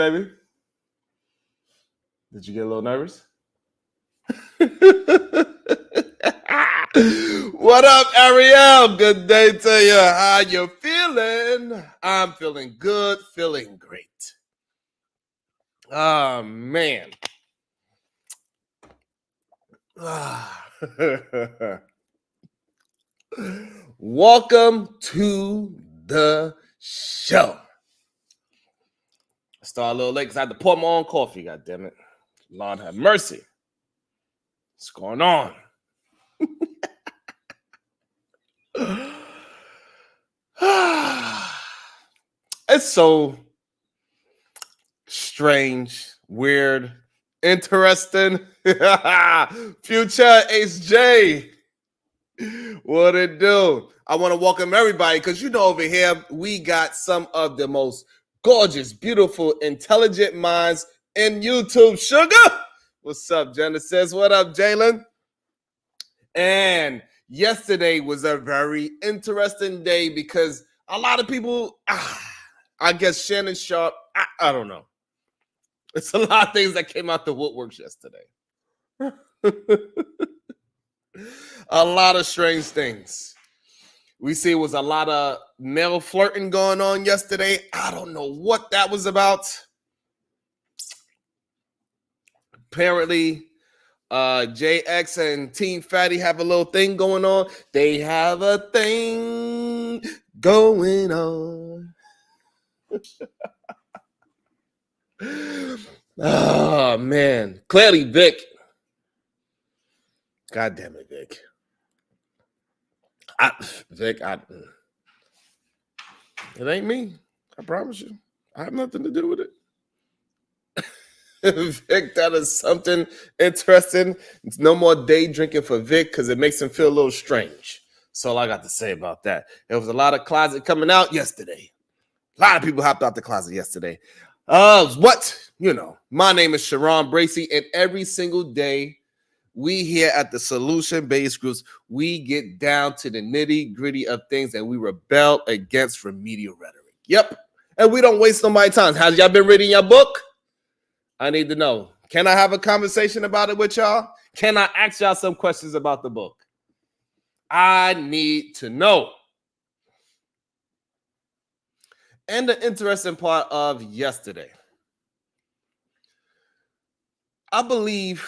baby? Did you get a little nervous? What up, Ariel? Good day to you. How you feeling? I'm feeling good, feeling great. Oh, man. Welcome to the show. I started a little late because I had to pour my own coffee, God damn it. Lord have mercy. What's going on? It's so strange, weird, interesting. Future HJ. What it do? I want to welcome everybody because you know over here we got some of the most gorgeous, beautiful, intelligent minds in YouTube. Sugar, what's up, Genesis? What up, Jalen? And yesterday was a very interesting day because a lot of people, I guess Shannon Sharp, I don't know. It's a lot of things that came out the woodworks yesterday. A lot of strange things. We see it was a lot of male flirting going on yesterday. I don't know what that was about. Apparently, JX and Team Fatty have a little thing going on. They have a thing going on. Oh, man. Clearly, Vic. God damn it, Vic. It ain't me. I promise you. I have nothing to do with it. Vic, that is something interesting. It's no more day drinking for Vic because it makes him feel a little strange. That's all I got to say about that. There was a lot of closet coming out yesterday. A lot of people hopped out the closet yesterday. My name is Sharon Bracey, and every single day we here at the Solution-Based Groups, we get down to the nitty-gritty of things and we rebel against remedial rhetoric. Yep. And we don't waste nobody's time. Has y'all been reading your book? I need to know. Can I have a conversation about it with y'all? Can I ask y'all some questions about the book? I need to know. And the interesting part of yesterday, I believe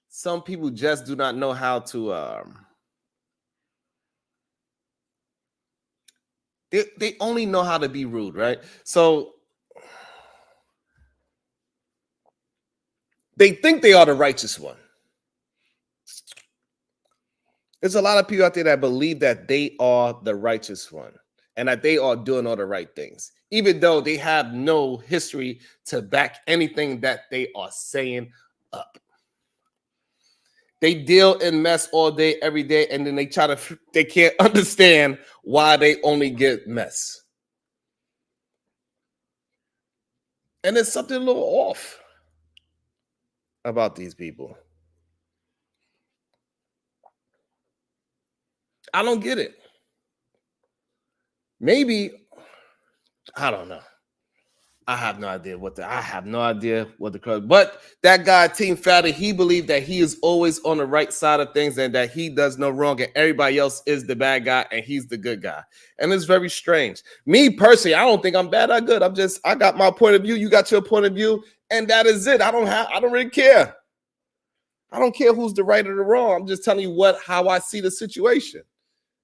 some people just do not know how to they only know how to be rude, right? So they think they are the righteous one. There's a lot of people out there that believe that they are the righteous one and that they are doing all the right things, even though they have no history to back anything that they are saying up. They deal in mess all day, every day, and then they can't understand why they only get mess. And there's something a little off about these people. I don't get it. Maybe, I don't know. I have no idea what but that guy, Team Fatty, he believed that he is always on the right side of things and that he does no wrong and everybody else is the bad guy and he's the good guy. And it's very strange. Me personally, I don't think I'm bad or good. I got my point of view. You got your point of view. And that is it. I don't really care. I don't care who's the right or the wrong. I'm just telling you how I see the situation.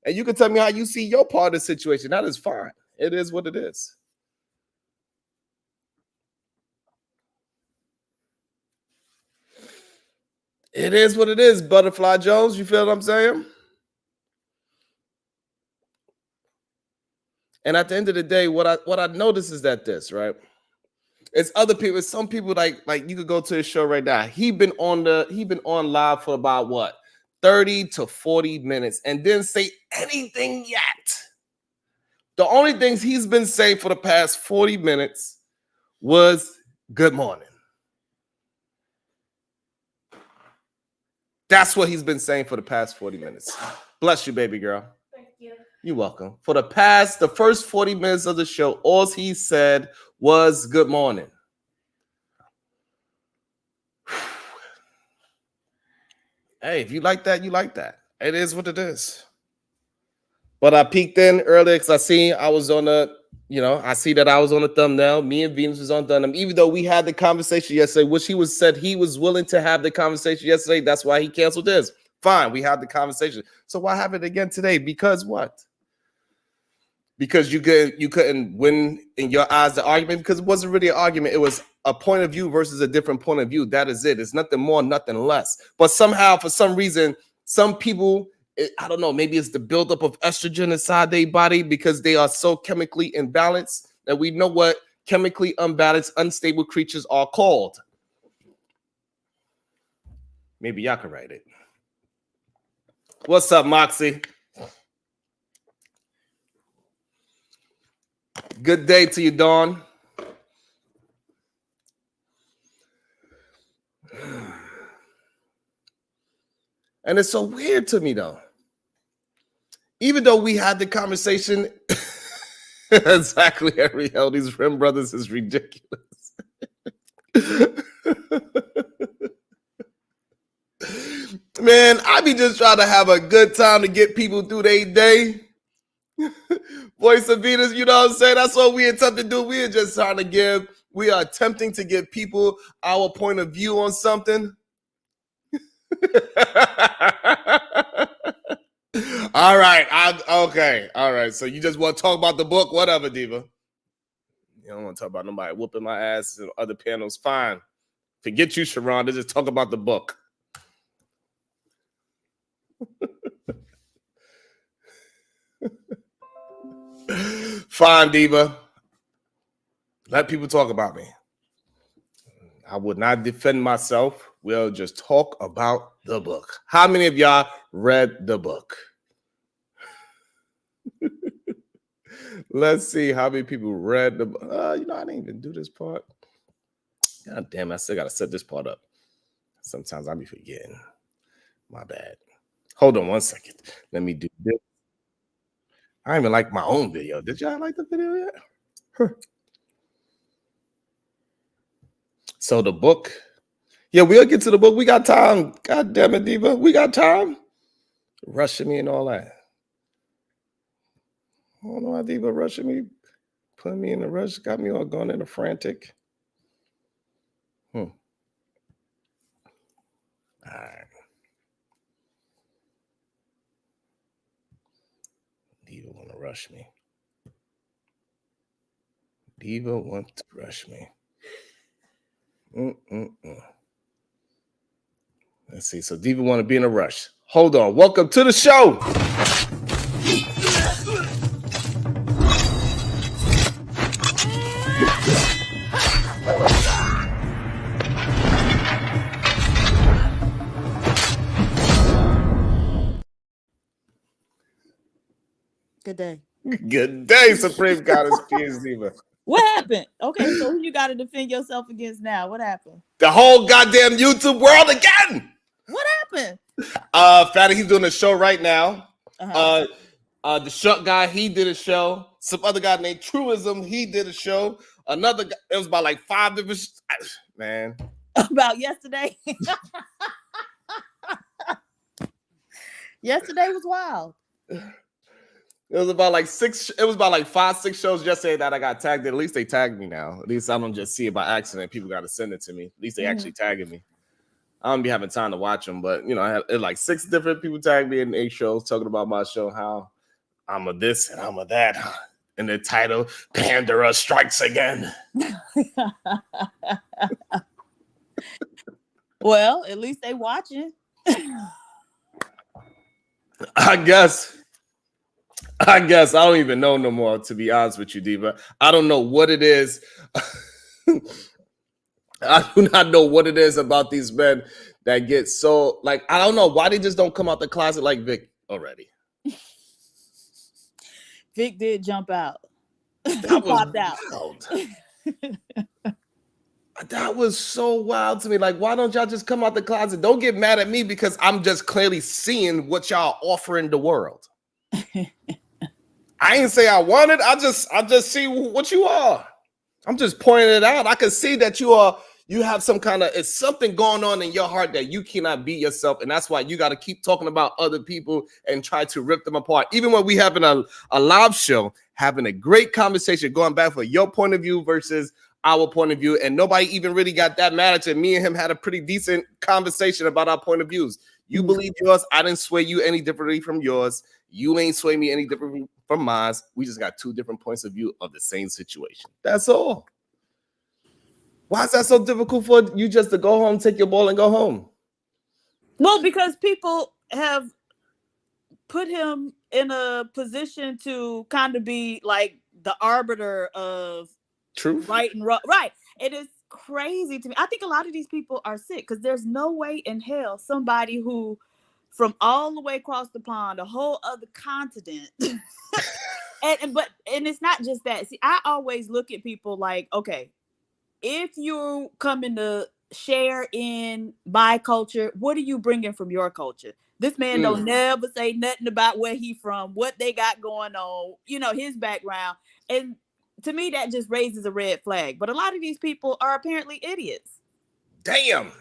And you can tell me how you see your part of the situation. That is fine. It is what it is. It is what it is, Butterfly Jones. You feel what I'm saying? And at the end of the day, what I notice is that right? It's other people. It's some people like you could go to his show right now. He been on live for about what? 30 to 40 minutes and didn't say anything yet. The only things he's been saying for the past 40 minutes was good morning. That's what he's been saying for the past 40 minutes. Bless you, baby girl. Thank you. You're welcome. For the first 40 minutes of the show, all he said was good morning. Hey, if you like that, you like that. It is what it is. But I peeked in earlier because I see that I was on the thumbnail. Me and Venus was on thumbnail. Even though we had the conversation yesterday, which said he was willing to have the conversation yesterday. That's why he canceled this. Fine, we had the conversation. So why have it again today? Because what? Because you couldn't win in your eyes the argument, because it wasn't really an argument. It was a point of view versus a different point of view. That is it. It's nothing more, nothing less. But somehow, for some reason, some people, I don't know, maybe it's the buildup of estrogen inside their body because they are so chemically imbalanced that we know what chemically unbalanced, unstable creatures are called. Maybe y'all can write it. What's up, Moxie? Good day to you, Dawn. And it's so weird to me, though. Even though we had the conversation, exactly, Ariel, these Rim brothers is ridiculous. Man, I be just trying to have a good time to get people through their day. Voice of Venus, you know what I'm saying? That's what we attempt to do. We are just trying to we are attempting to give people our point of view on something. All right. Okay. All right. So you just want to talk about the book? Whatever, Diva. You don't want to talk about nobody whooping my ass and other panels. Fine. Forget you, Sharon. Just talk about the book. Fine, Diva. Let people talk about me. I would not defend myself. We'll just talk about the book. How many of y'all read the book? Let's see how many people read the book. I didn't even do this part. God damn, I still got to set this part up. Sometimes I'll be forgetting. My bad. Hold on one second. Let me do this. I don't even like my own video. Did y'all like the video yet? Huh. So the book. Yeah, we'll get to the book. We got time. God damn it, Diva. We got time. Rushing me and all that. I don't know why Diva rushing me. Putting me in a rush. Got me all going in a frantic. All right. Diva want to rush me. Diva wants to rush me. Let's see. So Diva want to be in a rush. Hold on. Welcome to the show. Good day. Good day, Supreme Goddess Pierce Diva. What happened? Okay, so who you got to defend yourself against now? What happened? The whole goddamn YouTube world again. What happened? Fatty, he's doing a show right now. The Shuck guy, he did a show. Some other guy named Truism, he did a show. Another guy, it was about like 5 different, man. About yesterday? Yesterday was wild. It was about like 5, 6 shows yesterday that I got tagged in. At least they tagged me now. At least I don't just see it by accident. People got to send it to me. At least they actually tagging me. I don't be having time to watch them, but I had like 6 different people tagged me in 8 shows talking about my show, how I'm a this and I'm a that. And the title, Pandora Strikes Again. Well, at least they watching. I guess I don't even know no more, to be honest with you, Diva. I don't know what it is. I do not know what it is about these men that get so, like, I don't know why they just don't come out the closet like Vic already. Vic did jump out. That was popped out. Wild. That was so wild to me. Like, why don't y'all just come out the closet? Don't get mad at me because I'm just clearly seeing what y'all offering the world. I ain't say I want it. I just see what you are. I'm just pointing it out. I can see that you have some kind of, it's something going on in your heart that you cannot be yourself. And that's why you got to keep talking about other people and try to rip them apart. Even when we having a live show, having a great conversation, going back for your point of view versus our point of view. And nobody even really got that mad at you. Me and him had a pretty decent conversation about our point of views. You believe yours. I didn't sway you any differently from yours. You ain't sway me any differently from mine. We just got two different points of view of the same situation. That's all. Why is that so difficult for you just to go home, take your ball, and go home? Well, because people have put him in a position to kind of be like the arbiter of truth, right and wrong. Right. It is crazy to me. I think a lot of these people are sick because there's no way in hell somebody who from all the way across the pond, a whole other continent. and it's not just that. See, I always look at people like, okay, if you're coming to share in my culture, what are you bringing from your culture? This man don't never say nothing about where he from, what they got going on, his background. And to me, that just raises a red flag. But a lot of these people are apparently idiots. Damn.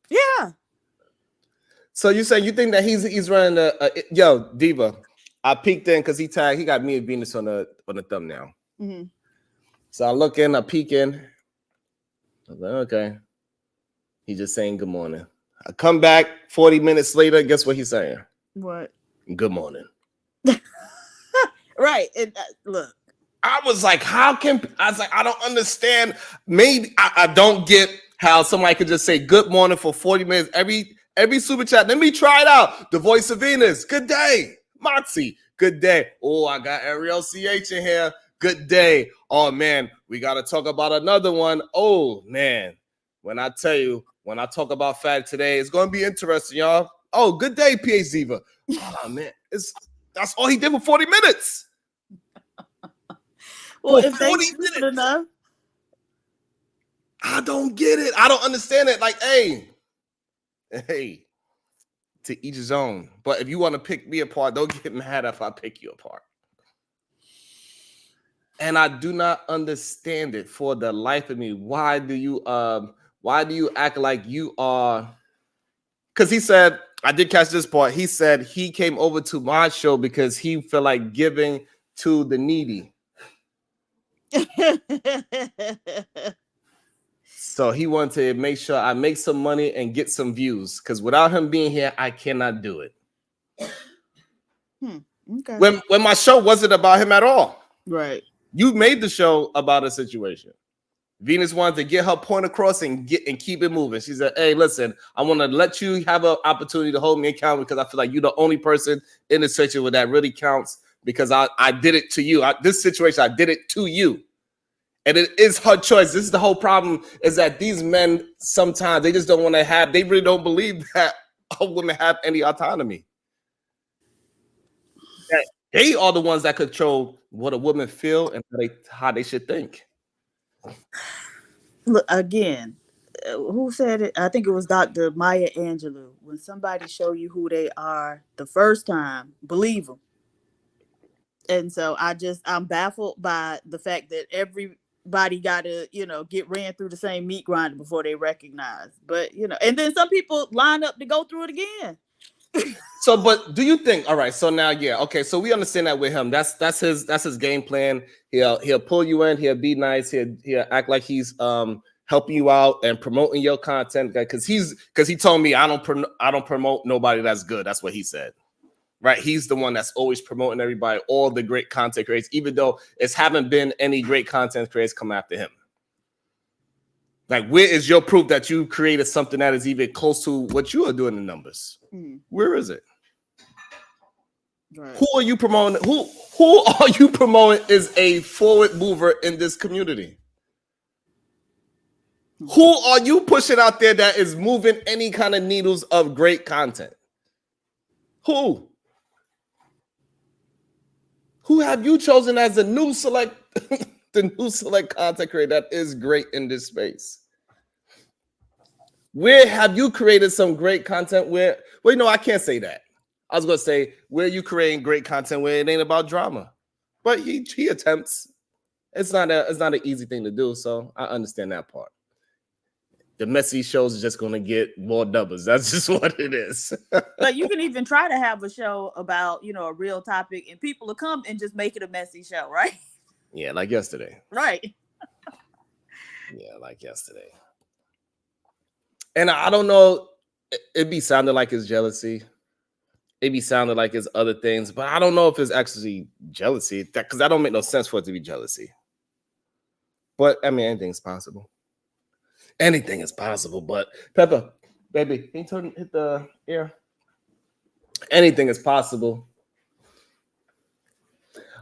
Yeah. So you say you think that he's running yo, Diva. I peeked in because he got me and Venus on the thumbnail. Mm-hmm. So I look in, I peek in. I was like, okay. He's just saying good morning. I come back 40 minutes later. Guess what he's saying? What? Good morning. Right. And look. I was like, I don't understand. Maybe I don't get how somebody could just say good morning for 40 minutes. Every super chat. Let me try it out. The voice of Venus. Good day. Moxie. Good day. Oh, I got Ariel CH in here. Good day. Oh, man. We got to talk about another one. Oh, man. When I tell you, when I talk about fat today, it's going to be interesting, y'all. Oh, good day, PH Diva. Oh, man. That's all he did for 40 minutes. Well, if they stupid enough. I don't get it. I don't understand it. Like, hey, to each his own. But if you want to pick me apart, don't get mad if I pick you apart. And I do not understand it for the life of me. Why do you act like you are? Because he said, I did catch this part. He said he came over to my show because he felt like giving to the needy. So he wanted to make sure I make some money and get some views. Because without him being here, I cannot do it. Okay. When my show wasn't about him at all. Right. You made the show about a situation. Venus wanted to get her point across and keep it moving. She said, hey, listen, I want to let you have an opportunity to hold me accountable because I feel like you're the only person in the situation where that really counts because I did it to you. This situation, I did it to you. And it is her choice. This is the whole problem is that these men, sometimes they just don't want to they really don't believe that a woman have any autonomy. That they are the ones that control what a woman feel and how they should think. Look, again, who said it? I think it was Dr. Maya Angelou. When somebody show you who they are the first time, believe them. And so I'm baffled by the fact that everybody got to, get ran through the same meat grinder before they recognize. But, and then some people line up to go through it again. So, but do you think? All right. So now, yeah, okay. So we understand that with him. That's his game plan. He'll pull you in. He'll be nice. He'll act like he's helping you out and promoting your content because he told me I don't promote nobody that's good. That's what he said. Right? He's the one that's always promoting everybody, all the great content creators, even though it's haven't been any great content creators come after him. Like, where is your proof that you created something that is even close to what you are doing in numbers? Where is it? Right. Who are you promoting? Who are you promoting is a forward mover in this community? Who are you pushing out there that is moving any kind of needles of great content? Who have you chosen as the new select content creator that is great in this space? Where have you created some great content where, well, I can't say that. I was going to say, where are you creating great content where it ain't about drama? but he attempts. It's not an easy thing to do, so I understand that part. The messy shows are just going to get more numbers. That's just what it is. But you can even try to have a show about, a real topic, and people will come and just make it a messy show, right? Yeah, like yesterday. Right. Yeah, like yesterday. And I don't know, it be sounding like it's jealousy. It be sounding like it's other things, but I don't know if it's actually jealousy, because that don't make no sense for it to be jealousy. But I mean, anything's possible. Anything is possible. But Pepper, baby, can you hit the air? Anything is possible.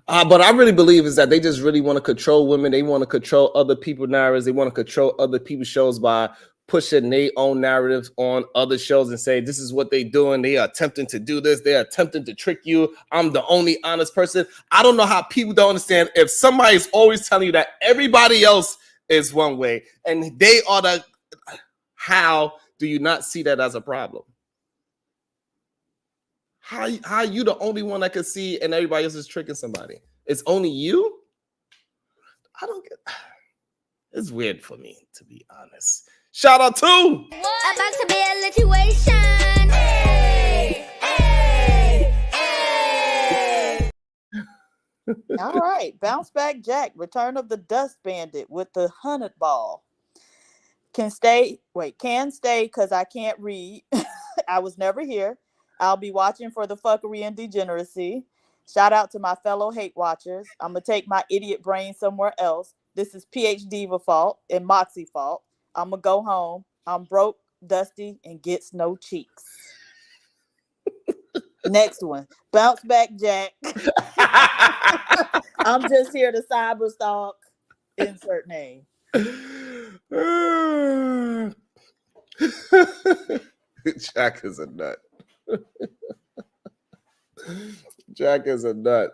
But I really believe is that they just really want to control women. They want to control other people's narratives. They want to control other people's shows by pushing their own narratives on other shows and say, this is what they're doing. They are attempting to do this. They're attempting to trick you. I'm the only honest person. I don't know how people don't understand. If somebody's always telling you that everybody else is one way and they are the, how do you not see that as a problem? How you the only one that can see and everybody else is tricking somebody? It's only you? I don't get. It's weird for me, to be honest. Shout out to about to be a situation. Hey, hey, hey. All right. Bounce Back Jack, Return of the Dust Bandit with the 100 ball. Can stay because I can't read. I was never here. I'll be watching for the fuckery and degeneracy. Shout out to my fellow hate watchers. I'm going to take my idiot brain somewhere else. This is PhD fault and Moxie fault. I'm going to go home. I'm broke, dusty, and gets no cheeks. Next one. Bounce Back Jack. I'm just here to cyber stalk. Insert name. Jack is a nut. Jack is a nut.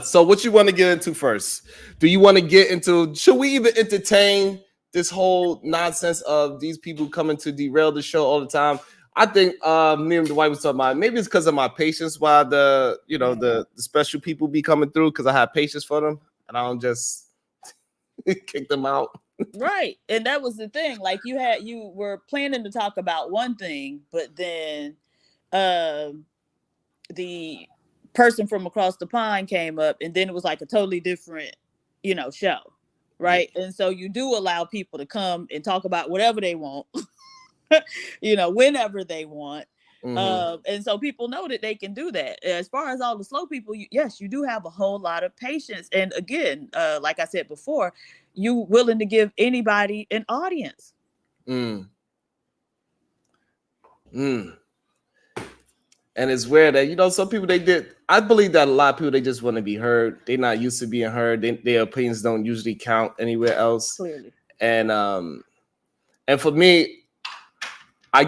So what you want to get into first? Do you want to get into, should we even entertain this whole nonsense of these people coming to derail the show all the time? I think me and Dwight was talking about, maybe it's because of my patience why the special people be coming through, because I have patience for them and I don't just kick them out. Right. And that was the thing. Like you were planning to talk about one thing, but then the person from across the pond came up, and then it was like a totally different, show. Right. Mm-hmm. And so you do allow people to come and talk about whatever they want, whenever they want. Mm-hmm. And so people know that they can do that. As far as all the slow people, yes, you do have a whole lot of patience. And again, like I said before, you willing to give anybody an audience. And it's weird that, some people I believe that a lot of people, they just want to be heard. They're not used to being heard. Their opinions don't usually count anywhere else. Clearly. And for me, I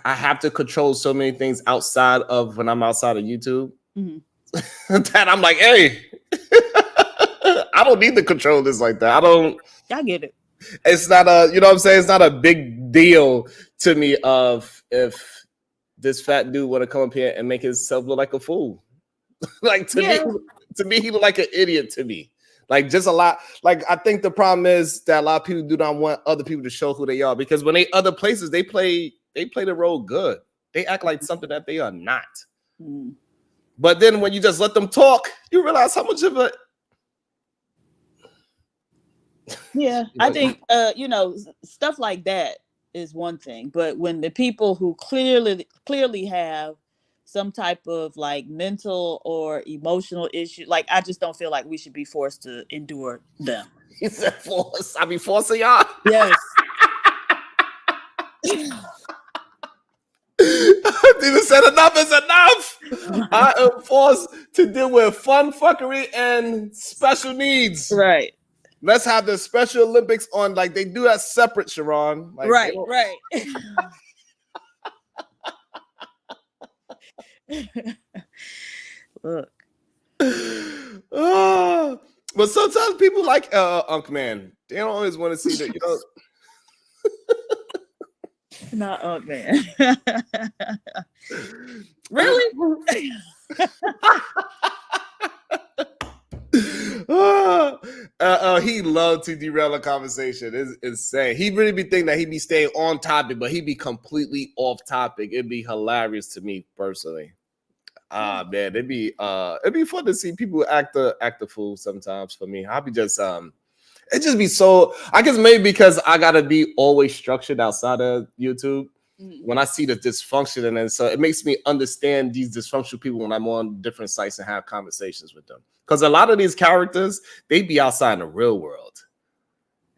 have to control so many things outside of when I'm outside of YouTube. Mm-hmm. That I'm like, hey, I don't need to control this like that. I get it. It's not it's not a big deal to me of if this fat dude want to come up here and make himself look like a fool. Like to me, he look like an idiot to me. Like just a lot. Like I think the problem is that a lot of people do not want other people to show who they are, because when they other places, they play the role good. They act like something that they are not. Mm. But then when you just let them talk, you realize how much of a I think stuff like that is one thing, but when the people who clearly have some type of like mental or emotional issue, like I just don't feel like we should be forced to endure them. He said force. I be forcing y'all. Yes. Even said enough is enough. I am forced to deal with fun fuckery and special needs. Right. Let's have the Special Olympics on, like they do that separate, Sharon. Like, right. Look. But sometimes people like Unk Man. They don't always want to see that, Not Unk Man. Really? He loved to derail a conversation. It's insane. He really be thinking that he be staying on topic, but he be completely off topic. It'd be hilarious to me personally. Man, it'd be fun to see people act the fool sometimes. For me, I'll be just it just be so. I guess maybe because I gotta be always structured outside of YouTube. When I see the dysfunction, and then so it makes me understand these dysfunctional people when I'm on different sites and have conversations with them. Because a lot of these characters, they be outside in the real world,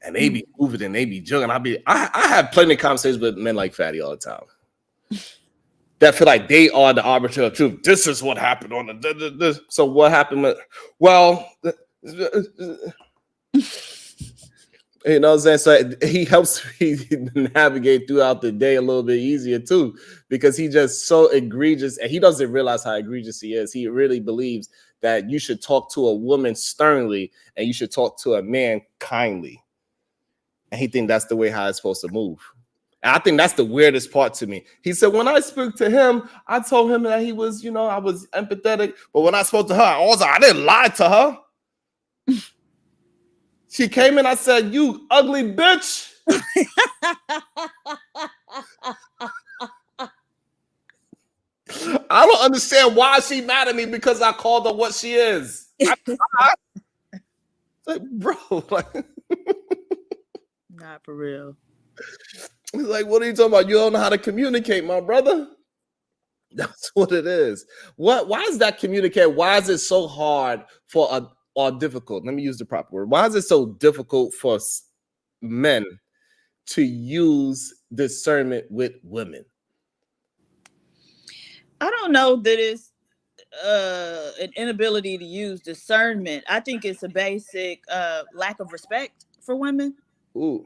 and they be moving and they be juggling. I have plenty of conversations with men like Fatty all the time that feel like they are the arbiter of truth. This is what happened on the. So what happened with? Well. You know what I'm saying? So he helps me navigate throughout the day a little bit easier too, because he just so egregious and he doesn't realize how egregious he is. He really believes that you should talk to a woman sternly and you should talk to a man kindly. And he thinks that's the way how it's supposed to move. And I think that's the weirdest part to me. He said, when I spoke to him, I told him that he was, I was empathetic. But when I spoke to her, I didn't lie to her. She came in, I said, you ugly bitch. I don't understand why she mad at me because I called her what she is. Like, bro, like, not for real. He's like, what are you talking about? You don't know how to communicate, my brother. That's what it is. Why is that communicate? Why is it so hard or difficult? Let me use the proper word. Why is it so difficult for men to use discernment with women? I don't know that it's an inability to use discernment. I think it's a basic lack of respect for women. Ooh.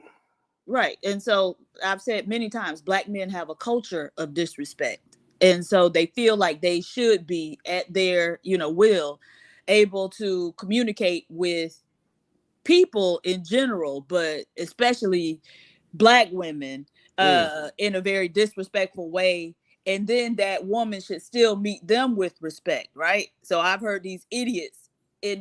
Right. And so I've said many times, Black men have a culture of disrespect. And so they feel like they should be at their, will, able to communicate with people in general, but especially Black women in a very disrespectful way. And then that woman should still meet them with respect, right? So I've heard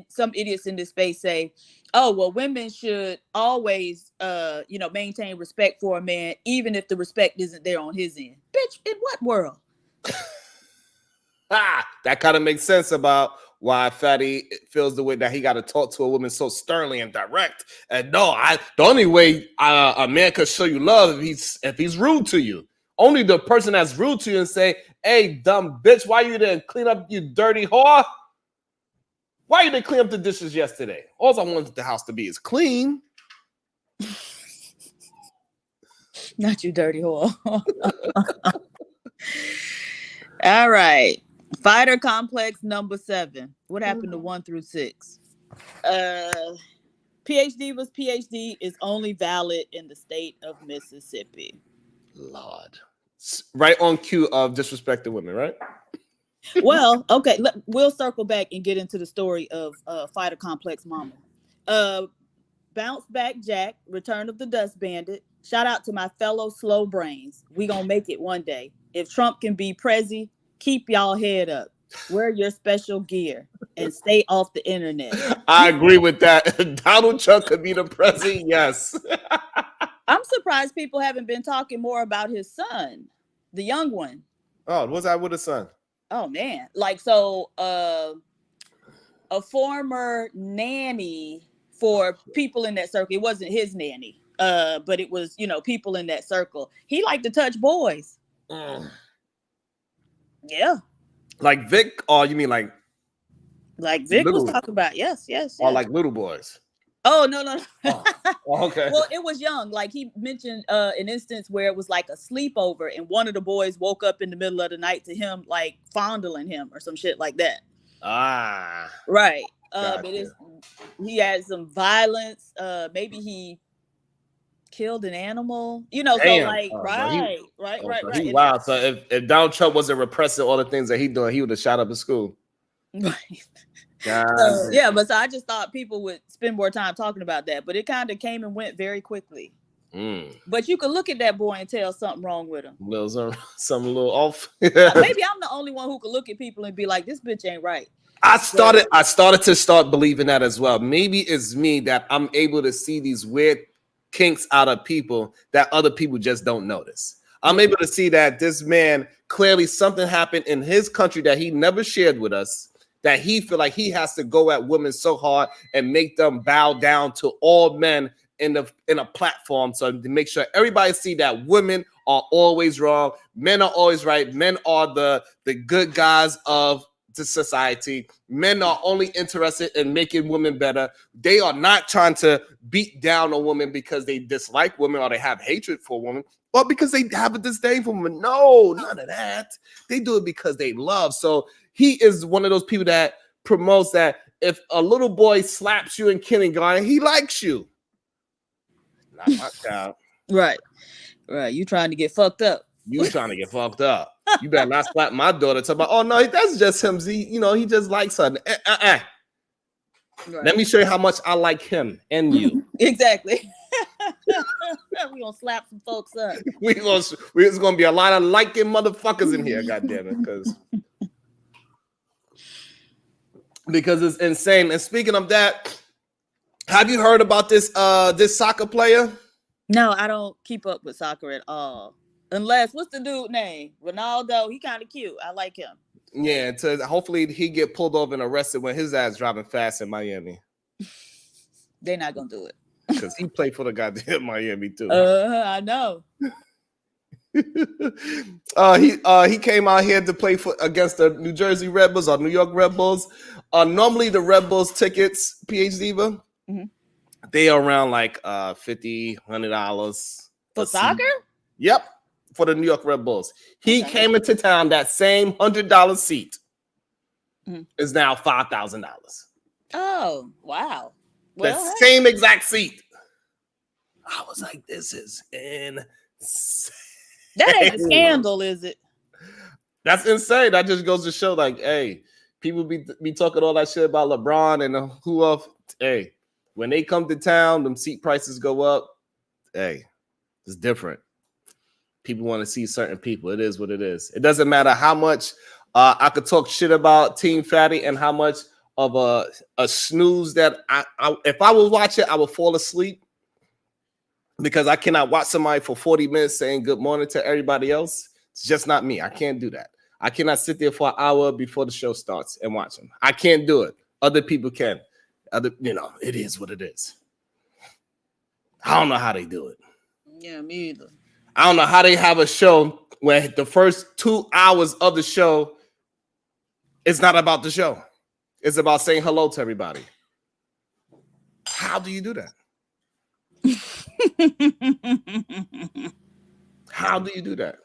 some idiots in this space say, oh, well, women should always, maintain respect for a man, even if the respect isn't there on his end. Bitch, in what world? That kind of makes sense about why Fatty feels the way that he got to talk to a woman so sternly and direct. And the only way a man could show you love if he's rude to you. Only the person that's rude to you and say, hey, dumb bitch, why you didn't clean up, you dirty whore? Why you didn't clean up the dishes yesterday? All I wanted the house to be is clean. Not you dirty whore. All right. Fighter complex number 7. What happened to 1 through 6? PhD was PhD is only valid in the state of Mississippi. Lord. Right on cue of disrespecting women, right? Well, okay. We'll circle back and get into the story of Fighter Complex Mama. Bounce Back Jack, Return of the Dust Bandit. Shout out to my fellow slow brains. We gonna make it one day. If Trump can be prezi, keep y'all head up. Wear your special gear and stay off the internet. I agree with that. Donald Trump could be the president. Yes. I'm surprised people haven't been talking more about his son, the young one. Oh, what's that with his son? Oh man, a former nanny for people in that circle. It wasn't his nanny, but it was people in that circle. He liked to touch boys. Yeah. Like Vic, or you mean like Vic was talking about? Yes. Or like little boys. Oh, no. Oh, okay. Well, it was young. Like he mentioned an instance where it was like a sleepover and one of the boys woke up in the middle of the night to him like fondling him or some shit like that. Right. Gotcha. He had some violence. Maybe he killed an animal. Damn. So like right. Wow. So if Donald Trump wasn't repressing all the things that he doing, he would have shot up his school. Right. But so I just thought people would spend more time talking about that, but it kind of came and went very quickly. But you could look at that boy and tell something wrong with him. Something a little off. Maybe I'm the only one who could look at people and be like, this bitch ain't right. I started to start believing that as well. Maybe it's me that I'm able to see these weird kinks out of people that other people just don't notice. I'm able to see that this man, clearly something happened in his country that he never shared with us, that he feel like he has to go at women so hard and make them bow down to all men in a platform, so to make sure everybody see that women are always wrong, men are always right, men are the good guys of the society. Men are only interested in making women better. They are not trying to beat down on women because they dislike women or they have hatred for women or because they have a disdain for women. No, none of that. They do it because they love. So he is one of those people that promotes that if a little boy slaps you in kindergarten, he likes you. Not my child. Right. You trying to get fucked up. You trying to get fucked up. You better not slap my daughter. Talk about, oh no, that's just him. He just likes her. Right. Let me show you how much I like him and you. Exactly. We gonna slap some folks up. There's gonna be a lot of liking motherfuckers in here. God damn it, because it's insane. And speaking of that, have you heard about this soccer player? No, I don't keep up with soccer at all. Unless, what's the dude name? Ronaldo. He kind of cute. I like him. Yeah, hopefully he get pulled over and arrested when his ass driving fast in Miami. They're not gonna do it. Because he played for the goddamn Miami too. I know. He came out here to play against the New Jersey Red Bulls or New York Red Bulls. Normally the Red Bulls tickets, PH Diva, they are around like $50, $100 for soccer. Yep, for the New York Red Bulls. He came into town. That same $100 seat is now $5,000. Oh wow! Well, the same exact seat. I was like, this is insane. That ain't a scandal, is it? That's insane. That just goes to show, like, hey, people be talking all that shit about LeBron and who else. Hey, when they come to town, them seat prices go up. Hey, it's different. People want to see certain people. It is what it is. It doesn't matter how much I could talk shit about Team Fatty and how much of a snooze that I if I was watching, I would fall asleep because I cannot watch somebody for 40 minutes saying good morning to everybody else. It's just not me. I can't do that. I cannot sit there for an hour before the show starts and watch them. I can't do it. Other people can. It is what it is. I don't know how they do it. Yeah, me either. I don't know how they have a show where the first 2 hours of the show is not about the show. It's about saying hello to everybody. How do you do that? How do you do that?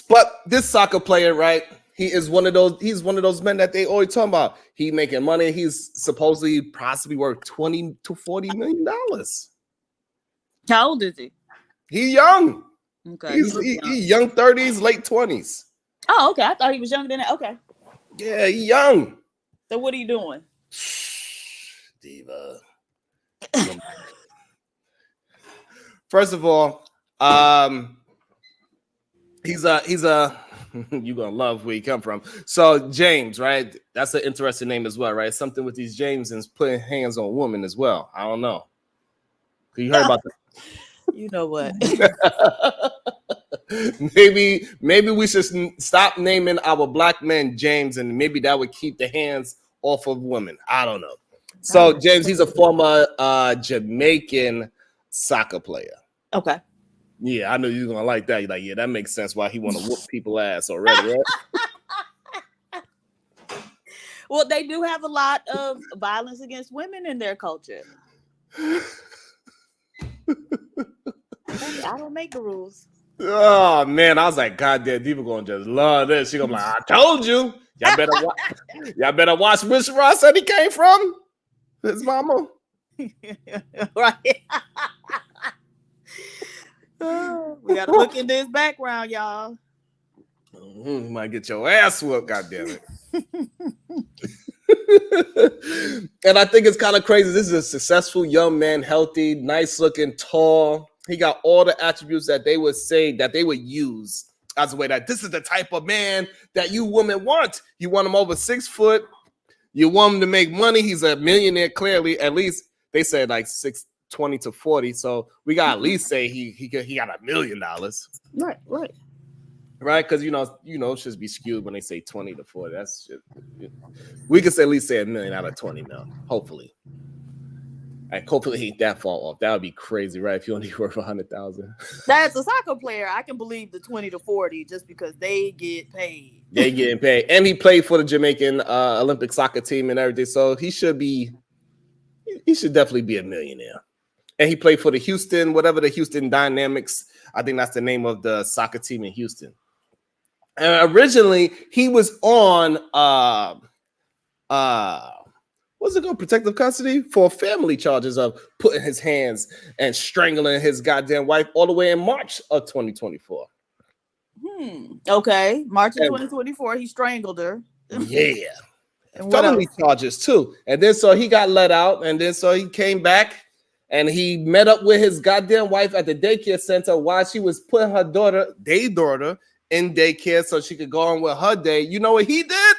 But this soccer player, right? He's one of those men that they always talk about. He making money. He's supposedly possibly worth $20 to $40 million. How old is he? He's young. Okay. He's young 30s, late 20s. Oh, okay. I thought he was younger than that. Okay. Yeah, he's young. So what are you doing? Diva. First of all, he's a you're gonna love where he come from. So James, right? That's an interesting name as well, right? Something with these Jamesons putting hands on women as well. I don't know. You heard about that? You know what? maybe we should stop naming our black men James, and maybe that would keep the hands off of women. I don't know. So James, he's a former Jamaican soccer player. Okay. Yeah, I know you're gonna like that. You're like, yeah, that makes sense why he want to whoop people ass already, right? Well, they do have a lot of violence against women in their culture. I don't make the rules. Oh man, I was like, God damn, people gonna just love this. She gonna be like, I told you. Y'all better watch which Ross said he came from. His mama. Right. We gotta look into his background, y'all. You might get your ass whooped, God damn it. And I think it's kind of crazy. This is a successful young man, healthy, nice looking, tall. He got all the attributes that they would say that they would use as a way that this is the type of man that you women want. You want him over 6 foot. You want him to make money. He's a millionaire, clearly. At least they said like 620 to 40. So we got at least say he got $1 million. Right. Right, because it should be skewed when they say 20 to 40. That's just, we could at least say $1 million out of 20 mil, hopefully. And hopefully he ain't that far off. That would be crazy, right? If you only worth 100,000. That's a soccer player. I can believe the 20 to 40 just because they get paid. They getting paid, and he played for the Jamaican Olympic soccer team and everything. So he should definitely be a millionaire. And he played for the Houston Dynamics. I think that's the name of the soccer team in Houston. And originally, he was on what's it called? Protective custody for family charges of putting his hands and strangling his goddamn wife all the way in March of 2024. Okay. March of 2024, he strangled her. Yeah. And felony charges too. And then so he got let out, and then so he came back and he met up with his goddamn wife at the daycare center while she was putting her daughter in daycare so she could go on with her day. You know what he did?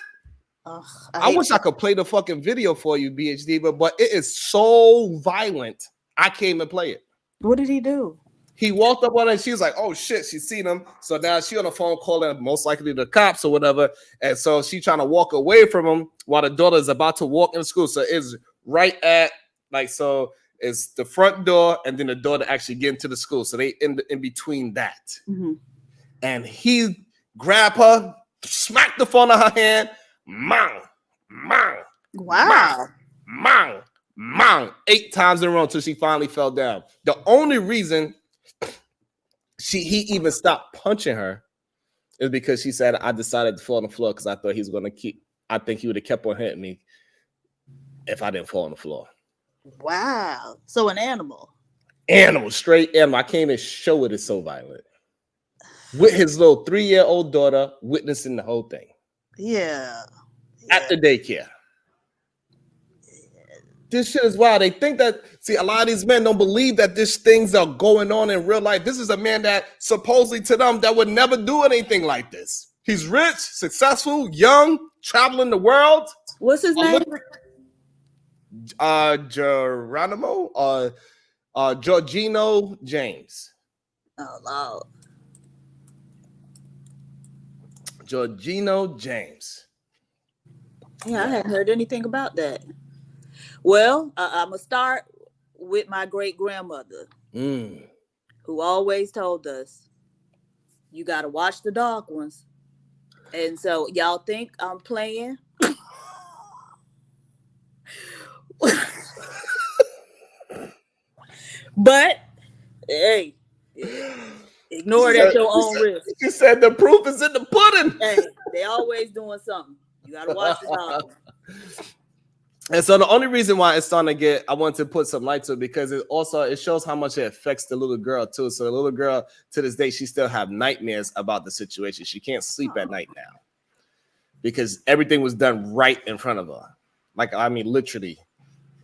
I wish I could play the fucking video for you, BHD, but it is so violent. I can't even play it. What did he do? He walked up on her and she was like, oh shit, she's seen him. So now she on the phone calling most likely the cops or whatever. And so she trying to walk away from him while the daughter is about to walk in school. So it's right at it's the front door and then the door to actually get into the school. So they in between that. Mm-hmm. And he grabbed her, smacked the phone out her hand. Wow. 8 times in a row until she finally fell down. The only reason he even stopped punching her is because she said, I decided to fall on the floor because I thought he was going to I think he would have kept on hitting me if I didn't fall on the floor. Wow. So an animal. Straight animal. I can't even show it. It's so violent. With his little 3-year-old daughter witnessing the whole thing. Yeah. At the daycare. This shit is wild. They think that, a lot of these men don't believe that these things are going on in real life. This is a man that supposedly to them that would never do anything like this. He's rich, successful, young, traveling the world. What's his name? Jorginho James. Oh, Lord. Jorginho James. Yeah, I hadn't heard anything about that. Well, I'm going to start with my great-grandmother, who always told us, you got to watch the dark ones. And so y'all think I'm playing? But, hey, ignore it at your own risk. You said the proof is in the pudding. Hey, they always doing something. You got to watch the dark ones. And so the only reason why it's starting to I want to put some light to it because it shows how much it affects the little girl too. So the little girl to this day, she still have nightmares about the situation. She can't sleep at night now because everything was done right in front of her. Literally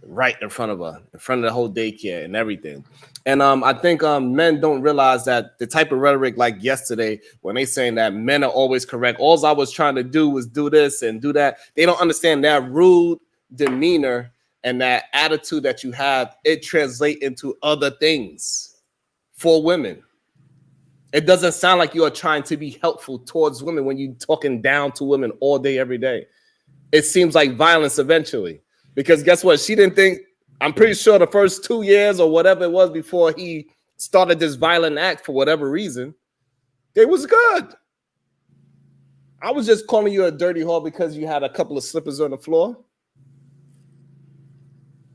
right in front of her, in front of the whole daycare and everything. And I think men don't realize that the type of rhetoric like yesterday, when they saying that men are always correct, all I was trying to do was do this and do that. They don't understand that rude demeanor and that attitude that you have, it translates into other things for women. It doesn't sound like you are trying to be helpful towards women when you're talking down to women all day, every day. It seems like violence eventually. Because guess what? She didn't think, I'm pretty sure the first 2 years or whatever it was before he started this violent act for whatever reason, it was good. I was just calling you a dirty whore because you had a couple of slippers on the floor.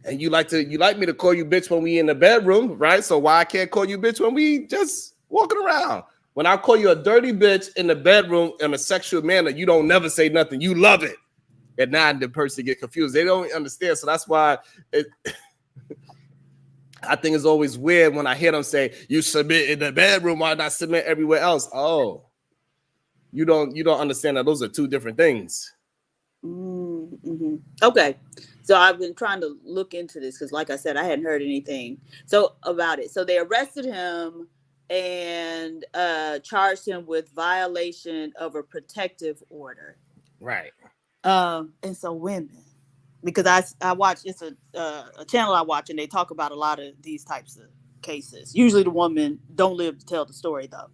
And you like me to call you bitch when we in the bedroom, right? So why I can't call you bitch when we just walking around? When I call you a dirty bitch in the bedroom in a sexual manner, you don't never say nothing. You love it. And now the person get confused. They don't understand. So that's why I think it's always weird when I hear them say, you submit in the bedroom, why not submit everywhere else? Oh, you don't understand that those are two different things. Mm-hmm. Okay. So I've been trying to look into this because, like I said, I hadn't heard anything about it. So they arrested him and charged him with violation of a protective order. Right. And so women, because I watch, it's a channel I watch, and they talk about a lot of these types of cases. Usually the women don't live to tell the story though.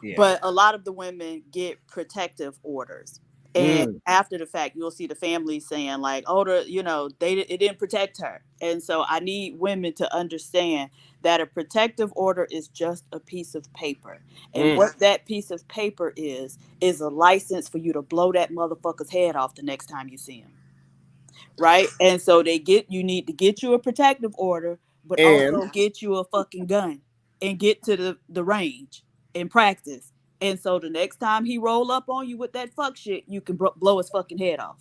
Yeah. But a lot of the women get protective orders. And after the fact, you'll see the family saying like, "Oh, it didn't protect her." And so I need women to understand that a protective order is just a piece of paper, and what that piece of paper is a license for you to blow that motherfucker's head off the next time you see him. Right? And so you need to get you a protective order, but also get you a fucking gun and get to the range and practice. And so the next time he roll up on you with that fuck shit, you can blow his fucking head off.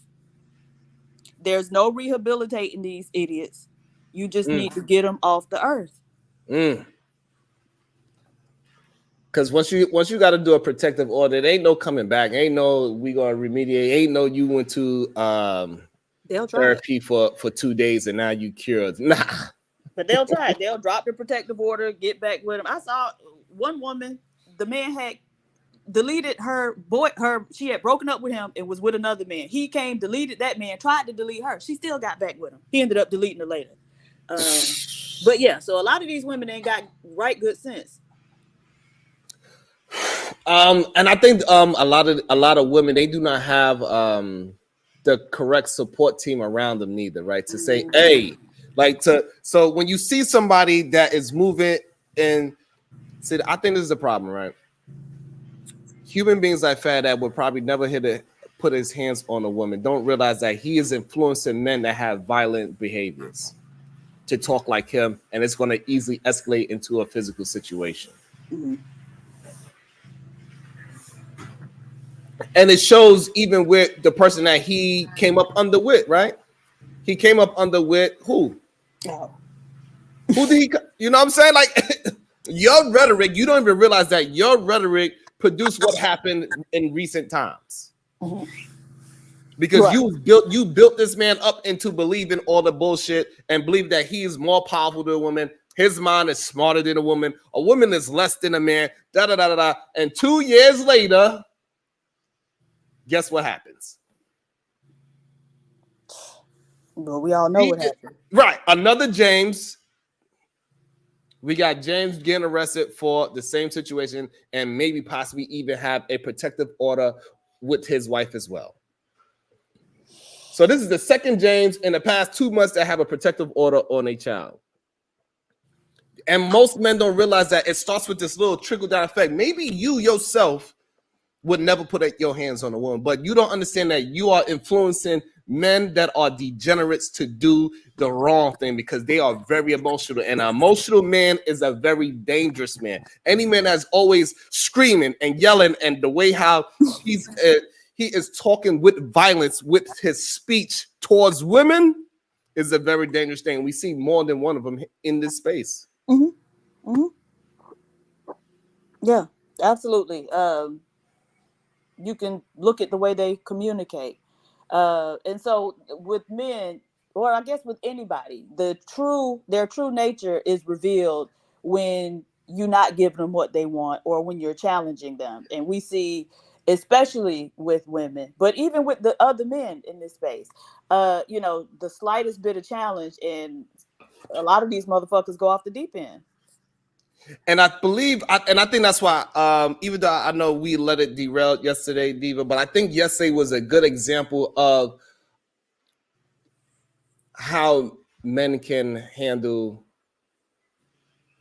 There's no rehabilitating these idiots. You just need to get them off the earth. Because once you got to do a protective order, there ain't no coming back. Ain't no we gonna remediate. Ain't no you went to therapy for 2 days and now you cured. Nah. But they'll try it. They'll drop the protective order, get back with him. I saw one woman, the man had deleted she had broken up with him and was with another man. He came, deleted that man, tried to delete her. She still got back with him. He ended up deleting her later. But yeah, so a lot of these women ain't got right good sense. And I think a lot of women, they do not have the correct support team around them neither, right? To say, hey, so when you see somebody that is moving and see, I think this is the problem, right? Human beings like Fat Dad would probably never put his hands on a woman. Don't realize that he is influencing men that have violent behaviors to talk like him, and it's going to easily escalate into a physical situation. And it shows even with the person that he came up under with, right? He came up under with who? Oh. Who did he? You know what I'm saying? Like your rhetoric, you don't even realize that your rhetoric produced what happened in recent times. Because you built this man up into believing all the bullshit and believe that he is more powerful than a woman. His mind is smarter than a woman. A woman is less than a man. And 2 years later, guess what happens? Well, we all know what happened. Right. Another James. We got James getting arrested for the same situation and maybe possibly even have a protective order with his wife as well. So this is the second James in the past 2 months that have a protective order on a child. And most men don't realize that it starts with this little trickle-down effect. Maybe you yourself would never put your hands on a woman, but you don't understand that you are influencing men that are degenerates to do the wrong thing because they are very emotional, and an emotional man is a very dangerous man. Any man that's always screaming and yelling, and the way how he is talking with violence with his speech towards women is a very dangerous thing. We see more than one of them in this space. Yeah, absolutely. You can look at the way they communicate. And so with men, or I guess with anybody, their true nature is revealed when you're not giving them what they want or when you're challenging them. And we see, especially with women, but even with the other men in this space, the slightest bit of challenge, and a lot of these motherfuckers go off the deep end. And I believe, and I think that's why, even though I know we let it derail yesterday, Diva, but I think yesterday was a good example of how men can handle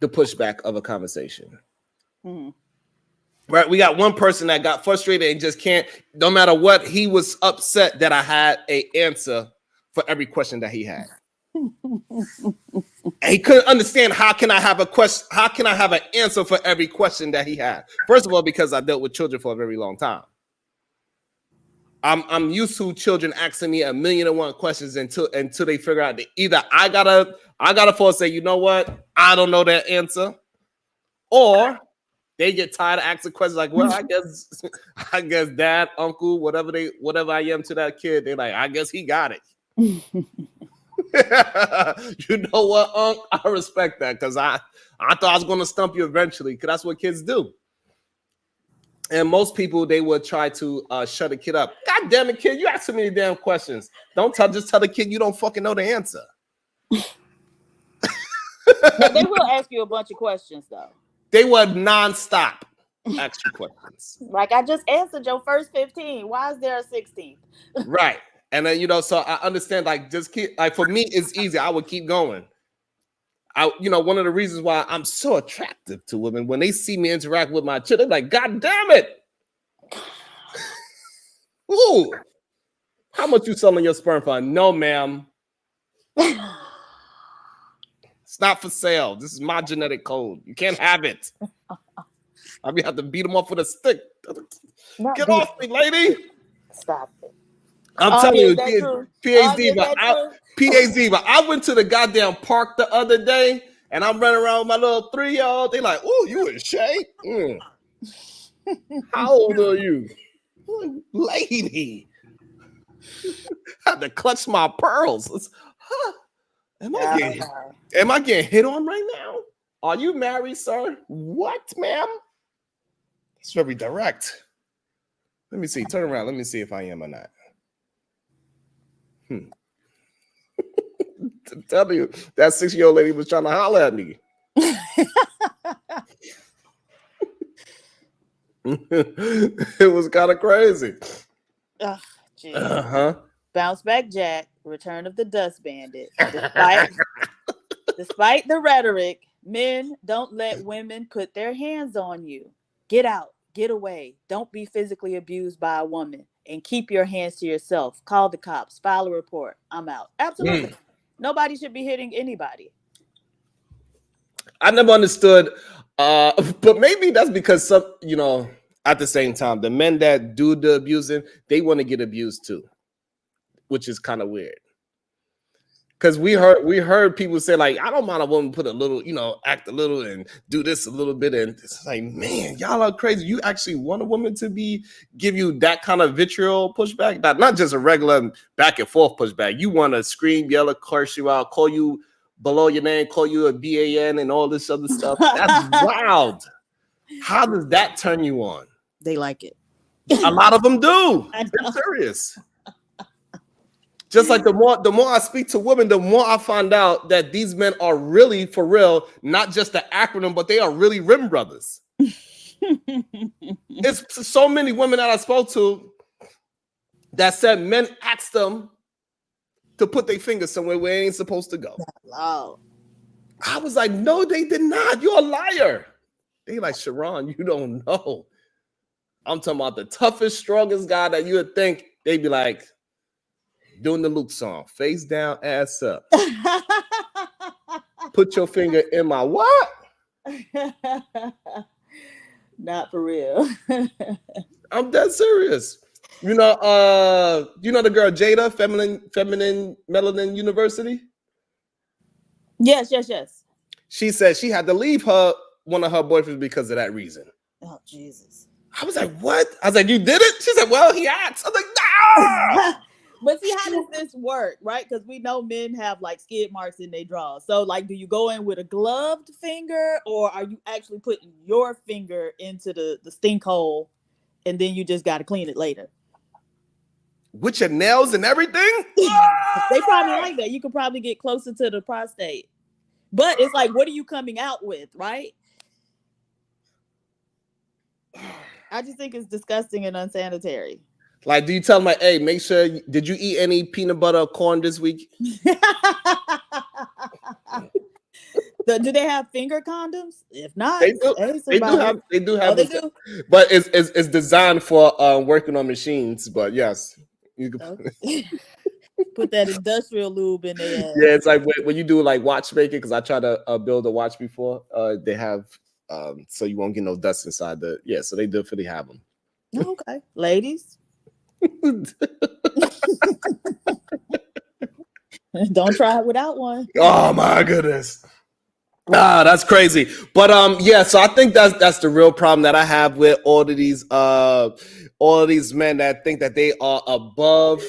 the pushback of a conversation. Right? We got one person that got frustrated and just can't, no matter what, he was upset that I had an answer for every question that he had. And he couldn't understand how can I have an answer for every question that he had. First of all, because I dealt with children for a very long time. I'm used to children asking me 1,000,001 questions until they figure out that either I gotta force say, you know what, I don't know that answer, or they get tired of asking questions like, well, I guess dad, uncle, whatever I am to that kid, they're like, I guess he got it. You know what, Unc? I respect that because I thought I was going to stump you eventually because that's what kids do. And most people, they would try to shut a kid up. God damn it, kid, you ask so many damn questions. Just tell the kid you don't fucking know the answer. Now, they will ask you a bunch of questions, though. They would nonstop ask you questions. Like, I just answered your first 15. Why is there a 16th? Right. And then, so I understand, like, just keep, like, for me, it's easy. I would keep going. One of the reasons why I'm so attractive to women, when they see me interact with my children, they're like, God damn it. Ooh. How much you selling your sperm for? No, ma'am. It's not for sale. This is my genetic code. You can't have it. I mean, have to beat them off with a stick. Get off me, lady. Stop it. I'm telling you, PhD, but I went to the goddamn park the other day and I'm running around with my little 3-year-old. They like, oh, you in shape? How old are you? Lady. I had to clutch my pearls. Am I getting hit on right now? Are you married, sir? What, ma'am? It's very direct. Let me see. Turn around. Let me see if I am or not. To tell you, that 6-year-old lady was trying to holler at me. It was kind of crazy. Bounce back, Jack. Return of the Dust Bandit. Despite the rhetoric, men don't let women put their hands on you. Get out. Get away. Don't be physically abused by a woman. And keep your hands to yourself. Call the cops. File a report. I'm out. Absolutely. Nobody should be hitting anybody. I never understood, but maybe that's because some, at the same time, the men that do the abusing, they want to get abused too, which is kind of weird. Because we heard people say, like, I don't mind a woman put a little, act a little and do this a little bit. And it's like, man, y'all are crazy. You actually want a woman to give you that kind of vitriol pushback? Not just a regular back and forth pushback. You want to scream, yell, curse you out, call you below your name, call you a BAN and all this other stuff. That's wild. How does that turn you on? They like it. A lot of them do. They're serious. Just like the more I speak to women, the more I find out that these men are really, for real, not just the acronym, but they are really rim brothers. It's so many women that I spoke to that said men asked them to put their finger somewhere where they ain't supposed to go. Wow. I was like, no, they did not. You're a liar. They like, Sharon, you don't know. I'm talking about the toughest, strongest guy that you would think. They'd be like, doing the Luke song, face down, ass up. Put your finger in my what? Not for real. I'm dead serious. You know the girl Jada, Feminine Melanin University? Yes. She said she had to leave one of her boyfriends because of that reason. Oh, Jesus. I was like, what? I was like, you did it? She said, well, he asked. I was like, no. But see, how does this work, right? Because we know men have like skid marks in their drawers. So, like, do you go in with a gloved finger, or are you actually putting your finger into the stink hole, and then you just got to clean it later? With your nails and everything? They probably like that. You could probably get closer to the prostate. But it's like, what are you coming out with, right? I just think it's disgusting and unsanitary. Like, do you tell them, like, hey, make sure, did you eat any peanut butter or corn this week? Do they have finger condoms? If not, they do. They do have. They do. But it's designed for working on machines. But yes, you can put that industrial lube in there. Yeah, it's like when you do like watchmaking, because I tried to build a watch before. They have so you won't get no dust inside the. Yeah, so they definitely have them. Okay, ladies. Don't try it without one. Oh my goodness. That's crazy. But yeah, so I think that's the real problem that I have with all of these men that think that they are above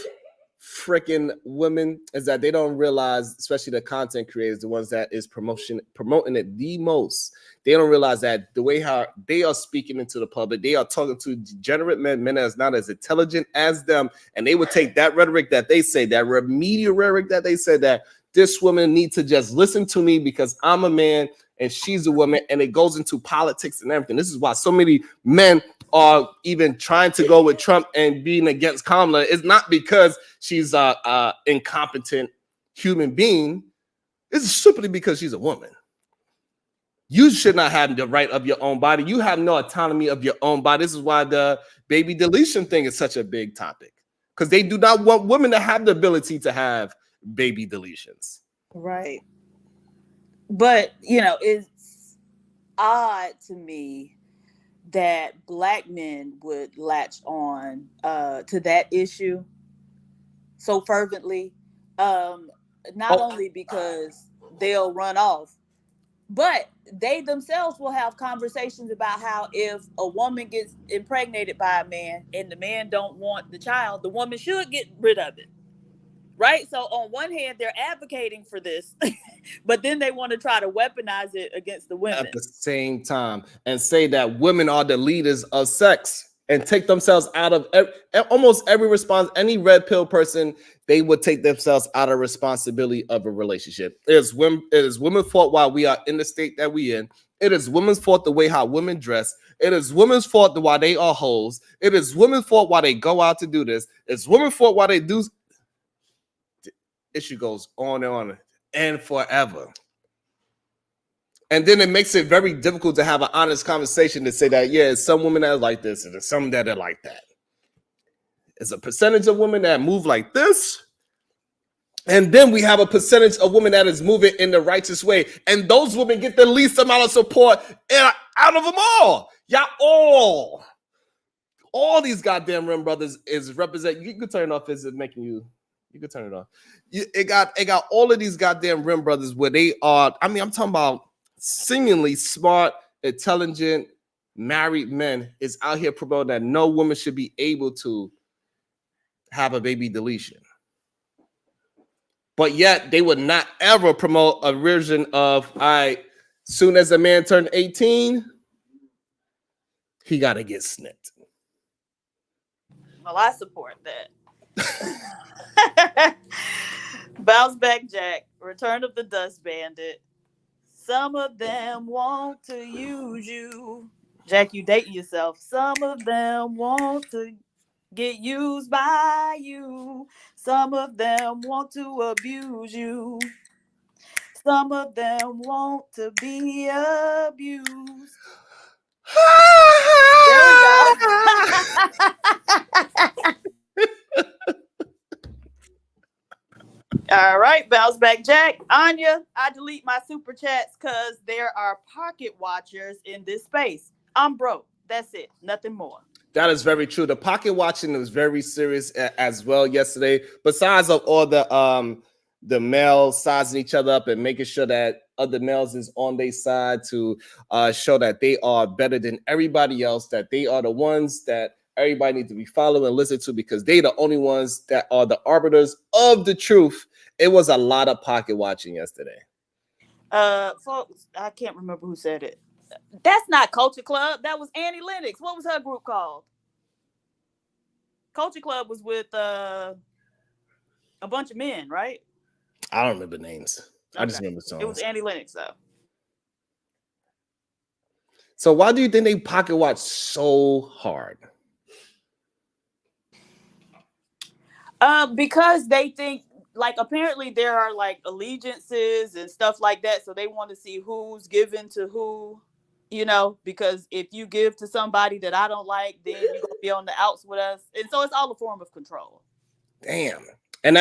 freaking women is that they don't realize, especially the content creators, the ones that is promoting it the most. They don't realize that the way how they are speaking into the public, they are talking to degenerate men that's not as intelligent as them, and they would take that rhetoric that they say, that remedial rhetoric that they said, that this woman needs to just listen to me because I'm a man and she's a woman, and it goes into politics and everything. This is why so many men are even trying to go with Trump and being against Kamala. It's not because she's a incompetent human being. It's simply because she's a woman. You should not have the right of your own body. You have no autonomy of your own body. This is why the baby deletion thing is such a big topic, because they do not want women to have the ability to have baby deletions. Right. But, you know, it's odd to me that Black men would latch on to that issue so fervently. Not only because they'll run off, but they themselves will have conversations about how if a woman gets impregnated by a man and the man don't want the child, the woman should get rid of it. Right? So on one hand, they're advocating for this, but then they want to try to weaponize it against the women. At the same time, and say that women are the leaders of sex and take themselves out of almost every response. Any red pill person, they would take themselves out of responsibility of a relationship. It is women's fault why we are in the state that we in. It is women's fault the way how women dress. It is women's fault why they are hoes. It is women's fault why they go out to do this. It's women's fault why they do. The issue goes on and forever. And then it makes it very difficult to have an honest conversation to say that, yeah, some women that are like this and there's some that are like that. There's a percentage of women that move like this. And then we have a percentage of women that is moving in the righteous way. And those women get the least amount of support out of them all. Y'all all these goddamn Rim brothers is represent. You can turn it off. Is it making you? You can turn it off. It got all of these goddamn Rim brothers where they are. I mean, I'm talking about seemingly smart, intelligent, married men is out here promoting that no woman should be able to have a baby deletion. But yet they would not ever promote a version of, all right, soon as a man turned 18, he got to get snipped. Well, I support that. Bounce Back Jack, Return of the Dust Bandit. Some of them want to use you. Jack, you dating yourself. Some of them want to get used by you. Some of them want to abuse you. Some of them want to be abused. There we go. All right, Bounce Back Jack. Anya, I delete my super chats because there are pocket watchers in this space. I'm broke. That's it. Nothing more. That is very true. The pocket watching was very serious as well yesterday. Besides of all the males sizing each other up and making sure that other males is on their side to show that they are better than everybody else, that they are the ones that everybody needs to be following and listen to because they the only ones that are the arbiters of the truth. It was a lot of pocket watching yesterday. Folks, I can't remember who said it. That's not Culture Club. That was Annie Lennox. What was her group called? Culture Club was with a bunch of men, right? I don't remember names. Okay. I just remember songs. It was Annie Lennox, though. So why do you think they pocket watch so hard? Because they think, like, apparently there are like allegiances and stuff like that. So they want to see who's given to who, you know, because if you give to somebody that I don't like, then you're going to be on the outs with us. And so it's all a form of control. Damn. And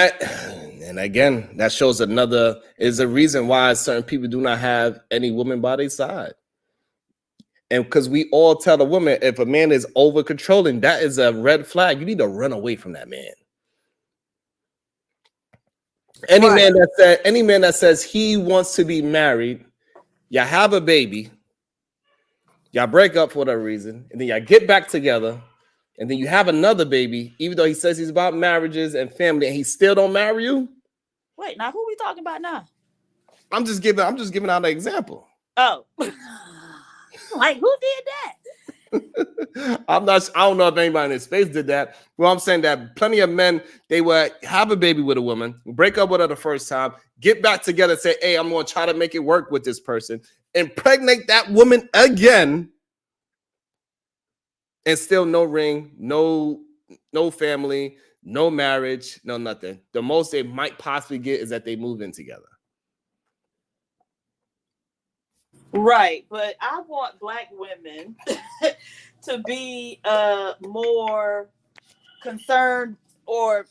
again, that shows is a reason why certain people do not have any woman by their side. And because we all tell the woman, if a man is over controlling, that is a red flag. You need to run away from that man. Any man that says he wants to be married, you have a baby, y'all break up for whatever reason, and then y'all get back together, and then you have another baby, even though he says he's about marriages and family, and he still don't marry you. Wait, now who we talking about now? I'm just giving out an example. Oh, like who did that? I don't know if anybody in this space did that. Well, I'm saying that plenty of men, they would have a baby with a woman, break up with her the first time, get back together, say, hey, I'm going to try to make it work with this person, impregnate that woman again, and still no ring, no family, no marriage, no nothing. The most they might possibly get is that they move in together. Right, but I want Black women to be more concerned or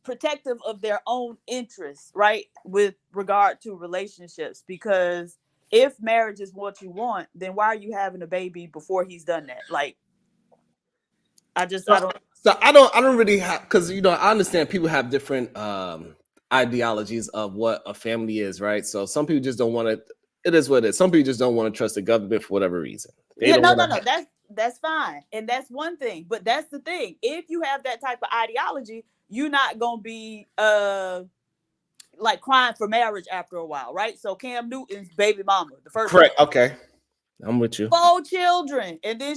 protective of their own interests, right, with regard to relationships. Because if marriage is what you want, then why are you having a baby before he's done that? Like, I don't. So I don't really have, because I understand people have different ideologies of what a family is, right? So some people just don't want to. It is what it is. Some people just don't want to trust the government for whatever reason. No. That's fine, and that's one thing. But that's the thing. If you have that type of ideology, you're not gonna be like crying for marriage after a while, right? So Cam Newton's baby mama, the first. Correct. One. Okay, I'm with you. 4 children, and then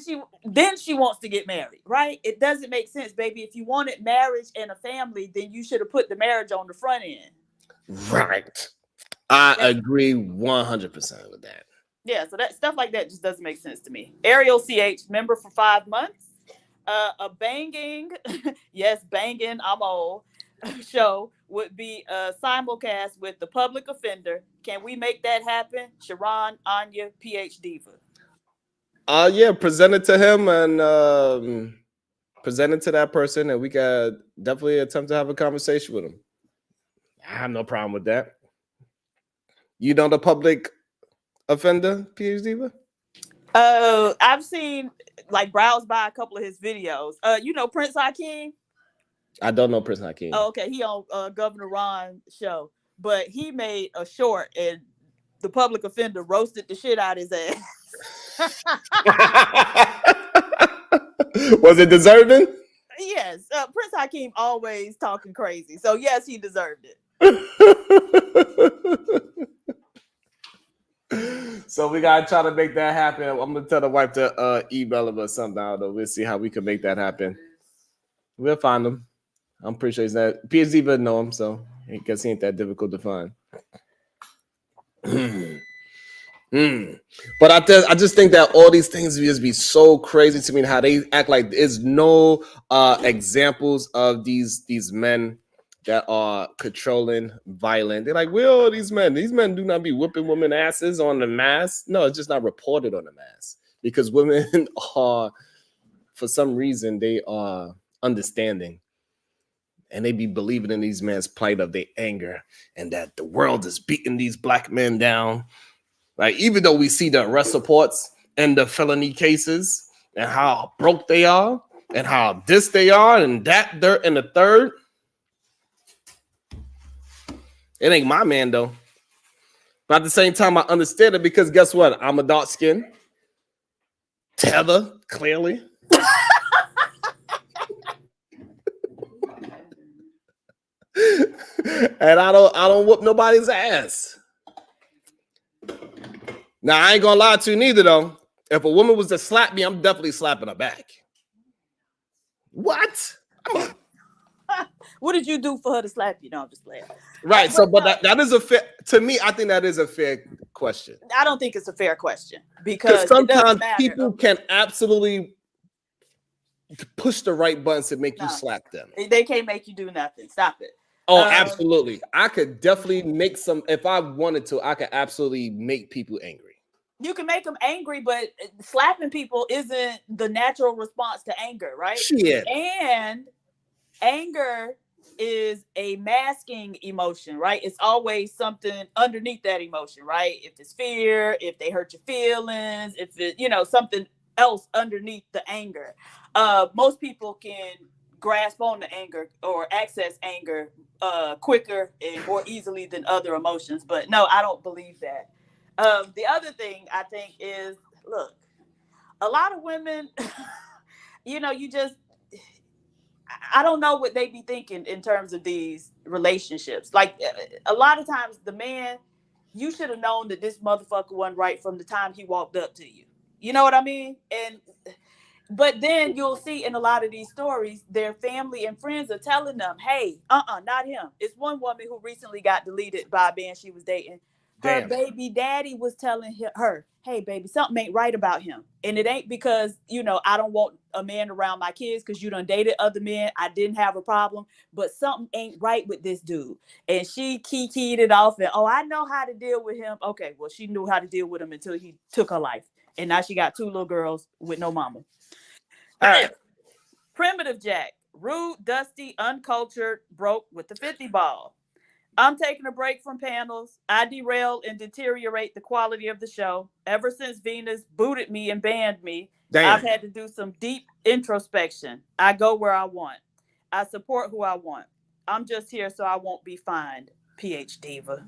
she wants to get married, right? It doesn't make sense, baby. If you wanted marriage and a family, then you should have put the marriage on the front end. Right. I agree 100% with that. Yeah, so that stuff like that just doesn't make sense to me. Ariel CH, member for 5 months. A banging, yes, banging, I'm old, show would be a simulcast with the public offender. Can we make that happen? Sharon, Anya, PH Diva. Yeah, present it to him and present it to that person, and we could definitely attempt to have a conversation with him. I have no problem with that. You know the public offender, PH Diva? I've seen, like, browse by a couple of his videos. You know Prince Hakeem? I don't know Prince Hakeem. Oh, okay. He on Governor Ron's show. But he made a short and the public offender roasted the shit out of his ass. Was it deserving? Yes. Prince Hakeem always talking crazy. So yes, he deserved it. So we gotta try to make that happen. I'm gonna tell the wife to email him or something. I don't know. We'll see how we can make that happen. We'll find him. I'm pretty sure he's not. PhD but know him, so I guess he ain't that difficult to find. But I just think that all these things just be so crazy to me, how they act like there's no examples of these men that are controlling, violent. They're like, well, these men do not be whipping women asses on the mass. No, it's just not reported on the mass because women are, for some reason, they are understanding and they be believing in these men's plight of their anger and that the world is beating these Black men down. Like, even though we see the arrest reports and the felony cases and how broke they are and how this they are and that they're in the third. It ain't my man, though. But at the same time, I understand it because guess what? I'm a dark skin. Tether, clearly. And I don't whoop nobody's ass. Now, I ain't gonna lie to you neither, though. If a woman was to slap me, I'm definitely slapping her back. What? What did you do for her to slap you? No, I'm just playing. Right. So, but that is a fair, to me, I think that is a fair question. I don't think it's a fair question because sometimes people can absolutely push the right buttons to make you slap them. They can't make you do nothing. Stop it. Oh, absolutely. I could definitely make if I wanted to, I could absolutely make people angry. You can make them angry, but slapping people isn't the natural response to anger, right? Shit. And anger is a masking emotion, right? It's always something underneath that emotion, right? If it's fear, if they hurt your feelings, if it, something else underneath the anger. Most people can grasp on the anger or access anger quicker and more easily than other emotions. But no, I don't believe that. The other thing I think is, look, a lot of women, I don't know what they be thinking in terms of these relationships. Like a lot of times, the man, you should have known that this motherfucker wasn't right from the time he walked up to you. You know what I mean? And but then you'll see in a lot of these stories, their family and friends are telling them, hey, not him. It's one woman who recently got deleted by a man she was dating. Her Damn. baby daddy was telling her, hey, baby, something ain't right about him. And it ain't because, I don't want a man around my kids because you done dated other men. I didn't have a problem, but something ain't right with this dude. And she keyed it off and, oh, I know how to deal with him. Okay, well, she knew how to deal with him until he took her life. And now she got 2 little girls with no mama. All right. Primitive Jack. Rude, dusty, uncultured, broke with the 50 ball. I'm taking a break from panels. I derail and deteriorate the quality of the show. Ever since Venus booted me and banned me, Damn. I've had to do some deep introspection. I go where I want. I support who I want. I'm just here so I won't be fined. PH Diva.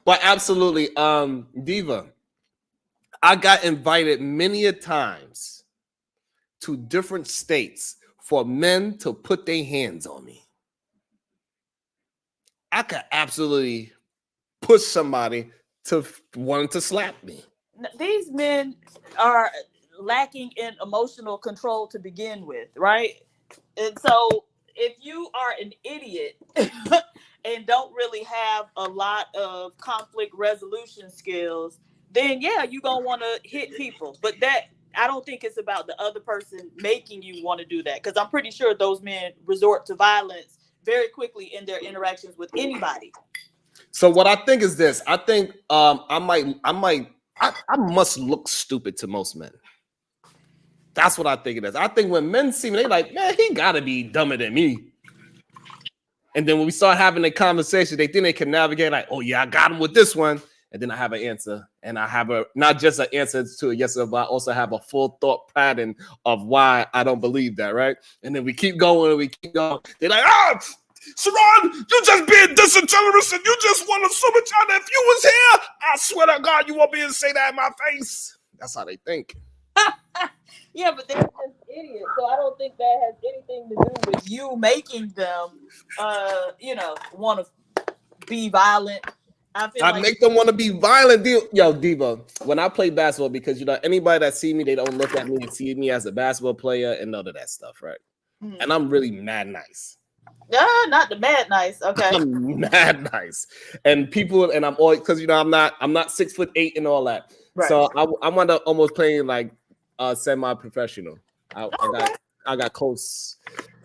But absolutely, Diva, I got invited many a times to different states for men to put their hands on me. I could absolutely push somebody to wanting to slap me. These men are lacking in emotional control to begin with, right? And so if you are an idiot and don't really have a lot of conflict resolution skills, then yeah, you're going to want to hit people. But that, I don't think it's about the other person making you want to do that, because I'm pretty sure those men resort to violence very quickly in their interactions with anybody. So what I think is this. I think I must look stupid to most men. That's what I think it is. I think when men see me, they like, man, he gotta be dumber than me. And then when we start having a conversation, they think they can navigate like, oh yeah, I got him with this one. And then I have an answer. And I have not just an answer to a yes or no, but I also have a full thought pattern of why I don't believe that, right? And then we keep going and we keep going. They're like, Sharon, you just being disingenuous and you just want to so much out. If you was here, I swear to God, you won't be able to say that in my face. That's how they think. Yeah, but they're just idiots. So I don't think that has anything to do with you making them, want to be violent. I make them want to be violent. Yo, Diva, when I play basketball, because anybody that see me, they don't look at me and see me as a basketball player and none of that stuff, right? Mm-hmm. And I'm really mad nice. Not the mad nice. Okay. I'm mad nice. And people, and I'm always, because I'm not 6'8" and all that. Right. So I'm on almost playing like semi-professional. I got close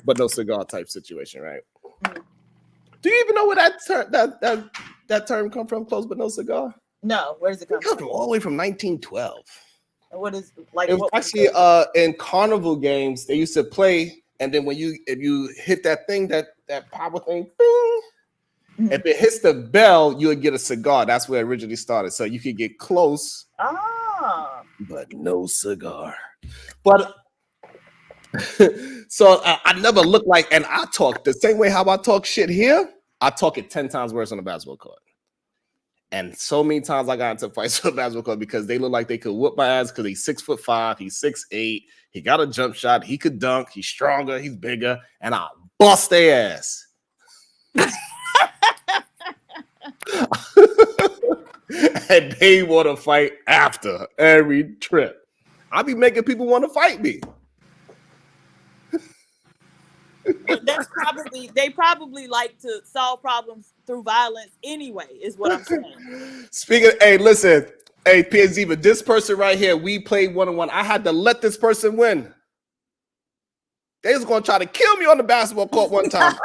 but no cigar type situation, right? Mm-hmm. Do you even know where that term come from? Close but no cigar? No, where does it come from? It comes all the way from 1912. And what is like? It was actually in carnival games they used to play, and then if you hit that thing, that power thing, bing, mm-hmm. If it hits the bell, you would get a cigar. That's where it originally started. So you could get close, but no cigar. But so I never look like, and I talk the same way how I talk shit here. I talk it 10 times worse on the basketball court. And so many times I got into fights on the basketball court because they look like they could whoop my ass because he's 6'5", he's 6'8", he got a jump shot, he could dunk, he's stronger, he's bigger, and I bust their ass. And they want to fight after every trip. I be making people want to fight me. But they probably like to solve problems through violence anyway, is what I'm saying. Speaking, listen, PNZ, but this person right here, we played 1-on-1. I had to let this person win. They was gonna try to kill me on the basketball court one time.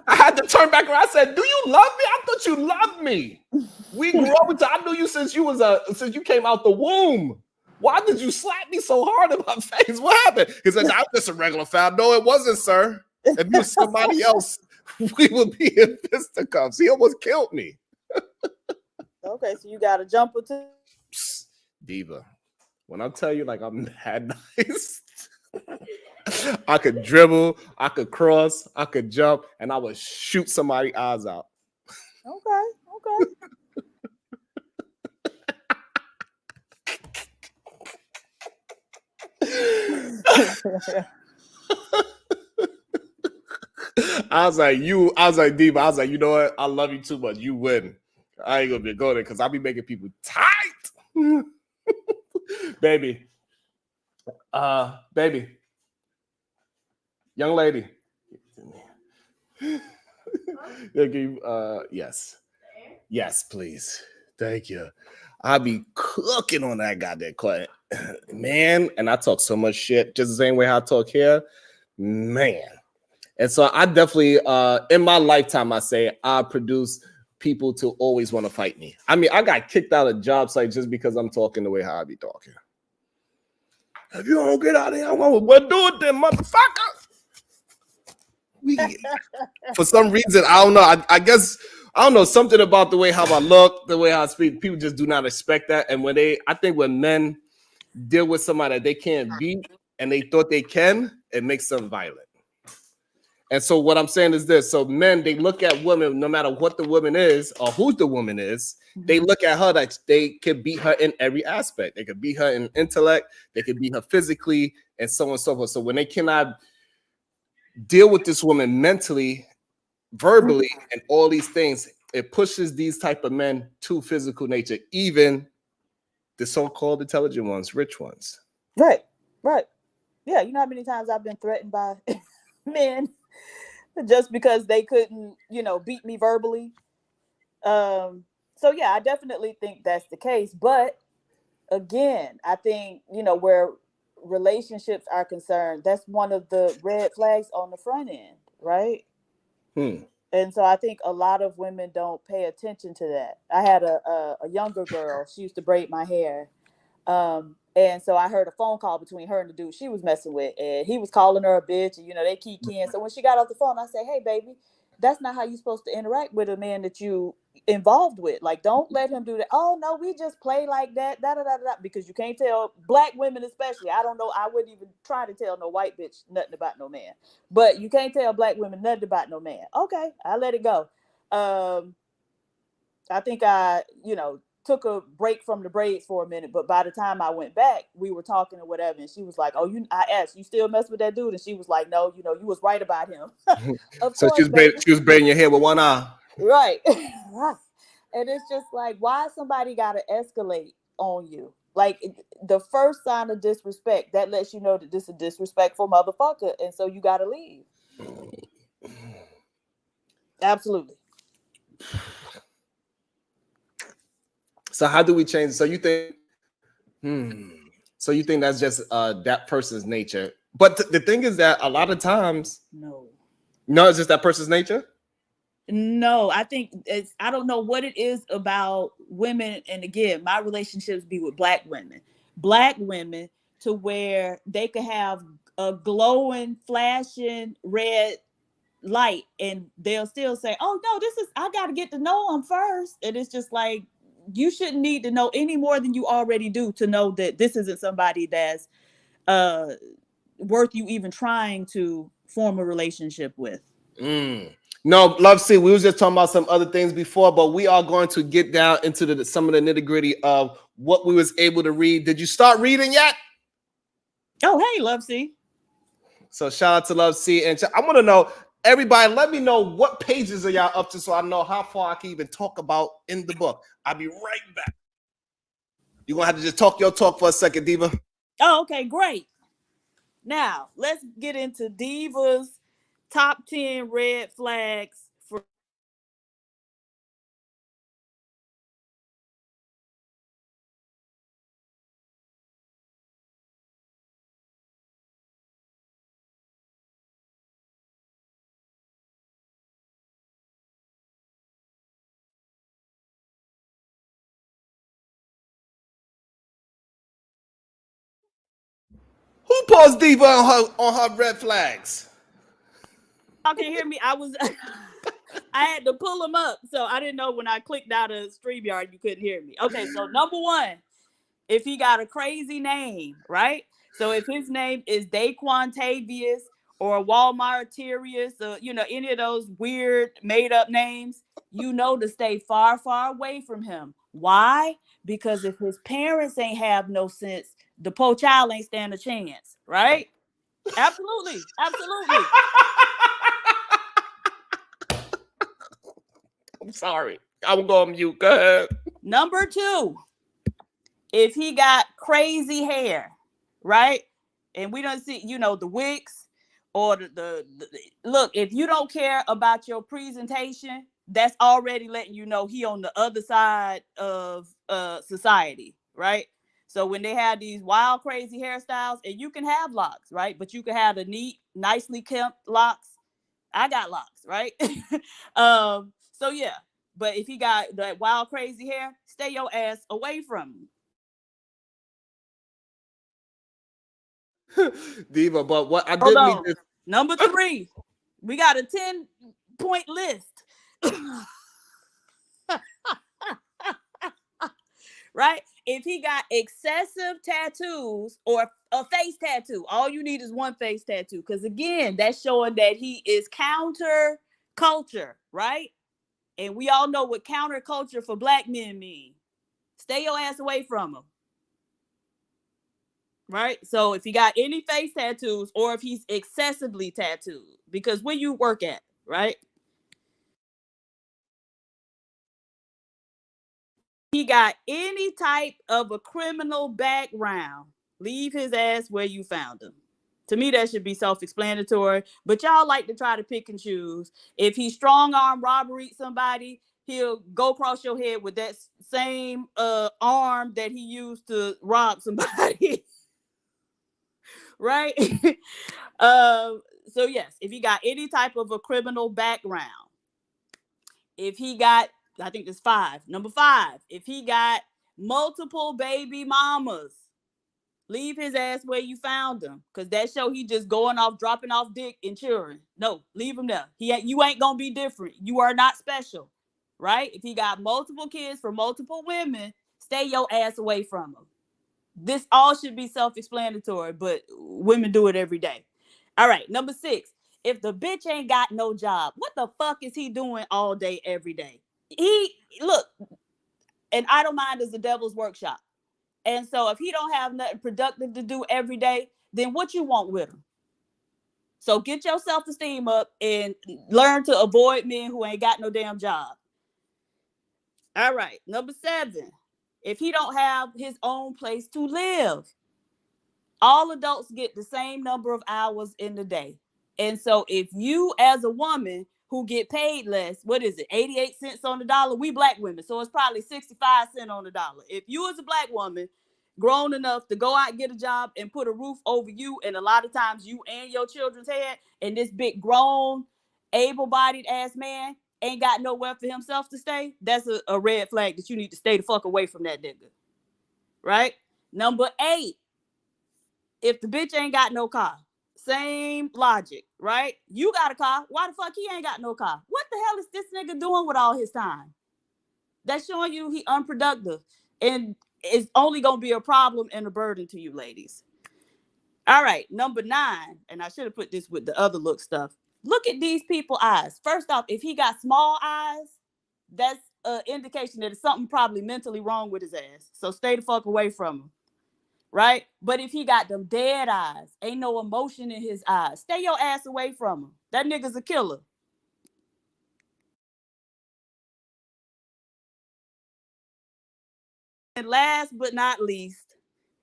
I had to turn back around. I said, "Do you love me? I thought you loved me. We grew up with. I knew you since you came out the womb. Why did you slap me so hard in my face? What happened?" He said, "That was just a regular foul." No, it wasn't, sir. If you were somebody else, we would be in fisticuffs. He almost killed me. Okay, so you got a jumper too? Diva, when I tell you, like, I'm mad nice, I could dribble, I could cross, I could jump, and I would shoot somebody's eyes out. Okay. I was like, Diva, I was like, you know what? I love you too much. You win. I ain't gonna be going there because I'll be making people tight. Baby. Baby. Young lady. Yes. Yes, please. Thank you. I'll be cooking on that goddamn client. Man, and I talk so much shit, just the same way I talk here. Man. And so I definitely, in my lifetime, I say I produce people to always want to fight me. I mean, I got kicked out of job sites just because I'm talking the way how I be talking. If you don't get out of here, what do it then, motherfucker? For some reason, I don't know. I guess I don't know, something about the way how I look, the way how I speak. People just do not expect that. And I think when men deal with somebody that they can't beat and they thought they can, it makes them violent. And so what I'm saying is this. So men, they look at women, no matter what the woman is or who the woman is, they look at her that they can beat her in every aspect. They could beat her in intellect, they could beat her physically, and so on and so forth. So when they cannot deal with this woman mentally, verbally, and all these things, it pushes these type of men to physical nature, even the so-called intelligent ones, rich ones. Right. Yeah, you know how many times I've been threatened by men just because they couldn't, beat me verbally. So yeah, I definitely think that's the case. But again, I think, where relationships are concerned, that's one of the red flags on the front end, right? And so I think a lot of women don't pay attention to that. I had a younger girl. She used to braid my hair. And so I heard a phone call between her and the dude she was messing with, and he was calling her a bitch, and they keying. So when she got off the phone, I said, "Hey, baby, that's not how you're supposed to interact with a man that you involved with. Like, don't let him do that. Oh no, we just play like that, because you can't tell black women, especially. I don't know. I wouldn't even try to tell no white bitch nothing about no man, but you can't tell black women nothing about no man. Okay, I let it go. I think I, took a break from the braids for a minute, but by the time I went back, we were talking or whatever, and she was like, "Oh, I asked, you still mess with that dude?" And she was like, "No, you was right about him." Of So course, she was braiding your hair with one eye. Right. And it's just like, why somebody got to escalate on you? Like, the first sign of disrespect, that lets you know that this is a disrespectful motherfucker, and so you got to leave. Absolutely. So how do we change? So you think, so you think that's just that person's nature? But the thing is that a lot of times, no, it's just that person's nature. No, I think I don't know what it is about women. And again, my relationships be with black women to where they could have a glowing, flashing red light and they'll still say, "Oh no, I got to get to know him first." And it's just like, you shouldn't need to know any more than you already do to know that this isn't somebody that's worth you even trying to form a relationship with. No, Love C, we was just talking about some other things before, but we are going to get down into some of the nitty-gritty of what we was able to read. Did you start reading yet? Oh, hey, Love C. So shout out to Love C. And I want to know, everybody, let me know what pages are y'all up to so I know how far I can even talk about in the book. I'll be right back. You're going to have to just talk your talk for a second, Diva. Oh, okay, great. Now, let's get into Diva's top 10 red flags for Who paused Diva on her red flags? Y'all can hear me. I had to pull them up, so I didn't know when I clicked out of StreamYard you couldn't hear me. Okay, so number one, if he got a crazy name, right? So if his name is Daquan Tavius or Walmart Tyrius, or any of those weird made up names, to stay far, far away from him. Why? Because if his parents ain't have no sense, the poor child ain't stand a chance, right? Absolutely. Absolutely. I'm sorry. I'm going to mute. Go ahead. Number 2, if he got crazy hair, right? And we don't see, the wigs or the look, if you don't care about your presentation, that's already letting you know he on the other side of society, right? So when they have these wild, crazy hairstyles, and you can have locks, right? But you can have the neat, nicely kept locks. I got locks, right? So yeah. But if he got that wild, crazy hair, stay your ass away from him. Diva, but what I Hold did mean on. this. Number 3, we got a 10-point list. Right? If he got excessive tattoos or a face tattoo, all you need is one face tattoo. Because again, that's showing that he is counter culture, right? And we all know what counterculture for black men mean. Stay your ass away from him. Right? So if he got any face tattoos or if he's excessively tattooed, because where you work at, right? He got any type of a criminal background, leave his ass where you found him. To me, that should be self-explanatory, but y'all like to try to pick and choose. If he strong arm robbery somebody, he'll go across your head with that same arm that he used to rob somebody. Right? So yes, if he got any type of a criminal background, if he got, I think there's 5. Number 5, if he got multiple baby mamas, leave his ass where you found him, because that show he just going off, dropping off dick and children. No, leave him there. You ain't gonna be different. You are not special, right? If he got multiple kids for multiple women, stay your ass away from him. This all should be self-explanatory, but women do it every day. All right, number 6. If the bitch ain't got no job, what the fuck is he doing all day, every day? Look, an idle mind is the devil's workshop. And so if he don't have nothing productive to do every day, then what you want with him? So get your self-esteem up and learn to avoid men who ain't got no damn job. All right, number 7. If he don't have his own place to live, all adults get the same number of hours in the day. And so if you as a woman who get paid less, what is it, 88 cents on the dollar? We black women, so it's probably 65 cents on the dollar. If you as a black woman grown enough to go out and get a job and put a roof over you, and a lot of times you and your children's head, and this big grown able-bodied ass man ain't got nowhere for himself to stay, that's a red flag that you need to stay the fuck away from that nigga. Right? Number 8, if the bitch ain't got no car, same logic, right? You got a car. Why the fuck he ain't got no car? What the hell is this nigga doing with all his time? That's showing you he unproductive, and it's only gonna be a problem and a burden to you ladies. All right, number 9, and I should have put this with the other look stuff. Look at these people's eyes. First off, if he got small eyes, that's an indication that it's something probably mentally wrong with his ass. So stay the fuck away from him. Right? But if he got them dead eyes, ain't no emotion in his eyes, stay your ass away from him. That nigga's a killer. And last but not least,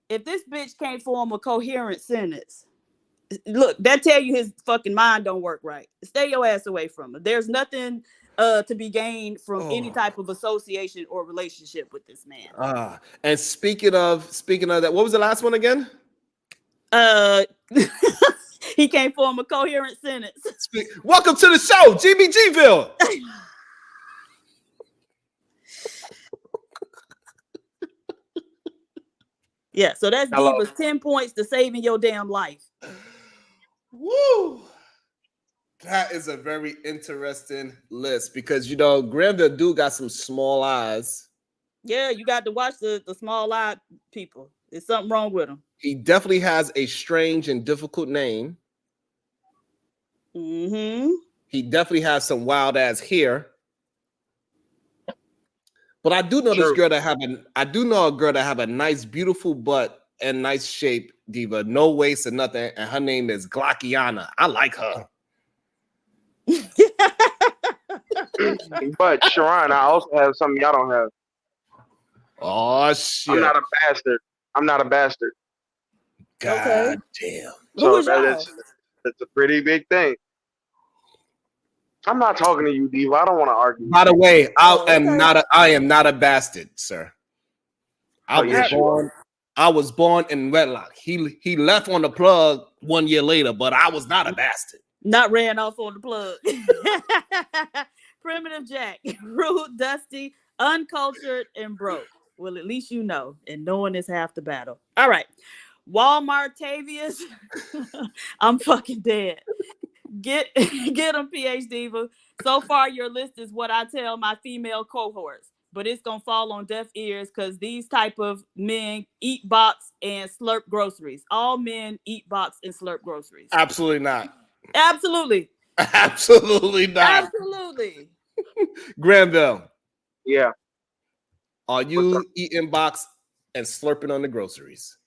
if this bitch can't form a coherent sentence, look, that tell you his fucking mind don't work right. Stay your ass away from him. There's nothing to be gained from any type of association or relationship with this man. And speaking of that, what was the last one again? He can't form a coherent sentence. Welcome to the show, GBGville. Yeah, so that's Diva's 10 points to saving your damn life. Woo! That is a very interesting list because, you know, Granda do got some small eyes. Yeah, you got to watch the small-eyed people. There's something wrong with them. He definitely has a strange and difficult name. Mm-hmm. He definitely has some wild-ass hair. But I do know this girl that have a nice, beautiful butt and nice shape Diva. No waist or nothing. And her name is Glockiana. I like her. But Sharon, I also have something y'all don't have. Oh shit! I'm not a bastard. I'm not a bastard. God damn. Who is that's a pretty big thing. I'm not talking to you, Diva. I don't want to argue. By the way, I am okay. not a bastard, sir. I was born in wedlock. He left on the plug 1 year later, but I was not a bastard. Not ran off on the plug. Primitive Jack, rude, dusty, uncultured, and broke. Well, at least you know, and knowing is half the battle. All right. Walmart Tavius. I'm fucking dead. Get them, PhD Diva. So far, your list is what I tell my female cohorts, but it's gonna fall on deaf ears because these type of men eat box and slurp groceries. All men eat box and slurp groceries. Absolutely not. Absolutely. Absolutely not. Absolutely. Granville. Yeah. Are you eating box and slurping on the groceries?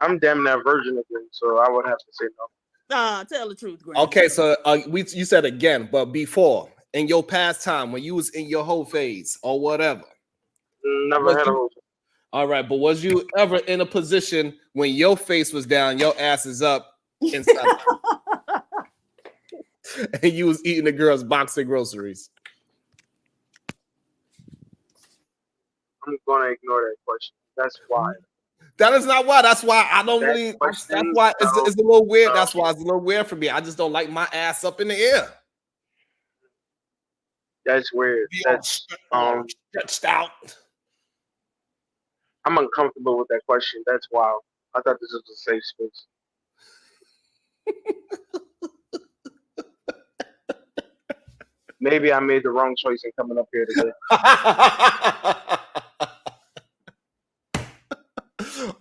I'm damn that virgin again, so I would have to say no. Tell the truth, Granville. Okay, so you said again, but before, in your past time, when you was in your whole phase or whatever. Never had a whole phase. All right, but was you ever in a position when your face was down, your ass is up inside, and you was eating the girl's box of groceries? I'm gonna ignore that question. That's why. That is not why. That's why I don't really. That's why it's a little weird. That's why it's a little weird for me. I just don't like my ass up in the air. That's weird. That's stretched out. I'm uncomfortable with that question. That's wild. I thought this was a safe space. Maybe I made the wrong choice in coming up here today.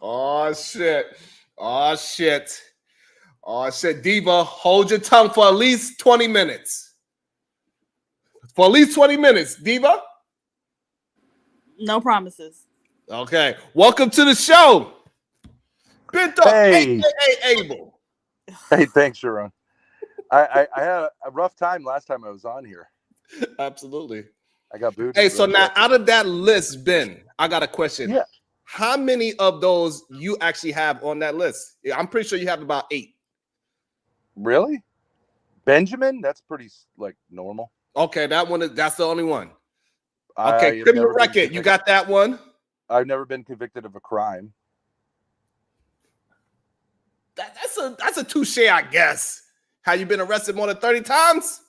Oh shit. Oh shit. Oh shit. Diva, hold your tongue for at least 20 minutes. For at least 20 minutes, Diva. No promises. Okay. Welcome to the show. Bento, Hey. aka Abel. Hey, thanks, Sharon. I had a rough time last time I was on here. Absolutely. I got booted. Hey, so now out of that list, Ben, I got a question. Yeah. How many of those you actually have on that list? I'm pretty sure you have about 8. Really? Benjamin? That's pretty like normal. Okay, that's the only one. I Okay, have criminal never been record. You got that one? I've never been convicted of a crime. That's a touche, I guess. Have you been arrested more than 30 times?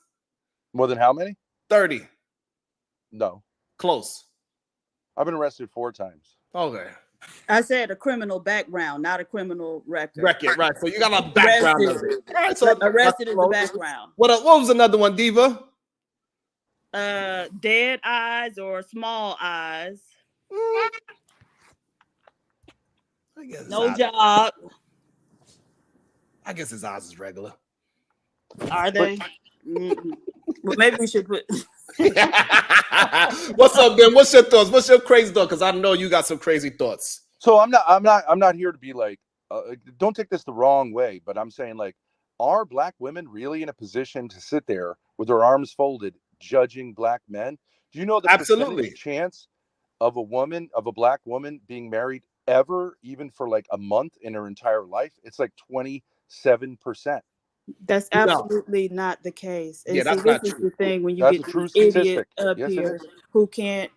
More than how many? 30. No. Close. I've been arrested 4 times. Okay. I said a criminal background, not a criminal record. Record, right. So you got a background of it. All right, so Arrested is the background. What was another one, Diva? Dead eyes or small eyes. I guess No job. I guess his eyes is regular. Are they? Well, maybe we should put. What's up, Ben? What's your thoughts? What's your crazy thought? Because I know you got some crazy thoughts. So I'm not here to be like, don't take this the wrong way, but I'm saying like, are black women really in a position to sit there with their arms folded, judging black men? Do you know the percentage chance of a black woman being married ever, even for like a month in her entire life? It's like 27%. That's absolutely not the case. And yeah, see, this is the thing when you get true this idiot up yes, here who can't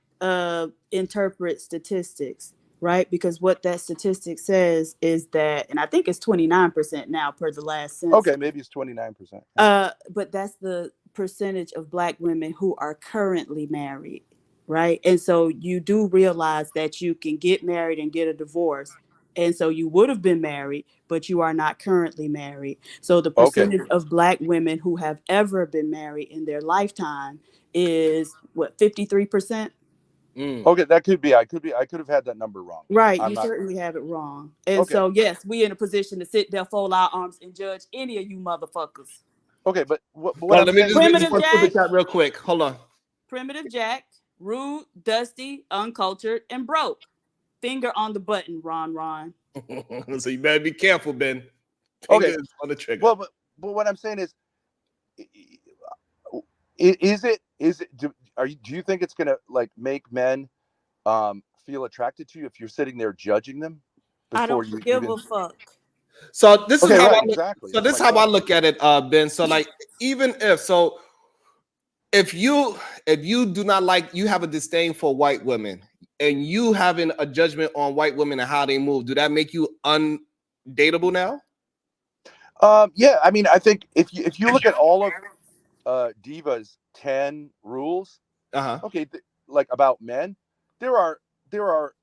interpret statistics, right? Because what that statistic says is that, and I think it's 29% now per the last census. Okay, maybe it's 29%. But that's the percentage of black women who are currently married, right? And so you do realize that you can get married and get a divorce. And so you would have been married, but you are not currently married. So the percentage of black women who have ever been married in their lifetime is what, 53%? Okay, that could be. I could have had that number wrong. Right, you certainly have it wrong. And so yes, we in a position to sit there, fold our arms, and judge any of you motherfuckers. Okay, but what let me just put the chat real quick. Hold on. Primitive Jack, rude, dusty, uncultured, and broke. finger on the button, Ron. So you better be careful, Ben. Okay. Fingers on the trigger. Well, but what I'm saying is do you think it's gonna like make men feel attracted to you if you're sitting there judging them I before don't you give even... a fuck. So this is Okay, how right, I look, exactly. so That's this is my how I point. look at it, Ben. So like, even if you do not like, you have a disdain for white women, and you having a judgment on white women and how they move, do that make you undateable now? Yeah, I mean, I think if you look at all of Diva's 10 rules, okay, like about men, there are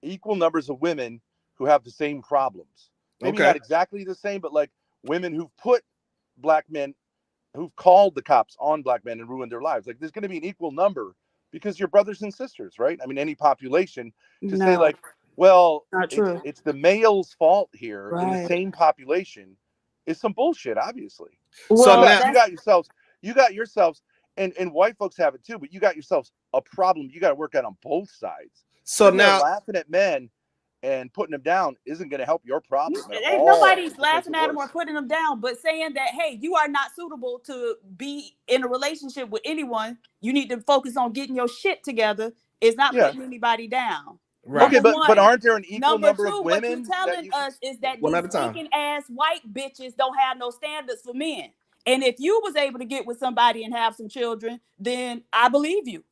equal numbers of women who have the same problems. Maybe Okay. not exactly the same, but like women who've put black men, who've called the cops on black men and ruined their lives. Like there's going to be an equal number because you're brothers and sisters, right? I mean, any population to say like, well, not true. it's the male's fault here in the Right. same population is some bullshit, obviously. So now you got yourselves, and white folks have it too, but you got yourselves a problem you got to work out on both sides. So Sitting there now laughing at men and putting them down isn't going to help your problem at Ain't all. nobody's It just makes laughing it at them or worse. putting them down, but saying that, hey, you are not suitable to be in a relationship with anyone. You need to focus on getting your shit together. It's not Yeah. putting anybody down. Right. Okay, Number but one. aren't there an equal Number number two, of what you're women telling us is that One these at a time. stinking ass white bitches don't have no standards for men. And if you was able to get with somebody and have some children, then I believe you.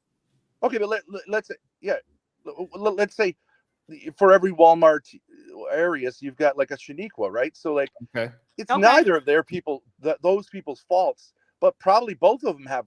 Okay, but let's say, yeah, let's say for every Walmart area, so you've got like a Shaniqua, right? So like, okay, it's Okay. neither of their people, those people's faults, but probably both of them have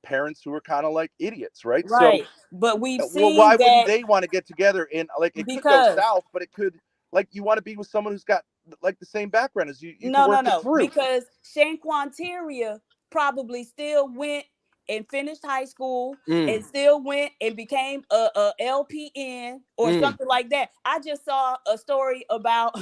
parents who are kind of like idiots, right? Right. So, But we've well, seen why that wouldn't they want to get together? And like, it could go because south, but it could, like, you want to be with someone who's got like the same background as you. You no, can work it through. because Shanquanteria probably still went and finished high school and still went and became a LPN or something like that. I just saw a story about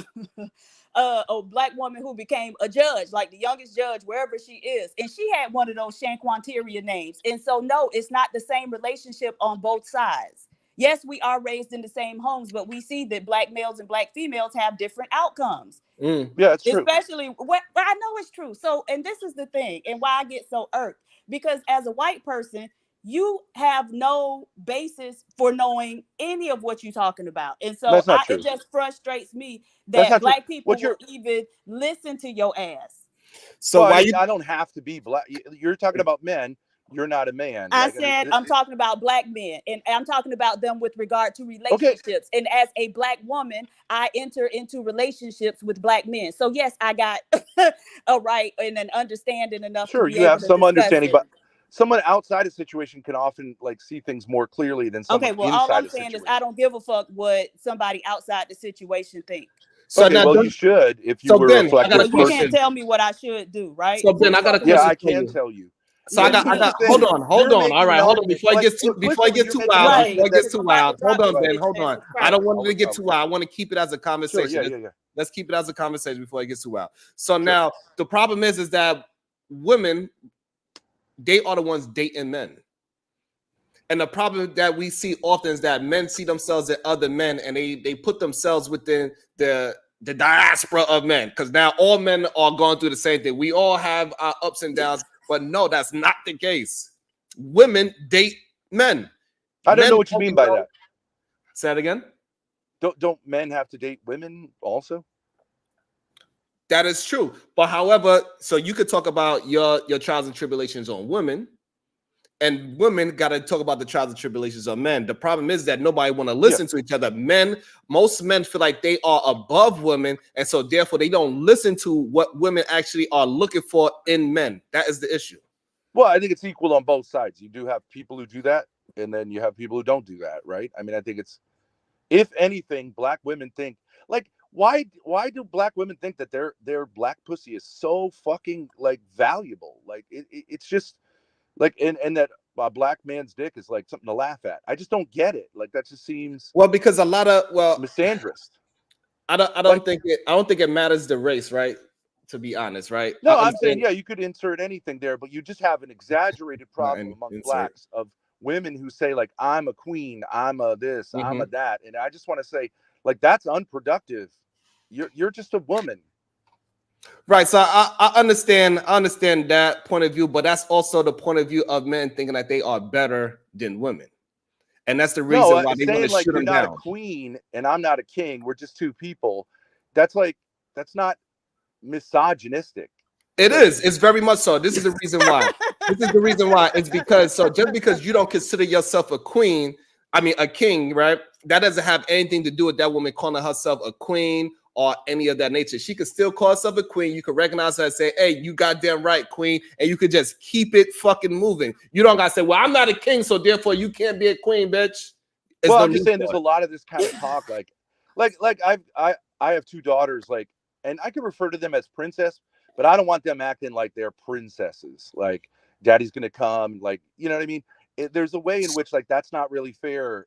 a black woman who became a judge, like the youngest judge wherever she is, and she had one of those Shanquanteria names. And so no, it's not the same relationship on both sides. Yes, we are raised in the same homes, but we see that black males and black females have different outcomes. Yeah, it's true. Especially what I know is true. So, and this is the thing, and why I get so irked, because as a white person, you have no basis for knowing any of what you're talking about. And so That's not true. it just frustrates me That's that not true. black people What you're- will even listen to your ass. so Well, why I mean, you? I don't have to be black. You're talking about men. You're not a man. I Like, said I'm talking about black men, and I'm talking about them with regard to relationships. And as a black woman, I enter into relationships with black men. So yes, I got a right and an understanding enough sure, to be you able have to some discuss understanding, it. but someone outside a situation can often like see things more clearly than someone Okay, well, all inside I'm a saying situation. is I don't give a fuck what somebody outside the situation thinks. So okay, now, well, you should if you so were a Ben, I reflective got a So you question. can't tell me what I should do, right? So Ben, I got a Yeah, question I for can you. tell you. So But I got. here's the Hold thing. on. You're All making right, hold on. elements, Before it like, gets too, Crystal, you're making wild. Right. Before it gets too I'm about wild. to Hold drop on, this Ben. bitch Hold and on. subscribe. I don't want it to get I'll too look wild. I want to keep it as a conversation. Sure, yeah. Let's keep it as a conversation before it gets too wild. So now the problem is that women, they are the ones dating men. And the problem that we see often is that men see themselves as other men, and they put themselves within the diaspora of men, because now all men are going through the same thing. We all have our ups and downs, but no, that's not the case. Women date men. I don't Men know what you mean by that. Say that again. Don't men have to date women also? That is true. But however, so you could talk about your trials and tribulations on women, and women got to talk about the trials and tribulations of men. The problem is that nobody want to listen to each other. Most men feel like they are above women, and so therefore they don't listen to what women actually are looking for in men. That is the issue. Well, I think it's equal on both sides. You do have people who do that, and then you have people who don't do that, right? I mean, I think it's, if anything, black women think like, why do black women think that their black pussy is so fucking like valuable? Like it's just like, and that a black man's dick is like something to laugh at. I just don't get it. Like, that just seems because a lot of misandrist. I don't think it matters the race, right? To be honest, right? No, I'm saying, yeah, you could insert anything there, but you just have an exaggerated problem among insert. blacks of women who say like, I'm a queen, I'm a this, I'm Mhm. a that. And I just want to say, like, that's unproductive. You're just a woman. Right. So I understand that point of view, but that's also the point of view of men thinking that they are better than women. And that's the No, reason why they want to saying like shoot you're them not a down. queen and I'm not a king, we're just two people. That's like, that's not misogynistic. It Like, is. It's very much so. This is the reason why. This is the reason why. It's because so just because you don't consider yourself a queen, I mean a king, right? That doesn't have anything to do with that woman calling herself a queen or any of that nature. She could still call herself a queen. You could recognize her and say, "Hey, you goddamn right, queen," and you could just keep it fucking moving. You don't gotta say, "Well, I'm not a king, so therefore you can't be a queen, bitch." There's well, no I'm just need saying for there's it. a lot of this kind of talk, like I have two daughters, like, and I can refer to them as princess, but I don't want them acting like they're princesses. Like, daddy's gonna come, like, you know what I mean? There's a way in which like that's not really fair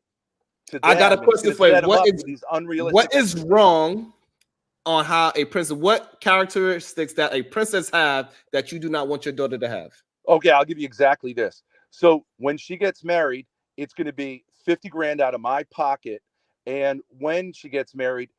to I got a them, and it's question gonna for you. set them up for these unrealistic What is expectations. wrong on how a princess, what characteristics that a princess have that you do not want your daughter to have? Okay, I'll give you exactly this. So when she gets married, it's going to be 50 grand out of my pocket. And when she gets married,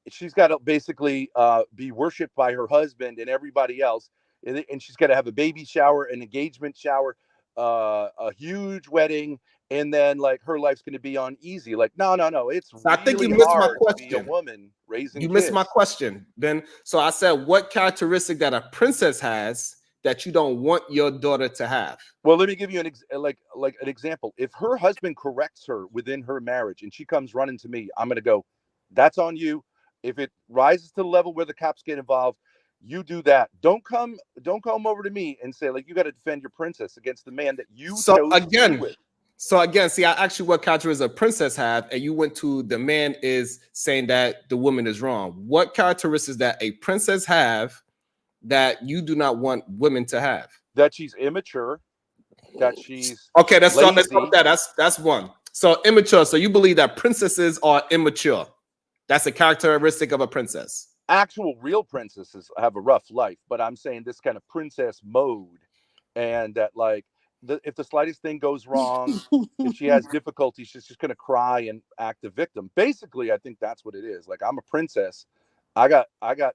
she's got to basically be worshipped by her husband and everybody else. And she's got to have a baby shower, an engagement shower, a huge wedding. And then like her life's going to be on easy. Like, no, no, no. It's So I think you really missed my hard to be a question. woman raising You missed my kids. question, Ben. So I said, what characteristic that a princess has that you don't want your daughter to have? Well, let me give you like an example. If her husband corrects her within her marriage and she comes running to me, I'm going to go, that's on you. If it rises to the level where the cops get involved, you do that. Don't come over to me and say like you got to defend your princess against the man that you So chose to be again, with. see, I asked you what characteristics a princess have, and you went to the man is saying that the woman is wrong. What characteristics that a princess have that you do not want women to have? That she's immature, that she's Okay, let's start lazy. with that. That's one. So immature. So you believe that princesses are immature. That's a characteristic of a princess. Actual real princesses have a rough life, but I'm saying this kind of princess mode, and that like if the slightest thing goes wrong, if she has difficulty, she's just going to cry and act the victim. Basically, I think that's what it is. Like, I'm a princess. I got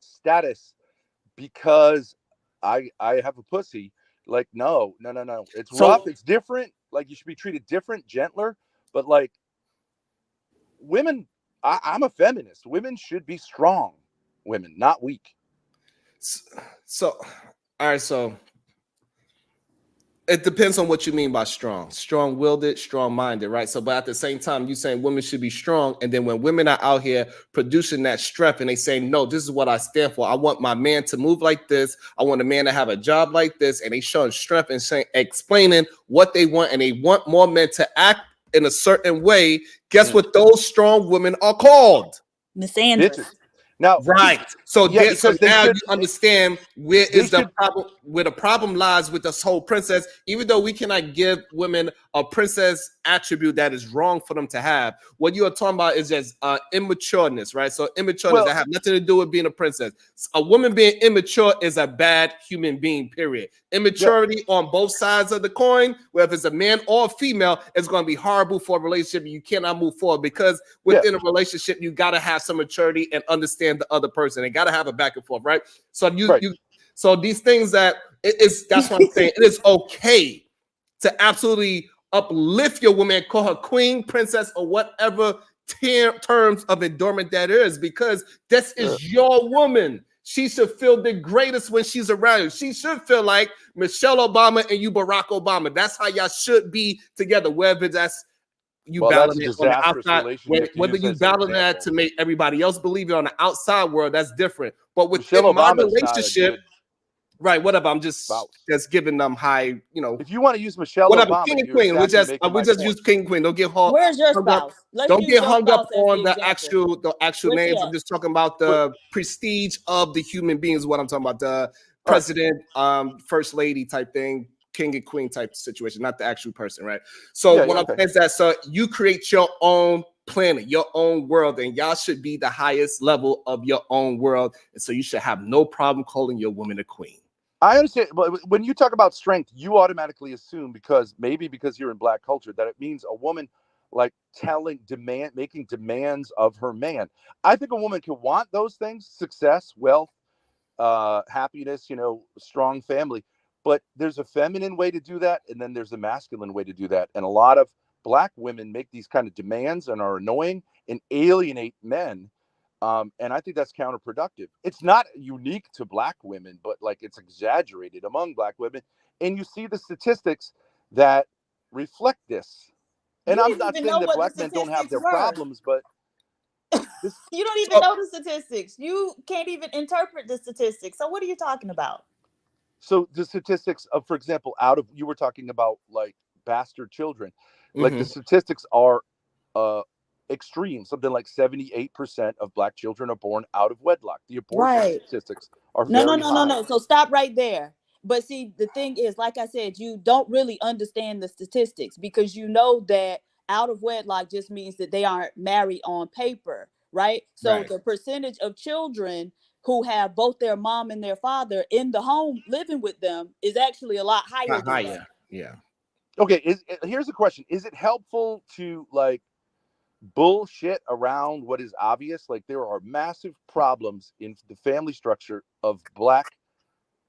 status because I have a pussy. Like, no. It's So rough. It's different. Like, you should be treated different, gentler. But like women, I'm a feminist. Women should be strong. Women, not weak. all right. So it depends on what you mean by strong-willed, strong-minded, right? So, but at the same time, you saying women should be strong, and then when women are out here producing that strength, and they say, "No, this is what I stand for. I want my man to move like this. I want a man to have a job like this," and they showing strength and saying, explaining what they want, and they want more men to act in a certain way. Guess what? Those strong women are called Misandrous. Now, right. So, yeah, so because now you understand where is the should, problem, where the problem lies with this whole princess. Even though we cannot give women a princess attribute that is wrong for them to have, what you are talking about is just immatureness, right? So immatureness that have nothing to do with being a princess. A woman being immature is a bad human being, period. Immaturity on both sides of the coin, whether it's a man or a female, is going to be horrible for a relationship. You cannot move forward because within a relationship, you got to have some maturity and understand the other person. They got to have a back and forth, right? So so these things that that's what I'm saying. It is okay to absolutely uplift your woman, call her queen, princess, or whatever terms of endearment that is, because this is your woman. She should feel the greatest when she's around you. She should feel like Michelle Obama and you Barack Obama. That's how y'all should be together, whether that's you battling it on the outside, whether you battling that to make everybody else believe it on the outside world, that's different. But within my relationship, right, whatever, I'm just giving them high, If you want to use Michelle Obama, Obama, king and queen, we just use king and queen. Don't get hung. Where's your spouse? Don't get hung up on the actual names. I'm just talking about the prestige of the human beings. What I'm talking about, the president, first lady type thing, king and queen type situation, not the actual person, right? So what I'm saying is that so you create your own planet, your own world, and y'all should be the highest level of your own world, and so you should have no problem calling your woman a queen. I understand, but when you talk about strength, you automatically assume because you're in Black culture that it means a woman like making demands of her man. I think a woman can want those things: success, wealth, happiness, strong family. But there's a feminine way to do that, and then there's a masculine way to do that. And a lot of Black women make these kind of demands and are annoying and alienate men. And I think that's counterproductive. It's not unique to Black women, but like it's exaggerated among Black women. And you see the statistics that reflect this. And You I'm didn't not even saying know that what the Black men don't have statistics their were. problems, but this, You don't even know the statistics. You can't even interpret the statistics. So what are you talking about? so the statistics of, for example, you were talking about like bastard children, like the Mhm. statistics are extreme. Something like 78% of Black children are born out of wedlock. The abortion Right. statistics are No, very high. no. So stop right there. But see, the thing is, like I said, you don't really understand the statistics because you know that out of wedlock just means that they aren't married on paper, right? So Right. the percentage of children who have both their mom and their father in the home living with them is actually a lot higher Not than that. higher. Yeah. Okay, here's a question: is it helpful to like bullshit around what is obvious? Like there are massive problems in the family structure of Black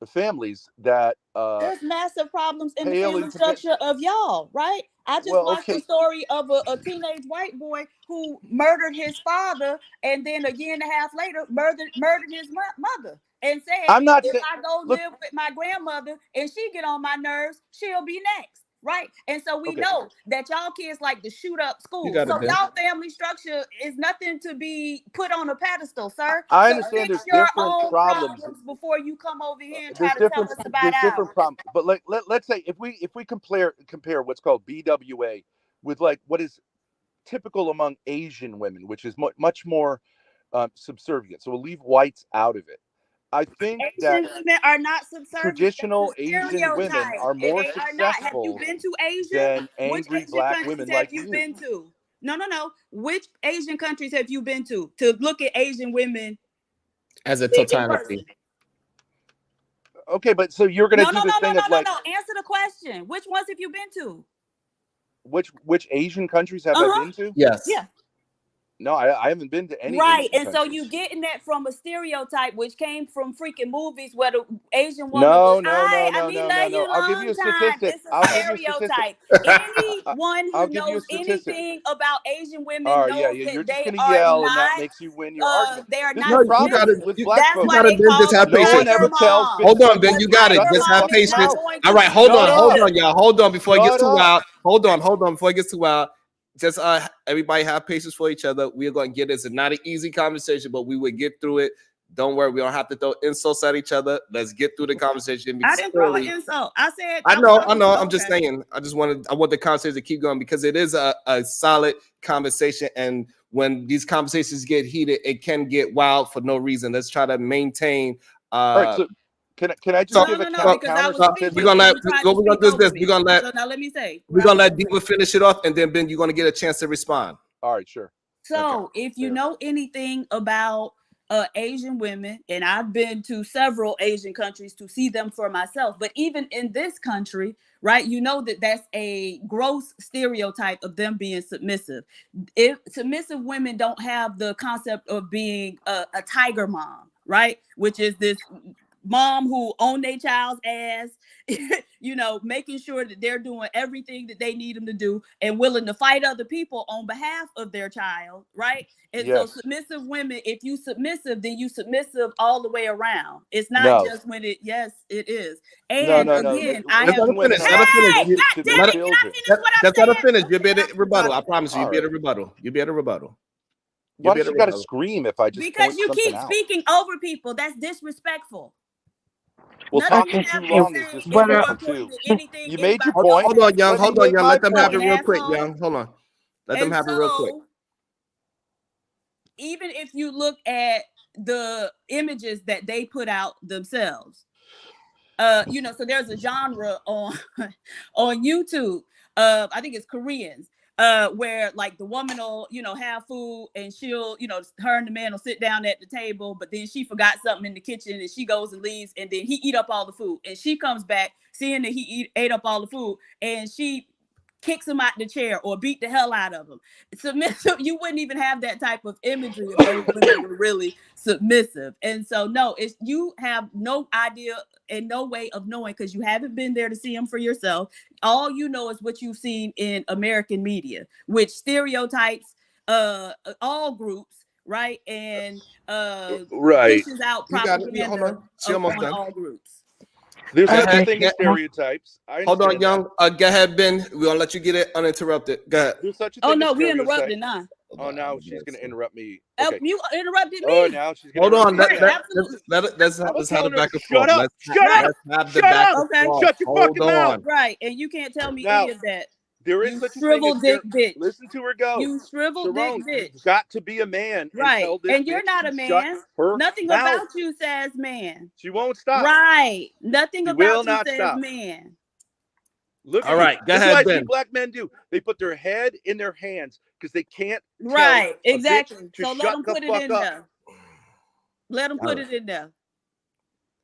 families that There's massive problems in the pale family in comparison. structure of y'all, right? I just Well, watched a okay, story of a teenage white boy who murdered his father, and then a year and a half later murdered his mother, and said, I'm not "If saying. I go Look, live with my grandmother and she get on my nerves, she'll be next." Right. And so we okay, know that y'all kids like to shoot up You school. got it, So Ben. y'all family structure is nothing to be put on a pedestal, sir. I So understand fix there's your different own problems. problems before you come over here and try There's to tell us about there's different ours. problems. But like let's say if we compare what's called BWA with like what is typical among Asian women, which is much more subservient. So we'll leave whites out of it. I think that Asian women are not subservient. That's traditional a Asian women stereotype. are more They are not. Have you successful been to Asia? than Which angry Asian Black countries women have like you you. been to? No. Which Asian countries have you been to look at Asian women As a in person? totality. Okay, but so you're gonna do this thing of like Answer the question. Which ones have you been to? which Asian countries have I Uh-huh. been to? Yes. Yeah. No, I haven't been to any Right. Asian And so you countries. getting that from a stereotype which came from freaking movies where the Asian woman was, No, I need love you I'll give you long a time. statistic. It's a I'll give you a statistic. stereotype. Anyone I'll who give you a knows statistic. anything about Asian All women right, yeah, knows yeah. You're that just gonna yell, and that makes you win your argument. they are This is not the No, you problem got it. submissive. with You, Black That's you folks. why got it, they Ben. Just call have them No one patience. tiger ever tells moms. Hold on, Ben. Because You got it. tiger shut the Just have mom fucking is not patience. mouth. going All to right, be hold on, Shut hold up. on, submissive. y'all. Hold on before it gets Shut too up. wild. Hold on before it gets too wild. Just everybody have patience for each other. We are going to get this. It's not an easy conversation, but we will get through it. Don't worry, we don't have to throw insults at each other. Let's get through the conversation I because didn't throw an clearly, insult. I said I I was know, talking I'm just okay. saying. I want the conversation to keep going because it is a solid conversation. And when these conversations get heated, it can get wild for no reason. Let's try to maintain. All right, so can I just So, give a No, because I counter was we're statistic? speaking gonna and let you tried what to we're gonna speak do is over this. me. So now let me say We're what I gonna was let gonna Diva say. finish it off, and then Ben, you're gonna get a chance to respond. All right, sure. Okay. So if you Fair. know anything about Asian women, and I've been to several Asian countries to see them for myself, but even in this country, right, you know that that's a gross stereotype of them being submissive. If submissive women don't have the concept of being a tiger mom, right, which is this mom who own their child's ass, making sure that they're doing everything that they need them to do and willing to fight other people on behalf of their child, right? And so Yes. submissive women, if you submissive, then you submissive all the way around. It's not No. just when yes, it is. No. And again, I Let's have let her Asian women finish. are Let her not finish. hey, submissive god to their damn Let, it, can I children. finish what I'm just let her saying? finish. You'll be Okay, able to rebuttal. I I'm promise you. All You'll be able right. to rebuttal. You'll be able to rebuttal. You'll Why be does able she to got to rebuttal. scream if I just because point you something keep out? speaking over people. That's disrespectful. Well, Nothing talking you too have to long is say is more disrespectful important too. than anything You made your anybody Hold, else point. hold on, has to young. Let me Hold say. on, make young. my Let them have it point. Fucking real quick, asshole. young. Hold on. Let them And have it real quick. so, even if you look at the images that they put out themselves, so there's a genre on on YouTube. I think it's Koreans. where like the woman will, have food and she'll, her and the man will sit down at the table, but then she forgot something in the kitchen and she goes and leaves, and then he eat up all the food, and she comes back seeing that he ate up all the food, and she kicks him out the chair or beat the hell out of him. Submissive, you wouldn't even have that type of imagery if those women were really submissive. And so no, you have no idea and no way of knowing, because you haven't been there to see them for yourself. All you know is what you've seen in American media, which stereotypes all groups, right? And right, pushes out You got it. Hold propaganda on. She almost on done. all groups. there's such Okay. a thing as stereotypes. I Hold on, understand young. Go ahead, Ben. We're gonna let you get it uninterrupted. Go ahead. that. There's such a thing Oh as no, we stereotypes. interrupted now. Oh, now she's gonna interrupt me. Okay. You interrupted me. Oh, now she's gonna. Hold on. interrupt me. Let's I have was the telling her, back and shut forth. up, Let's shut up, have the shut back up. and Okay. forth. Shut your Hold fucking mouth. on. Right, and you can't tell me Now, any of that. There is You such a thing shrivel as dick bitch. Listen to her go. You shrivel dick Sharon, bitch. you've got to be a man and Right, tell this and you're bitch not to a shut man. her Nothing mouth. about you says man. She won't stop. Right, nothing She about will you not says stop. man. Look All at right, you. go This is ahead, what I see Ben. black men do. They put their head in their hands because they can't tell Right, a exactly. bitch to So let shut them the put it fuck in up. there. Let them All put right. it in there.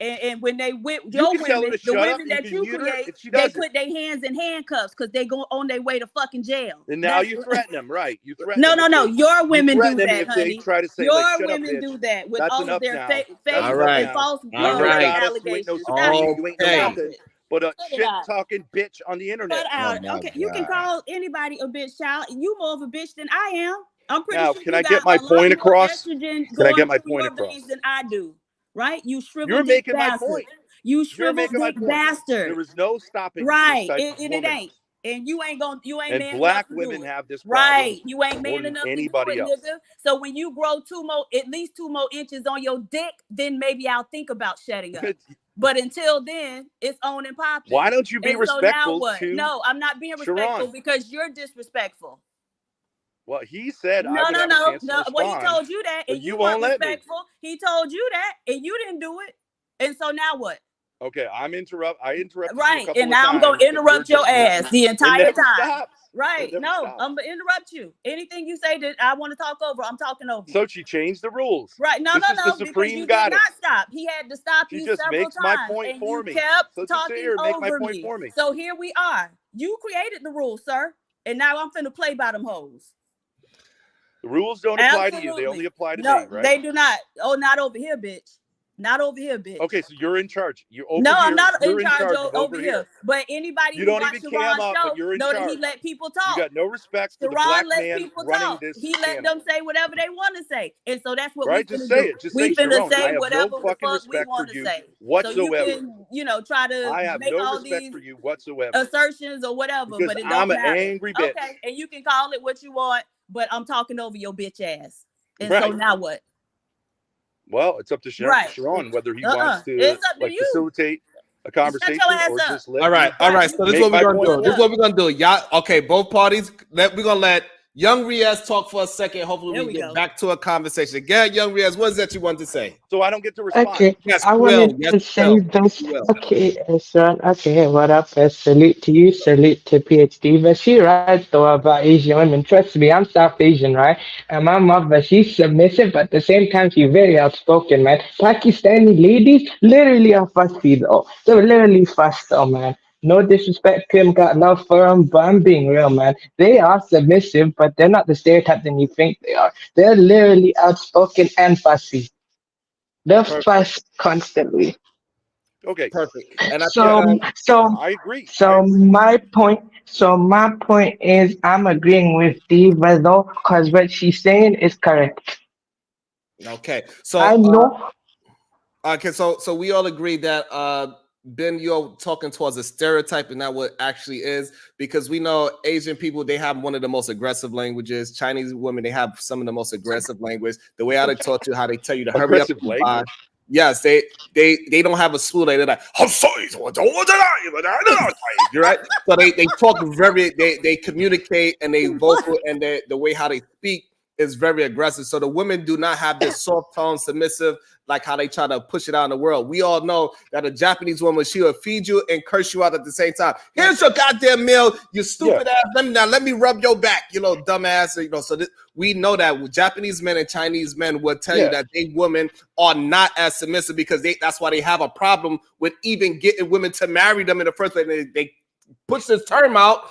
And when they whip You your can tell her women, to the shut up. women You that can you mute her create, if she they doesn't. put their hands in handcuffs because they go on their way to fucking jail. And now you threaten them, right? You threaten No, them. no, no. Your women do threaten them that, if they honey. try to say, Your like, shut up, women bitch. do that with That's all of enough their now. fake That's All and right. false You ain't All no right. goddess. You ain't no allegations. Stop queen. it. You ain't no Okay. Stop nothing it. but a Cut it shit out. talking bitch on the internet. Cut out. Oh, my Okay, you can God. call anybody a bitch, child. You more of a bitch than I am. I'm pretty Now, sure can you I get got my a lot point more across? estrogen Can I going get my through point your across? veins than I do. Right? You shrivel You're dick making my bastard. point. You You're shrivel making my dick point. bastard. There is no stopping Right. this type of It woman. ain't. And you ain't And man black enough to women do it. have this problem Right. You ain't more man than enough to do anybody it, else. nigga. So when you grow at least 2 more inches on your dick, then maybe I'll think about shutting up. But until then, it's on and popping. Why don't you be And so now respectful what? to No, I'm not being respectful Sharon? because you're disrespectful. Well, he said I No, would no, have a no, chance to no. Well, he respond, told you that, but and you you won't weren't let me. respectful. He told you that, and you didn't do it. And so now what? Okay, I interrupted you a Right, couple and of now I'm times, gonna but you're interrupt your just ass the it entire never time. stops. Right? It never No, stops. I'm gonna interrupt you. Anything you say that I want to talk over, I'm talking over. So she changed the rules. Right? No, This no, is the no, because supreme you did goddess. not stop. He had to stop She you just several makes my times, point and for you me. kept So just sit talking here and make my over point me. for me. So here we are. You created the rules, sir, and now I'm finna play by them hoes. The rules don't apply to you; they only apply to me, right? They do not. Oh, not over here, bitch. Not over here, bitch. Okay, so you're in charge. You're over No, here. I'm not You're in charge of over here. But anybody You who don't watched even cam Sharon's up, show but you're in know that he charge. let people You talk. got no respect for the Sharon black lets man people running talk. this He let channel. them say whatever they want to say. And so that's what Right? we Just finna say do. it. Just We say, finna Sharon, say I have whatever no the fucking fuck we respect want for to you say. whatsoever. So you can, try to I have make no all respect these for you whatsoever. assertions or whatever, Because but it I'm don't an matter. angry bitch. Okay, and you can call it what you want, but I'm talking over your bitch ass. And so Right. now what? Well, it's up to Right. Sharon whether he wants to It's up to you. facilitate a Shut conversation your ass or up. just let All right, me all right. So this is make what we're my gonna point do. This is for what we're gonna do. Y'all, okay, both parties. We're gonna let Young Riaz talk for a second. Hopefully, There we we get go. back to a conversation. Again, Young Riaz, what is that you want to say? So I don't get to respond. Okay, Yes, I you will. wanted Yes, to you say will. this. You will. Okay, Esran. Okay, what up? Salute to you. Salute to PhD. But she right though about Asian women. Trust me, I'm South Asian, right? And my mother, she's submissive, but at the same time, she's very outspoken, man. Pakistani ladies literally are fussy though. They're literally fussed though, man. No disrespect to him, got love for him, but I'm being real, man. They are submissive, but they're not the stereotype that you think they are. They're literally outspoken and fussy. They're Perfect. fussed constantly. Okay. Perfect. And I think So, so, I agree. so my point is, I'm agreeing with Diva though, because what she's saying is correct. okay. I So know. okay, so we all agree that Ben, you're talking towards a stereotype and not what actually is, because we know Asian people, they have one of the most aggressive languages. Chinese women, they have some of the most aggressive language. The way how they talk to you, how they tell you to hurry up. Aggressive and buy. language. Yes, they don't have a school. They're like, I'm sorry, you're right. So they talk very, they communicate and they vocal and the way how they speak is very aggressive. So the women do not have this soft tone, submissive, like how they try to push it out in the world. We all know that a Japanese woman, she will feed you and curse you out at the same time. Here's your goddamn meal, you stupid ass. Let me rub your back, dumbass. So we know that Japanese men and Chinese men will tell you that they women are not as submissive because that's why they have a problem with even getting women to marry them in the first place. They push this term out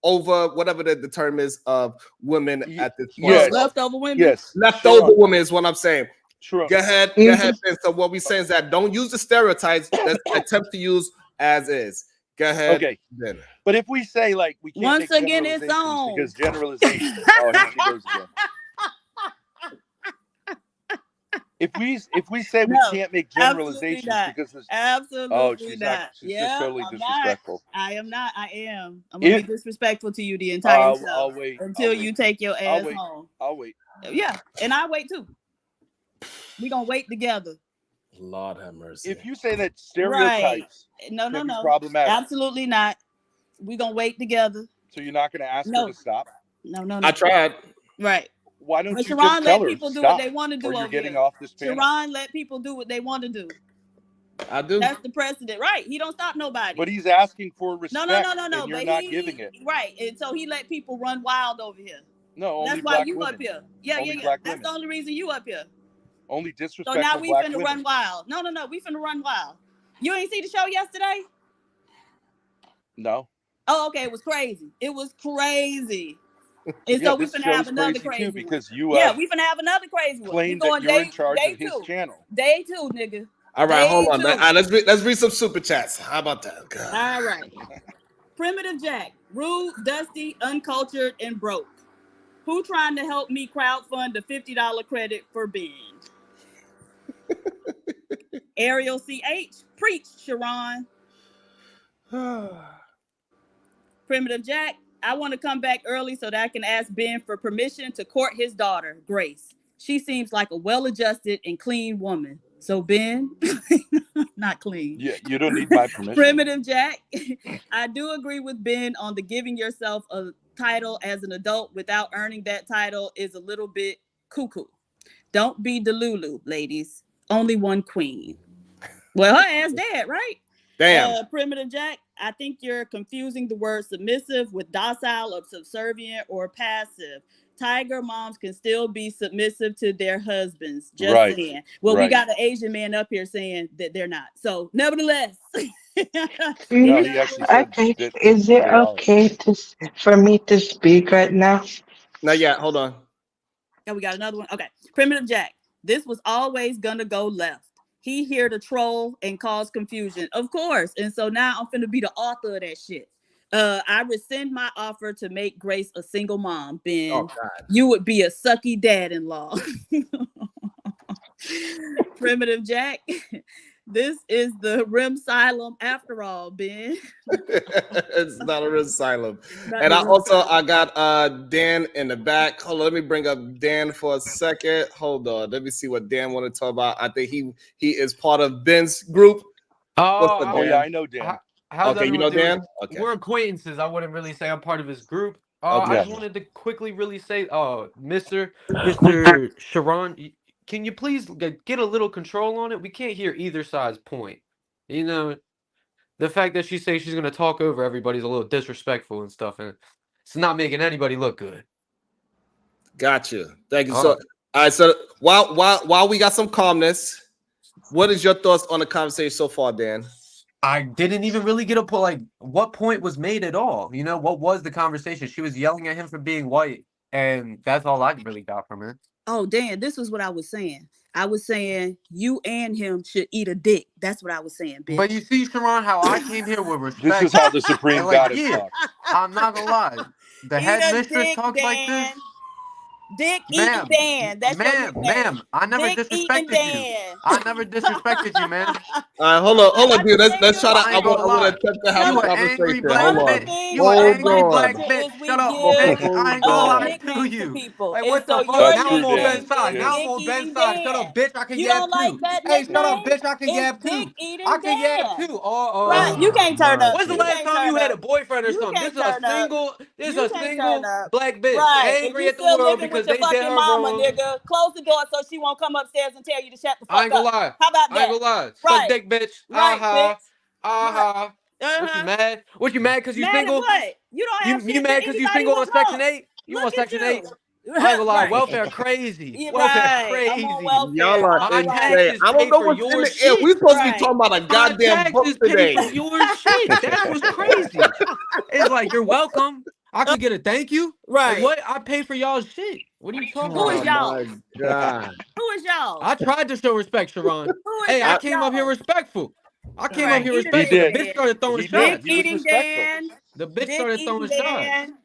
over whatever the term is of women at this point. Yes. Leftover women. Yes, leftover women is what I'm saying. Sure. Go ahead. Ben. So what we saying is that don't use the stereotypes that attempt to use as is. Go ahead. Okay. Ben. But if we say like we can't Once make again, it's on. because generalizations. Oh, here she goes again. If we say we can't make generalizations because there's absolutely not. She's just totally disrespectful. I am not. I am. I'm gonna be disrespectful to you the entire show. I'll wait until you take your ass home. I'll wait. Yeah, and I wait too. We gonna wait together. Lord have mercy. If you say that stereotypes, no, problematic. Absolutely not. We gonna wait together. So you're not gonna ask her to stop? No. I tried. Right. Why don't you Sharon just tell let her people do stop, what they want to do? or you're over getting here. off this panel? Sharon let people do what they want to do. I do. That's the precedent, right? He don't stop nobody. But he's asking for respect. No. And you're not giving it. Right, and so he let people run wild over here. No, only that's why black you women. up here. Yeah. Black That's women. the only reason you up here. Only disrespectful So now we black finna women. run wild. No, we finna run wild. You ain't see the show yesterday? No. Oh, okay. It was crazy. And so we finna have another crazy too, one. because you we finna have another crazy one. claim that you're in charge of his channel. Day 2, nigga. All right, hold on. Day 2. Let's read some super chats. How about that? God. All right. Primitive Jack, rude, dusty, uncultured, and broke. Who trying to help me crowdfund the $50 credit for Ben? Ariel CH, preach, Sharon. Primitive Jack, I want to come back early so that I can ask Ben for permission to court his daughter, Grace. She seems like a well-adjusted and clean woman. So Ben, not clean. Yeah, you don't need my permission. Primitive Jack, I do agree with Ben on the giving yourself a title as an adult without earning that title is a little bit cuckoo. Don't be Delulu, ladies. Only one queen. Well, her ass dead, right? Damn. Primitive Jack, I think you're confusing the word submissive with docile or subservient or passive. Tiger moms can still be submissive to their husbands. Just saying. Well, we got an Asian man up here saying that they're not. So, nevertheless. No, he actually said okay. Is it okay for me to speak right now? Not yet. Hold on. Oh, we got another one. Okay. Primitive Jack. This was always gonna go left. He here to troll and cause confusion. Of course. And so now I'm finna be the author of that shit. I rescind my offer to make Grace a single mom, Ben. Oh, God. You would be a sucky dad-in-law. Primitive Jack. This is the REM asylum after all, Ben. It's not a REM asylum. And I got Dan in the back. Hold on, let me bring up Dan for a second. Hold on. Let me see what Dan want to talk about. I think he is part of Ben's group. Oh yeah, I know Dan. Okay, you know Dan? Okay. We're acquaintances. I wouldn't really say I'm part of his group. I just wanted to quickly really say, Mr. Sharon, can you please get a little control on it? We can't hear either side's point. You know, the fact that she says she's going to talk over everybody's a little disrespectful and stuff, and it's not making anybody look good. Gotcha. Thank you. So, all right. So while we got some calmness, what is your thoughts on the conversation so far, Dan? I didn't even really get a point. Like, what point was made at all? You know, what was the conversation? She was yelling at him for being white, and that's all I really got from her. Oh, Dan, this is what I was saying. I was saying you and him should eat a dick. That's what I was saying, bitch. But you see, Sharon, how I came here with respect. This is how the Supreme Goddess talks. I'm not gonna lie. The headmistress talks like this. Dick eating Dan. That's ma'am, I never disrespected you. I never disrespected you, man. All right, hold on, dude. Let's try to. I I ain't want gonna lie. to attempt to have You a an angry conversation. black Hold on. bitch. You an Hold angry on. black culture bitch. is we Shut up, give bitch. Hold I ain't gonna on. lie to nicknames to you. people. Like, And what so the fuck? your That's Now true, I'm on Dan. Ben's nickname side. is Yeah. Now I'm Dick on Ben's Eating side. Shut Dan. up, bitch. I can You yab don't like too. that Hey, shut up, nickname? bitch. I can It's yab Dick too. I Eating can yab Dan. too. Right. You can't turn up. When's the You last can't time you turn had up. a boyfriend or You something? can't turn up. This You a can't turn single up. black bitch Right. And angry you at the still world living with because your they did fucking her mama, wrong. nigga. Close the door so she won't come upstairs and tell you to shut the I fuck ain't gonna up. lie. How about I ain't that? gonna lie. Suck Right. dick, bitch. Right, bitch. Aha. Aha. What you Uh-huh. mad? What you mad because you Mad at single? what? You don't have You shit that mad because you anybody single on would Section want. 8? You on Look at Section 8? you. I ain't gonna lie. Right. Welfare crazy. Yeah, Welfare right. I'm on crazy. Y'all welfare. are My Right. insane. taxes I don't pay know for what's in your the air. shit. We're supposed to be Right. talking about a My goddamn book taxes pay for today. your shit. That's what's crazy. It's like, you're welcome. I could get a thank you. Like, Right. what? I pay for y'all's shit. What are you talking Who is Oh about? my y'all? god. Who is y'all? I tried to show respect, Sharon. Who is Hey, I I, came up here y'all? respectful. I came up Right. here Eat a He respectful. dick, The did. bitch Dan. started throwing He did. Dick shots. He was eating respectful. Dan. The bitch Dick started eating throwing shots. Dan.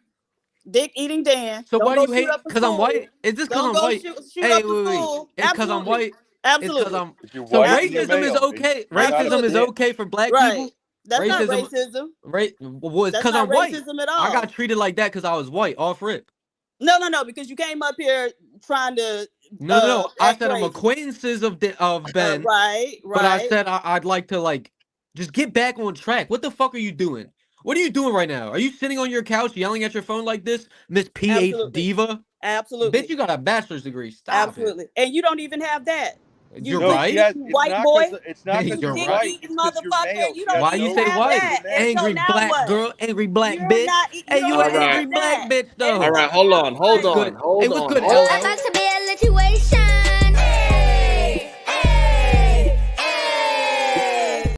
Dick eating Dan. So Don't why do go you shoot hate? up a Cause I'm school. white? Is this cause Don't I'm go white? shoot Hey, up a wait. school. It's cause I'm Absolutely. white. It's cause Absolutely. I'm. If you're So white and you're racism is Absolutely. male, okay. you're not Racism gonna is Absolutely. stand. okay for black Right. people. That's not Racism, racism. right? Well, it's That's cause not I'm white. racism at I got all. treated like that cause I was white, off rip. No, because you came up here trying to No. I act said I'm crazy. acquaintances of Ben, Right, but I right. said I'd like to like just get back on track. What the fuck are you doing? What are you doing right now? Are you sitting on your couch yelling at your phone like this, Miss PH Absolutely. Diva? Bitch, Absolutely. you got a bachelor's degree. Stop it. Absolutely. And you don't even have that. You You're No, dick she right. has. eating It's white not boy. because it's not because You You're you're dick right. white. eating It's because you're motherfucker. male. You She has don't Why you even no say have right what? to be that. And mad. so Angry now black what? girl, angry black You're bitch. not you Hey, don't you an all even right. angry have black that. bitch And All though. so right. Hold now on. Hold What's what? on. good? Hey, Hold what's on. good, Hold I'm on. LL? about to be a situation. Hey, hey, hey.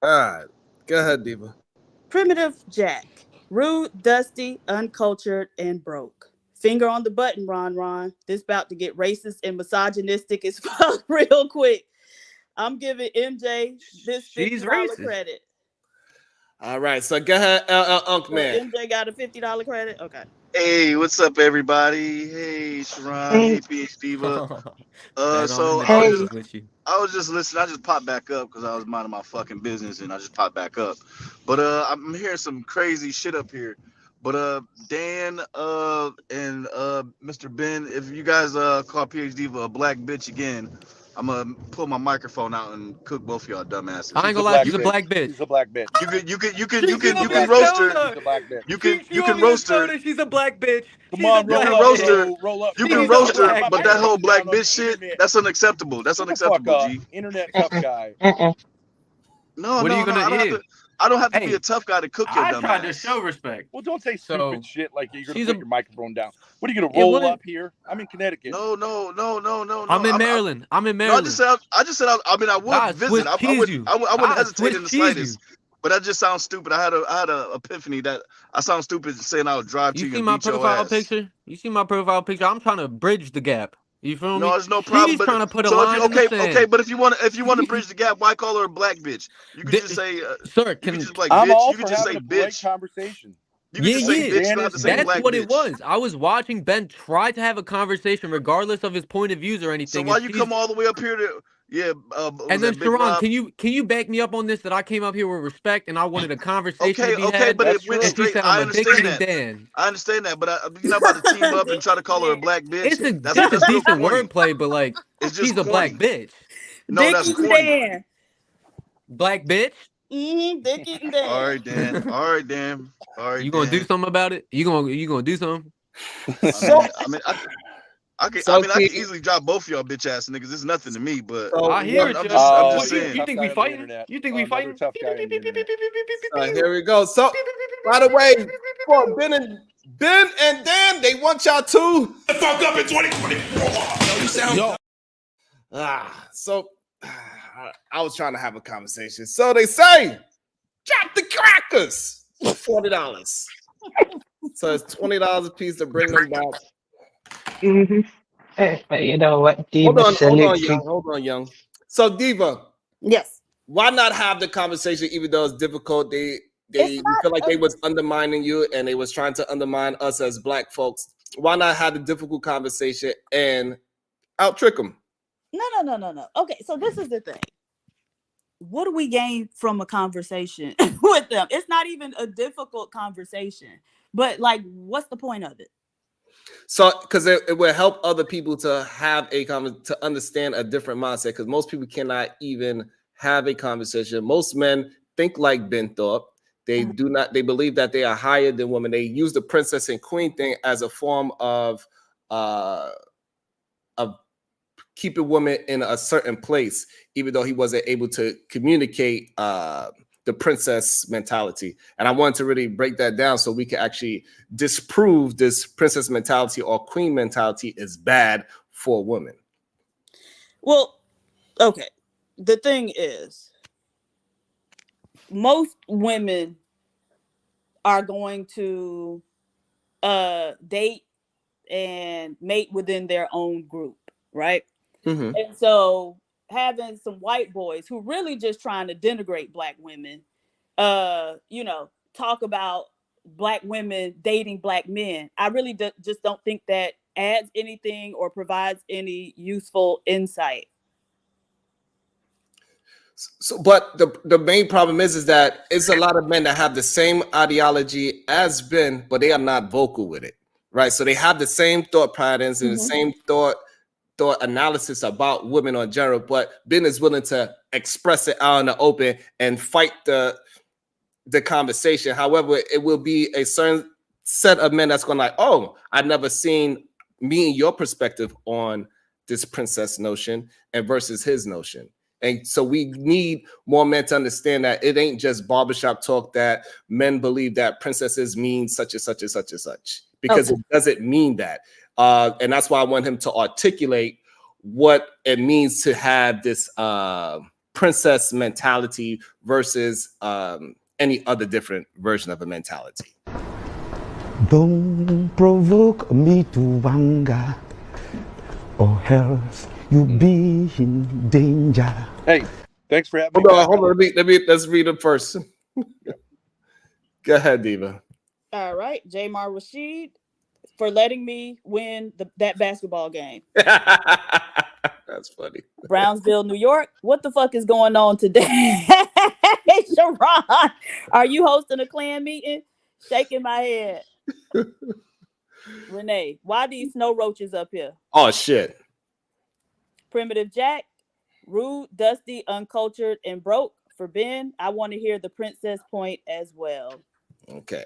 All right. Go ahead, Diva. Primitive Jack. Rude, dusty, uncultured, and broke. Finger on the button, Ron. This about to get racist and misogynistic as fuck real quick. I'm giving MJ this She's $50 racist. credit. All right. So go ahead, Unk So Man. MJ got a $50 credit? Okay. Hey, what's up, everybody? Hey, Sharon. Hey, Hey, PH Diva. Ben, I'm in So the hey. trenches with you. I was just listening. I just popped back up because I was minding my fucking business, and I just popped back up. But I'm hearing some crazy shit up here. But Dan and Mr. Ben, if you guys call PH Diva a black bitch again, I'm gonna pull my microphone out and cook both of y'all dumbasses. I ain't She's a gonna lie, black she's a bitch. black bitch. She's a black bitch. She She's a owe You me can a black roast bitch. her. She's soda. a black bitch. You She owe can me a roast her. soda. She's a black bitch. Come She's a on, You roll can black up, roast her. bitch. bro. Roll up. You Come can on, She's a roast roll up. her, Put black my but that whole bitch. microphone black down on the bitch shit, internet. that's unacceptable. That's Shut the fuck unacceptable, up, G. internet tough guy. No, What are you no, no. gonna eat? I don't have to be a Hey, tough guy to cook your I dumb tried to ass. show respect. Well, don't say stupid So shit like you're gonna she's put a. your microphone down. What are you gonna It roll was. up here? I'm in Connecticut. No. I'm in Maryland. I'm in No. Maryland. I mean, I would God, visit. Swiss cheese you. I wouldn't God, hesitate Swiss in the cheese you. slightest. But that just sounds stupid. I had a epiphany that I sound stupid saying I would drive You to you see and my beat your profile ass. picture? You see my profile picture? I'm trying to bridge the gap. You feel No, me? there's no problem. She's But trying to put a so if line you in the okay, sand. but if you want to bridge the gap, why call her a black bitch? You could just say Sir, you could can just like I'm bitch. all You could for just having say a polite bitch. conversation. You could just say bitch. You don't have to say That's black what it bitch. was. I was watching Ben try to have a conversation, regardless of his point of views or So anything, why and you she's. come all the way up here to was And then that Big Sharon, Rob? can you back me up on this? That I came up here with respect, and I wanted a conversation to be Okay, had, but That's it went true. and she straight. said I'm I a dick understand eating that. Dan. I understand that, but you're not about to team up and Dick try to eating call her a Dan. black bitch. It's a That's real decent corny. wordplay, but like It's just she's a black corny. bitch. No, Dick that's eating corny. Dan. Black bitch. Dick eating All Dan. right, Dan. All right, Dan. All right, You gonna do Dan. something about it? You gonna do something? So, I P, could easily drop both of y'all bitch ass niggas. It's nothing to me, but so I hear what? it, I'm Joe. just I'm Oh, just you're a saying. You tough think guy we on the fighting? internet. You think we Another fighting? tough guy on the internet. Here we go. So, by the way, for Ben and Dan, they want y'all to fuck up in 2024. So I was trying to have a conversation. So they say, drop the crackers for $40. So it's $20 a piece to bring them back. But you know what, Hold Diva, on, salute to Hold on, young. So Diva, Yes. why not have the conversation even though it's difficult? It's We feel like not they was undermining you and they was trying to undermine us as black folks. Why not have the difficult conversation and out trick them? No. Okay, so this is the thing. What do we gain from a conversation with them? It's not even a difficult conversation, but like, what's the point of it? So, because it will help other people to have to understand a different mindset. Because most people cannot even have a conversation. Most men think like Ben thought. They do not. They believe that they are higher than women. They use the princess and queen thing as a form of keeping women in a certain place, even though he wasn't able to communicate the princess mentality. And I wanted to really break that down so we can actually disprove this princess mentality or queen mentality is bad for women. Well, okay. The thing is, most women are going to date and mate within their own group, right? Mm-hmm. And so having some white boys who really just trying to denigrate black women, talk about black women dating black men, I really just don't think that adds anything or provides any useful insight. So, but the main problem is that it's a lot of men that have the same ideology as Ben, but they are not vocal with it, right? So they have the same thought patterns and the same thought analysis about women in general, but Ben is willing to express it out in the open and fight the conversation. However, it will be a certain set of men that's going like, oh, I've never seen me and your perspective on this princess notion and versus his notion. And so we need more men to understand that it ain't just barbershop talk that men believe that princesses mean such and such and such and such, because it doesn't mean that. And that's why I want him to articulate what it means to have this princess mentality versus any other different version of a mentality. Don't provoke me to anger, or else you'll be in danger. Hey, thanks for having me. Hold on. Let's read it first. Go ahead, Diva. All right, Jamar Rashid, for letting me win that basketball game. That's funny. Brownsville, New York. What the fuck is going on today? Hey, Sharon, are you hosting a clan meeting? Shaking my head. Renee, why these snow roaches up here? Oh, shit. Primitive Jack, rude, dusty, uncultured, and broke. For Ben, I want to hear the princess point as well. Okay.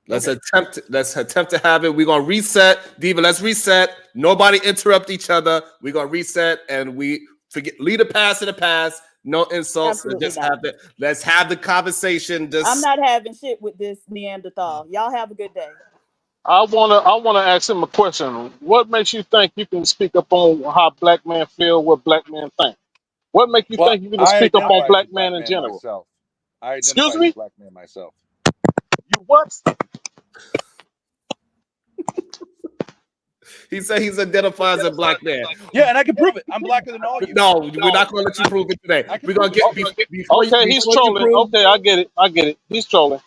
Let's attempt to have it. We're gonna reset. Diva, let's reset. Nobody interrupt each other. We're gonna reset and we leave the past in the past. No insults. Let's have the conversation. I'm not having shit with this Neanderthal. Y'all have a good day. I wanna ask him a question. What makes you think you can speak up on how black men feel, what black men think? What makes you think you can speak up on black men in general? Myself. I Excuse identify me? as a black man myself. You what? He said he's identified as a black man. Yeah, and I can prove it. I'm blacker than all you. No, we're not going to let you prove it today. We're going to get before he's trolling. Okay, I get it. He's trolling.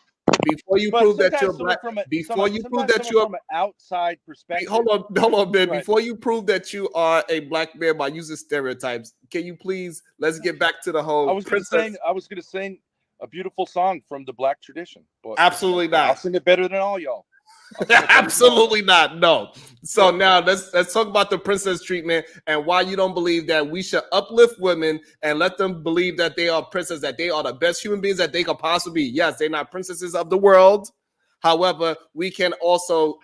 Before you prove that you're black, from an outside perspective. Hold on, Ben. Before you prove that you are a black man by using stereotypes, can you please let's get back to the whole? I was going to sing a beautiful song from the black tradition. But absolutely not. I'll sing it better than all y'all. Absolutely not. No. So now let's talk about the princess treatment and why you don't believe that we should uplift women and let them believe that they are princesses, that they are the best human beings that they could possibly be. Yes, they're not princesses of the world. However, we can also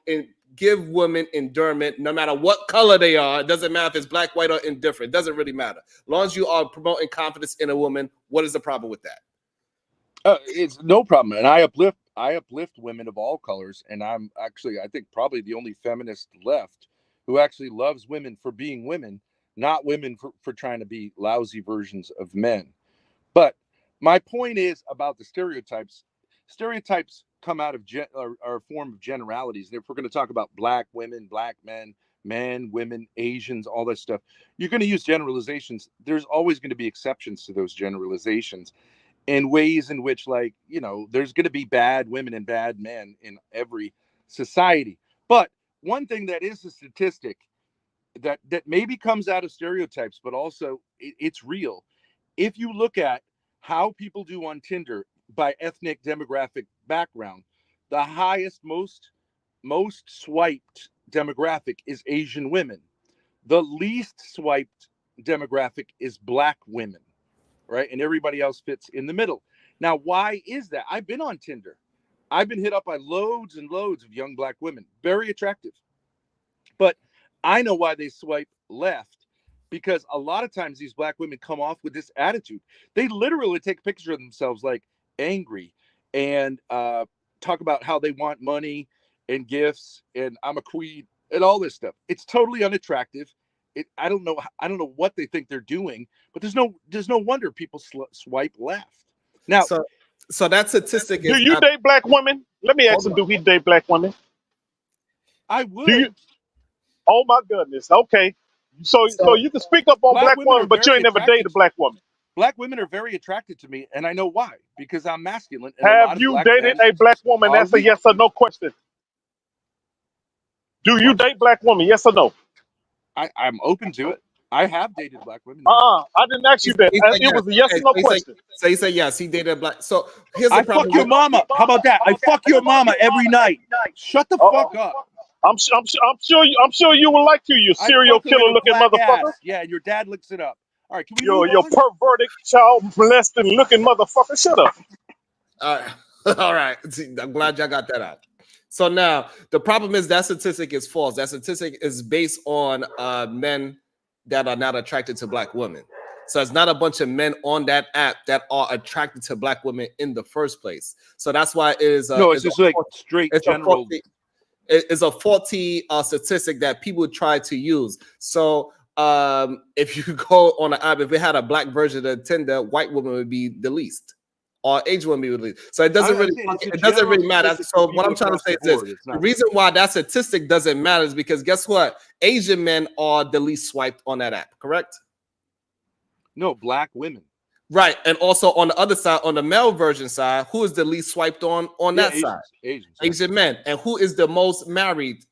give women endearment no matter what color they are. It doesn't matter if it's black, white, or indifferent. It doesn't really matter. As long as you are promoting confidence in a woman, what is the problem with that? It's no problem. And I uplift women of all colors. And I'm actually, I think, probably the only feminist left who actually loves women for being women, not women for trying to be lousy versions of men. But my point is about the stereotypes. Stereotypes come out of are a form of generalities. And if we're going to talk about black women, black men, women, Asians, all that stuff, you're going to use generalizations. There's always going to be exceptions to those generalizations. In ways in which, like, there's going to be bad women and bad men in every society. But one thing that is a statistic that maybe comes out of stereotypes, but also it's real. If you look at how people do on Tinder by ethnic demographic background, the highest, most swiped demographic is Asian women. The least swiped demographic is Black women, right? And everybody else fits in the middle. Now, why is that? I've been on Tinder. I've been hit up by loads and loads of young Black women, very attractive. But I know why they swipe left, because a lot of times these Black women come off with this attitude. They literally take a picture of themselves like angry and talk about how they want money and gifts and I'm a queen and all this stuff. It's totally unattractive. I don't know what they think they're doing, but there's no wonder people swipe left. Now, so that statistic is. Do you date Black women? Let me ask him. Do he date Black women? I would. Oh my goodness. Okay. So you can speak up on Black women, but you ain't never dated a Black woman. Black women are very attracted to me, and I know why. Because I'm masculine. And Have you dated a Black woman? That's a yes or no question. Do you date Black women? Yes or no? I'm open to it. I have dated Black women. I didn't ask you that. It was a yes or no question. So you say yes, he dated a Black. So here's the problem. I fuck your mama. How about that? I fuck your mama every night. Shut the fuck up. I'm sure you would like to, you serial killer looking motherfucker. Ass. Yeah, and your dad looks it up. All right, can we You're perverted, child molesting looking motherfucker. Shut up. All right. I'm glad y'all got that out. So now the problem is that statistic is false. That statistic is based on men that are not attracted to Black women. So it's not a bunch of men on that app that are attracted to Black women in the first place. So that's why it is. It's just like straight general. It's a faulty statistic that people try to use. So if you go on the app, if it had a Black version of Tinder, white woman would be the least, or Asian woman would be the least. So it doesn't really matter. So what I'm trying to say is this: the reason why that statistic doesn't matter is because guess what? Asian men are the least swiped on that app. Correct? No, Black women. Right, and also on the other side, on the male version side, who is the least swiped on that side? Asian men. And who is the most married?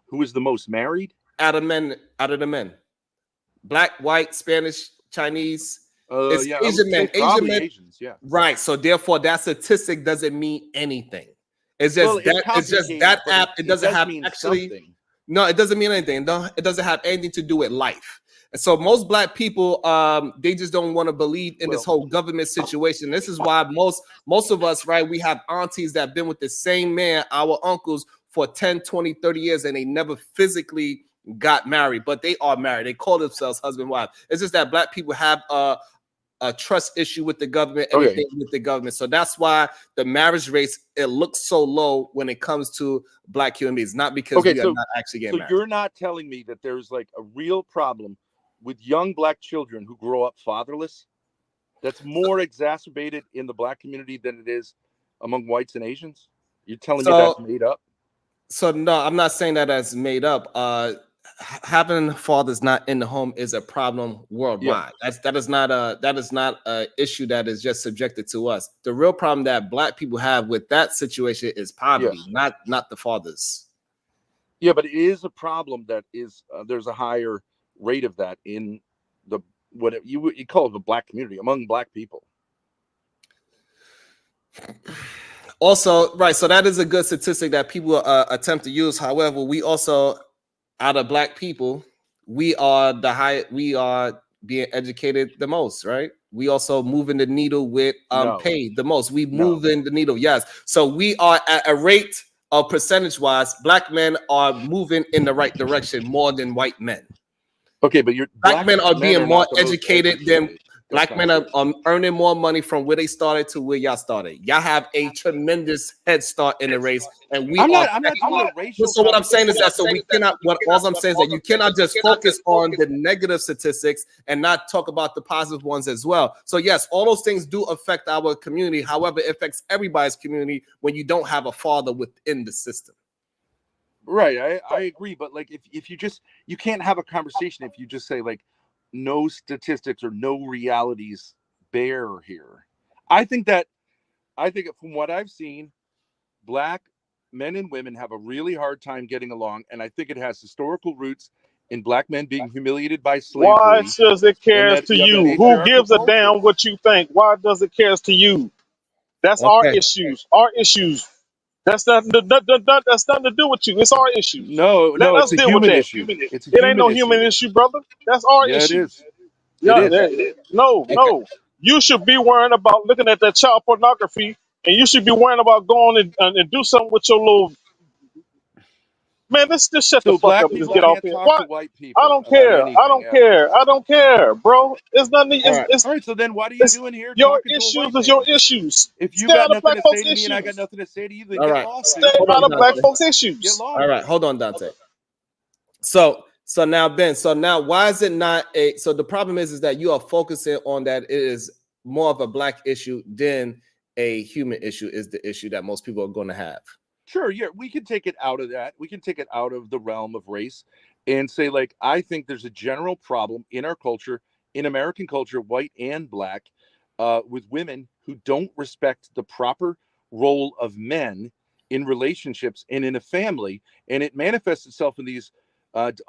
Who is the most married? Out of the men. Black, white, Spanish, Chinese. It's Asian men. Asian men. Asians, yeah. Right. So therefore, that statistic doesn't mean anything. It's just it's just that app. It doesn't have actually. Something. No, it doesn't mean anything. No, it doesn't have anything to do with life. And so most Black people, they just don't want to believe in this whole government situation. This is why most of us, right, we have aunties that have been with the same man, our uncles, for 10, 20, 30 years, and they never physically got married, but they are married. They call themselves husband and wife. It's just that Black people have a trust issue with the government, everything with the government. So that's why the marriage rates, it looks so low when it comes to Black human beings, not because we are not actually getting married. So you're not telling me that there's like a real problem with young Black children who grow up fatherless that's more exacerbated in the Black community than it is among whites and Asians? You're telling me that's made up? So no, I'm not saying that that's made up. Having fathers not in the home is a problem worldwide. Yeah. That is not a issue that is just subjected to us. The real problem that Black people have with that situation is poverty, not the fathers. Yeah, but it is a problem that is there's a higher rate of that in the what you call it the Black community, among Black people. Also, right, so that is a good statistic that people attempt to use. However, we also, out of Black people, we are being educated the most, right? We also moving the needle with pay the most. We moving the needle, yes. So we are at a rate of percentage-wise, Black men are moving in the right direction more than white men. Okay, but Black men are being more educated than Black men are earning more money from where they started to where y'all started. Y'all have a tremendous head start in the race, and we I'm not doing a racial. So what I'm saying is that we cannot. All I'm saying is that you cannot just focus on the negative statistics and not talk about the positive ones as well. So yes, all those things do affect our community. However, it affects everybody's community when you don't have a father within the system. Right, I agree, but like if you can't have a conversation if you just say like no statistics or no realities bear here. I think from what I've seen, Black men and women have a really hard time getting along, and I think it has historical roots in black men being humiliated by Why slavery, does it and cares that to we have a you? Who matriarchal gives a culture. damn what you think? Why does it cares to you? That's our Okay. issues. Our issues. That's that's nothing to do with you. It's our issues. No, Let no, us it's a deal with human that. issue. It's a It ain't human no human issue. issue, brother. That's our Yeah, it issues. is. It Yeah, is. no, Okay. no. You should be worrying about looking at that child pornography, and you should be worrying about going and do something with your little man. Let's just shut the So fuck black up and just people get off can't here. talk to What? white I people don't about care. I anything don't ever. care. I don't care, bro. It's nothing. All right. All right, so then what are you It's doing here your talking to a issues white is your man? issues. If you Stay got out of nothing black to folks' say to me and I got issues. nothing to say to you, then All get right. lost, Stay dude. Hold out on, of black Dante. folks' Get issues. All lost. right. Hold on, Dante. So now, Ben. So now, why is it not a? So the problem is that you are focusing on that it is more of a black issue than a human issue. Is the issue that most people are going to have? Sure, yeah, we can take it out of that. We can take it out of the realm of race and say, like, I think there's a general problem in our culture, in American culture, white and black, with women who don't respect the proper role of men in relationships and in a family. And it manifests itself in these,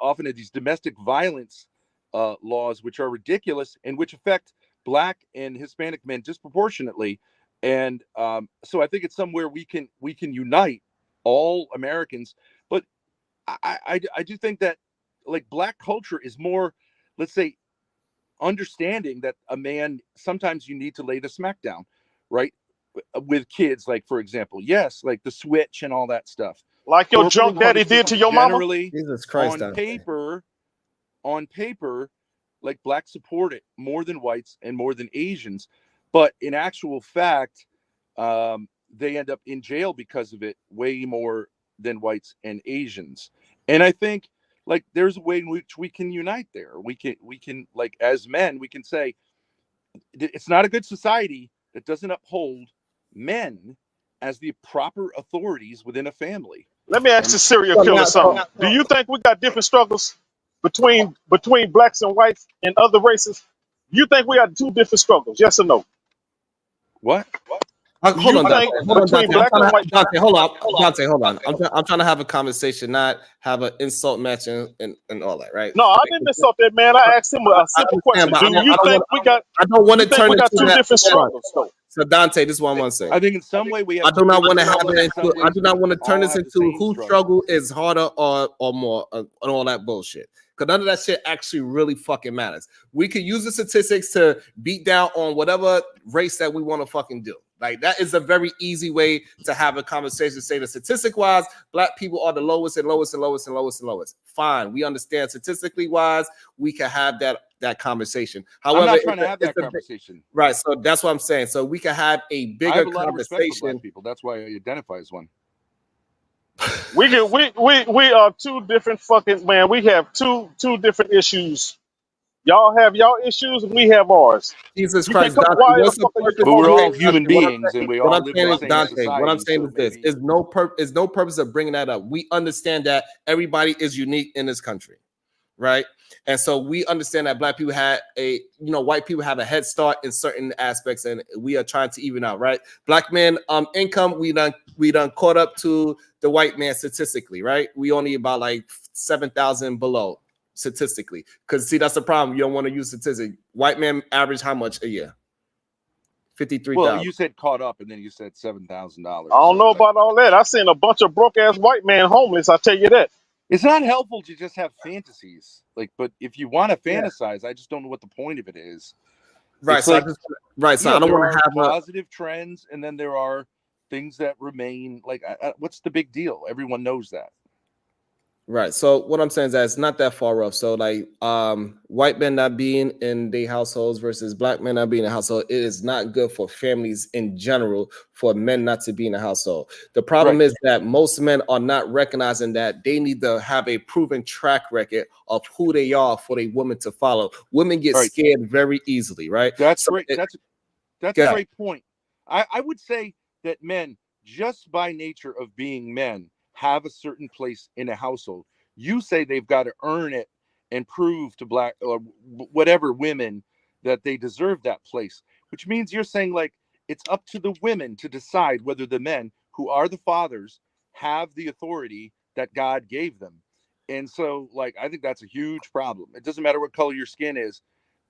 often in these domestic violence laws, which are ridiculous and which affect black and Hispanic men disproportionately. And so I think it's somewhere we can unite all Americans. But I do think that, like, black culture is more, let's say, understanding that a man sometimes you need to lay the smack down, right? With kids, like, for example, yes, like the switch and all that stuff. Like your Corporal drunk daddy punishment did to is your mama. generally Jesus Christ, on Dante. paper, like, blacks support it more than whites and more than Asians, but in actual fact, they end up in jail because of it way more than whites and Asians. And I think, like, there's a way in which we can unite there. We can like, as men, we can say it's not a good society that doesn't uphold men as the proper authorities within a family. Let me ask Um, this serial so killer now, something. Do you think we got different struggles between blacks and whites and other races? You think we got two different struggles? Yes or no? What? Do hold you on, Dante. think Hold on, between Dante. black and white? Dante, hold on. Dante, hold on. I'm trying to have a conversation, not have an insult match and all that, right? No, I didn't insult that man. I asked him a I simple understand, question. but Do you think we got? I don't want You to think turn we got into two that. different Hold on. struggles though? So Dante, this is what I want to say. I think in some way we I have do two not want different to have struggles. it In some into. I ways do we not want to turn all this have the into same whose struggle. struggle is harder or more and all that bullshit. Because none of that shit actually really fucking matters. We could use the statistics to beat down on whatever race that we want to fucking do. Like, that is a very easy way to have a conversation. Say that statistic wise, black people are the lowest and lowest and lowest and lowest and lowest. Fine, we understand statistically wise, we can have that conversation. I'm However, not trying to have that conversation. right. So that's what I'm saying. So we can have a I bigger have a lot of respect for conversation. black people. That's why I identify as one. We are two different fucking man. We have two different issues. Y'all have y'all issues, and we have ours. Jesus You can Christ, come. Dante, Why the what's the fuck are you purpose? But come we're over Okay, all here? human Dante, beings, and we what all I'm live in saying the is, same Dante, what I'm society. saying So is this: maybe is no purpose of bringing that up. We understand that everybody is unique in this country, right? And so we understand that black people had white people have a head start in certain aspects, and we are trying to even out, right? Black men, income, we done caught up to the white man statistically, right? We only about like 7,000 below statistically. Because see, that's the problem. You don't want to use statistics. White men average how much a year? well, 53,000. you said caught up, and then you said $7,000. I don't know So about all that. I seen a bunch of broke ass white man homeless. I tell you that. it's not helpful to just have fantasies. Like, but if you want to Yeah. fantasize, I just don't know what the point of it is. Right. It's So like, so I don't there want are to have positive trends, and then there are things that remain. Like, what's the big deal? Everyone knows that. right. So what I'm saying is that it's not that far off. So like white men not being in their households versus black men not being in a household, it is not good for families in general for men not to be in a household. The problem is that most men are not recognizing that they need to have a proven track record of who they are for a woman to follow. Women get scared very easily, right? That's So great. That's a great point. I would say that men, just by nature of being men, have a certain place in a household. You say they've got to earn it and prove to black or whatever women that they deserve that place, which means you're saying, like, it's up to the women to decide whether the men who are the fathers have the authority that God gave them. And so, like, I think that's a huge problem. It doesn't matter what color your skin is.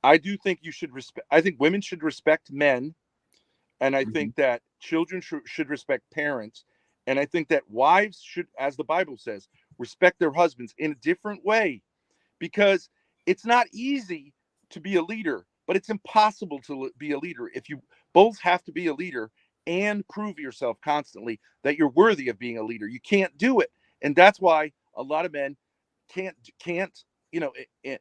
I do think you should respect. I think women should respect men, and I think that children should respect parents, and I think that wives should, as the Bible says, respect their husbands in a different way, because it's not easy to be a leader, but it's impossible to be a leader if you both have to be a leader and prove yourself constantly that you're worthy of being a leader. You can't do it, and that's why a lot of men can't, you know,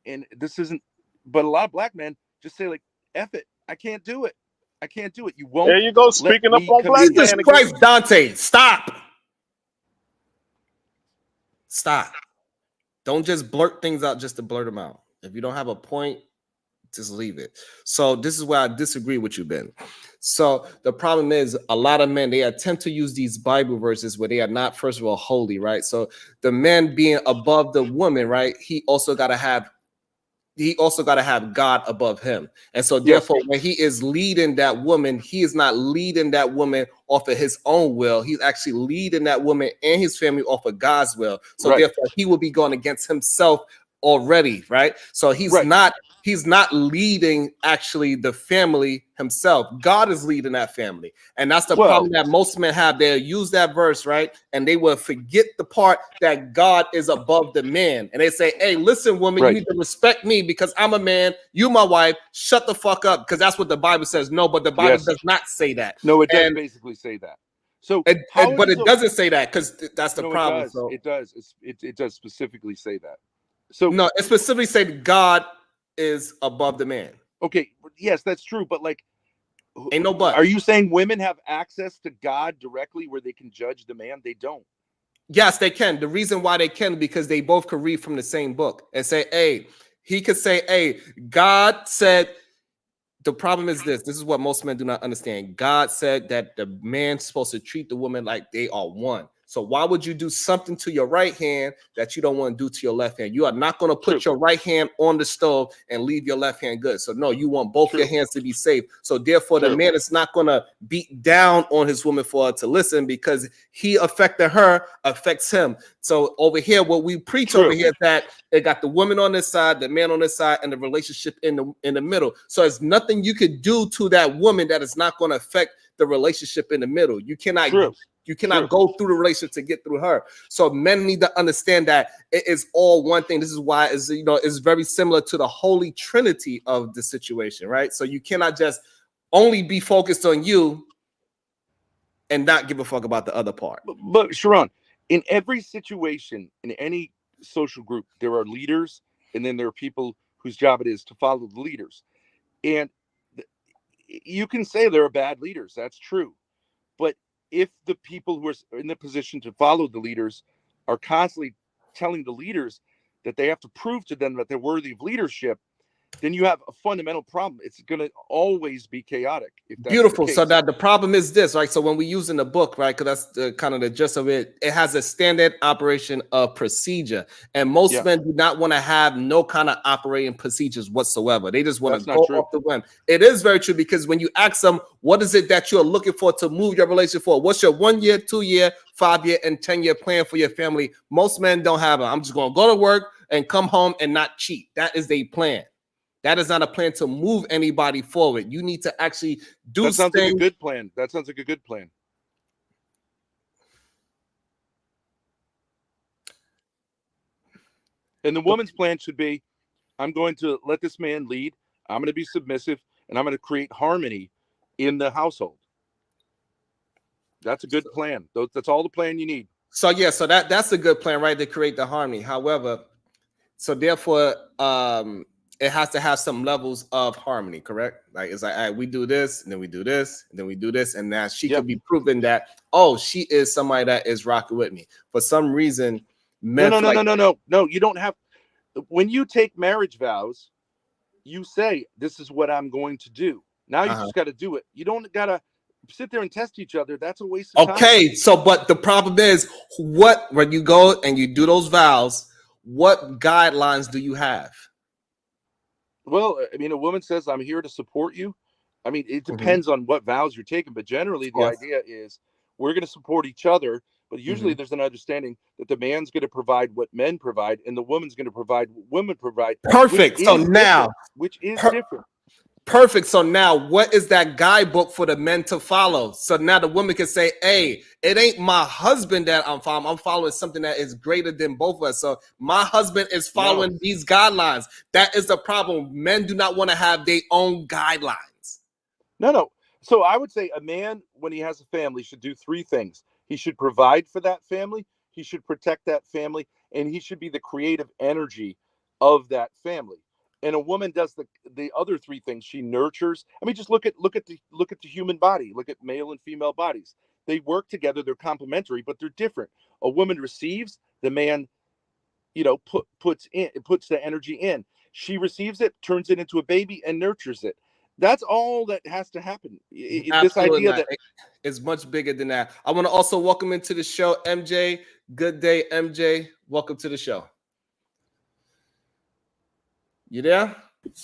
and this isn't, but a lot of black men just say, like, F it, I can't do it. I can't do it. You won't. There you go, speaking up on black Jesus man again. Christ, Dante, stop. Stop. Don't just blurt things out just to blurt them out. If you don't have a point, just leave it. So this is where I disagree with you, Ben. So the problem is a lot of men, they attempt to use these Bible verses where they are not, first of all, holy, right? So the man being above the woman, right? He also got to have God above him. And so therefore, when he is leading that woman, he is not leading that woman off of his own will. He's actually leading that woman and his family off of God's will. So therefore, he will be going against himself already, right? So he's not leading actually the family himself. God is leading that family. And that's the problem that most men have. They'll use that verse, right? And they will forget the part that God is above the man. And they say, hey, listen, woman, you need to respect me because I'm a man. You my wife. Shut the fuck up. Because that's what the Bible says. No, but the Bible does not say that. No, it does basically say that. So, but it doesn't say that, because that's the problem. It does. So. It does. It does specifically say that. So no, it specifically said God is above the man. Okay, yes, that's true. But like, ain't no but. Are you saying women have access to God directly where they can judge the man? They don't. Yes, they can. The reason why they can, because they both could read from the same book and say, hey, he could say, hey, God said. The problem is this. This is what most men do not understand. God said that the man's supposed to treat the woman like they are one. So why would you do something to your right hand that you don't want to do to your left hand? You are not going to put your right hand on the stove and leave your left hand good. So no, you want both your hands to be safe. So therefore, the man is not going to beat down on his woman for her to listen, because he affected her, affects him. So over here, what we preach over here is that it got the woman on this side, the man on this side, and the relationship in the middle. So there's nothing you could do to that woman that is not going to affect the relationship in the middle. You cannot go through the relationship to get through her. So men need to understand that it is all one thing. This is why it's very similar to the Holy Trinity of the situation, right? So you cannot just only be focused on you and not give a fuck about the other part. But Sharon, in every situation, in any social group, there are leaders, and then there are people whose job it is to follow the leaders. And you can say there are bad leaders. That's true. But if the people who are in the position to follow the leaders are constantly telling the leaders that they have to prove to them that they're worthy of leadership, then you have a fundamental problem. It's going to always be chaotic. If that's beautiful. The case. So that the problem is this, right? So when we use in the book, right, because that's the kind of the gist of it, it has a standard operation of procedure, and most men do not want to have no kind of operating procedures whatsoever. They just want to go off the whim. It is very true, because when you ask them, what is it that you're looking for to move your relationship forward? What's your 1 year, 2 year, 5 year, and 10-year plan for your family? Most men don't have it. I'm just going to go to work and come home and not cheat. That is their plan. That is not a plan to move anybody forward. You need to actually do that sounds things. Like a good plan. That sounds like a good plan. And the woman's plan should be, I'm going to let this man lead. I'm going to be submissive, and I'm going to create harmony in the household. That's a good plan. That's all the plan you need. So yeah, so that's a good plan, right? To create the harmony. However, so therefore, it has to have some levels of harmony, correct? Like it's like, all right, we do this, and then we do this, and then we do this, and now she could be proven that, oh, she is somebody that is rocking with me. For some reason, men no. You don't have. When you take marriage vows, you say, "This is what I'm going to do." Now you just got to do it. You don't got to sit there and test each other. That's a waste of time. Okay, so but the problem is, when you go and you do those vows, what guidelines do you have? Well, I mean, a woman says, I'm here to support you. I mean, it depends on what vows you're taking, but generally the idea is we're going to support each other, But usually there's an understanding that the man's going to provide what men provide, and the woman's going to provide what women provide. Perfect. So now, which is different. Perfect. So now, what is that guidebook for the men to follow? So now the woman can say, hey, it ain't my husband that I'm following. I'm following something that is greater than both of us. So my husband is following these guidelines. That is the problem. Men do not want to have their own guidelines. No. So I would say a man, when he has a family, should do three things. He should provide for that family. He should protect that family. And he should be the creative energy of that family. And a woman does the other three things. She nurtures. I mean, just look at the human body. Look at male and female bodies. They work together. They're complementary, but they're different. A woman receives, the man, puts the energy in. She receives it, turns it into a baby, and nurtures it. That's all that has to happen. This idea that it's much bigger than that. I want to also welcome into the show MJ. Good day, MJ. Welcome to the show. You there?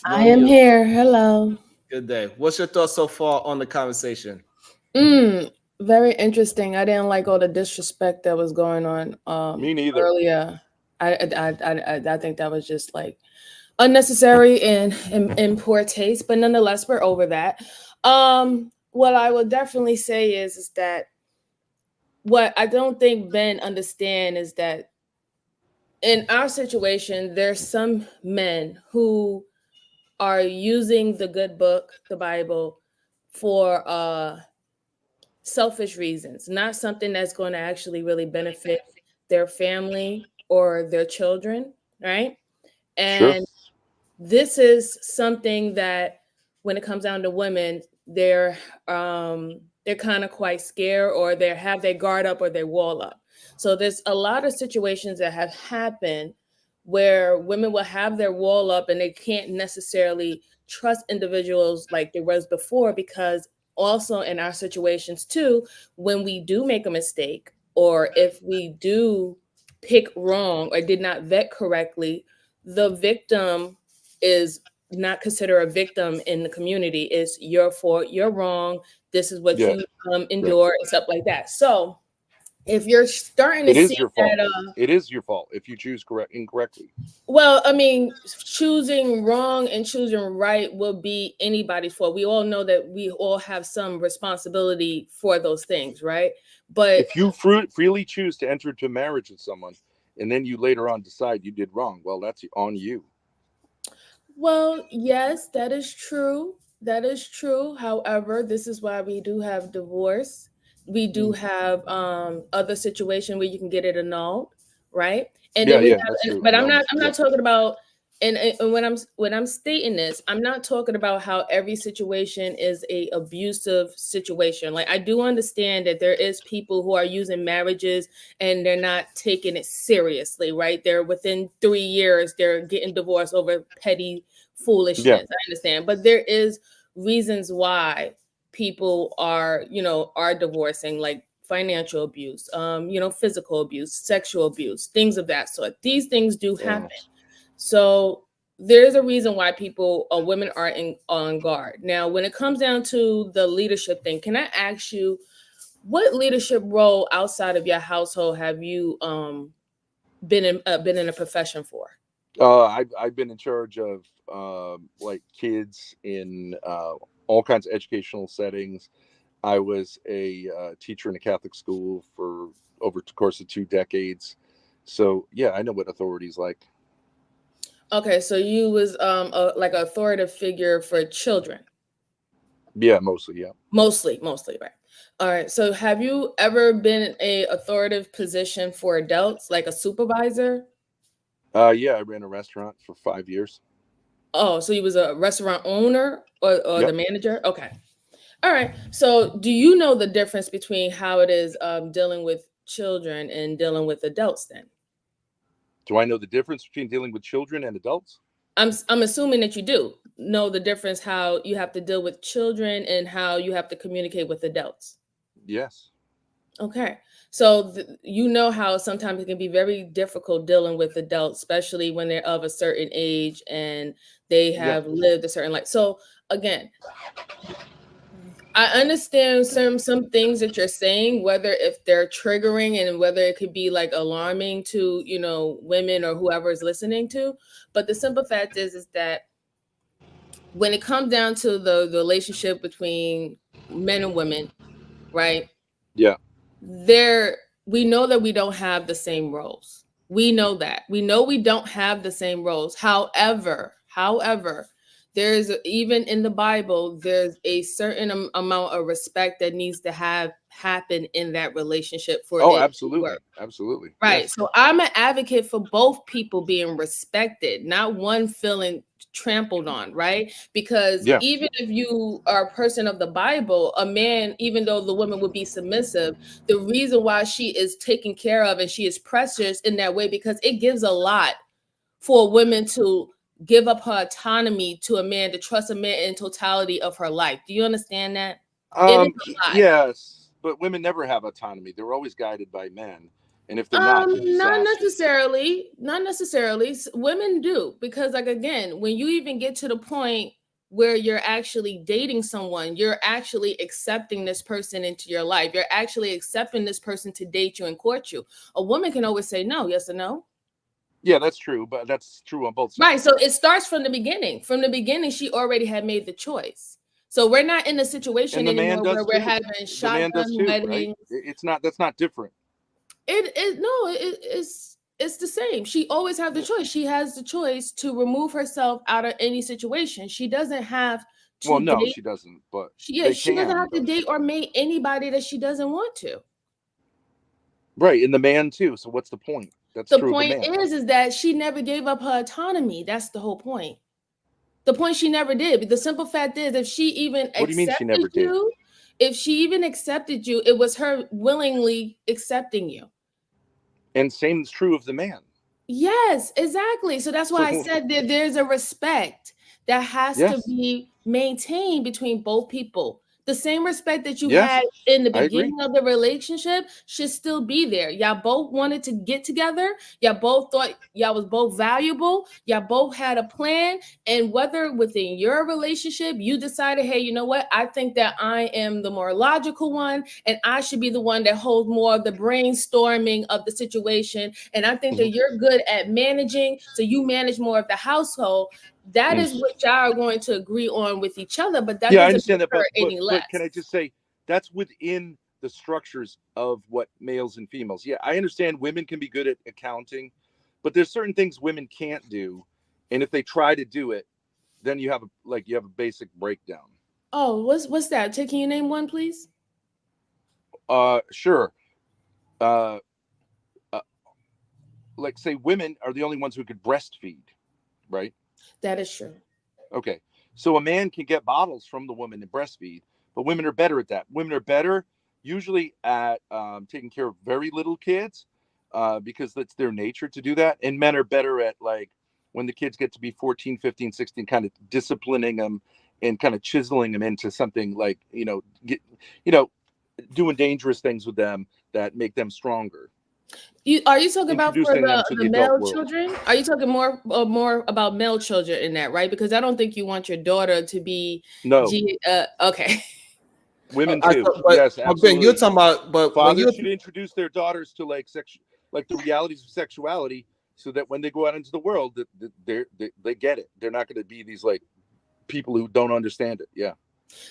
I am here. Hello. Good day. What's your thoughts so far on the conversation? Very interesting. I didn't like all the disrespect that was going on. Me neither. Earlier, I think that was just like unnecessary and in poor taste. But nonetheless, we're over that. What I will definitely say is that what I don't think men understand is that in our situation, there's some men who are using the good book, the Bible, for selfish reasons, not something that's going to actually really benefit their family or their children, right? And this is something that when it comes down to women, they're kind of quite scared, or they have their guard up or their wall up. So there's a lot of situations that have happened where women will have their wall up and they can't necessarily trust individuals like there was before, because also in our situations too, when we do make a mistake, or if we do pick wrong or did not vet correctly, the victim is not considered a victim in the community. It's your fault, you're wrong, this is what you endure, and stuff like that. So if you're starting to see that, it is your fault if you choose incorrectly. Well, I mean, choosing wrong and choosing right will be anybody's fault. We all know that we all have some responsibility for those things, right? But if you freely choose to enter into marriage with someone, and then you later on decide you did wrong, well, that's on you. Well, yes, that is true. That is true. However, this is why we do have divorce. We do have other situation where you can get it annulled, right? And then but I'm not talking about, and when I'm stating this, I'm not talking about how every situation is a abusive situation. Like, I do understand that there is people who are using marriages and they're not taking it seriously, right? They're within 3 years, they're getting divorced over petty foolishness. I understand, but there is reasons why people are divorcing, like financial abuse, physical abuse, sexual abuse, things of that sort. These things do happen. So there's a reason why women are on guard. Now, when it comes down to the leadership thing, can I ask you, what leadership role outside of your household have you been in a profession for? I've been in charge of like kids in all kinds of educational settings. I was a teacher in a Catholic school for over the course of 2 decades. So yeah, I know what authority is like. Okay, so you was like an authoritative figure for children. Yeah, mostly, yeah. Mostly, right. All right. So have you ever been in a authoritative position for adults, like a supervisor? Yeah, I ran a restaurant for 5 years. Oh, so you was a restaurant owner or the manager? Okay. All right. So do you know the difference between how it is dealing with children and dealing with adults then? Do I know the difference between dealing with children and adults? I'm assuming that you do know the difference, how you have to deal with children and how you have to communicate with adults. Yes. Okay. So you know how sometimes it can be very difficult dealing with adults, especially when they're of a certain age and they have lived a certain life. So again, I understand some things that you're saying, whether if they're triggering and whether it could be like alarming to, you know, women or whoever is listening to. But the simple fact is that when it comes down to the relationship between men and women, right? Yeah. We know that we don't have the same roles. We know that. We know we don't have the same roles. However, there's even in the Bible, there's a certain amount of respect that needs to have happen in that relationship for Oh, it absolutely. to work. Absolutely. Right. Yes. So I'm an advocate for both people being respected, not one feeling trampled on, right? Because Yeah. even if you are a person of the Bible, a man, even though the woman would be submissive, the reason why she is taken care of and she is precious in that way, because it gives a lot for women to give up her autonomy to a man, to trust a man in totality of her life. Do you understand that? It is a lot. Yes, but women never have autonomy. They're always guided by men. And if they're not, they're Not disasters. necessarily. Not necessarily. Women do, because like again, when you even get to the point where you're actually dating someone, you're actually accepting this person into your life. You're actually accepting this person to date you and court you. A woman can always say no, yes or no. Yeah, that's true, but that's true on both sides. Right. So it starts from the beginning. From the beginning, she already had made the choice. So we're not in a situation And the man anymore does where we're too. having The man does shotgun too, right? weddings. It's not. That's not different. It's the same. She always has the choice. She has the choice to remove herself out of any situation. She doesn't have to Well, no, date. she doesn't. But She they doesn't can. have to date or mate anybody that she doesn't want to. Right, and the man too. So what's the point? That's The true of the point man. is that she never gave up her autonomy. That's the whole point. The point she never did. But the simple fact is, if she even What do you mean she never accepted did? you, if she even accepted you, it was her willingly accepting you. And same is true of the man. Yes, exactly. So that's why I said that there's a respect that has to Yes. be maintained between both people. The same respect that you Yes, had in the I agree. beginning of the relationship should still be there. Y'all both wanted to get together. Y'all both thought y'all was both valuable. Y'all both had a plan. And whether within your relationship you decided, hey, you know what? I think that I am the more logical one, and I should be the one that holds more of the brainstorming of the situation. And I think that you're good at managing, so you manage more of the household. That is what y'all are going to agree on with each other, but that Yeah, I doesn't understand make that, her any less. but can I just say that's within the structures of what males and females. Yeah, I understand women can be good at accounting, but there's certain things women can't do, and if they try to do it, then you have a basic breakdown. Oh, what's that? Can you name one, please? Sure. Like say women are the only ones who could breastfeed, right? That is true. Okay. So a man can get bottles from the woman and breastfeed, but women are better at that. Women are better usually at taking care of very little kids because that's their nature to do that. And men are better at like when the kids get to be 14, 15, 16, kind of disciplining them and kind of chiseling them into something like, doing dangerous things with them that make them stronger. Are you talking about for Introducing them to the the adult male world. children? Are you talking more about male children in that, right? Because I don't think you want your daughter to be No. Okay. Women too. Yes, absolutely. But Ben, you're talking about, but when fathers you should introduce their daughters to like the realities of sexuality, so that when they go out into the world, they get it. They're not going to be these like people who don't understand it. Yeah.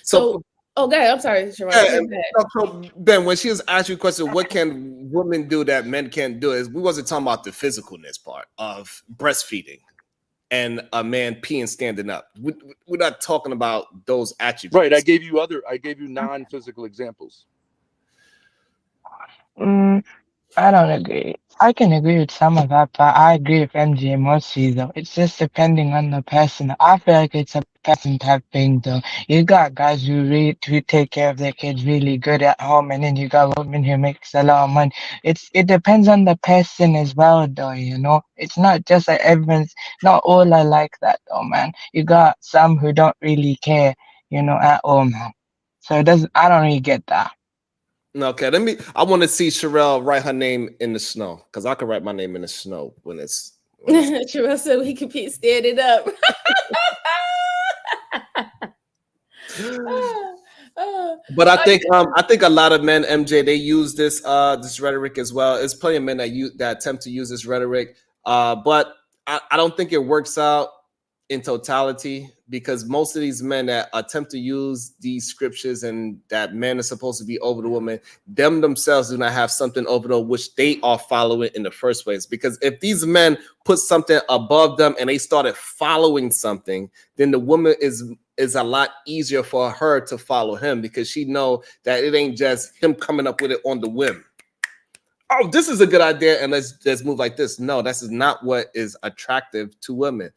So okay, I'm sorry, Sharon. So Ben, when she was asking you a question, what can women do that men can't do? Is we wasn't talking about the physicalness part of breastfeeding and a man peeing standing up. We're not talking about those attributes. Right. I gave you non-physical examples. I don't agree. I can agree with some of that, but I agree with MJ mostly though. It's just depending on the person. I feel like it's a person type thing though. You got guys who take care of their kids really good at home, and then you got women who makes a lot of money. It depends on the person as well though, you know. It's not just like not all are like that though, man. You got some who don't really care, you know, at all, man. So I don't really get that. Okay, I want to see Sherelle write her name in the snow, because I can write my name in the snow when it's Sherelle said we could be standing up. But I think a lot of men, MJ, they use this this rhetoric as well. There's plenty of men that attempt to use this rhetoric, but I don't think it works out in totality, because most of these men that attempt to use these scriptures and that men are supposed to be over the woman, them themselves do not have something over them which they are following in the first place. Because if these men put something above them and they started following something, then the woman is a lot easier for her to follow him, because she know that it ain't just him coming up with it on the whim. Oh, this is a good idea, and let's move like this. No, this is not what is attractive to women.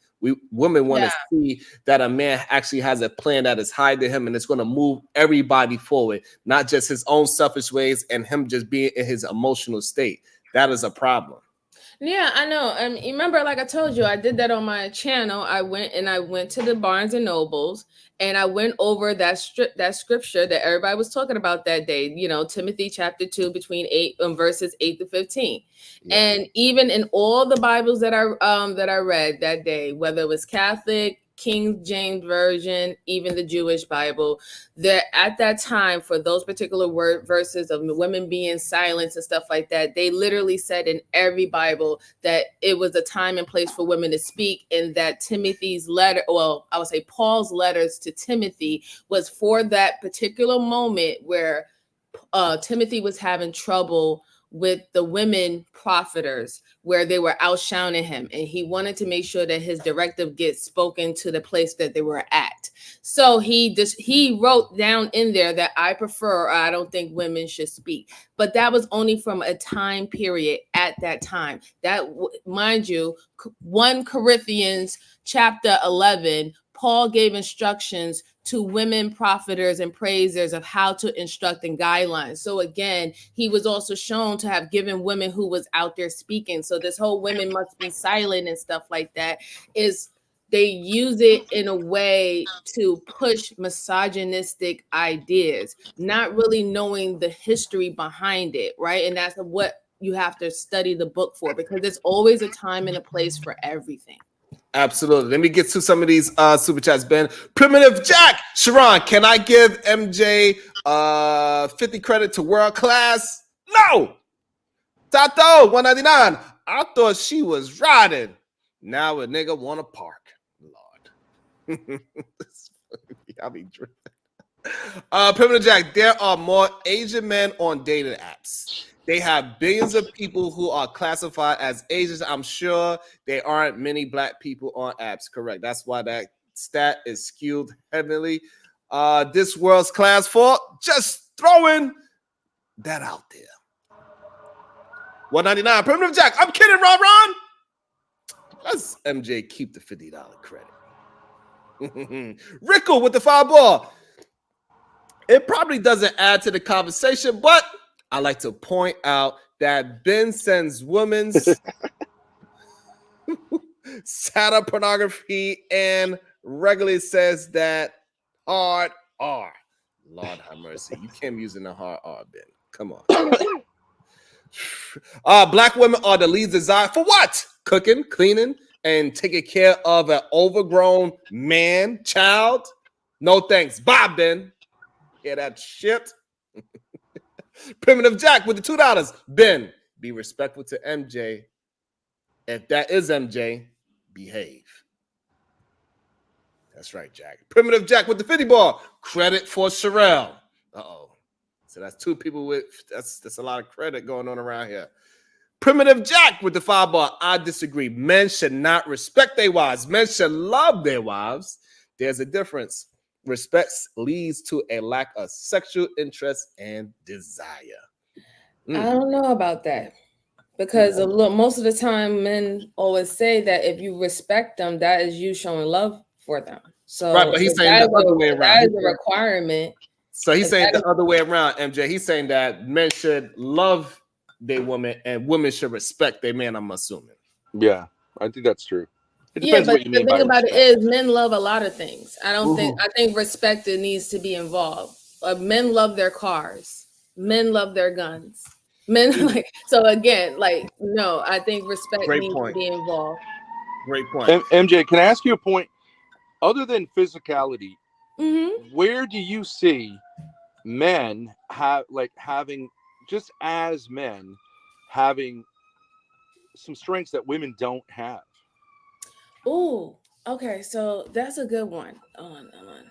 Women want to see that a man actually has a plan that is high to him, and it's going to move everybody forward, not just his own selfish ways and him just being in his emotional state. That is a problem. Yeah, I know. Remember, like I told you, I did that on my channel. I went to the Barnes and Nobles, and I went over that scripture that everybody was talking about that day. You know, Timothy chapter 2, between verses 8 to 15. Yeah. And even in all the Bibles that I read that day, whether it was Catholic, King James Version, even the Jewish Bible, that at that time, for those particular verses of women being silenced and stuff like that, they literally said in every Bible that it was a time and place for women to speak, and that Timothy's letter, well, I would say Paul's letters to Timothy, was for that particular moment where Timothy was having trouble with the women propheters, where they were outshining him, and he wanted to make sure that his directive gets spoken to the place that they were at. So he wrote down in there that I don't think women should speak, but that was only from a time period at that time. That, mind you, 1 Corinthians chapter 11, Paul gave instructions to women propheters and praisers of how to instruct and guidelines. So again, he was also shown to have given women who was out there speaking. So this whole women must be silent and stuff like that is, they use it in a way to push misogynistic ideas, not really knowing the history behind it, right? And that's what you have to study the book for, because there's always a time and a place for everything. Absolutely. Let me get to some of these super chats, Ben. Primitive Jack, Sharon, can I give MJ 50 credit to world class? No. Tato 199. I thought she was riding. Now a nigga want to park. Lord. I'll be driven. Primitive Jack, there are more Asian men on dating apps. They have billions of people who are classified as Asians. I'm sure there aren't many black people on apps. Correct. That's why that stat is skewed heavily. This world's class for just throwing that out there. 199. Primitive Jack. I'm kidding, Ron. Let's MJ keep the $50 credit. Rickle with the 5 ball. It probably doesn't add to the conversation, but I like to point out that Ben sends women's shadow pornography and regularly says that hard R. Lord have mercy. You can't be using the hard R, Ben. Come on. Black women are the least desired for what? Cooking, cleaning, and taking care of an overgrown child? No thanks. Bye, Ben. Hear that shit? Primitive Jack with the $2. Ben, be respectful to MJ. If that is MJ, behave. That's right, Jack. Primitive Jack with the 50 ball. Credit for Sherelle. Uh-oh. So that's 2 people with, that's a lot of credit going on around here. Primitive Jack with the 5 ball. I disagree. Men should not respect their wives. Men should love their wives. There's a difference. Respect leads to a lack of sexual interest and desire. I don't know about that, because most of the time men always say that if you respect them, that is you showing love for them. So right, but he's saying the other way around. That is a requirement. So he's saying the other way around, MJ. He's saying that men should love their woman and women should respect their man, I'm assuming. Yeah, I think that's true. Yeah, but the thing about it is men love a lot of things. I think respect needs to be involved. Men love their cars. Men love their guns. Men so again, no, I think respect needs to be involved. Great point. MJ, can I ask you a point? Other than physicality, where do you see men having just as men having some strengths that women don't have. Ooh, okay, so that's a good one. Hold on.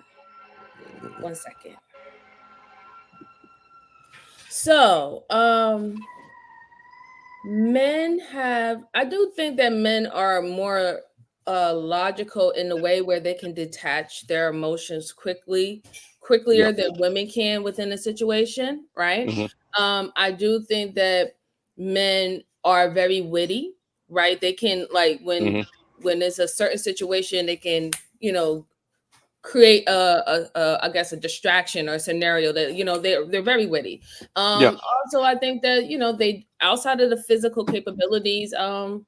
1 second. So, I do think that men are more logical in the way where they can detach their emotions quicker Yeah. than women can within a situation, right? Mm-hmm. I do think that men are very witty, right? They can when there's a certain situation, they can, create I guess a distraction or a scenario that they're very witty. Yeah. Also, I think that they, outside of the physical capabilities, I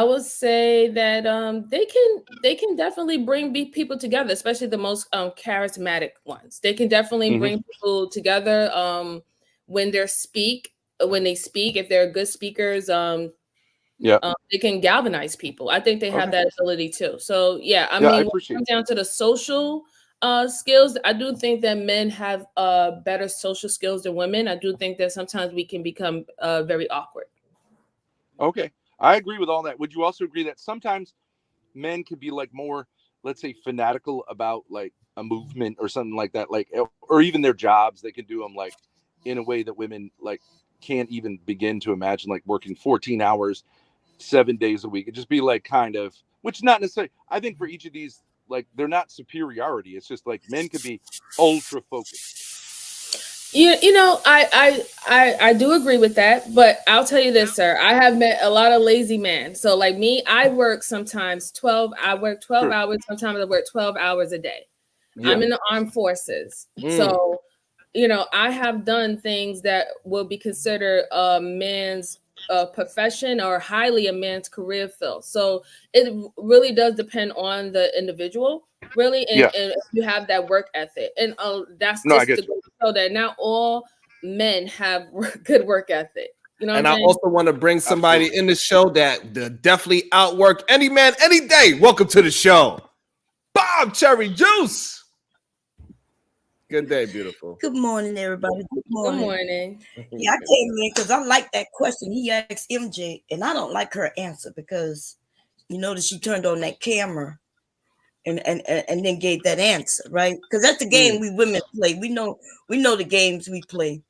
would say that they can definitely bring people together, especially the most charismatic ones. They can definitely Mm-hmm. bring people together when they speak. If they're good speakers, Yeah. they can galvanize people. I think they have Okay. that ability too. So yeah, I Yeah, I mean, when it appreciate comes that. down to the social skills, I do think that men have better social skills than women. I do think that sometimes we can become very awkward. Okay. I agree with all that. Would you also agree that sometimes men could be like more, let's say, fanatical about like a movement or something like that, like, or even their jobs? They can do them like in a way that women like can't even begin to imagine, like working 14 hours 7 days a week. It just be like kind of, which not necessarily, I think for each of these, like, they're not superiority. It's just like men could be ultra focused. I do agree with that, but I'll tell you this, sir. I have met a lot of lazy men. So like me, I work sometimes 12 Sure. hours, sometimes I work 12 hours a day. Yeah. I'm in the armed forces. Mm. So, I have done things that will be considered a man's profession or highly a man's career field. So it really does depend on the individual, really, and Yeah. if you have that work ethic. And that's No, I just get to you. show that not all men have good work ethic. You know what And I'm I saying? also want to bring somebody Absolutely. in the show that definitely outwork any man any day. Welcome to the show, Bob Cherry Juice. Good day, beautiful. Good morning, everybody. Good Good morning. morning. Yeah, I came in because I like that question he asked MJ, and I don't like her answer because you notice she turned on that camera and then gave that answer, right? Because that's the game we women play. We know the games we play,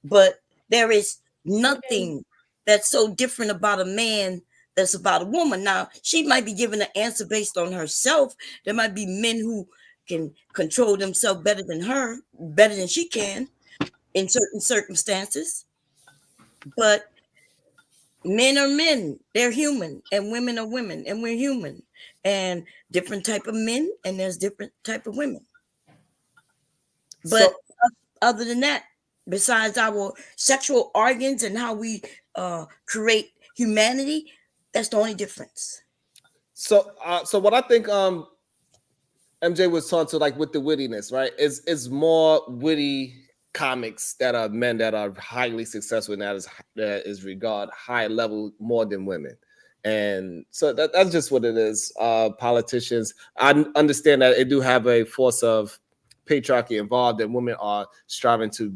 but there is nothing that's so different about a man that's about a woman. Now, she might be giving an answer based on herself. There might be men who can control themselves better than she can in certain circumstances. But men are men, they're human, and women are women, and we're human. And different type of men, and there's different type of women. But other than that, besides our sexual organs and how we create humanity, that's the only difference. So what I think MJ was talking to, like with the wittiness, right? Is more witty comics that are men that are highly successful and that is regard high level more than women. And so that's just what it is. Politicians, I understand that they do have a force of patriarchy involved, and women are striving to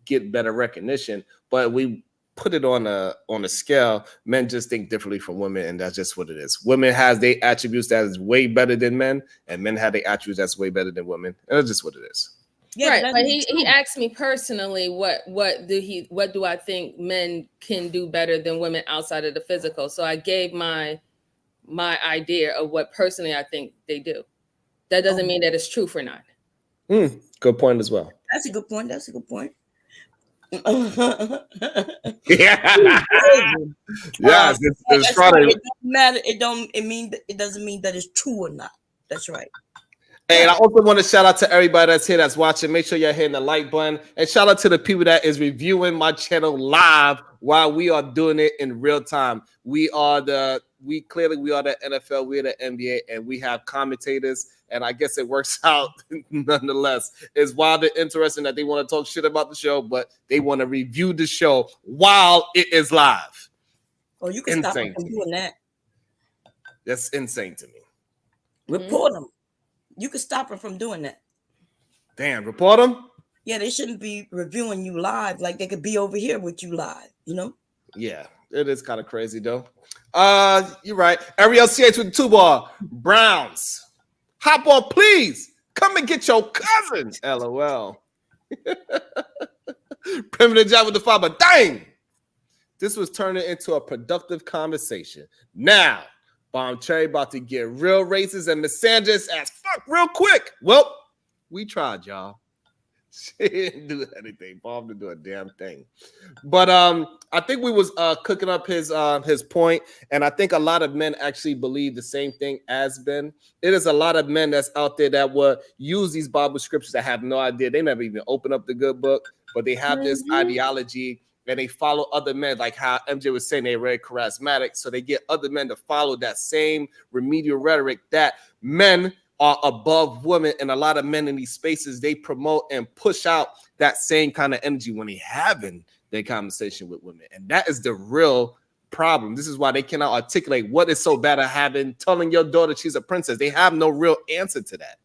get better recognition, but we put it on a scale. Men just think differently from women, and that's just what it is. Women has their attributes that is way better than men, and men have their attributes that's way better than women, and that's just what it is. Yeah, right, but he asked me personally what do I think men can do better than women outside of the physical. So I gave my idea of what personally I think they do. That doesn't mean that it's true for not. Good point as well. That's a good point. Yeah. Yes, it's Friday. Right. It doesn't matter. It doesn't mean that it's true or not. That's right. And I also want to shout out to everybody that's here, that's watching. Make sure you're hitting the like button. And shout out to the people that is reviewing my channel live while we are doing it in real time. We are the NFL, we're the NBA, and we have commentators. And I guess it works out nonetheless. It's wild and interesting that they want to talk shit about the show, but they want to review the show while it is live. Oh, you can stop them from doing that. That's insane to me. Report them. You can stop them from doing that. Damn, report them. Yeah, they shouldn't be reviewing you live. Like they could be over here with you live, you know? Yeah, it is kind of crazy though. You're right. Ariel CH with the 2-ball. Browns. Hop on, please. Come and get your cousin. LOL. Primitive Job with the 5, but dang. This was turning into a productive conversation. Now, Bomb Cherry about to get real racist and Miss Sanders as fuck real quick. Well, we tried, y'all. She didn't do anything. Bomb didn't do a damn thing. But I think we was cooking up his point, and I think a lot of men actually believe the same thing as Ben. It is a lot of men that's out there that will use these Bible scriptures that have no idea. They never even open up the good book, but they have this ideology and they follow other men, like how MJ was saying they're very charismatic. So they get other men to follow that same remedial rhetoric that men are above women, and a lot of men in these spaces, they promote and push out that same kind of energy when they having their conversation with women. And that is the real problem. This is why they cannot articulate what is so bad at telling your daughter she's a princess. They have no real answer to that.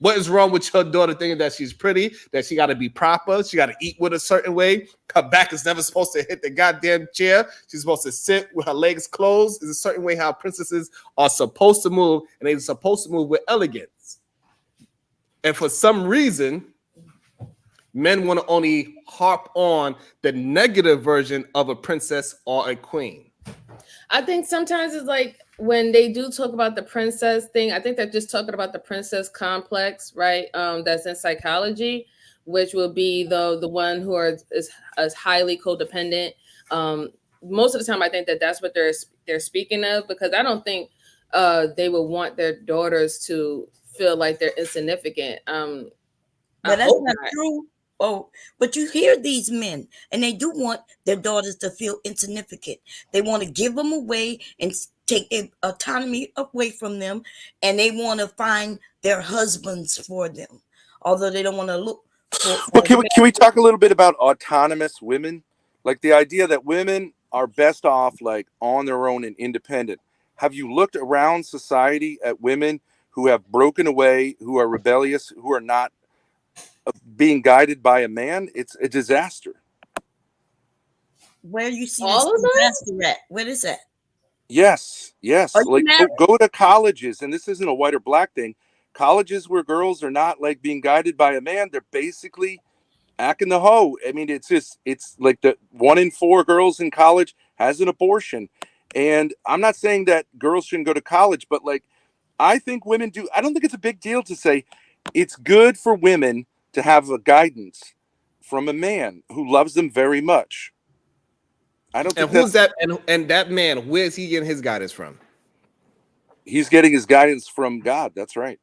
What is wrong with your daughter thinking that she's pretty, that she got to be proper, she got to eat with a certain way, her back is never supposed to hit the goddamn chair, she's supposed to sit with her legs closed? Is a certain way how princesses are supposed to move, and they're supposed to move with elegance. And for some reason, men want to only harp on the negative version of a princess or a queen. I think sometimes it's like when they do talk about the princess thing, I think they're just talking about the princess complex, right? That's in psychology, which will be the one who is highly codependent. Most of the time, I think that's what they're speaking of, because I don't think they would want their daughters to feel like they're insignificant. But that's not true. Oh, but you hear these men, and they do want their daughters to feel insignificant. They want to give them away and take their autonomy away from them, and they want to find their husbands for them, although they don't want to look for. But can we talk a little bit about autonomous women? Like the idea that women are best off like on their own and independent. Have you looked around society at women who have broken away, who are rebellious, who are not being guided by a man? It's a disaster. Where you see this disaster at? Where is that? Yes. Like go to colleges, and this isn't a white or black thing. Colleges where girls are not like being guided by a man, they're basically acting the hoe. I mean, it's like the 1 in 4 girls in college has an abortion. And I'm not saying that girls shouldn't go to college, but like I think women do. I don't think it's a big deal to say it's good for women to have a guidance from a man who loves them very much. I don't think. And who's that? And that man, where's he getting his guidance from? He's getting his guidance from God. That's right.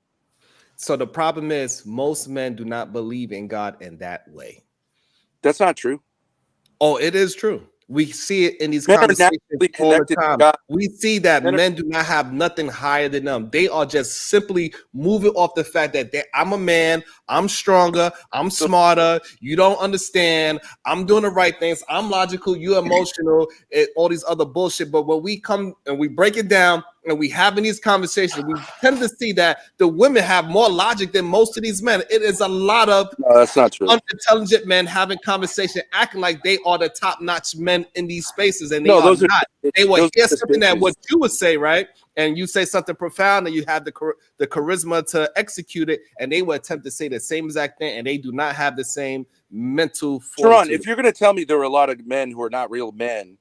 So the problem is most men do not believe in God in that way. That's not true. Oh, it is true. We see it in these conversations all the time. We see that men do not have nothing higher than them. They are just simply moving off the fact that I'm a man, I'm stronger, I'm smarter, you don't understand, I'm doing the right things, I'm logical, you're emotional, and all these other bullshit. But when we come and we break it down and we having these conversations, we tend to see that the women have more logic than most of these men. It is a lot of that's not true. Unintelligent men having conversation, acting like they are the top-notch men in these spaces, and they are not. They will hear something that what you would say, right? And you say something profound, and you have the charisma to execute it, and they will attempt to say the same exact thing, and they do not have the same mental fortitude. Sharon, if you're going to tell me there are a lot of men who are not real men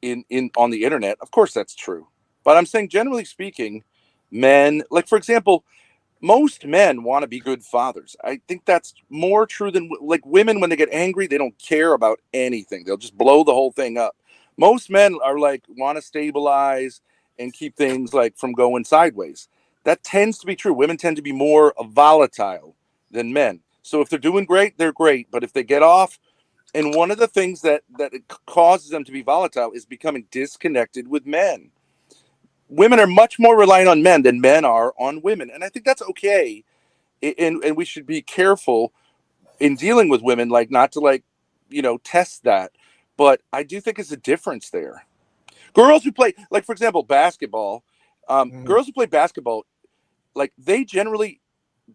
in on the internet, of course that's true. But I'm saying, generally speaking, men, like, for example, most men want to be good fathers. I think that's more true than, like, women, when they get angry, they don't care about anything. They'll just blow the whole thing up. Most men are like, want to stabilize and keep things like from going sideways. That tends to be true. Women tend to be more volatile than men. So if they're doing great, they're great. But if they get off, and one of the things that causes them to be volatile is becoming disconnected with men. Women are much more reliant on men than men are on women. And I think that's okay. And we should be careful in dealing with women, like not to like, test that. But I do think it's a difference there. Girls who play, like, for example, basketball, girls who play basketball, like, they generally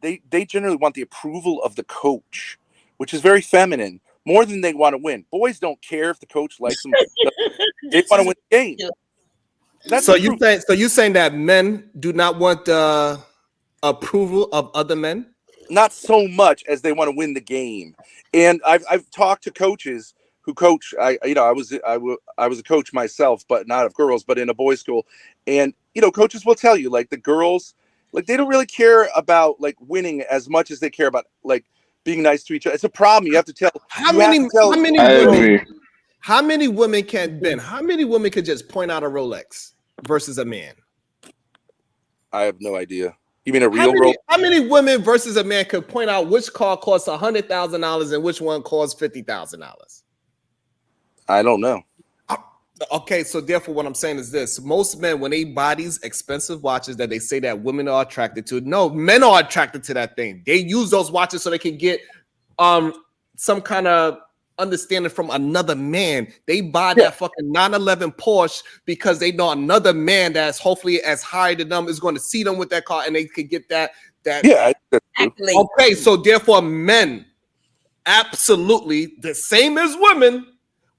they generally want the approval of the coach, which is very feminine, more than they want to win. Boys don't care if the coach likes them. They want to win the game. That's so you saying that men do not want the approval of other men? Not so much as they want to win the game. And I've talked to coaches who coach. I was a coach myself, but not of girls, but in a boys' school. And coaches will tell you, like, the girls, like, they don't really care about like winning as much as they care about like being nice to each other. It's a problem. You have to tell. How many women can Ben? How many women could just point out a Rolex versus a man? I have no idea. You mean a real Rolex? How many women versus a man could point out which car costs $100,000 and which one costs $50,000? I don't know. Okay, so therefore what I'm saying is this. Most men, when they buy these expensive watches that they say that women are attracted to, no, men are attracted to that thing. They use those watches so they can get some kind of understanding from another man. They buy that fucking 911 Porsche because they know another man that's hopefully as high than them is going to see them with that car, and they can get that. Yeah. Okay, so therefore men absolutely the same as women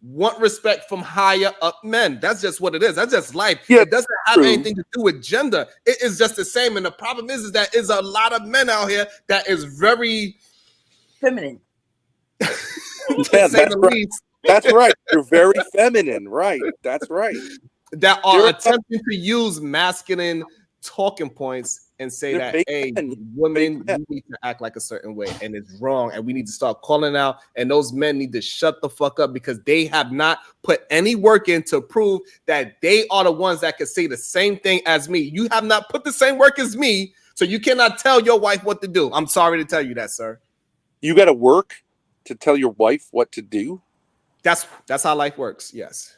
want respect from higher up men. That's just what it is. That's just life. Yeah, it doesn't have anything to do with gender. It is just the same. And the problem is that there's a lot of men out here that is very feminine. Yeah, that's right. You're very feminine, right? That's right. That are attempting to use masculine talking points and say that, hey, women, you need to act like a certain way, and it's wrong, and we need to start calling out, and those men need to shut the fuck up because they have not put any work in to prove that they are the ones that can say the same thing as me. You have not put the same work as me, so you cannot tell your wife what to do. I'm sorry to tell you that, sir. You got to work to tell your wife what to do? That's how life works, yes.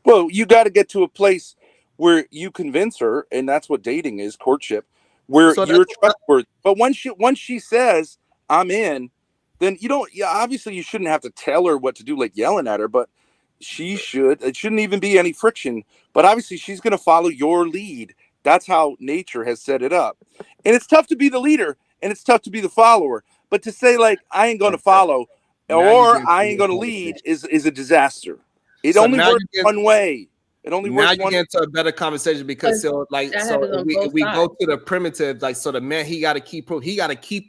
Well, you got to get to a place where you convince her, and that's what dating is, courtship, where you're trustworthy. But once she says, I'm in, then obviously you shouldn't have to tell her what to do, like yelling at her, but it shouldn't even be any friction. But obviously she's going to follow your lead. That's how nature has set it up. And it's tough to be the leader, and it's tough to be the follower. But to say, like, I ain't going to follow or I ain't going to lead is a disaster. It only works one way. It only works one way. Now you get into a better conversation because we go to the primitive, like, so the man, he got to keep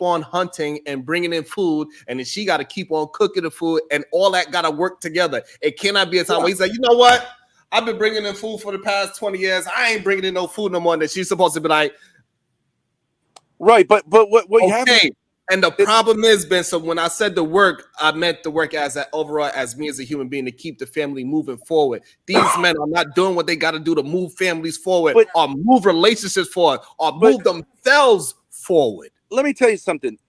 on hunting and bringing in food, and then she got to keep on cooking the food, and all that got to work together. It cannot be a time where he's like, you know what? I've been bringing in food for the past 20 years. I ain't bringing in no food no more. And she's supposed to be like, right, but what you have. And the problem is, Ben, so when I said the work, I meant the work as overall as me as a human being to keep the family moving forward. These men are not doing what they got to do to move families forward or move relationships forward or move themselves forward. Let me tell you something.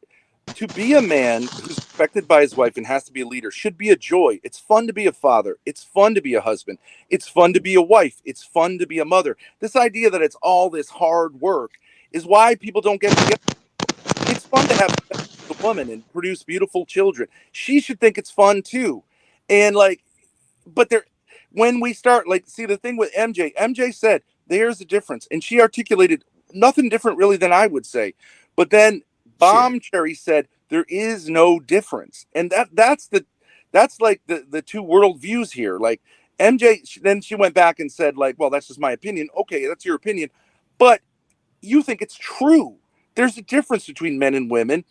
To be a man who's respected by his wife and has to be a leader should be a joy. It's fun to be a father. It's fun to be a husband. It's fun to be a wife. It's fun to be a mother. This idea that it's all this hard work is why people don't get together. It's fun to have a woman and produce beautiful children. She should think it's fun too. And when we start, like, see the thing with MJ said, there's a difference. And she articulated nothing different really than I would say. But then Bomb Cherry said, there is no difference. And that's like the two world views here. Like MJ, then she went back and said, like, well, that's just my opinion. Okay, that's your opinion. But you think it's true. There's a difference between men and women,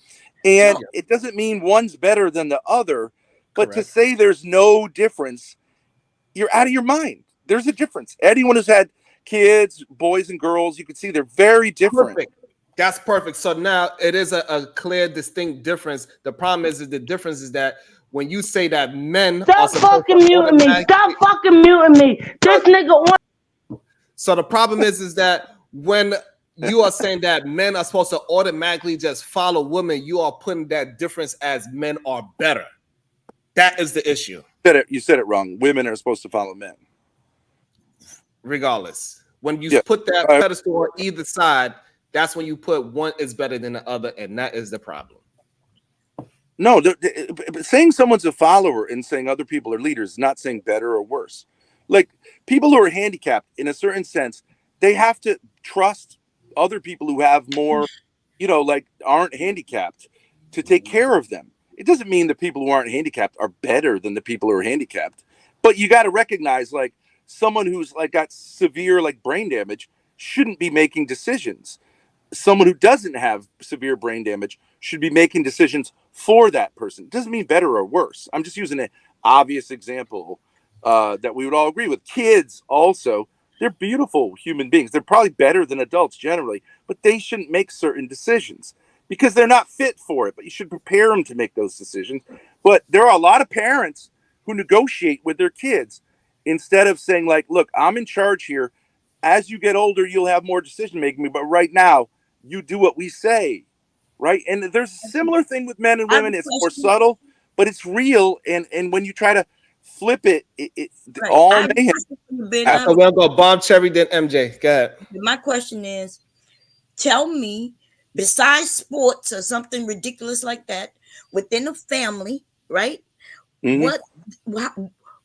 and it doesn't mean one's better than the other. But to say there's no difference, you're out of your mind. There's a difference. Anyone who's had kids, boys and girls, you can see they're very different. Perfect. That's perfect. So now it is a clear, distinct difference. The problem is the difference is that when you say that men stop fucking muting me. Stop fucking muting me. This nigga. So the problem is that when you are saying that men are supposed to automatically just follow women, you are putting that difference as men are better. That is the issue. You said it wrong. Women are supposed to follow men. Regardless. When you put that pedestal on either side, that's when you put one is better than the other, and that is the problem. No, saying someone's a follower and saying other people are leaders is not saying better or worse. Like, people who are handicapped, in a certain sense, they have to trust other people who have more like aren't handicapped to take care of them. It doesn't mean the people who aren't handicapped are better than the people who are handicapped, but you got to recognize like someone who's like got severe like brain damage shouldn't be making decisions. Someone who doesn't have severe brain damage should be making decisions for that person. It doesn't mean better or worse. I'm just using an obvious example that we would all agree with. Kids also, they're beautiful human beings. They're probably better than adults generally, but they shouldn't make certain decisions because they're not fit for it. But you should prepare them to make those decisions. But there are a lot of parents who negotiate with their kids instead of saying like, look, I'm in charge here. As you get older, you'll have more decision making, but right now you do what we say, right? And there's a similar thing with men and women. It's more subtle, but it's real. And when you try to flip it, Right. all I have a mayhem. question for you, Ben. So we'll go Bomb Cherry, then MJ. Go ahead. My question is, tell me, besides sports or something ridiculous like that, within a family, right? Mhm.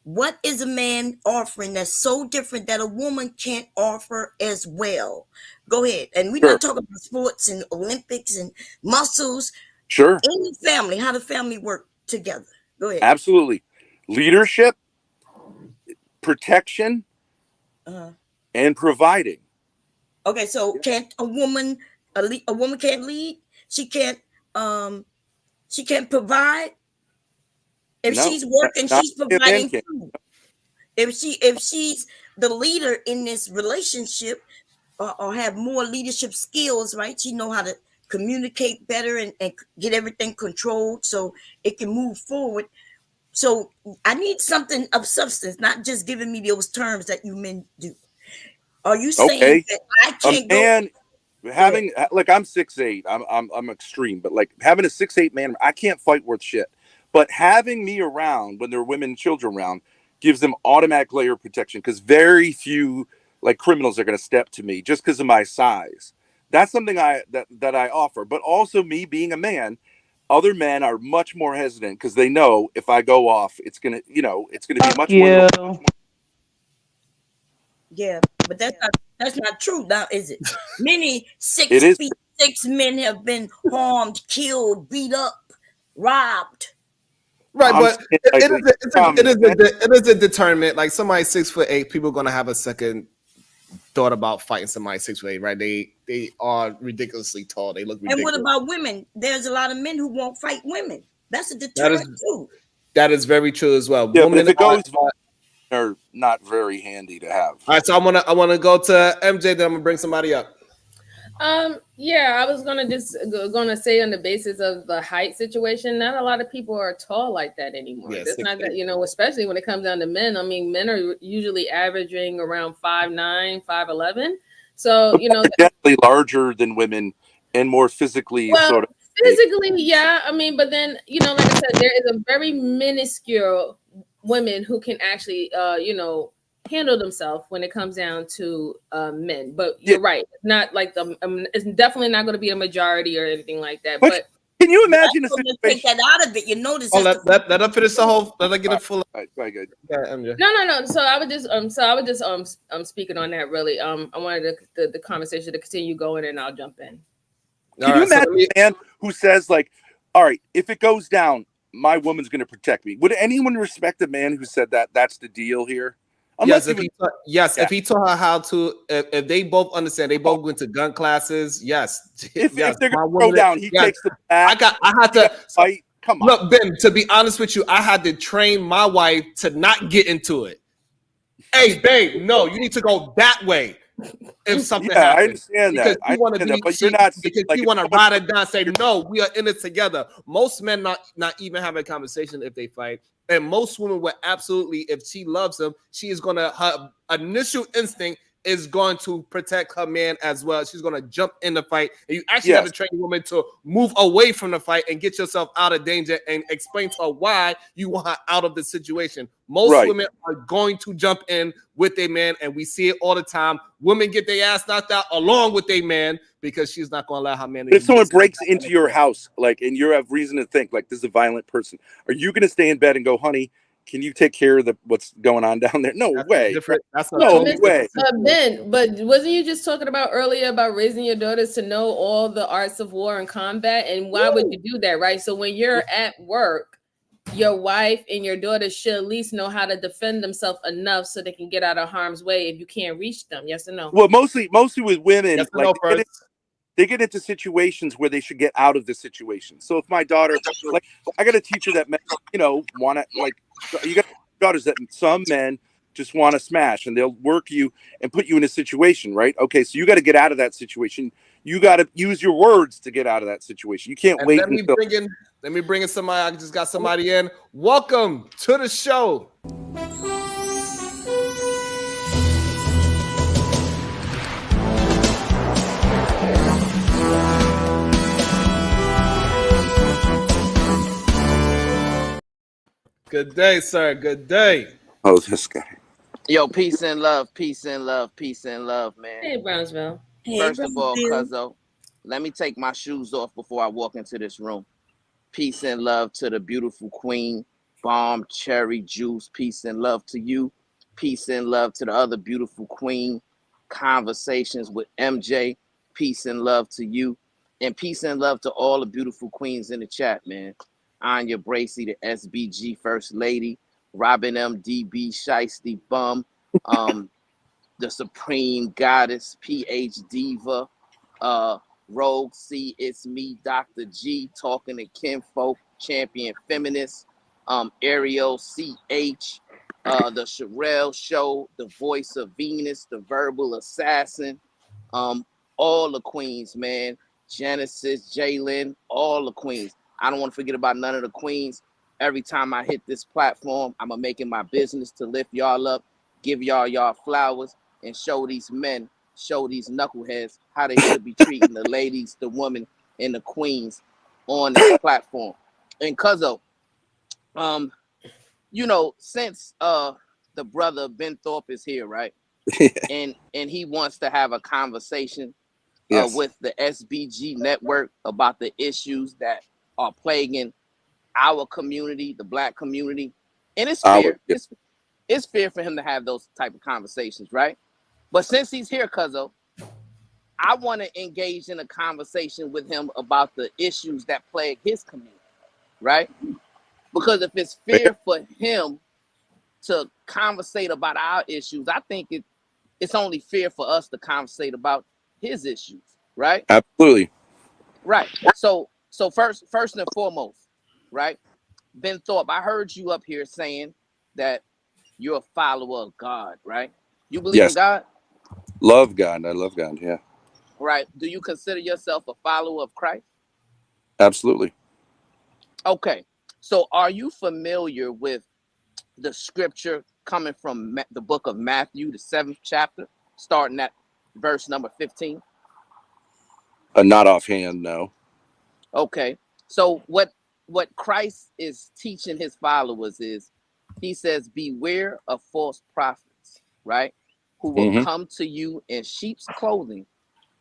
What is a man offering that's so different that a woman can't offer as well? Go ahead. And we're Sure. not talking about sports and Olympics and muscles. Sure. In the family, how the family work together. Go ahead. Absolutely. Leadership, protection, and providing. Okay, so can't a woman can't lead? She can't provide. If No, she's working, not she's if men providing can. too. If she's the leader in this relationship or have more leadership skills, right? She know how to communicate better and get everything controlled so it can move forward. So I need something of substance, not just giving me those terms that you men do. Are you saying that I can't man go? having like I'm 6'8", I'm extreme, but like having a 6'8" man, I can't fight worth shit. But having me around when there are women and children around gives them automatic layer of protection because very few like criminals are going to step to me just because of my size. That's something that I offer. But also me being a man, other men are much more hesitant because they know if I go off, it's gonna be much more. Yeah, but that's not true now, is it? Many It is. 6'6" men have been harmed, killed, beat up, robbed. Right, I'm but saying, like, it is a determinant. Like somebody 6'8", people are gonna have a second thought about fighting somebody 6'8", right? They are ridiculously tall. They look ridiculous. And what about women? There's a lot of men who won't fight women. That's a deterrent too. That is very true as well. Yeah, but if it goes, they're not very handy to have. All right, so I want to go to MJ. Then I'm gonna bring somebody up. Yeah, I was gonna say on the basis of the height situation, not a lot of people are tall like that anymore. Yes, It's not that, especially when it comes down to men. I mean, men are usually averaging around 5'9", 5'11". So definitely larger than women and more physically sort of. Physically, yeah. I mean, but then like I said, there is a very minuscule women who can actually handle themselves when it comes down to men. But you're right. It's not like it's definitely not going to be a majority or anything like that. But can you imagine take that out of it? You notice. Let her finish the whole. Let her get it full. Very good. Yeah, MJ. No. So I would just speaking on that really. I wanted the conversation to continue going, and I'll jump in. Can you imagine a man who says like, "All right, if it goes down, my woman's going to protect me"? Would anyone respect a man who said that? That's the deal here. Unless if he taught her how to, if they both understand, they both went to gun classes. Yes, if they're going to go down, he takes the back. I had to fight. Come on, look, Ben. To be honest with you, I had to train my wife to not get into it. Hey, babe, no, you need to go that way. If something happens, I understand that. I want to be, but you're not because you want to ride it down. Say no, we are in it together. Most men not even have a conversation if they fight, and most women will absolutely. If she loves him, she is gonna. Her initial instinct is going to protect her man as well. She's going to jump in the fight. And you actually have to train a woman to move away from the fight and get yourself out of danger and explain to her why you want her out of the situation. Most women are going to jump in with a man, and we see it all the time. Women get their ass knocked out along with a man because she's not going to allow her man to. But if someone breaks into your house, like, and you have reason to think, like, this is a violent person, are you going to stay in bed and go, honey, can you take care of what's going on down there? No That's way. That's a no totally way. Ben, but wasn't you just talking about earlier about raising your daughters to know all the arts of war and combat? And why would you do that, right? So when you're at work, your wife and your daughters should at least know how to defend themselves enough so they can get out of harm's way if you can't reach them. Yes or no? Well, mostly with women, Yes or like no, they get into situations where they should get out of the situation. So if my daughter, like, I got to teach her that men, want to, like, you got daughters that some men just want to smash and they'll work you and put you in a situation, right? Okay, so you got to get out of that situation. You got to use your words to get out of that situation. You can't wait until. Let me bring in somebody. I just got somebody in. Welcome to the show. Good day, sir. Good day. Oh, this guy. Yo, peace and love, peace and love, peace and love, man. Hey, Brownsville. First of all, Cuzzo, let me take my shoes off before I walk into this room. Peace and love to the beautiful queen, Bomb Cherry Juice. Peace and love to you. Peace and love to the other beautiful queen, Conversations with MJ. Peace and love to you. And peace and love to all the beautiful queens in the chat, man. Anya Bracy, the SBG First Lady. Robin MDB, Shiesty Bum, the Supreme Goddess, PH Diva, Rogue C, It's Me, Dr. G, Talking to Kinfolk, Champion Feminist, Ariel CH, the Sherelle Show, the Voice of Venus, the Verbal Assassin, all the queens, man. Genesis, Jalen, all the queens. I don't want to forget about none of the queens. Every time I hit this platform, I'm going to make it my business to lift y'all up, give y'all flowers, and show these men, show these knuckleheads how they should be treating the ladies, the women, and the queens on this platform. And Cuzzo, since the brother Ben Thorpe is here, right? and he wants to have a conversation with the SBG network about the issues that are plaguing our community, the Black community, and it's fair. It's fair for him to have those type of conversations, right? But since he's here, Cuzzo, I want to engage in a conversation with him about the issues that plague his community, right? Because if it's fair for him to conversate about our issues, I think it's only fair for us to conversate about his issues, right? Absolutely. Right. So first and foremost, right? Ben Thorpe, I heard you up here saying that you're a follower of God, right? You believe in God? Love God. I love God, yeah. Right. Do you consider yourself a follower of Christ? Absolutely. Okay. So are you familiar with the scripture coming from the book of Matthew, the 7th chapter, starting at verse number 15? Not offhand, no. Okay. So what Christ is teaching his followers is, he says, beware of false prophets, right? Who will come to you in sheep's clothing,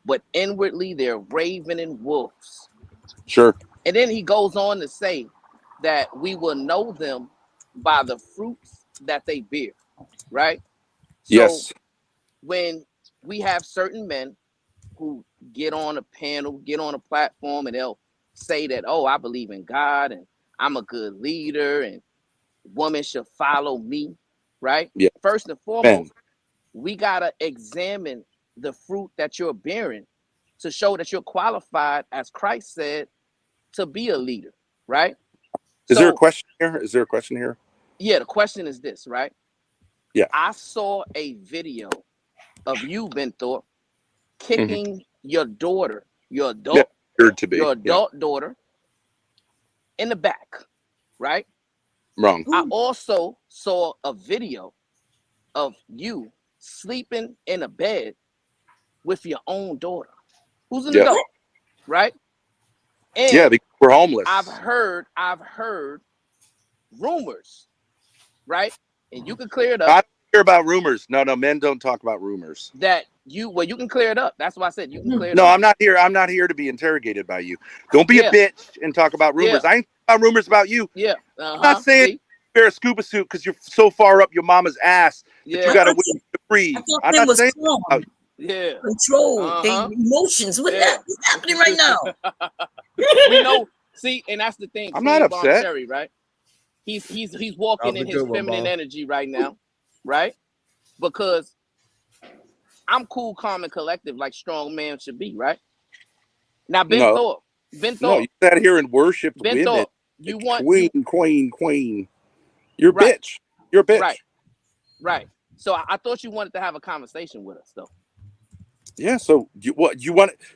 but inwardly they're ravening wolves. Sure. And then he goes on to say that we will know them by the fruits that they bear, right? So when we have certain men who get on a panel, get on a platform, and they'll say that, oh, I believe in God and I'm a good leader and women should follow me, right? Yeah. First and foremost, we got to examine the fruit that you're bearing to show that you're qualified, as Christ said, to be a leader, right? Is there a question here? Yeah, the question is this, right? Yeah. I saw a video of you, Ben Thorpe, kicking your daughter, your adult daughter in the back, right? Wrong. I also saw a video of you sleeping in a bed with your own daughter, who's an adult, right? And because we're homeless. I've heard rumors, right? And you can clear it up. I don't hear about rumors. No, men don't talk about rumors. That you can clear it up. That's why I said you can clear it up. No, I'm not here. I'm not here to be interrogated by you. Don't be a bitch and talk about rumors. I ain't talking about rumors about you. Yeah. I'm not saying wear a scuba suit because you're so far up your mama's ass that you got to wait to breathe. I'm not saying calm. Yeah. Control their emotions. What's happening right now? We know. See, and that's the thing. I'm not upset. Cherry, right? He's walking in his feminine energy right now, right? Because I'm cool, calm, and collective, like strong man should be, right? Now, Ben Thorpe. No, you sat here and worshipped women. Thorpe, you want queen. You're a bitch. You're a bitch. Right. So I thought you wanted to have a conversation with us, though. Yeah. So you want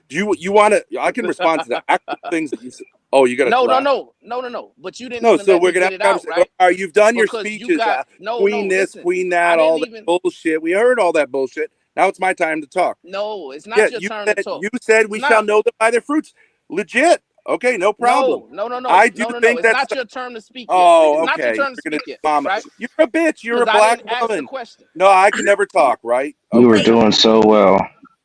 to? I can respond to the actual things that you said. Oh, you got to. No. But you didn't. No, even so let we're me gonna get it out, right? All right, you've done your Because speeches. You got, queen this, listen, queen that, all that bullshit. We heard all that bullshit. Now it's my time to talk. No, it's not your turn to talk. You said we shall know them by their fruits. Legit. Okay, no problem. No. I do think it's that's not your turn to speak yet. Oh, it's okay. not your turn to speak yet, right? You're a bitch. You're a I black didn't ask woman. the question. No, I can never talk, right? Okay. You were doing so well.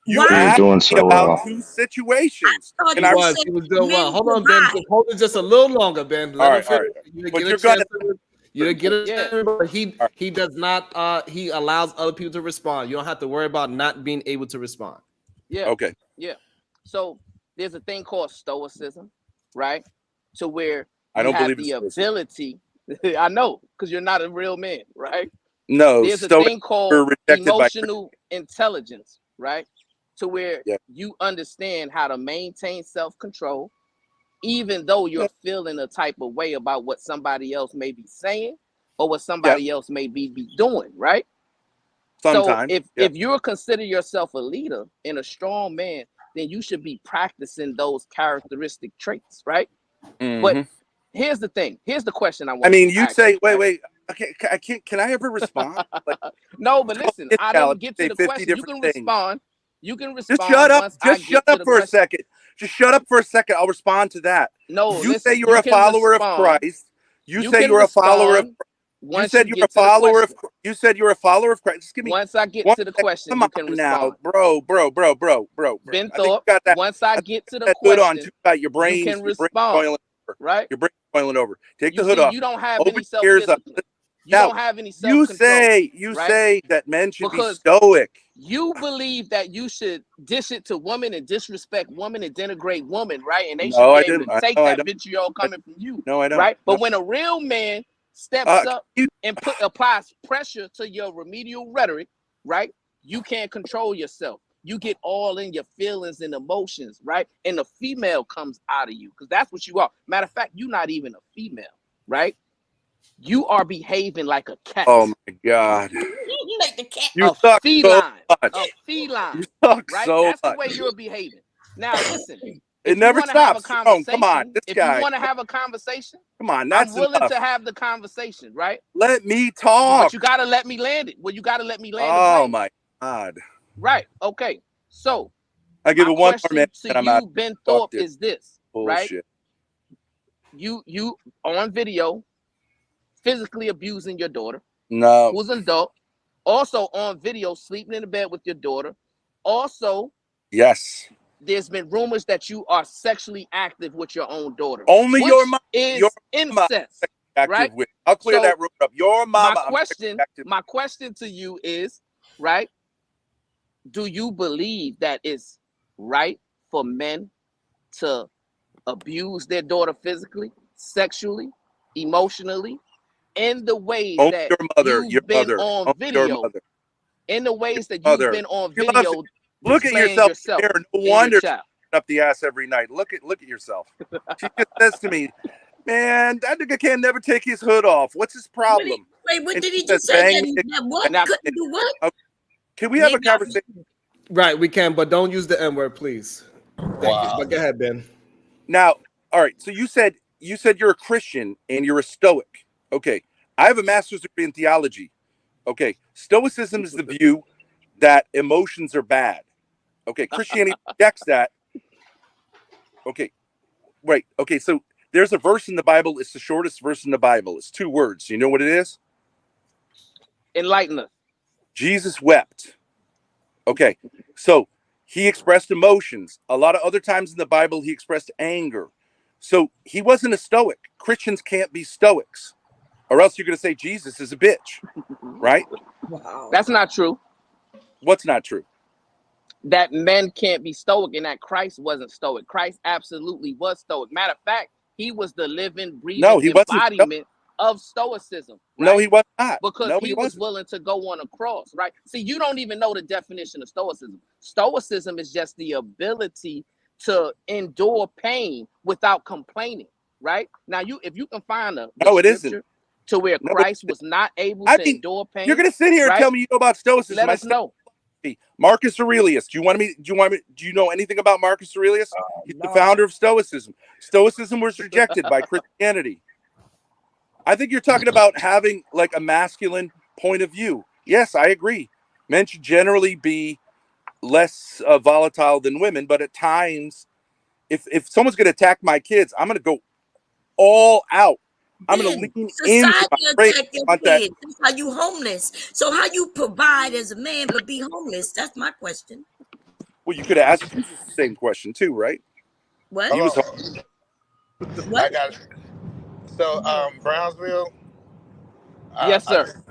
You were doing so about two situations. He was doing well. Hold on, Ben. Hold it just a little longer, Ben. Let him finish. But you're gonna. You didn't get it, but he does not. He allows other people to respond. You don't have to worry about not being able to respond. Yeah. Okay. Yeah. So there's a thing called stoicism, right? To where I don't have believe the ability. I know, because you're not a real man, right? No. There's a thing called emotional intelligence, right? To where you understand how to maintain self-control, even though you're feeling a type of way about what somebody else may be saying or what somebody else may be doing, right? Sometimes. So if you consider yourself a leader and a strong man, then you should be practicing those characteristic traits, right? Mm-hmm. But here's the thing. Here's the question I want. I mean, you say, wait. Okay, I can't. Can I ever respond? Like, no, but listen, I didn't get to the question. You can respond. You can respond. Just shut up. Just shut up for a second. Just shut up for a second. I'll respond to that. No, you say you're a follower of Christ. You say you're a follower of. You said you're a follower of. You said you're a follower of Christ. Just give me. Once I get to the question, come you can on now, respond. bro. Ben Thorpe. Once I get to the question, your brain, you can respond. Right? Your brain boiling over. Take the hood off. You don't have any self-discipline. You don't have any self-control. You say that men should be stoic. You believe that you should dish it to women and disrespect women and denigrate women, right? And they should be able to take that vitriol coming from you. No, I don't. Right? But when a real man steps up and applies pressure to your remedial rhetoric, right? You can't control yourself. You get all in your feelings and emotions, right? And the female comes out of you because that's what you are. Matter of fact, you're not even a female, right? You are behaving like a cat. Oh my God. Like the cat. You suck so much. A feline. You suck right? so That's much. the way you're behaving. Now listen. It never stops. Oh, come on. This guy. If you want to have a conversation, come on, that's I'm willing enough. to have the conversation, right? Let me talk. But you gotta let me land it. Well, you gotta let me land it. Oh my God. Right. Okay. So I give it one more minute. And I'm out. Ben Thorpe is this, bullshit. Right? You on video physically abusing your daughter. No. Who's an adult. Also on video sleeping in the bed with your daughter. Also, yes. There's been rumors that you are sexually active with your own daughter. Only your mom is incest, right? With. I'll clear that room up. Your mama. My question to you is, right? Do you believe that it's right for men to abuse their daughter physically, sexually, emotionally, in the ways that you've been on video? In the ways that you've been on video. Look at yourself. Here. No wonder up the ass every night. Look at yourself. She just says to me, "Man, that nigga can never take his hood off. What's his problem?" Wait, what did he just say? What? Couldn't do what? Can we have a conversation? Right, we can, but don't use the N-word, please. Thank you. But go ahead, Ben. Now, all right. So you said you're a Christian and you're a Stoic. Okay, I have a master's degree in theology. Okay, Stoicism is the view that emotions are bad. Okay, Christianity rejects that. Okay, right. Okay, so there's a verse in the Bible. It's the shortest verse in the Bible. It's 2 words. You know what it is? Enlighten us. Jesus wept. Okay, so he expressed emotions. A lot of other times in the Bible, he expressed anger. So he wasn't a Stoic. Christians can't be Stoics. or else you're going to say Jesus is a bitch, right? Wow. That's not true. What's not true? That men can't be stoic and that Christ wasn't stoic. Christ absolutely was stoic. Matter of fact, he was the living, breathing No, he wasn't. embodiment of stoicism. Right? No, he was not. Because No, he was willing to go on a cross, right? See, you don't even know the definition of stoicism. Stoicism is just the ability to endure pain without complaining, right? Now, if you can find the No, it scripture isn't. to where No, Christ was not able I to mean, endure pain, you're going to sit here and right? tell me you know about stoicism. Let us know. Marcus Aurelius. Do you know anything about Marcus Aurelius? He's the founder of Stoicism. Stoicism was rejected by Christianity. I think you're talking about having like a masculine point of view. Yes, I agree. Men should generally be less volatile than women, but at times, if someone's going to attack my kids, I'm going to go all out. I'm going to lean into Society my attack your kids. That's how you homeless. So how you provide as a man but be homeless? That's my question. Well, you could ask the same question too, right? What? He was What? I got it. So, Brownsville. Yes, sir.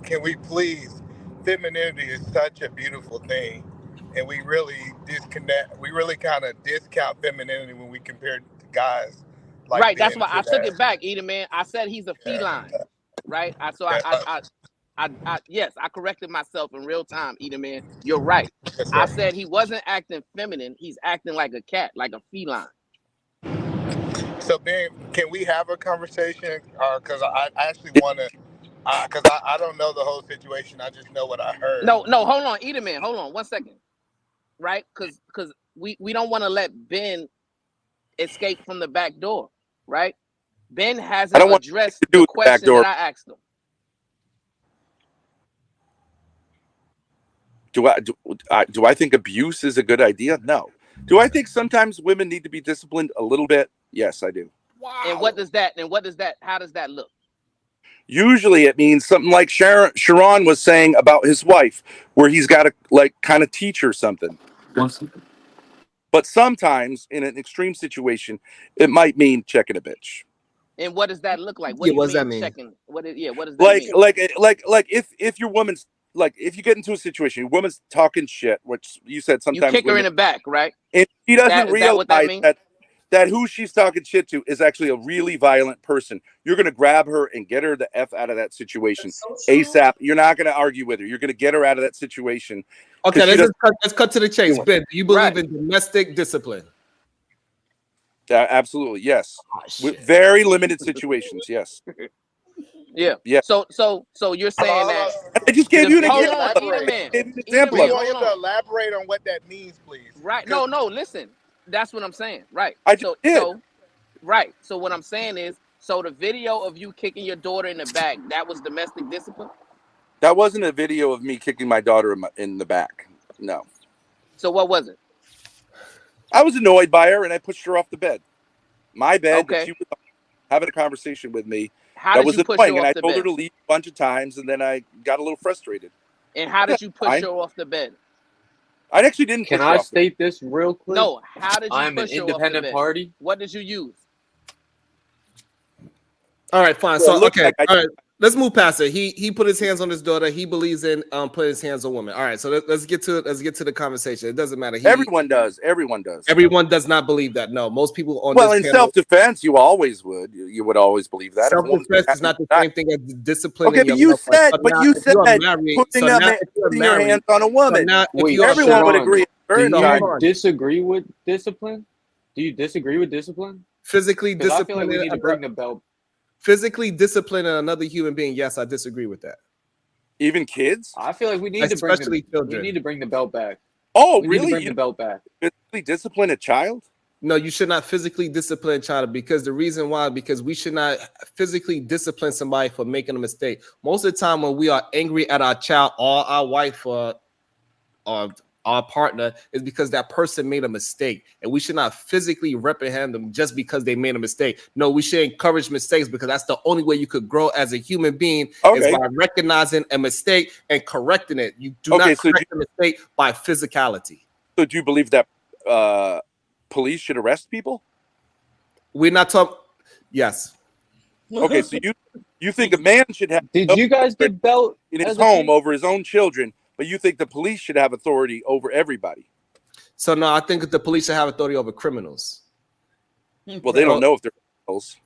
Can we please? Femininity is such a beautiful thing, and we really disconnect. We really kind of discount femininity when we compare it to guys. Like Right. That's being why I to took that. it back, Eda, man. I said he's a feline. Right. Yes, I corrected myself in real time, Eda, man. You're right. I said he wasn't acting feminine. He's acting like a cat, like a feline. So, Ben, can we have a conversation? Because I actually want to. Because I don't know the whole situation. I just know what I heard. No, hold on, Eda, man. Hold on 1 second. Right? Because we don't want to let Ben escape from the back door. Right? Ben hasn't addressed the question that I asked him. Do I think abuse is a good idea? No. Do I think sometimes women need to be disciplined a little bit? Yes, I do. Wow. And what does that? How does that look? Usually it means something like Sharon was saying about his wife, where he's got to like kind of teach her something. But sometimes in an extreme situation, it might mean checking a bitch. And what does that look like? What does that mean? Checking? What does that like mean? Like if your woman's like, if you get into a situation, your woman's talking shit, which you said sometimes you kick her in the back, right? And she doesn't realize that who she's talking shit to is actually a really violent person. You're going to grab her and get her the F out of that situation ASAP. You're not going to argue with her. You're going to get her out of that situation. Okay, let's cut to the chase. Ben, do you believe in domestic discipline? Absolutely, yes. With very limited situations, yes. Yeah. So you're saying that I just gave you an example. We want him to elaborate on what that means, please. Right. No, listen. That's what I'm saying. Right. Right. So what I'm saying is, so the video of you kicking your daughter in the back, that was domestic discipline? That wasn't a video of me kicking my daughter in the back. No. So what was it? I was annoyed by her and I pushed her off the bed. My bed, Okay. that she was having a conversation with me. How that did was you push annoying, her and off I the told her bed? to leave a bunch of times, and then I got a little frustrated. And how did you push her off the bed? I actually didn't. Can I state this real quick? No. How did you I'm an push her off the independent bed? party. What did you use? All right, fine. Well, So okay, all right. Let's move past it. He put his hands on his daughter. He believes in putting his hands on women. All right, so let's get to the conversation. It doesn't matter. Everyone does. Everyone does. Everyone does not believe that. No, most people on Well, this in panel, self-defense, you always would. You would always believe that. self-defense is not the same thing as disciplining. Okay, but you said, putting your hands on a woman. Wait, everyone would agree. Do you disagree with discipline? Do you disagree with discipline? Physically I feel like discipline. we need to bring the belt. Physically disciplining another human being. Yes, I disagree with that. Even kids? I feel like we need Especially to children. we need to bring the belt back. Oh, we really? Need to bring the belt back. Physically discipline a child? No, you should not physically discipline a child, because the reason why, because we should not physically discipline somebody for making a mistake. Most of the time when we are angry at our child or our wife or our partner, is because that person made a mistake, and we should not physically reprimand them just because they made a mistake. No, we should encourage mistakes, because that's the only way you could grow as a human being, is by recognizing a mistake and correcting it. You do not correct a mistake by physicality. So do you believe that police should arrest people? We're not talking. Yes. Okay, so You think a man should have Did you guys get belt in his as a home kid? over his own children, but you think the police should have authority over everybody? So no, I think the police should have authority over criminals. Well, they don't know if they're criminals.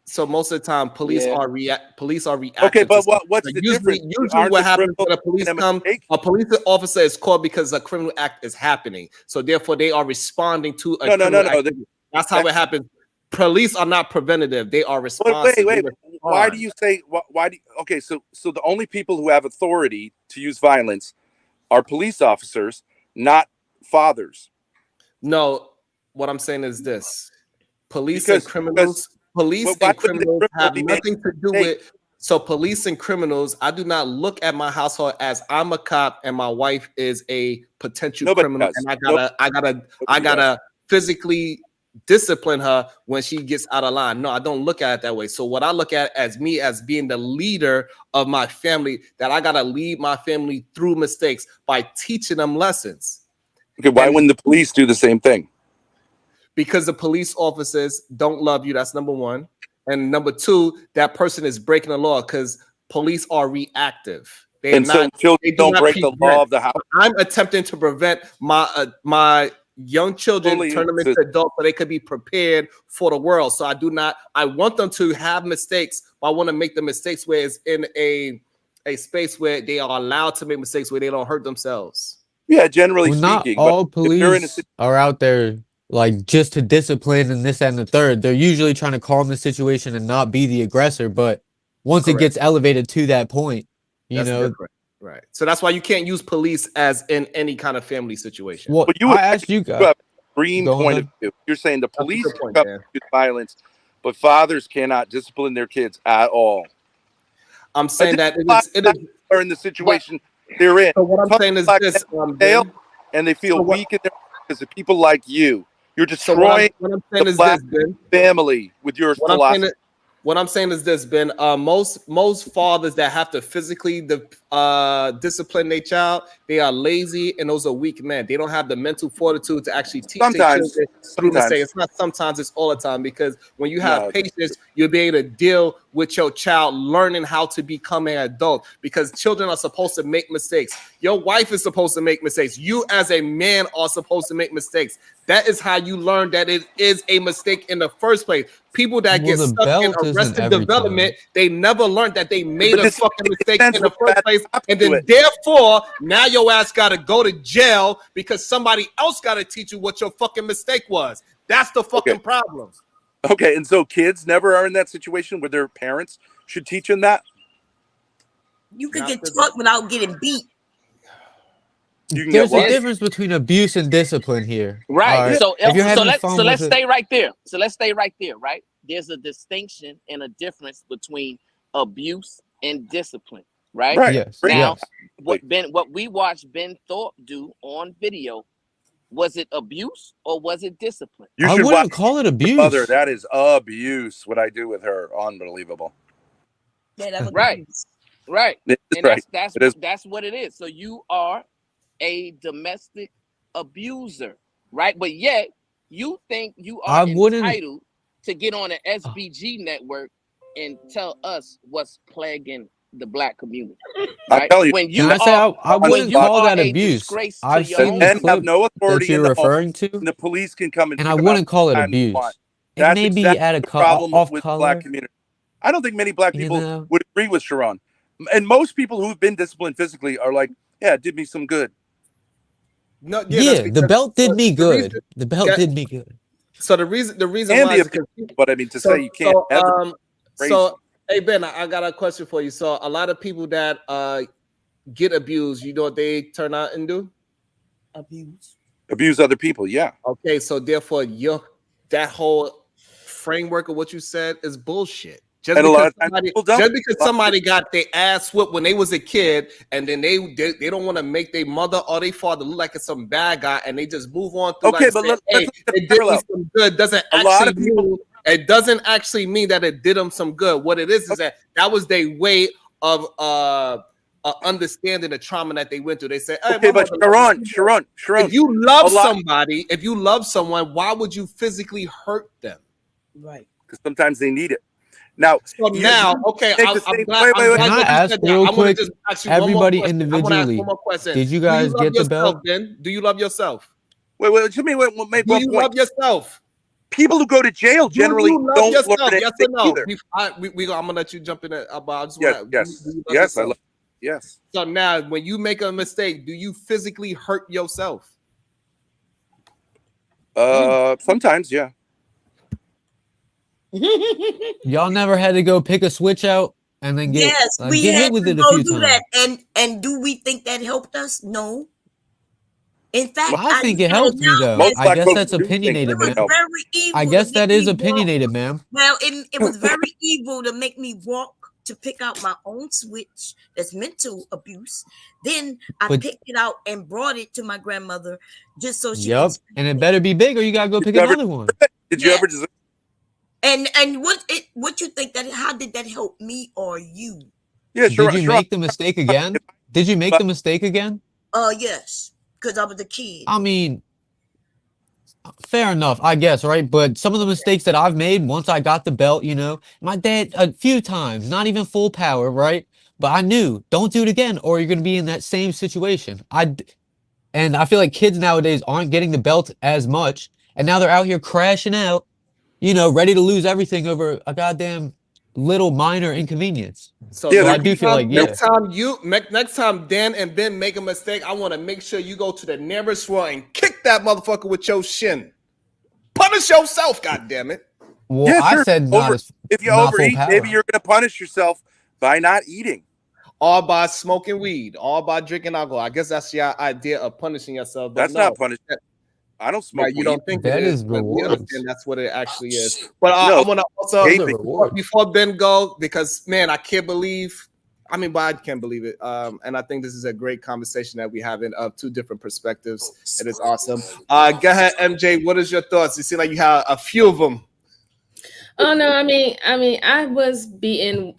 So most of the time, police are reactive. Okay, but to what's the difference? Usually, what happens when a police a police officer is called because a criminal act is happening. So therefore, they are responding to a criminal activity. That's how it happens. Police are not preventative; they are responsive. Wait. Why do you say? Why do? Okay, so the only people who have authority to use violence are police officers, not fathers. No, what I'm saying is this: police and criminals. Police and criminals have nothing to do with. So police and criminals, I do not look at my household as I'm a cop and my wife is a potential criminal, and I gotta physically discipline her when she gets out of line. No, I don't look at it that way. So what I look at as me as being the leader of my family, that I gotta lead my family through mistakes by teaching them lessons. Okay, why wouldn't the police do the same thing? Because the police officers don't love you. That's number one. And number two, that person is breaking the law because police are reactive. So children don't break the law of the house. I'm attempting to prevent my young children turn them into adults so they could be prepared for the world. So I want them to have mistakes, but I want to make the mistakes where it's in a space where they are allowed to make mistakes where they don't hurt themselves. Yeah, generally speaking. Not all police are out there like just to discipline and this and the third. They're usually trying to calm the situation and not be the aggressor. But once it gets elevated to that point, you know, different. Right. So that's why you can't use police as in any kind of family situation. Well, you I asked you guys. Extreme point of view. You're saying the police use violence, but fathers cannot discipline their kids at all. I'm saying that it is are in the situation they're in. So what I'm saying is this: and they feel weak in their because of people like you. You're destroying the black family with your philosophy. What I'm saying is this, Ben. Most fathers that have to physically discipline their child, they are lazy and those are weak men. They don't have the mental fortitude to actually teach their children through mistakes. It's not sometimes, it's all the time. Because when you have patience, you'll be able to deal with your child learning how to become an adult. Because children are supposed to make mistakes. Your wife is supposed to make mistakes. You as a man are supposed to make mistakes. That is how you learn that it is a mistake in the first place. People that get stuck in arrested development, they never learned that they made a fucking mistake in the first place. And then therefore, now your ass got to go to jail because somebody else got to teach you what your fucking mistake was. That's the fucking problem. Okay, and so kids never are in that situation where their parents should teach them that? You could get taught without getting beat. There's a difference between abuse and discipline here. Right. Right. So let's stay right there. So let's stay right there, right? There's a distinction and a difference between abuse and discipline, right? Right. Yes. Now, what we watched Ben Thorpe do on video, was it abuse or was it discipline? I wouldn't call it abuse. Mother, that is abuse. What I do with her, unbelievable. Yeah, that was right. Right. And that's what it is. So you are a domestic abuser, right? But yet you think you are entitled to get on an SBG network and tell us what's plaguing the black community. Right? I tell you, when you I wouldn't call that abuse. I've seen the men have no clip that you're referring to, and the police can come and I wouldn't call it abuse. It may be at a problem off with color. black community. I don't think many black people would agree with Sharon, and most people who've been disciplined physically are like, "Yeah, it did me some good." No, the belt did me good. The belt did me good. So the reason and why, but I mean to say you can't ever. So hey Ben, I got a question for you. So a lot of people that get abused, you know what they turn out and do? Abuse other people. Yeah. Okay, so therefore that whole framework of what you said is bullshit. Just because somebody got their ass whipped when they was a kid, and then they don't want to make their mother or their father look like it's some bad guy, and they just move on through. Okay, like but it did me some good. It doesn't actually mean that it did them some good. What it is that was their way of understanding the trauma that they went through. They said, hey, okay, but Sharon, if you love somebody, if you love someone, why would you physically hurt them? Right. Because sometimes they need it. Now, okay, I'm glad Can I that you ask said that. real I want quick, to just ask you everybody one more question. I want to ask individually, one more question. did you Do you guys love get the yourself, belt? Ben? Do you love yourself? Wait, Jimmy, make Do one you point. love yourself? People who go to jail generally Do you love don't yourself? learn Yes anything or no? either. I'm gonna let you jump in there, but I just Yes, want to. yes, Do you love yes. yourself? Yes. So now, when you make a mistake, do you physically hurt yourself? Sometimes, yeah. Y'all never had to go pick a switch out and then get Yes, we get had hit with to it a go few do times. that. And do we think that helped us? No. In fact, I think it helped me though. Most I black guess folks that's do think opinionated, it was man. very evil I to guess make that is me walk. opinionated, ma'am. Well, it was very evil to make me walk to pick out my own switch. That's mental abuse. Then I But picked it out and brought it to my grandmother just so she can. yep, and it better be big or you gotta go pick another one. Did you ever deserve? And what you think that? How did that help me or you? Yeah, sure. Did you make the mistake again? Did you make the mistake again? Yes, because I was a kid. I mean, fair enough, I guess, right? But some of the mistakes that I've made once I got the belt, you know, my dad a few times, not even full power, right? But I knew, don't do it again, or you're gonna be in that same situation. And I feel like kids nowadays aren't getting the belt as much, and now they're out here crashing out, you know, ready to lose everything over a goddamn little minor inconvenience. So I do feel like, next time Dan and Ben make a mistake, I want to make sure you go to the nearest one and kick that motherfucker with your shin. Punish yourself, goddammit. Well, Yeah, I sure. said If you not full overeat, power. maybe you're going to punish yourself by not eating. All by smoking weed, all by drinking alcohol. I guess that's your idea of punishing yourself. But That's not punishment. I don't smoke you weed. don't think That it is but we rewards. understand that's what it actually is. But No, I want to also hate the reward. before Ben go, because man, I can't believe. I mean, but I can't believe it. And I think this is a great conversation that we have in two different perspectives. It is awesome. Go ahead, MJ. What is your thoughts? You seem like you have a few of them. Oh no, I mean, I was beaten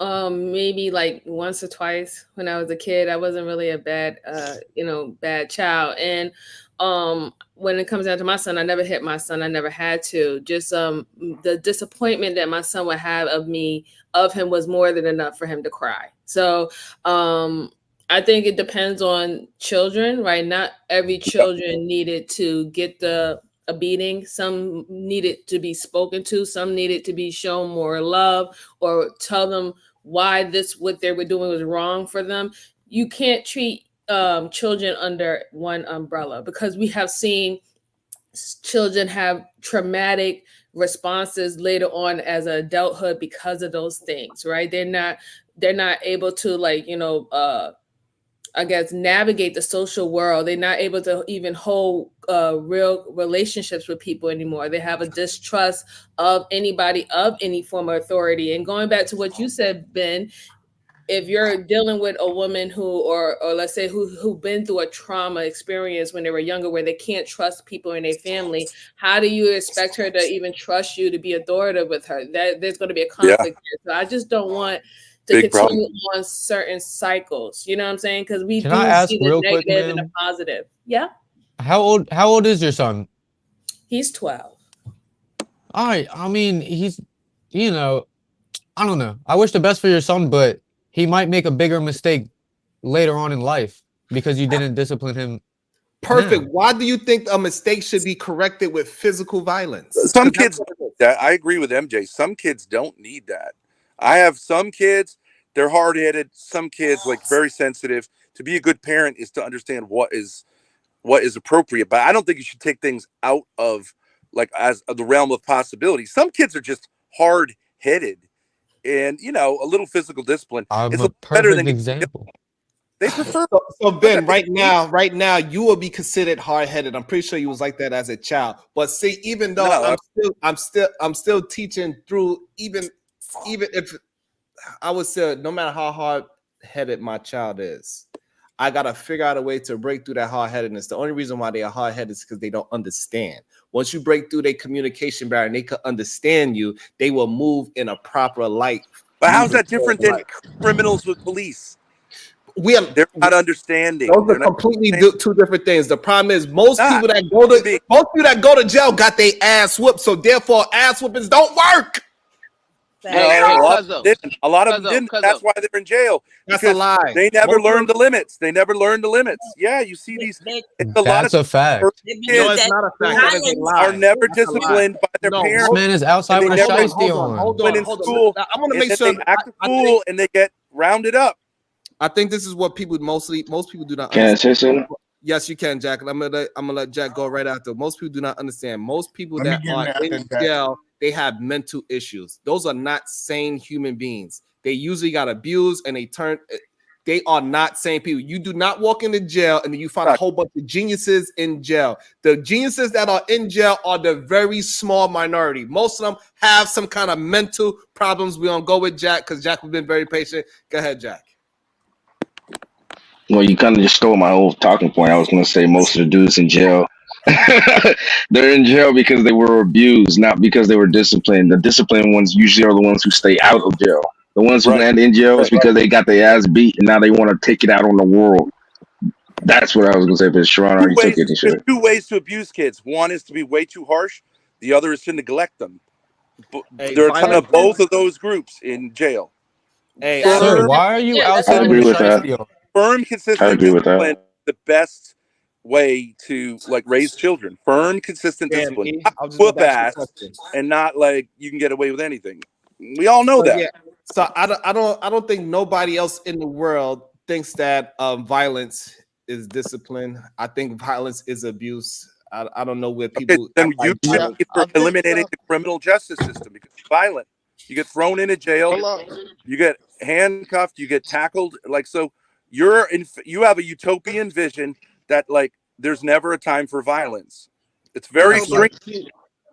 maybe like once or twice when I was a kid. I wasn't really a bad bad child. And when it comes down to my son, I never hit my son. I never had to. Just the disappointment that my son would have of him was more than enough for him to cry. So I think it depends on children, right? Not every children needed to get a beating. Some needed to be spoken to. Some needed to be shown more love or tell them why what they were doing was wrong for them. You can't treat children under one umbrella, because we have seen children have traumatic responses later on as adulthood because of those things, right? They're not able to I guess navigate the social world. They're not able to even hold real relationships with people anymore. They have a distrust of anybody of any form of authority. And going back to what you said, Ben, if you're dealing with a woman who, or let's say who been through a trauma experience when they were younger, where they can't trust people in their family, how do you expect her to even trust you to be authoritative with her? There's going to be a conflict there. So I just don't want to continue on certain cycles. You know what I'm saying? Because we Can do I ask see the real quick, negative and the ma'am? positive. Yeah. How old is your son? He's 12. All right. I mean, he's, I don't know. I wish the best for your son, but he might make a bigger mistake later on in life because you didn't discipline him. Perfect. Now. Why do you think a mistake should be corrected with physical violence? Some kids, I agree with MJ. Some kids don't need that. I have some kids, they're hard-headed. Some kids, like, very sensitive. To be a good parent is to understand what is appropriate. But I don't think you should take things out of, like, as of the realm of possibility. Some kids are just hard-headed, and a little physical discipline is a better than example. They prefer. So Ben, right now, you will be considered hard-headed. I'm pretty sure you was like that as a child. But see, even though I'm still teaching through, even if I would say, no matter how hard-headed my child is, I gotta figure out a way to break through that hard-headedness. The only reason why they are hard-headed is because they don't understand. Once you break through their communication barrier and they can understand you, they will move in a proper light. But how's that different than criminals with police? They're not understanding. Those are completely two different things. The problem is most people that go to jail got their ass whooped, so therefore ass whoopings don't work. A lot of them didn't. That's why they're in jail. That's a lie. They never learned the limits. They never learned the limits. Yeah, you see these. A lot That's a fact. No, it's not a fact. That is a lie. Are never That's a lie. disciplined by their parents. This man is outside with a shiesty on. Hold in on. school. I want to make and sure they act a fool and they get rounded up. I think this is what most people do not Can I understand. say something? Yes, you can, Jack. I'm gonna let Jack go right after. Most people do not understand. Most people Let me that get are in in there, Jack. jail, they have mental issues. Those are not sane human beings. They usually got abused and they are not sane people. You do not walk into jail and then you find a whole bunch of geniuses in jail. The geniuses that are in jail are the very small minority. Most of them have some kind of mental problems. We're gonna go with Jack because Jack has been very patient. Go ahead, Jack. Well, you kind of just stole my whole talking point. I was going to say most of the dudes in jail, they're in jail because they were abused, not because they were disciplined. The disciplined ones usually are the ones who stay out of jail. The ones who land in jail is because they got their ass beat and now they want to take it out on the world. That's what I was going to say. But Sharon already took it and shit. There's two ways to abuse kids. One is to be way too harsh. The other is to neglect them. There are a ton of both of those groups in jail. Hey, sir, why are you outside with a shiesty on? Firm, consistent discipline is the best way to raise children. Firm, consistent discipline. Not whoop ass and not like you can get away with anything. We all know that. Yeah. So I don't think nobody else in the world thinks that violence is discipline. I think violence is abuse. I don't know where people. Then you for eliminating the criminal justice system because it's violent. You get thrown into jail. You get handcuffed. You get tackled. So. You have a utopian vision that there's never a time for violence. It's very strange.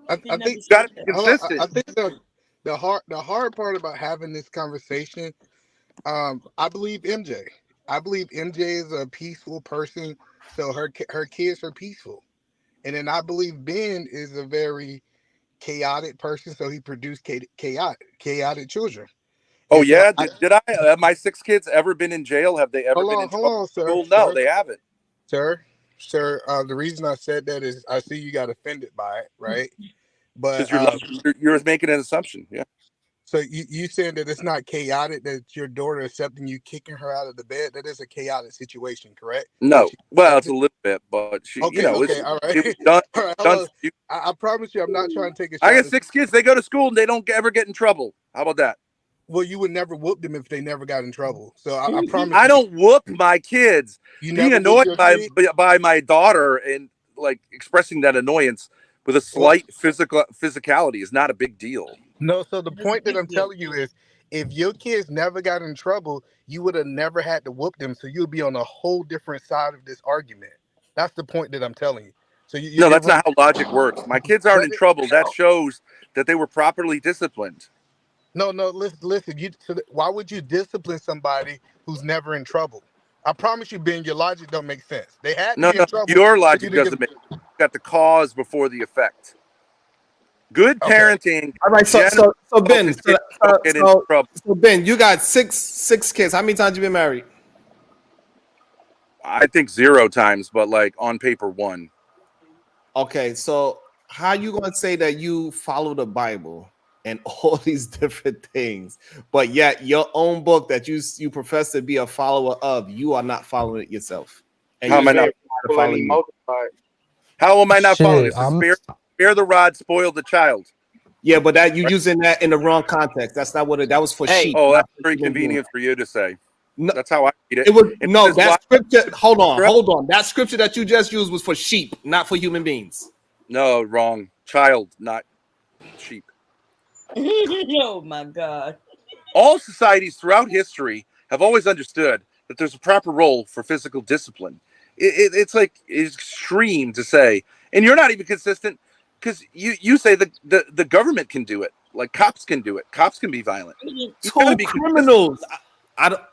I think got to be consistent. I think the hard part about having this conversation, I believe MJ. I believe MJ is a peaceful person, so her kids are peaceful, and then I believe Ben is a very chaotic person, so he produced chaotic children. Oh yeah, did I? Have my 6 kids ever been in jail? Have they ever been in trouble? Hold on, sir. Well, no, they haven't. Sir, the reason I said that is I see you got offended by it, right? But you're making an assumption, yeah. So you saying that it's not chaotic that your daughter accepting you kicking her out of the bed? That is a chaotic situation, correct? No, well, it's a little bit, but she, all right. It was done. I promise you, I'm not trying to take a shot. I got 6 kids. They go to school and they don't ever get in trouble. How about that? Well, you would never whoop them if they never got in trouble. So I promise. I don't whoop my kids. Being annoyed by my daughter and expressing that annoyance with a slight physicality is not a big deal. No, so the point that I'm telling you is, if your kids never got in trouble, you would have never had to whoop them. So you'll be on a whole different side of this argument. That's the point that I'm telling you. So no, that's not how logic works. My kids aren't in trouble. That shows that they were properly disciplined. No, listen. Why would you discipline somebody who's never in trouble? I promise you, Ben, your logic don't make sense. They had to be in trouble. Your logic doesn't make sense. You got the cause before the effect. Good parenting. All right, so Ben, you got six kids. How many times you been married? I think 0 times, but on paper 1. Okay, so how you gonna say that you follow the Bible and all these different things, but yet your own book that you profess to be a follower of, you are not following it yourself? And how am I not following it? How am I not following it? Spare the rod, spoil the child. Yeah, but that you using that in the wrong context. That's not what that was for sheep. Oh, that's very convenient for you to say. No, that's how I read it. It was that scripture. Hold on. That scripture that you just used was for sheep, not for human beings. No, wrong. Child, not sheep. Oh my God. All societies throughout history have always understood that there's a proper role for physical discipline. It's extreme to say, and you're not even consistent because you say the government can do it, like cops can do it. Cops can be violent. Two criminals.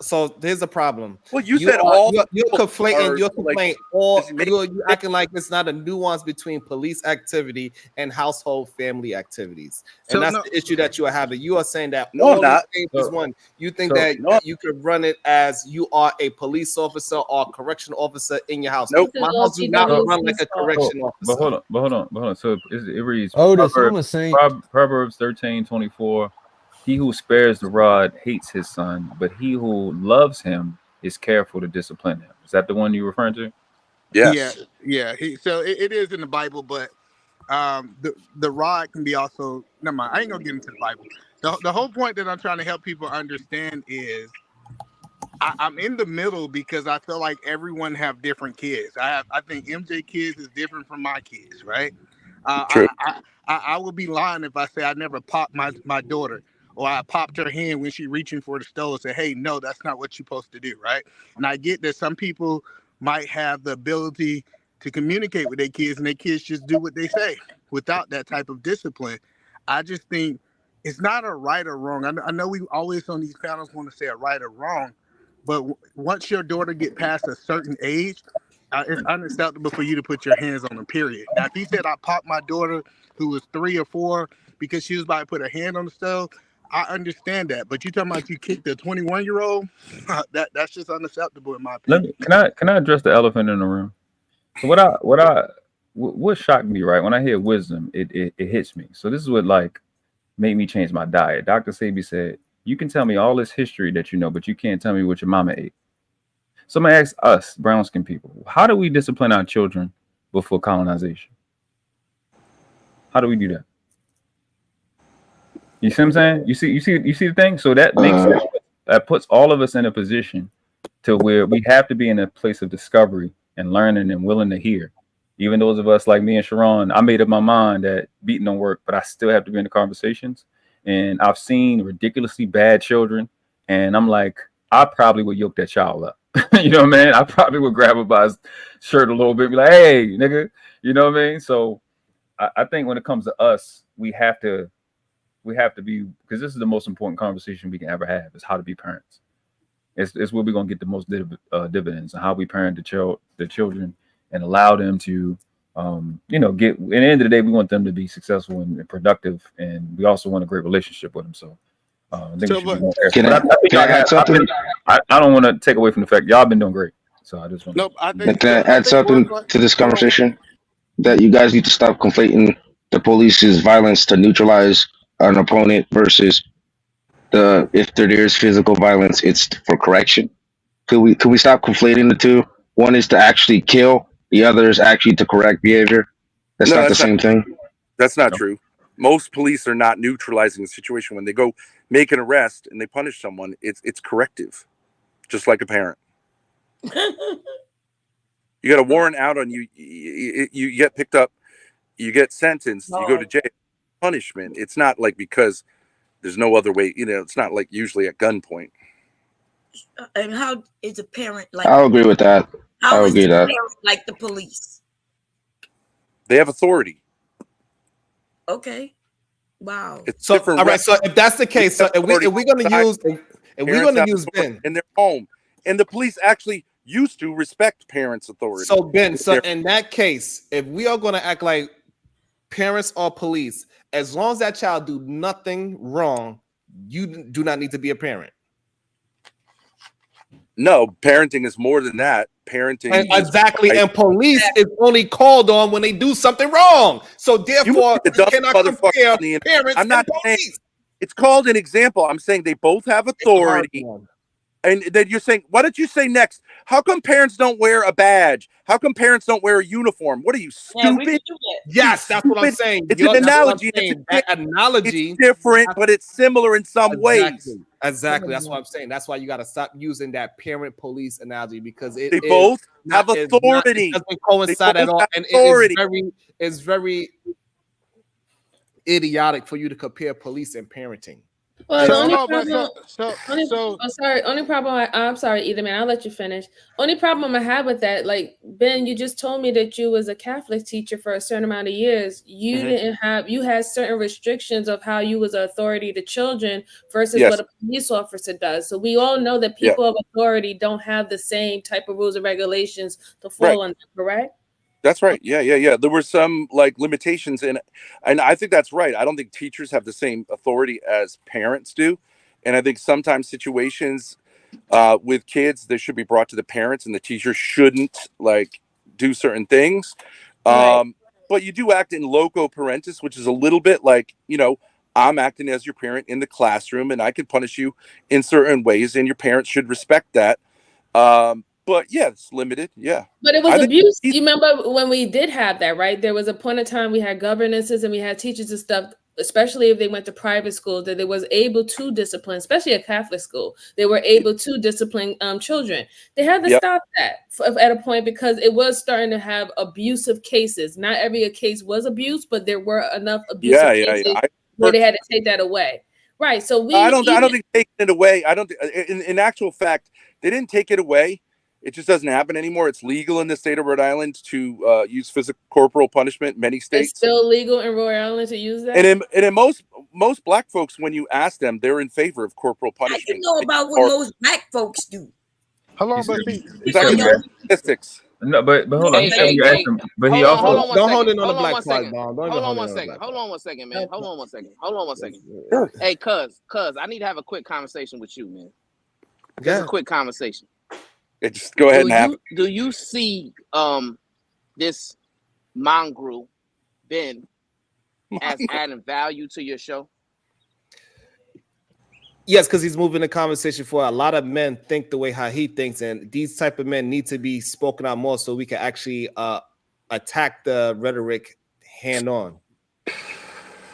So there's a problem. Well, you're conflating. You're acting like it's not a nuance between police activity and household family activities, and that's the issue that you are having. You are saying that is one. You think you could run it as you are a police officer or a correction officer in your house. Nope, my house do not run like a correction officer. But hold on. So it reads Proverbs 13:24. He who spares the rod hates his son, but he who loves him is careful to discipline him. Is that the one you're referring to? Yeah, yeah. So it is in the Bible, but the rod can be also. Never mind. I ain't gonna get into the Bible. The whole point that I'm trying to help people understand is I'm in the middle because I feel like everyone have different kids. I think MJ kids is different from my kids, right? True. I would be lying if I say I never popped my daughter or I popped her hand when she reaching for the stove and say, hey, no, that's not what you're supposed to do, right? And I get that some people might have the ability to communicate with their kids and their kids just do what they say without that type of discipline. I just think it's not a right or wrong. I know we always on these panels want to say a right or wrong, but once your daughter get past a certain age, it's unacceptable for you to put your hands on them, period. Now, if he said I popped my daughter who was 3 or 4 because she was about to put her hand on the stove, I understand that. But you talking about you kicked a 21-year-old? That's just unacceptable in my opinion. Can I address the elephant in the room? So what shocked me, right? When I hear wisdom, it hits me. So this is what like made me change my diet. Dr. Sebi said, you can tell me all this history that you know, but you can't tell me what your mama ate. So I'm gonna ask us, brown skin people, how do we discipline our children before colonization? How do we do that? You see what I'm saying? You see the thing? So that makes that puts all of us in a position to where we have to be in a place of discovery and learning and willing to hear. Even those of us like me and Sharon, I made up my mind that beating don't work, but I still have to be in the conversations. And I've seen ridiculously bad children, and I'm like, I probably would yoke that child up. You know what I mean? I probably would grab him by his shirt a little bit, and be like, hey, nigga, you know what I mean? So I think when it comes to us, we have to be, because this is the most important conversation we can ever have, is how to be parents. It's where we're gonna get the most dividends, and how we parent the children and allow them to get, at the end of the day, we want them to be successful and productive, and we also want a great relationship with them. So I think we should be more careful. I don't want to take away from the fact y'all been doing great. So I just want Can I add something to this conversation? That you guys need to stop conflating the police's violence to neutralize an opponent versus if there is physical violence, it's for correction. Could we stop conflating the two? One is to actually kill, the other is actually to correct behavior. That's not the same thing. That's not true. Most police are not neutralizing the situation. When they go make an arrest and they punish someone, it's corrective, just like a parent. You got a warrant out on you. You get picked up. You get sentenced. You go to jail. Punishment. It's not like because there's no other way. It's not like usually at gunpoint. And how is a parent like? I'll agree with that. How I'll is agree a that. parent like the police? They have authority. Okay. Wow. So all right. So if that's the case, so if we're gonna use Ben in their home, and the police actually used to respect parents' authority. So Ben, so in that case, if we are gonna act like parents or police, as long as that child do nothing wrong, you do not need to be a parent. No, parenting is more than that. Parenting exactly, and police is only called on when they do something wrong. So therefore, you cannot compare parents I'm not and police. saying it's called an example. I'm saying they both have authority. And then you're saying, why don't you say next? How come parents don't wear a badge? How come parents don't wear a uniform? What are you, stupid? Yes, that's what I'm saying. It's an analogy. That analogy it's different, but it's similar in some ways. Exactly. That's what I'm saying. That's why you got to stop using that parent police analogy, because they both have authority. It doesn't coincide at all, and it's very idiotic for you to compare police and parenting. Well, the only problem, I'm sorry, either man, I'll let you finish. Only problem I have with that, like Ben, you just told me that you was a Catholic teacher for a certain amount of years. You you had certain restrictions of how you was an authority to children versus what a police officer does. So we all know that people of authority don't have the same type of rules and regulations to follow under, correct? That's right. Yeah. There were some like limitations and I think that's right. I don't think teachers have the same authority as parents do. And I think sometimes situations with kids, they should be brought to the parents and the teacher shouldn't like do certain things. But you do act in loco parentis, which is a little bit like, I'm acting as your parent in the classroom, and I can punish you in certain ways, and your parents should respect that. But yeah, it's limited. Yeah. But it was abuse. You remember when we did have that, right? There was a point of time we had governances and we had teachers and stuff, especially if they went to private school, that they was able to discipline, especially a Catholic school. They were able to discipline children. They had to stop that at a point because it was starting to have abusive cases. Not every case was abuse, but there were enough abusive cases where they had to take that away. Right. So I don't think taking it away. I don't think in actual fact, they didn't take it away. It just doesn't happen anymore. It's legal in the state of Rhode Island to use physical corporal punishment. Many states. It's still legal in Rhode Island to use that. And in most black folks, when you ask them, they're in favor of corporal punishment. I know about what most black folks do. How long? Statistics. No, but hold on. But he also don't hold it on the black part, Dom. Hold on one second. Hold on one second, man. Hold on one second. Hey, cuz, I need to have a quick conversation with you, man. Just a quick conversation. Just go ahead and have it. Do you see this mongrel Ben as adding value to your show? Yes, because he's moving the conversation forward. A lot of men think the way how he thinks, and these type of men need to be spoken out more so we can actually attack the rhetoric hand on.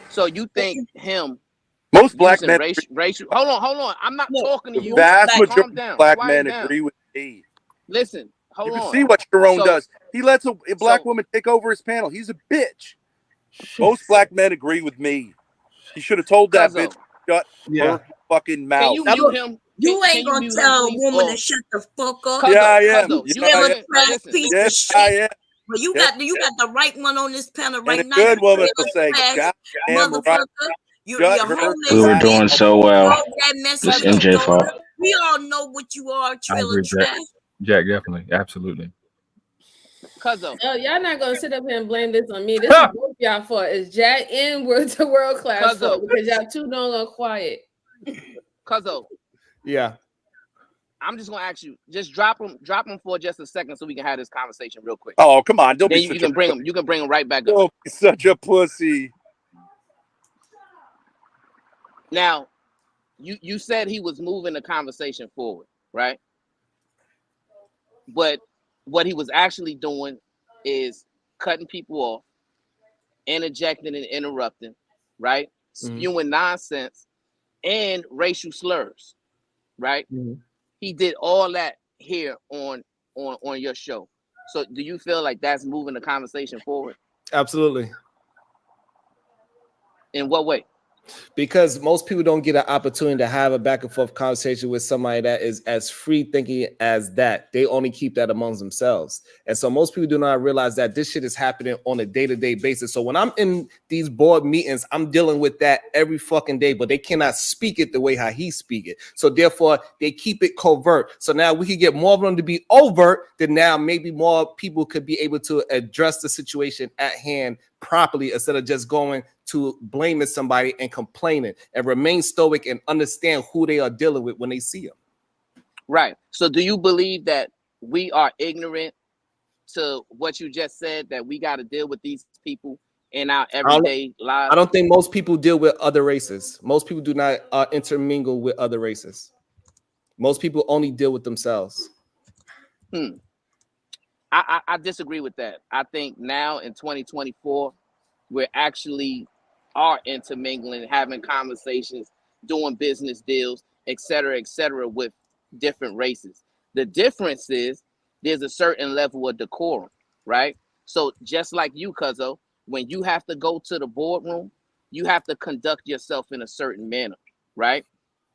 So you think him? Most black men racial. Hold on. I'm not talking to you. Vast majority of black men agree with me. Listen, hold on. You can see what Sharon does. He lets a black woman take over his panel. He's a bitch. Most black men agree with me. He should have told that bitch shut her fucking mouth. You ain't gonna tell a woman to shut the fuck up. Yes, I am. But you got the right one on this panel right now. Good woman will say, "Goddamn right." We were doing so well. It's MJ fault. We all know what you are, trailer trash. Jack, definitely, absolutely. Y'all not gonna sit up here and blame this on me. This is both y'all fault. It's Jack and world class fault because y'all too long quiet. Cuzzo. Yeah. I'm just gonna ask you, just drop him for just a second so we can have this conversation real quick. Oh, come on. Don't then be you can bring him. You can bring him right back up. Don't be such a pussy. Now, you said he was moving the conversation forward, right? But what he was actually doing is cutting people off, interjecting and interrupting, right? Spewing nonsense and racial slurs, right? He did all that here on your show. So do you feel like that's moving the conversation forward? Absolutely. In what way? Because most people don't get an opportunity to have a back and forth conversation with somebody that is as free thinking as that. They only keep that amongst themselves. And so most people do not realize that this shit is happening on a day-to-day basis. So when I'm in these board meetings, I'm dealing with that every fucking day, but they cannot speak it the way how he speak it. So therefore they keep it covert. So now we can get more of them to be overt, then now maybe more people could be able to address the situation at hand properly instead of just going to blaming somebody and complaining, and remain stoic and understand who they are dealing with when they see them. Right. So do you believe that we are ignorant to what you just said, that we got to deal with these people in our everyday lives? I don't think most people deal with other races. Most people do not intermingle with other races. Most people only deal with themselves. I disagree with that. I think now in 2024, we're actually are intermingling, having conversations, doing business deals, et cetera, with different races. The difference is there's a certain level of decorum, right? So just like you, Cuzzo, when you have to go to the boardroom, you have to conduct yourself in a certain manner, right?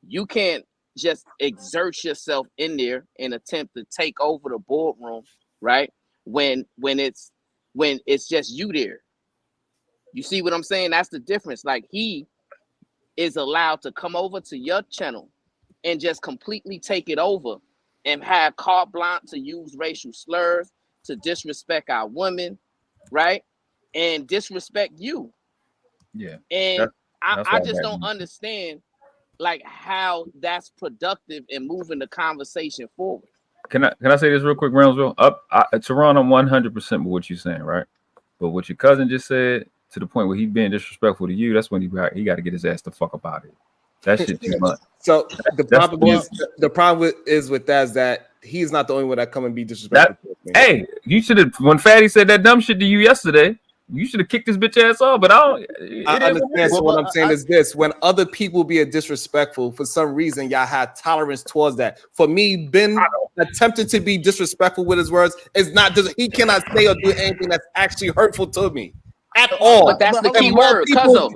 You can't just exert yourself in there and attempt to take over the boardroom, right? When it's just you there. You see what I'm saying? That's the difference. Like, he is allowed to come over to your channel and just completely take it over and have carte blanche to use racial slurs, to disrespect our women, right? And disrespect you. Yeah. And I just don't understand like how that's productive in moving the conversation forward. Can I say this real quick, Brownsville? Teron, I'm 100% with what you're saying, right? But what your cousin just said to the point where he's being disrespectful to you, that's when he got to get his ass the fuck up out of it. That shit too much. So the problem is with that is that he's not the only one that come and be disrespectful. Hey, you should have, when Fatty said that dumb shit to you yesterday, you should have kicked this bitch ass off. But I understand. So what I'm saying is this: when other people being disrespectful, for some reason, y'all had tolerance towards that. For me, Ben attempted to be disrespectful with his words. Is not. He cannot say or do anything that's actually hurtful to me at all. But that's the key word,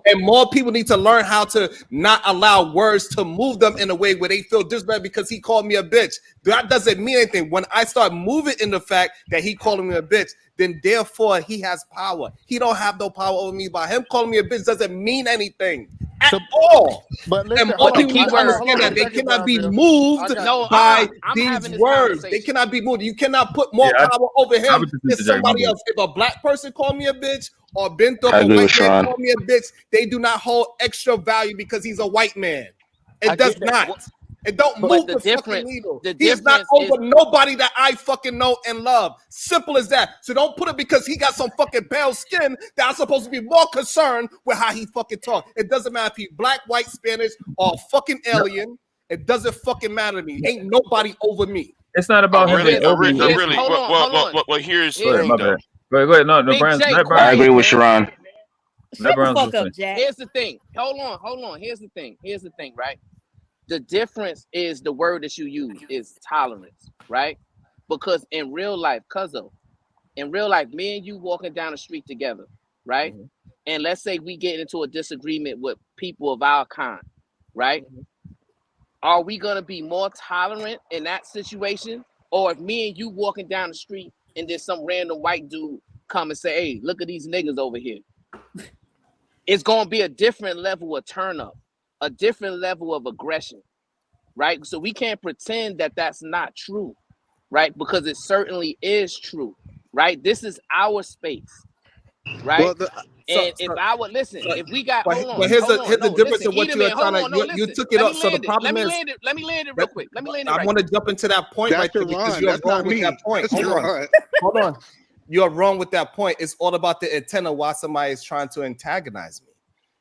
and more people need to learn how to not allow words to move them in a way where they feel disrespected because he called me a bitch. That doesn't mean anything. When I start moving in the fact that he calling me a bitch, then therefore he has power. He don't have no power over me. By him calling me a bitch doesn't mean anything at all. But listen, and more people need to understand that they cannot be moved by these words. They cannot be moved. You cannot put more power over him than somebody else. If a black person call me a bitch or Ben Thorpe, a white man call me a bitch, they do not hold extra value because he's a white man. It does not. It don't move the fucking needle. He's not over nobody that I fucking know and love. Simple as that. So don't put it because he got some fucking pale skin that I'm supposed to be more concerned with how he fucking talk. It doesn't matter if he's black, white, Spanish, or a fucking alien. It doesn't fucking matter to me. Ain't nobody over me. It's not about him. Really. Well, here's Go ahead. No, Brian. I agree with Sharon. Shut the fuck up, Jack. Here's the thing. Hold on. Here's the thing, right? The difference is the word that you use is tolerance, right? Because in real life, me and you walking down the street together, right? Mm-hmm. And let's say we get into a disagreement with people of our kind, right? Mm-hmm. Are we gonna be more tolerant in that situation? Or if me and you walking down the street and there's some random white dude come and say, hey, look at these niggas over here. It's gonna be a different level of turn up. A different level of aggression, right? So we can't pretend that that's not true, right? Because it certainly is true, right? This is our space, right? If we got, here's the difference in what you're trying to. You took it up. So the problem is, let me land it real quick. I want to jump into that point right there because you're wrong with that point. Hold on. You're wrong with that point. It's all about the intent of why somebody is trying to antagonize me.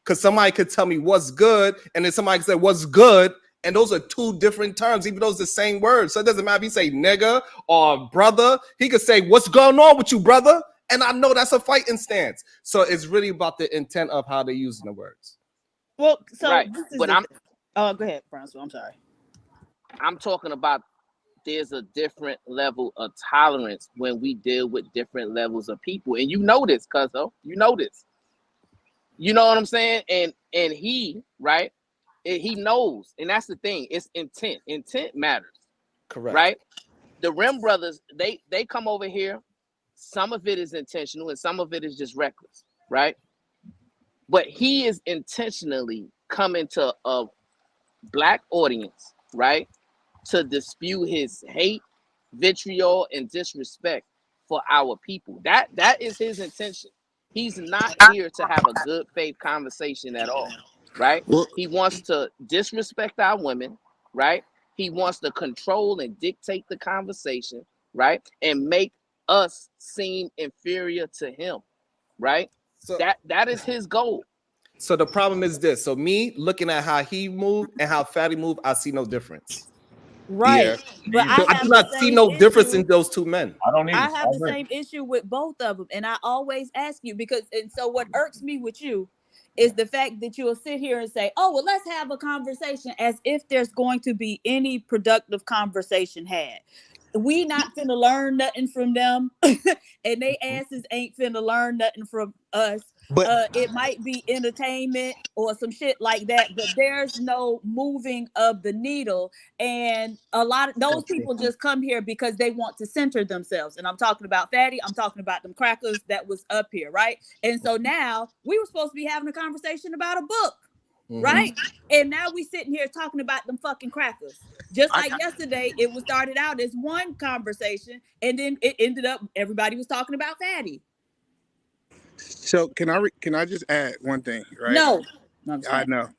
Because somebody could tell me what's good, and then somebody could say what's good, and those are two different terms, even though it's the same word. So it doesn't matter if he say nigga or brother. He could say, what's going on with you, brother? And I know that's a fighting stance. So it's really about the intent of how they're using the words. Well, so right. This is but go ahead, Francois. I'm sorry. I'm talking about there's a different level of tolerance when we deal with different levels of people. And you know this, cuzzo. You know this. You know what I'm saying? And he, right? He knows. And that's the thing. It's intent. Intent matters. Correct. Right? The Rim brothers, they come over here. Some of it is intentional and some of it is just reckless, right? But he is intentionally coming to a black audience, right? To dispute his hate, vitriol, and disrespect for our people. That is his intention. He's not here to have a good faith conversation at all, right? He wants to disrespect our women, right? He wants to control and dictate the conversation, right? And make us seem inferior to him, right? So that is his goal. So the problem is this. So me looking at how he moved and how Fatty moved, I see no difference. Right. Yeah. But I do not see no difference in those two men. I don't either. I have the same issue with both of them. And I always ask you so what irks me with you is the fact that you'll sit here and say, oh, well, let's have a conversation as if there's going to be any productive conversation had. We not finna learn nothing from them and they asses ain't finna learn nothing from us. But it might be entertainment or some shit like that, but there's no moving of the needle. And a lot of those people just come here because they want to center themselves. And I'm talking about Fatty. I'm talking about them crackers that was up here, right? And so now we were supposed to be having a conversation about a book. Mm-hmm. Right? And now we sitting here talking about them fucking crackers. Just like yesterday, it was started out as one conversation, and then it ended up everybody was talking about Fatty. So can I just add one thing? Right? No I know.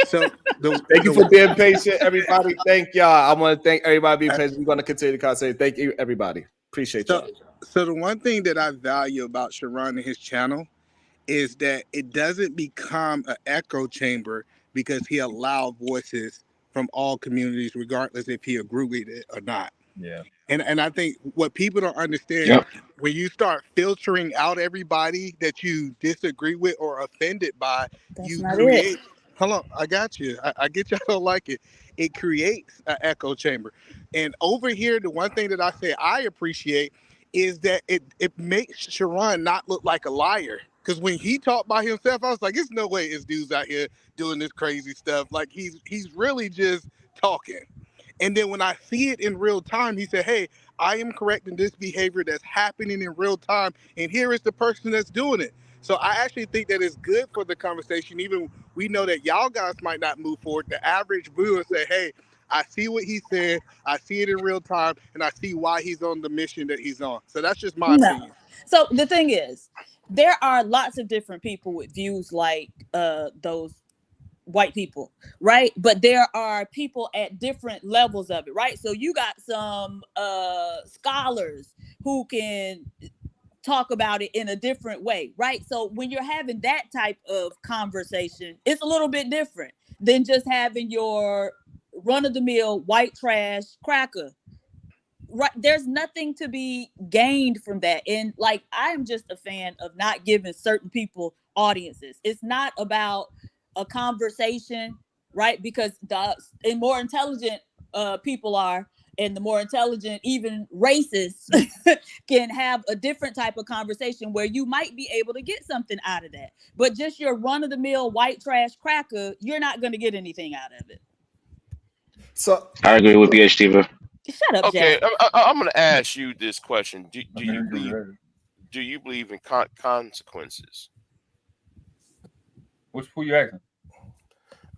So thank you for being patient, everybody. Thank y'all. I want to thank everybody being patient. We're going to continue the conversation. Thank you, everybody. Appreciate y'all. So the one thing that I value about Sharon and his channel is that it doesn't become an echo chamber because he allowed voices from all communities, regardless if he agreed with it or not. Yeah. And I think what people don't understand, Yep. when you start filtering out everybody that you disagree with or offended by, That's you not it. create. Hold on, I got you. I get y'all don't like it. It creates an echo chamber. And over here, the one thing that I say I appreciate is that it makes Sharon not look like a liar. Because when he talked by himself, I was like, "There's no way this dude's out here doing this crazy stuff. Like he's really just talking." And then when I see it in real time, he said, "Hey, I am correcting this behavior that's happening in real time, and here is the person that's doing it." So I actually think that it's good for the conversation. Even we know that y'all guys might not move forward. The average viewer say, "Hey, I see what he said. I see it in real time, and I see why he's on the mission that he's on." So that's just my opinion. So the thing is, there are lots of different people with views like those white people, right? But there are people at different levels of it, right? So you got some scholars who can talk about it in a different way, right? So when you're having that type of conversation, it's a little bit different than just having your run-of-the-mill white trash cracker. Right, there's nothing to be gained from that. And like, I am just a fan of not giving certain people audiences. It's not about a conversation, right? Because the more intelligent people are, and the more intelligent even racists can have a different type of conversation where you might be able to get something out of that. But just your run-of-the-mill white trash cracker, you're not going to get anything out of it. So I agree with PhD. Shut up, Okay, Jack. I'm going to ask you this question. Do you believe in consequences? Who you asking?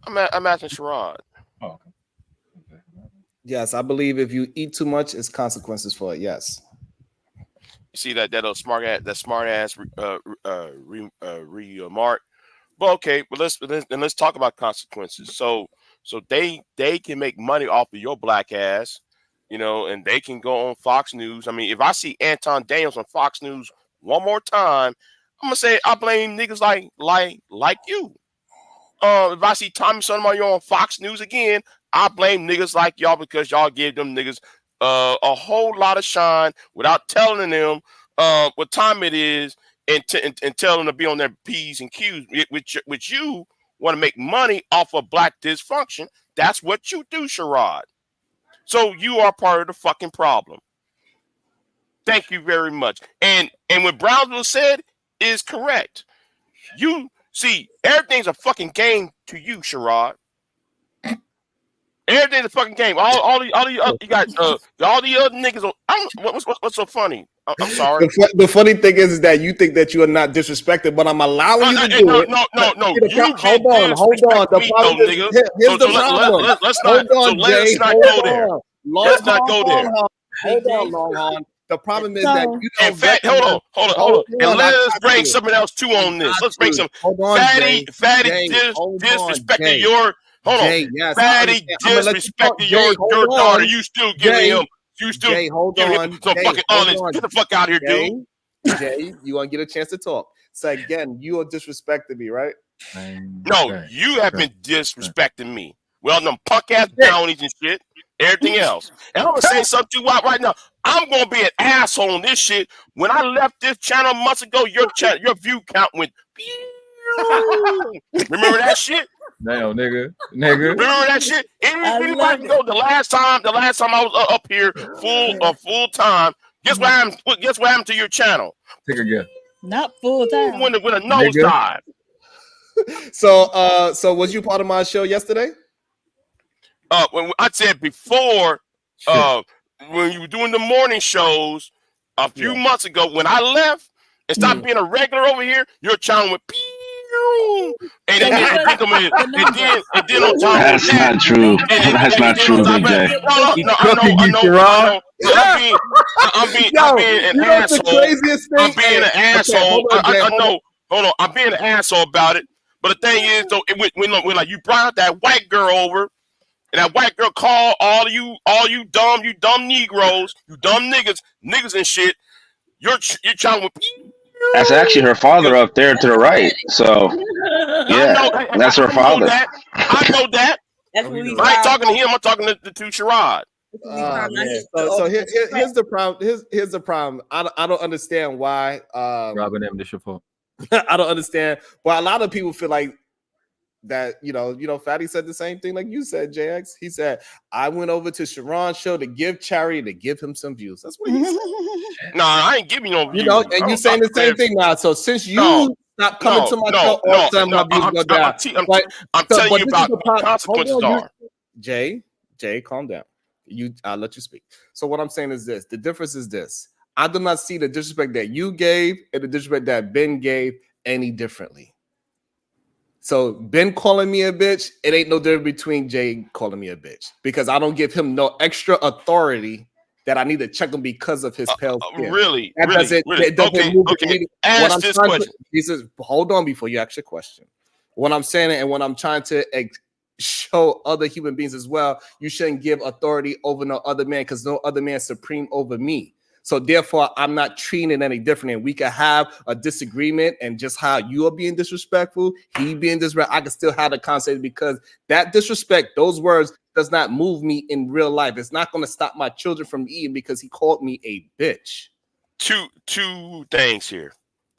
I'm asking Sherrod. Oh, okay. Yes, I believe if you eat too much, it's consequences for it. Yes. You see that smart ass remark. But okay, but let's talk about consequences. So they can make money off of your black ass, and they can go on Fox News. I mean, if I see Anton Daniels on Fox News one more time, I'm gonna say I blame niggas like you. If I see Tommy Sotomayor on Fox News again, I blame niggas like y'all because y'all give them niggas a whole lot of shine without telling them what time it is and tell them to be on their P's and Q's. Which you want to make money off of black dysfunction. That's what you do, Sherrod. So you are part of the fucking problem. Thank you very much. And what Brownsville said is correct. You see, everything's a fucking game to you, Sherrod. Everything's a fucking game. All the you got all the other niggas. What's so funny? I'm sorry. The funny thing is that you think that you are not disrespected, but I'm allowing you to do it. No. Hold on. The problem is, here's the problem. Let's not go there. Hold on, Longhorn. The problem is that you don't. In fact, hold on. And let's bring something else too on this. Let's bring some fatty disrespecting your. Hold on, yes, fatty disrespecting your daughter. You still giving him. You still giving him some fucking honest. Get the fuck out of here, dude. Jay, you want to get a chance to talk. So again, you are disrespecting me, right? No, you have been disrespecting me. Well, them punk ass brownies and shit, everything else. And I'm gonna say something to you right now. I'm gonna be an asshole on this shit. When I left this channel months ago, your view count went. Remember that shit? Damn, nigga. Remember that shit? Anybody know the last time I was up here full time? Guess what happened? Guess what happened to your channel? Take a guess. Not full time. When a nose dive. So was you part of my show yesterday? When I said before, when you were doing the morning shows a few months ago, when I left and stopped being a regular over here, your channel went and then on top That's of that, not true. That's not true, Big J. No, I know. I'm being an asshole. I'm being an asshole. I know. Hold on, I'm being an asshole about it. But the thing is, though, when like you brought that white girl over, and that white girl called all you dumb Negroes, you dumb niggas and shit. Your channel went That's actually her father up there to the right. So yeah, that's her father. I know that. That's what we I ain't found talking to out. him. I'm talking to Sherrod. Oh man. So here's the problem. Here's the problem. I don't understand why. Robin M. Deschapelle. I don't understand. But a lot of people feel like that, Fatty said the same thing like you said, JX. He said, I went over to Sharon's show to give charity, to give him some views. That's what he said. No, I ain't giving no views. And you saying the same thing now. So since you stop coming to my show all the time, my views go down. I'm telling you about what the consequences are. Jay, calm down. I'll let you speak. So what I'm saying is this. The difference is this. I do not see the disrespect that you gave and the disrespect that Ben gave any differently. So Ben calling me a bitch, it ain't no difference between Jay calling me a bitch because I don't give him no extra authority that I need to check him because of his pale skin. Really? That doesn't move okay. Ask this question. He says, hold on before you ask your question. What I'm saying and what I'm trying to show other human beings as well, you shouldn't give authority over no other man because no other man is supreme over me. So therefore, I'm not treating it any different. And we can have a disagreement and just how you are being disrespectful, he being disrespectful, I can still have the conversation because that disrespect, those words does not move me in real life. It's not going to stop my children from eating because he called me a bitch. Two things here.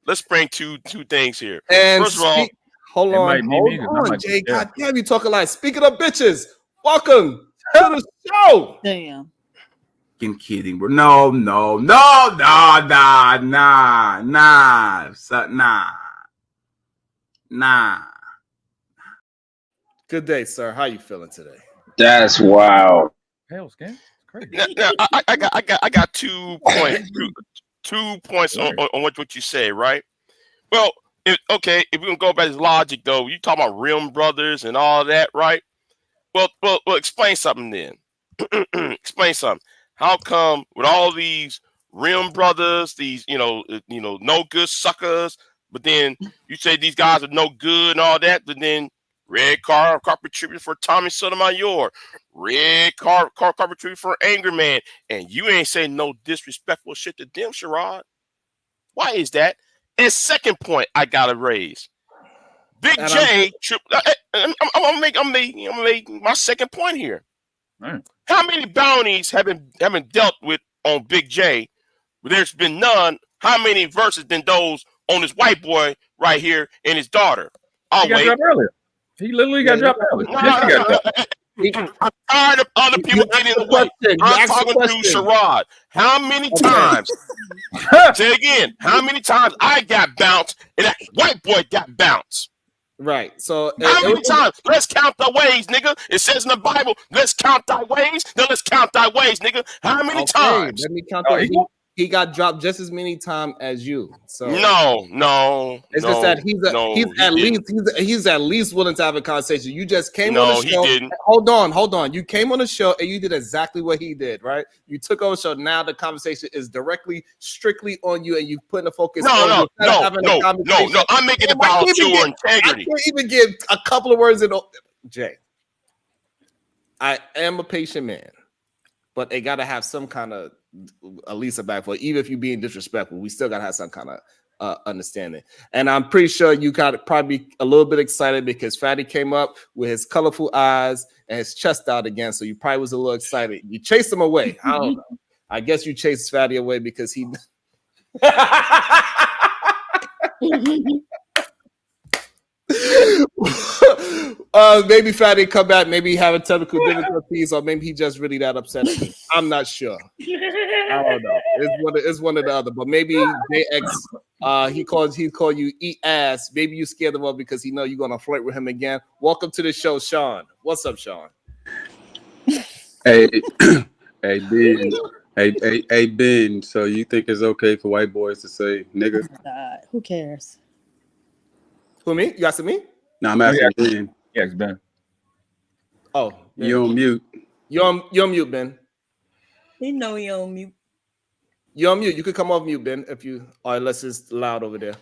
Let's bring two things here. And first of all, hold on, Jay. God damn, you talking like speaking of bitches. Welcome to the show. Damn. I'm kidding, bro. No. Nah. Good day, sir. How you feeling today? That's wild. Hell's game. Crazy. Now, I got 2 points. 2 points on what you say, right? Well, if we can go back to logic though, you talking about Rim Brothers and all that, right? Well, explain something then. Explain something. How come with all these Rim Brothers, these no good suckers, but then you say these guys are no good and all that, but then red carpet treatment for Tommy Sotomayor, red carpet treatment for Anger Man, and you ain't saying no disrespectful shit to them, Sherrod. Why is that? And second point, I gotta raise. Big J. I'm gonna make my second point here. Right. How many bounties have been dealt with on Big J? There's been none. How many verses than those on this white boy right here and his daughter? He got dropped earlier. He literally got dropped earlier. I'm tired of other people getting in the way. I'm talking to Sherrod. How many times? Say again. How many times I got bounced and that white boy got bounced? Right. So how many times? Let's count thy ways, nigga. It says in the Bible, let's count thy ways. Then let's count thy ways, nigga. How many times? Let me count. He got dropped just as many times as you. So no. It's just that he's at least willing to have a conversation. You just came on the show. He didn't. Hold on. You came on the show and you did exactly what he did, right? You took over the show. Now the conversation is strictly on you, and you putting the focus on No. I'm making it about your integrity. I can't even give a couple of words in. Jay, I am a patient man, but they got to have some kind of at least a back for even if you're being disrespectful, we still gotta have some kind of understanding. And I'm pretty sure you got probably a little bit excited because Fatty came up with his colorful eyes and his chest out again. So you probably was a little excited. You chased him away. I don't know. I guess you chased Fatty away because he maybe Fatty come back, maybe he having technical difficulties, or maybe he just really that upset at me. I'm not sure. I don't know. It's one or the other, but maybe JX he called you eat ass. Maybe you scared him up because he know you're gonna flirt with him again. Welcome to the show, Sean. What's up, Sean? Hey, Ben. Hey, Ben. So you think it's okay for white boys to say nigga? Who cares? Who, me? You asking me? No, I'm asking Ben. Yes, Ben. Oh, Ben. You on mute. You're on mute, Ben. He know you on mute. You're on mute. You could come off mute, Ben, if you or unless it's loud over there.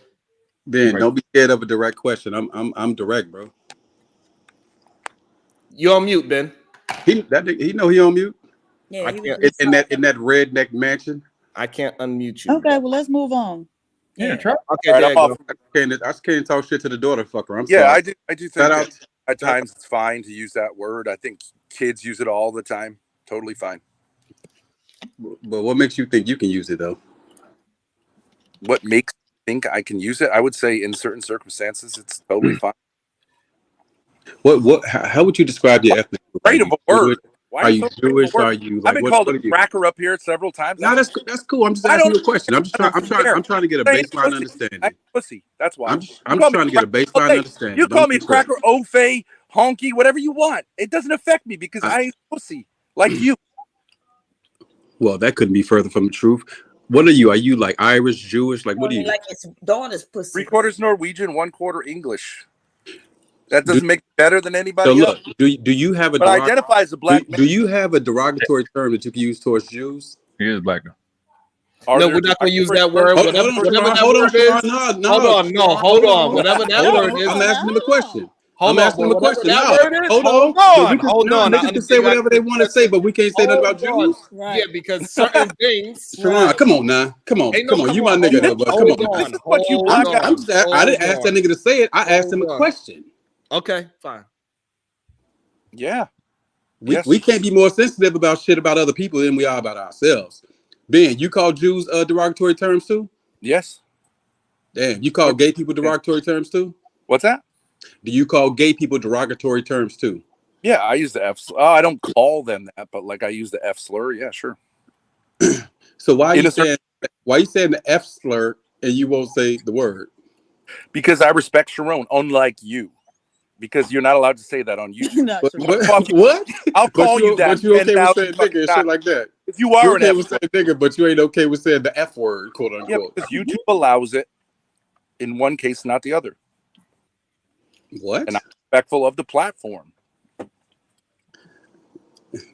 Ben, don't be scared of a direct question. I'm direct, bro. You're on mute, Ben. He know he on mute. Yeah, in that redneck mansion. I can't unmute you. Okay, well let's move on. Yeah, try. Okay, All there right, you go. I can't talk shit to the daughter fucker. I'm Yeah, sorry. I do think Shout that out. at times it's fine to use that word. I think kids use it all the time. Totally fine. But what makes you think you can use it though? What makes me think I can use it? I would say in certain circumstances it's totally fine. How would you describe your ethnic group? Great of a word. Why Are you so afraid of a Jewish? word? Are you I've like been what? called What a are you? cracker up here several times. No, that's cool. I'm just I asking don't you a question. I'm care. trying to get a Saying baseline pussy. understanding. I'm pussy. That's why. I'm You call me trying to get a cracker. baseline Okay, understanding. you call Don't me be crazy. cracker, ofe, honky, whatever you want. It doesn't affect me because I ain't pussy like you. Well, that couldn't be further from the truth. What are you? Are you like Irish, Jewish? Like what are you? Like his daughter's pussy. 3/4 Norwegian, 1/4 English. That Do- doesn't make me better than So anybody else. look, do you have a But I identify as a black man. do you have a derogatory term that you can use towards Jews? He is black. No, we're not going to use that word. Hold Whatever on, Sharon, that hold on, word Sharon. is. No, Hold on. No, Sharon, hold on. Whatever that hold word on. is. I'm asking him a question. Hold I'm on. asking him a Whatever question. that No, word is. hold Hold on. on. Hold on. I Niggas can say understand you whatever they asking want the to say, question. but we can't say nothing about Hold on. Jews. Yeah, because certain things. Sharon, come on now. Come on. Ain't no Come on. come You my on. nigga though, but come Hold on. on. This is what you Hold black on. I'm just I didn't ask that nigga to say it. I asked him a question. Okay, fine. Yeah. We can't be more sensitive about shit about other people than we are about ourselves. Ben, you call Jews derogatory terms too? Yes. Damn, you call gay people derogatory terms too? What's that? Do you call gay people derogatory terms too? Yeah, I use the F slur. I don't call them that, but like I use the F slur. Yeah, sure. So why are you saying the F slur and you won't say the word? Because I respect Sharon, unlike you. Because you're not allowed to say that on YouTube. What? I'll call you that. But you okay with 10,000 saying nigga and shit like that? If you are You're an okay F with slur. saying nigga, but you ain't okay with saying the F word, quote Yeah, unquote. because YouTube allows it in one case, not the other. What? And I'm respectful of the platform.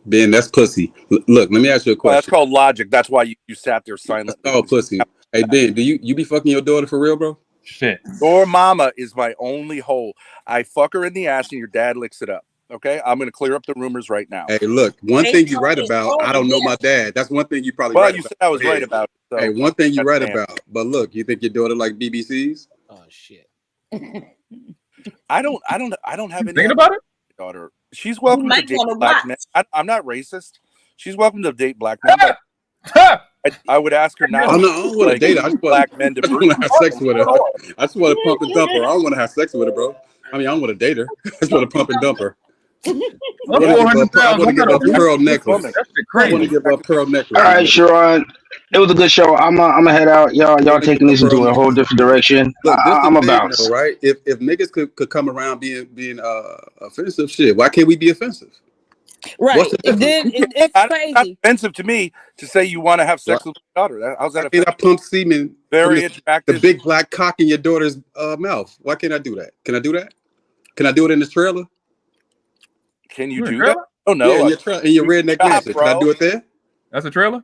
Ben, that's pussy. Look, let me ask you a question. That's called logic. That's why you sat there silently. Oh, pussy. Hey, Ben, do you be fucking your daughter for real, bro? Shit. Your mama is my only hole. I fuck her in the ass and your dad licks it up. Okay? I'm going to clear up the rumors right now. Hey, look, one thing you're right about, I don't know my dad. That's one thing you probably Well, right you about. said I was right about it. So Hey, one thing you're that's right fair. about. But look, you think your daughter like BBCs? Oh shit. I don't have any Thinking about it? daughter. She's welcome to might date wanna black watch. men. I'm not racist. She's welcome to date black men, but I would ask her not Oh to no, I don't want to like date her. I just black men to want to have sex with her. I just want to pump and dump her. I don't want to have sex with her, bro. I mean, I don't want to date her. I just want to pump and dump her. I want to give her a pearl necklace. I want to give her a pearl necklace. All right, Sharon. It was a good show. I'm gonna head out. Y'all taking this into a whole different direction. Look, this is I'm the a thing, bounce. though, right? If niggas could come around being offensive, shit, why can't we be offensive? Right. What's the difference? It's Not crazy. offensive to me to say you want to have sex with my daughter. How's that Why can't I offensive? pump semen Very from the attractive. big black cock in your daughter's mouth? Why can't I do that? Can I do that? Can I do it in this trailer? Can you do that? Oh no. Yeah, in your redneck mansion. Can I do it there? That's a trailer?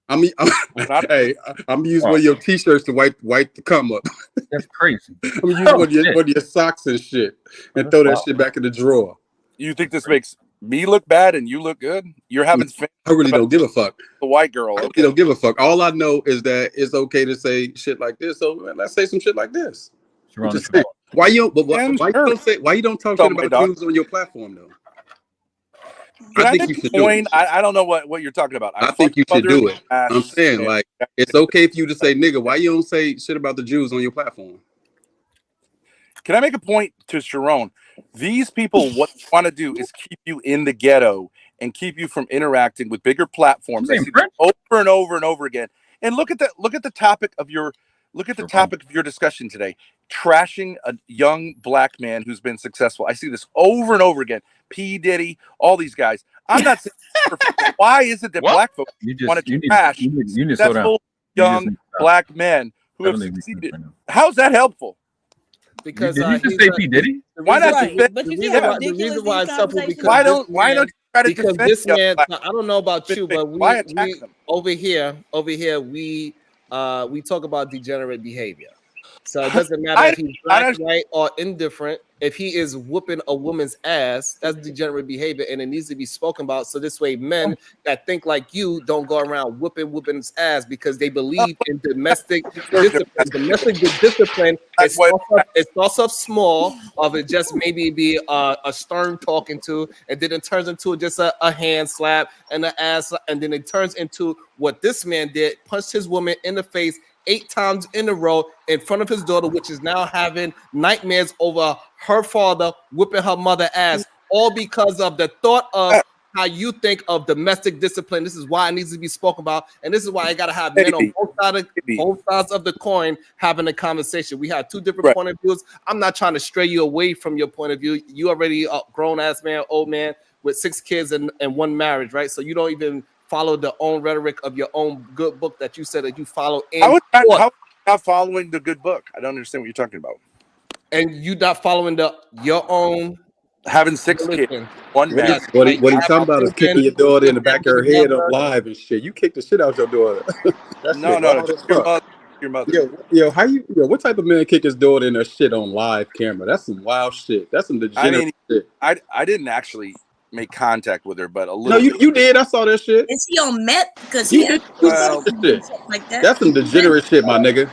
I'm gonna use one of your t-shirts to wipe the cum up. That's crazy. I'm gonna use one of your socks and shit and throw that shit back in the drawer. You think this makes me look bad and you look good? You're having I really don't give a fuck. The white girl. I really don't give a fuck. All I know is that it's okay to say shit like this. So let's say some shit like this. I'm just saying. Why you don't talk shit about Jews on your platform though? I think make you a should do point? it. I don't know what you're talking about. I think you should do it. I'm saying, Yeah. like, it's okay for you to say, nigga, why you don't say shit about the Jews on your platform? Can I make a point to Sharon? These people, what they want to do is keep you in the ghetto and keep you from interacting with bigger platforms. I see this over and over and over again. And look at the topic of your discussion today. Trashing a young black man who's been successful. I see this over and over again. P. Diddy, all these guys. I'm not saying perfect. Why is it that black folks want to trash successful young black men who have succeeded? How's that helpful? Because did you just say P. Diddy? Why not? The reason why it's simple because why don't you try to because defend this man, black I don't know about you, but we over here we talk about degenerate behavior. So it doesn't matter if he's black, white, or indifferent. If he is whooping a woman's ass, that's degenerate behavior, and it needs to be spoken about. So this way, men that think like you don't go around whooping's ass because they believe in domestic discipline. Domestic discipline it starts off small, of it just maybe be a stern talking to, and then it turns into just a hand slap and an ass, and then it turns into what this man did: punched his woman in the face 8 times in a row in front of his daughter, which is now having nightmares over her father whipping her mother ass, all because of the thought of how you think of domestic discipline. This is why it needs to be spoken about, and this is why I gotta have men on both sides of the coin having a conversation. We have 2 different point of views. I'm not trying to stray you away from your point of view. You already a grown-ass man, old man with 6 kids and 1 marriage, right? So you don't even follow the own rhetoric of your own good book that you said that you follow in how not following the good book? I don't understand what you're talking about. And you not following your own having 6 kids, 1 marriage. What he talking about is kicking your daughter in the back of her head on live and shit. You kicked the shit out your daughter. No, your mother. Yo, what type of man kick his daughter in her shit on live camera? That's some wild shit. That's some degenerate shit. I didn't actually make contact with her, but a little. No, you did. I saw that shit. Is he on meth? Because he did shit. Like that. That's some degenerate shit, my nigga.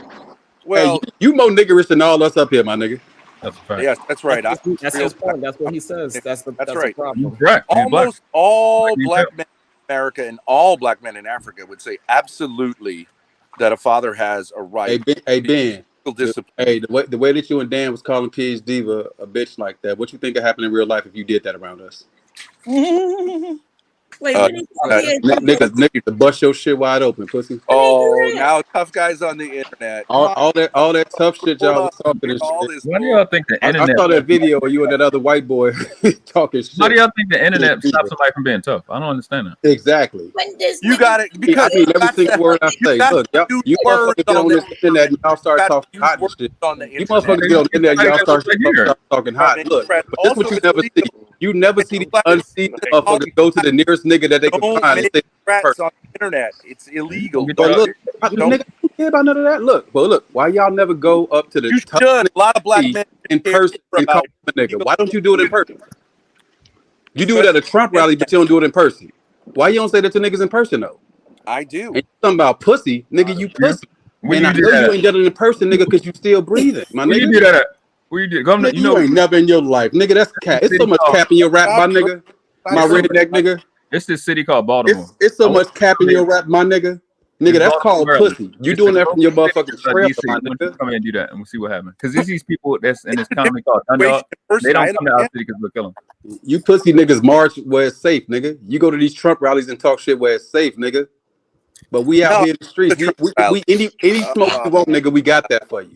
Well, hey, you more niggerish than all us up here, my nigga. That's right. Yes, that's right. That's his point. That's what he says. That's right. The problem. Right. Almost all black men in America and all black men in Africa would say absolutely that a father has a right. Hey Ben. Hey, the way that you and Dan was calling PhD Diva a bitch like that, what you think would happen in real life if you did that around us? Wait, niggas to bust your shit wide open, pussy. Oh, now tough guys on the internet. All that tough shit y'all was talking and shit. Why do y'all think the internet? I saw that video of you and that other white boy talking shit. Why do y'all think the internet stops somebody from being tough? I don't understand that. Exactly. You got it because every single word I say. Look, you motherfuckers get on this internet and y'all start talking hot and shit. You motherfuckers get on the internet and y'all start talking hot. Look, but this is what you never see. You never see the unseen motherfuckers go to the nearest nigga that they can find and say rats on the internet. It's illegal. But look, nigga, don't care about none of that. Look, why y'all never go up to the top a lot of black men in person and call a nigga? Why don't you do it in person? You do it at a Trump rally, but you don't do it in person. Why you don't say that to niggas in person though? I do. And something about pussy, nigga, you pussy. And I know you ain't done it in person, nigga, because you still breathing. My nigga. You do that at? Where you did? Nigga, you ain't never in your life, nigga. That's cap. It's so much cap in your rap, my nigga. My redneck nigga. It's this city called Baltimore. It's so much cap in your rap, my nigga. Nigga, that's called pussy. You doing that from your motherfucking trailer, my nigga. Come in and do that, and we'll see what happens. Because it's these people that's in this county called Underdog. They don't come to our city because we'll kill them. You pussy niggas march where it's safe, nigga. You go to these Trump rallies and talk shit where it's safe, nigga. But we out here in the streets. We any smoke you want, nigga, we got that for you.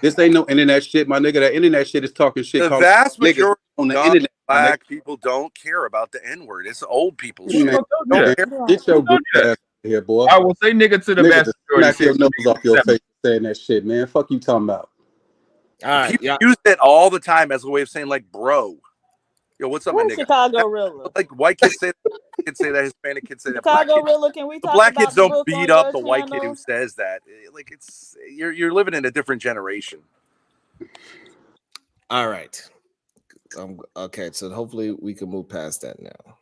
This ain't no internet shit, my nigga. That internet shit is talking shit. The vast majority on the internet, black people don't care about the N-word. It's old people shit. Get your good ass here, boy. I will say nigga to the vast majority. Smack your nose off your face saying that shit, man. Fuck you talking about. All right, people use it all the time as a way of saying like, bro. Yo, what's up, my nigga? Chicago Rilla. Like white kids say that, Hispanic kids say that. Chicago Rilla, can we talk black about kids don't book beat on up your the white kid channel? who says that. Like it's you're living in a different generation. All right. Okay, so hopefully we can move past that now.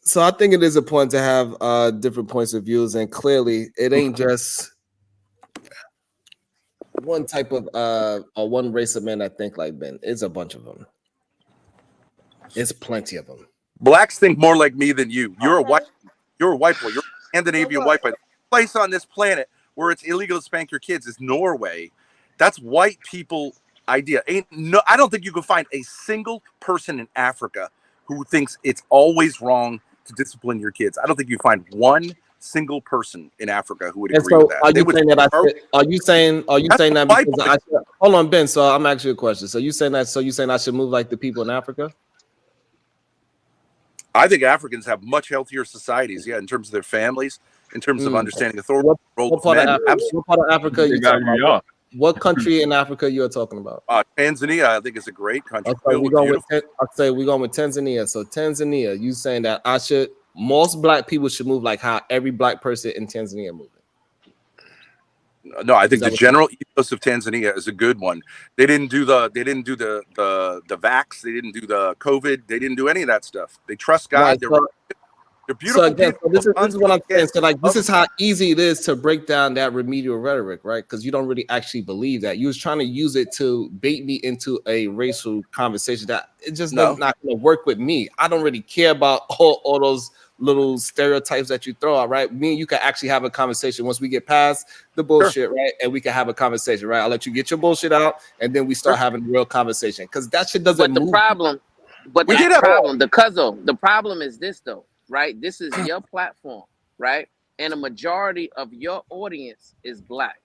So I think it is important to have different points of views, and clearly it ain't just one type of or one race of men that think like Ben. It's a bunch of them. It's plenty of them. Blacks think more like me than you. You're a white boy. You're a Scandinavian white boy. The place on this planet where it's illegal to spank your kids is Norway. That's white people idea. I don't think you can find a single person in Africa who thinks it's always wrong to discipline your kids. I don't think you find one single person in Africa who would agree with that. Are you saying that because I should, hold on, Ben? So I'm asking you a question. So you saying I should move like the people in Africa? I think Africans have much healthier societies, in terms of their families, in terms of understanding authority. What part of Africa you talking about? What country in Africa you are talking about? Tanzania, I think, is a great country. Okay, we're going with Tanzania. So Tanzania, you saying that most black people should move like how every black person in Tanzania moving? No, I think the general ethos of Tanzania is a good one. They didn't do the vax. They didn't do the COVID. They didn't do any of that stuff. They trust God. Right, They're beautiful again, people. this is what I'm saying. So like, this is how easy it is to break down that remedial rhetoric, right? Because you don't really actually believe that. You was trying to use it to bait me into a racial conversation that it just not going to work with me. I don't really care about all those little stereotypes that you throw out, right? Me and you can actually have a conversation once we get past the bullshit, right? And we can have a conversation, right? I'll let you get your bullshit out, and then we start having a real conversation, because that shit doesn't move. The problem is this though, right? This is your platform, right? And a majority of your audience is black,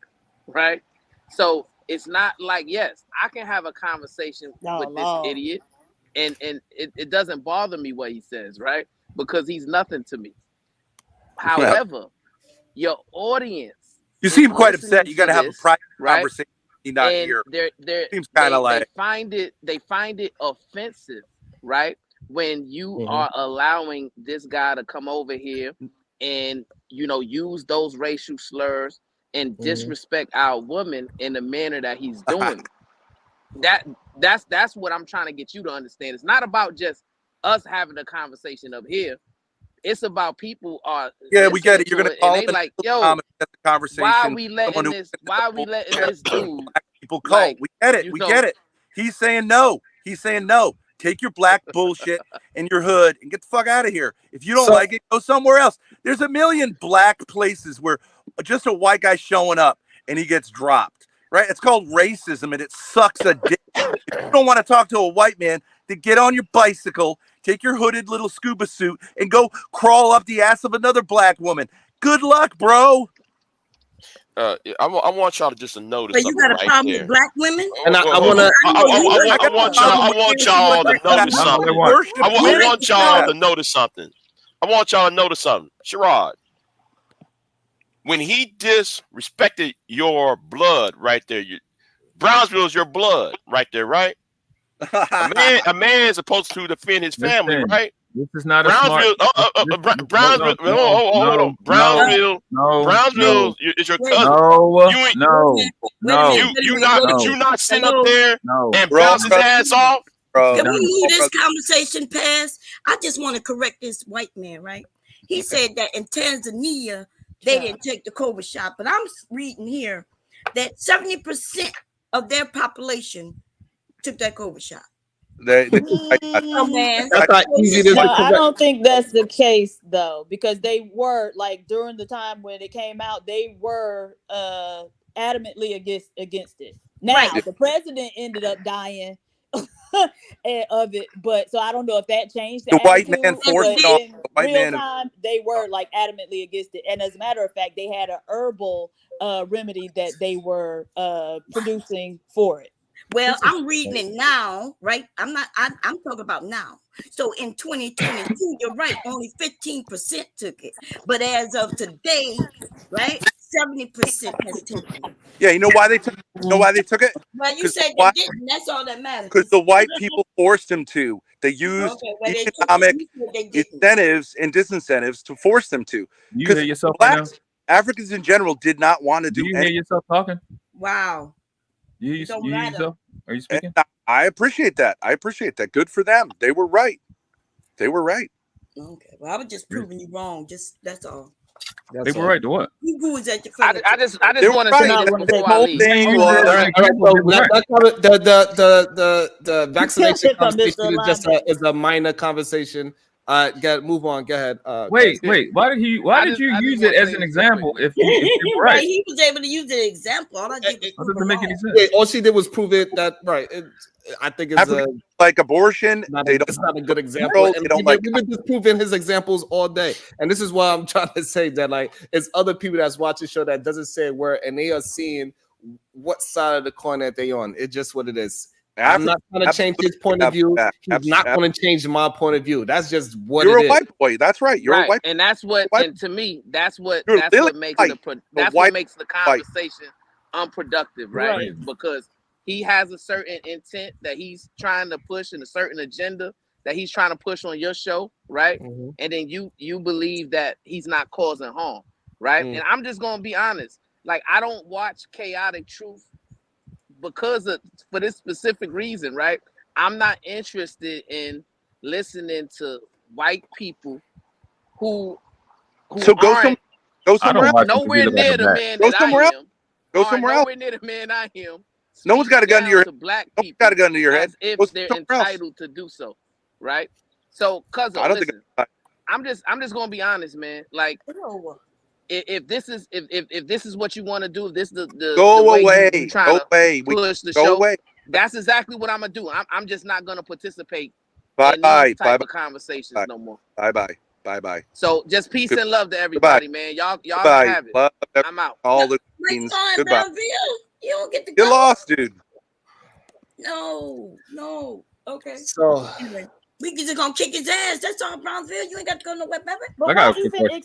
right? So it's not like, yes, I can have a conversation with this idiot, and it doesn't bother me what he says, right? Because he's nothing to me. However, your audience, you seem quite upset. You got to have a private conversation. He's not here. Seems kind of like they find it offensive, right? When you are allowing this guy to come over here and use those racial slurs and disrespect our women in the manner that he's doing. That's what I'm trying to get you to understand. It's not about just us having a conversation up here. It's about people are we get it. You're gonna call they like, yo, conversation. Why are we letting this dude people call? Like, we get it. We get it. He's saying no. Take your black bullshit in your hood and get the fuck out of here. If you don't like it, go somewhere else. There's a million black places where just a white guy showing up and he gets dropped, right? It's called racism, and it sucks a dick. If you don't want to talk to a white man, then get on your bicycle, take your hooded little scuba suit, and go crawl up the ass of another black woman. Good luck, bro. I want y'all to just notice. So you got a problem with black women? And I want y'all to notice something. I want y'all to notice something. I want y'all to notice something. Sherrod, when he disrespected your blood right there, Brownsville is your blood right there, right? A man is supposed to defend his family, right? This is not Brownsville. Brownsville. Hold on. Brownsville is your cousin. You not sitting up there and bounce his ass off. Can we move this conversation past? I just want to correct this white man, right? He said that in Tanzania they didn't take the COVID shot, but I'm reading here that 70% of their population took that COVID shot. I don't think that's the case though, because they were like during the time when it came out, they were adamantly against it. Now the president ended up dying of it, but so I don't know if that changed the white man forced on in real time. They were like adamantly against it, and as a matter of fact, they had an herbal remedy that they were producing for it. Well, I'm reading it now, right? I'm talking about now. So in 2022, you're right, only 15% took it. But as of today, right, 70% has taken it. Yeah, you know why they took it? Well, you said they didn't. That's all that matters. Because the white people forced them to. They used economic incentives and disincentives to force them to. You hear yourself blacks, Africans in general did not want to do you hear yourself talking? Wow. You yourself? Are you speaking? I appreciate that. Good for them. They were right. Okay. Well, I was just proving you wrong. That's all. They were right to what? You was at your I just want to say the whole thing was the vaccination conversation is a minor conversation. Move on. Go ahead. Wait. Why did you use it as an example? If you were right, he was able to use the example. All I did was doesn't make any sense. Yeah, all she did was prove it that right. I think it's like abortion. It's not a good example. We've been disproving his examples all day, and this is why I'm trying to say that like it's other people that's watching the show that doesn't say a word, and they are seeing what side of the coin that they on. It's just what it is. I'm not going to change his point of view. He's not going to change my point of view. That's just what you're it is. You're a white boy. That's right. You're a white boy. And that's what, and to me, that's what makes the conversation unproductive, right? Because he has a certain intent that he's trying to push and a certain agenda that he's trying to push on your show, right? And then you believe that he's not causing harm, right? And I'm just going to be honest. Like, I don't watch Chaotic Truth for this specific reason, right? I'm not interested in listening to white people who So go aren't somewhere else. nowhere near the man Go that I somewhere else. am. Go Are somewhere else. nowhere near the man I am. No one's got a gun to your head. To black No people one's got a gun to your head. as if Go they're somewhere else. entitled to do so, right? So, Cuzzo, I don't think listen, I'm just gonna be honest, man. Like, if this is what you want to do, if this is the go way away. you trying Go to away. push the Go show, away. that's exactly what I'm gonna do. I'm just not gonna participate Bye in bye. these type of conversations no more. Bye bye. Bye bye. So just peace and love to everybody, man. Y'all have it. Love I'm out. all the My queens. son, Goodbye. Brownville, you don't get to go. You're lost, dude. No. Okay. So anyway, we just gonna kick his ass. That's all, Brownville. You ain't got to go nowhere, baby. But I got why a quick even question.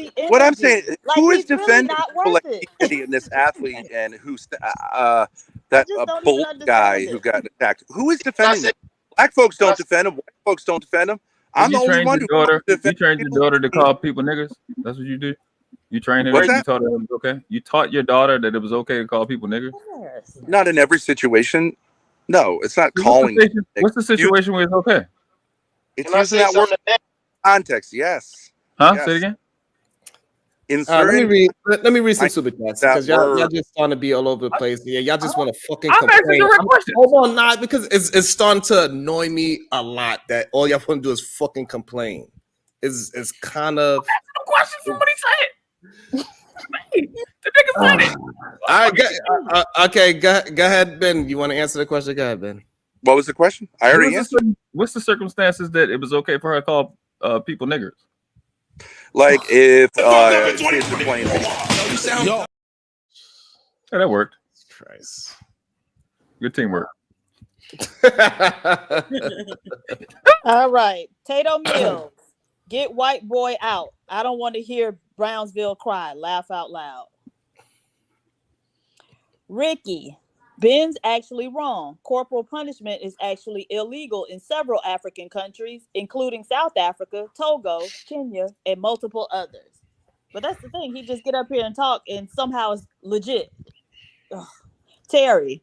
expend What the I'm saying, energy? Like, who is he's really defending not people worth like it. T and this athlete and who's I that just don't even bull guy understand who it. got attacked? Who is defending them? Black folks don't defend them. White folks don't defend them. I'm the You only trained one your who daughter. You defends trained your people. daughter to call people niggas. That's what you do. You trained her. What's You that? taught her it was okay. You taught your daughter that it was okay to call people niggas. Not in every situation. No, it's not calling. What's the situation where it's okay? It's using that word context. Yes. Huh? Yes. Say it again. In let me certain, read some super chats because y'all just starting to be all over the place. Yeah, y'all just want to fucking I'm asking complain. direct questions. Hold on, not because it's starting to annoy me a lot that all y'all want to do is fucking complain. It's kind of questions from what he said. The nigga said it. All right, okay, go ahead, Ben. You want to answer the question? Go ahead, Ben. What was the question? I already answered. What's the circumstances that it was okay for her to call people niggers? Like if kids are playing Yeah, that worked. Christ. Good teamwork. All right, Tato Mills, get white boy out. I don't want to hear Brownsville cry. Laugh out loud. Ricky, Ben's actually wrong. Corporal punishment is actually illegal in several African countries, including South Africa, Togo, Kenya, and multiple others. But that's the thing. He just get up here and talk, and somehow it's legit. Ugh. Terry,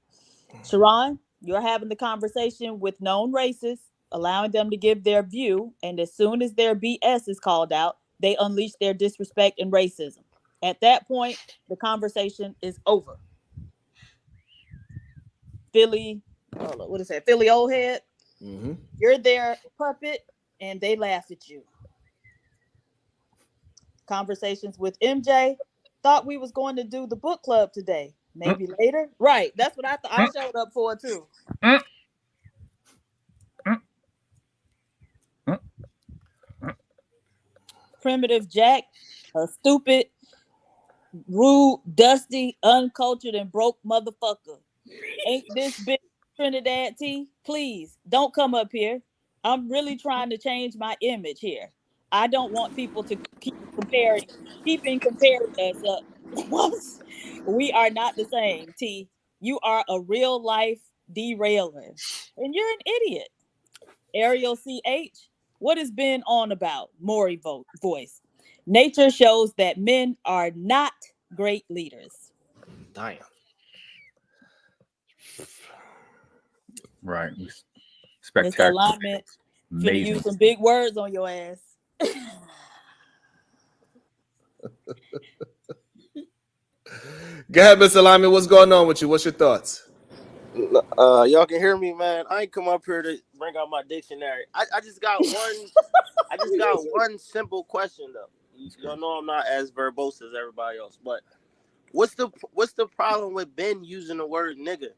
Sharon, you're having the conversation with known racists, allowing them to give their view, and as soon as their BS is called out, they unleash their disrespect and racism. At that point, the conversation is over. Philly, what is that? Philly old head. Mm-hmm. You're their puppet, and they laugh at you. Conversations with MJ. Thought we was going to do the book club today. Maybe later. Right. That's what I thought. I showed up for it too. Primitive Jack, a stupid, rude, dusty, uncultured, and broke motherfucker. Ain't this bitch Trinidad T? Please don't come up here. I'm really trying to change my image here. I don't want people to keep comparing us up. We are not the same, T. You are a real life derailer. And you're an idiot. Ariel CH, what has been on about? Maury voice. Nature shows that men are not great leaders. Damn. Right. Mr. Spectacular. Alignment. Finna Amazing. use some big words on your ass. Go ahead, Mr. Alignment. What's going on with you? What's your thoughts? Y'all can hear me, man. I ain't come up here to bring out my dictionary. I just got one simple question though. Y'all know I'm not as verbose as everybody else, but what's the problem with Ben using the word nigga?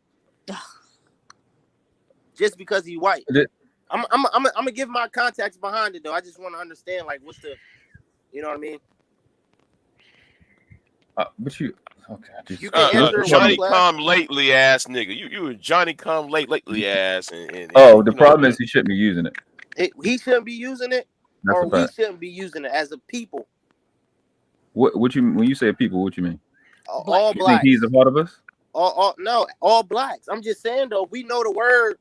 Just because he white. I'm gonna give my context behind it though. I just want to understand like what's the, you know what I mean? But you okay? You can answer Johnny come lately ass nigga. You a Johnny come lately ass. And the problem is he shouldn't be using it. He shouldn't be using it, That's or a we fact. shouldn't be using it as a people. What you when you say people? What you mean? All You blacks. think he's a part of us? All blacks. I'm just saying though, we know the word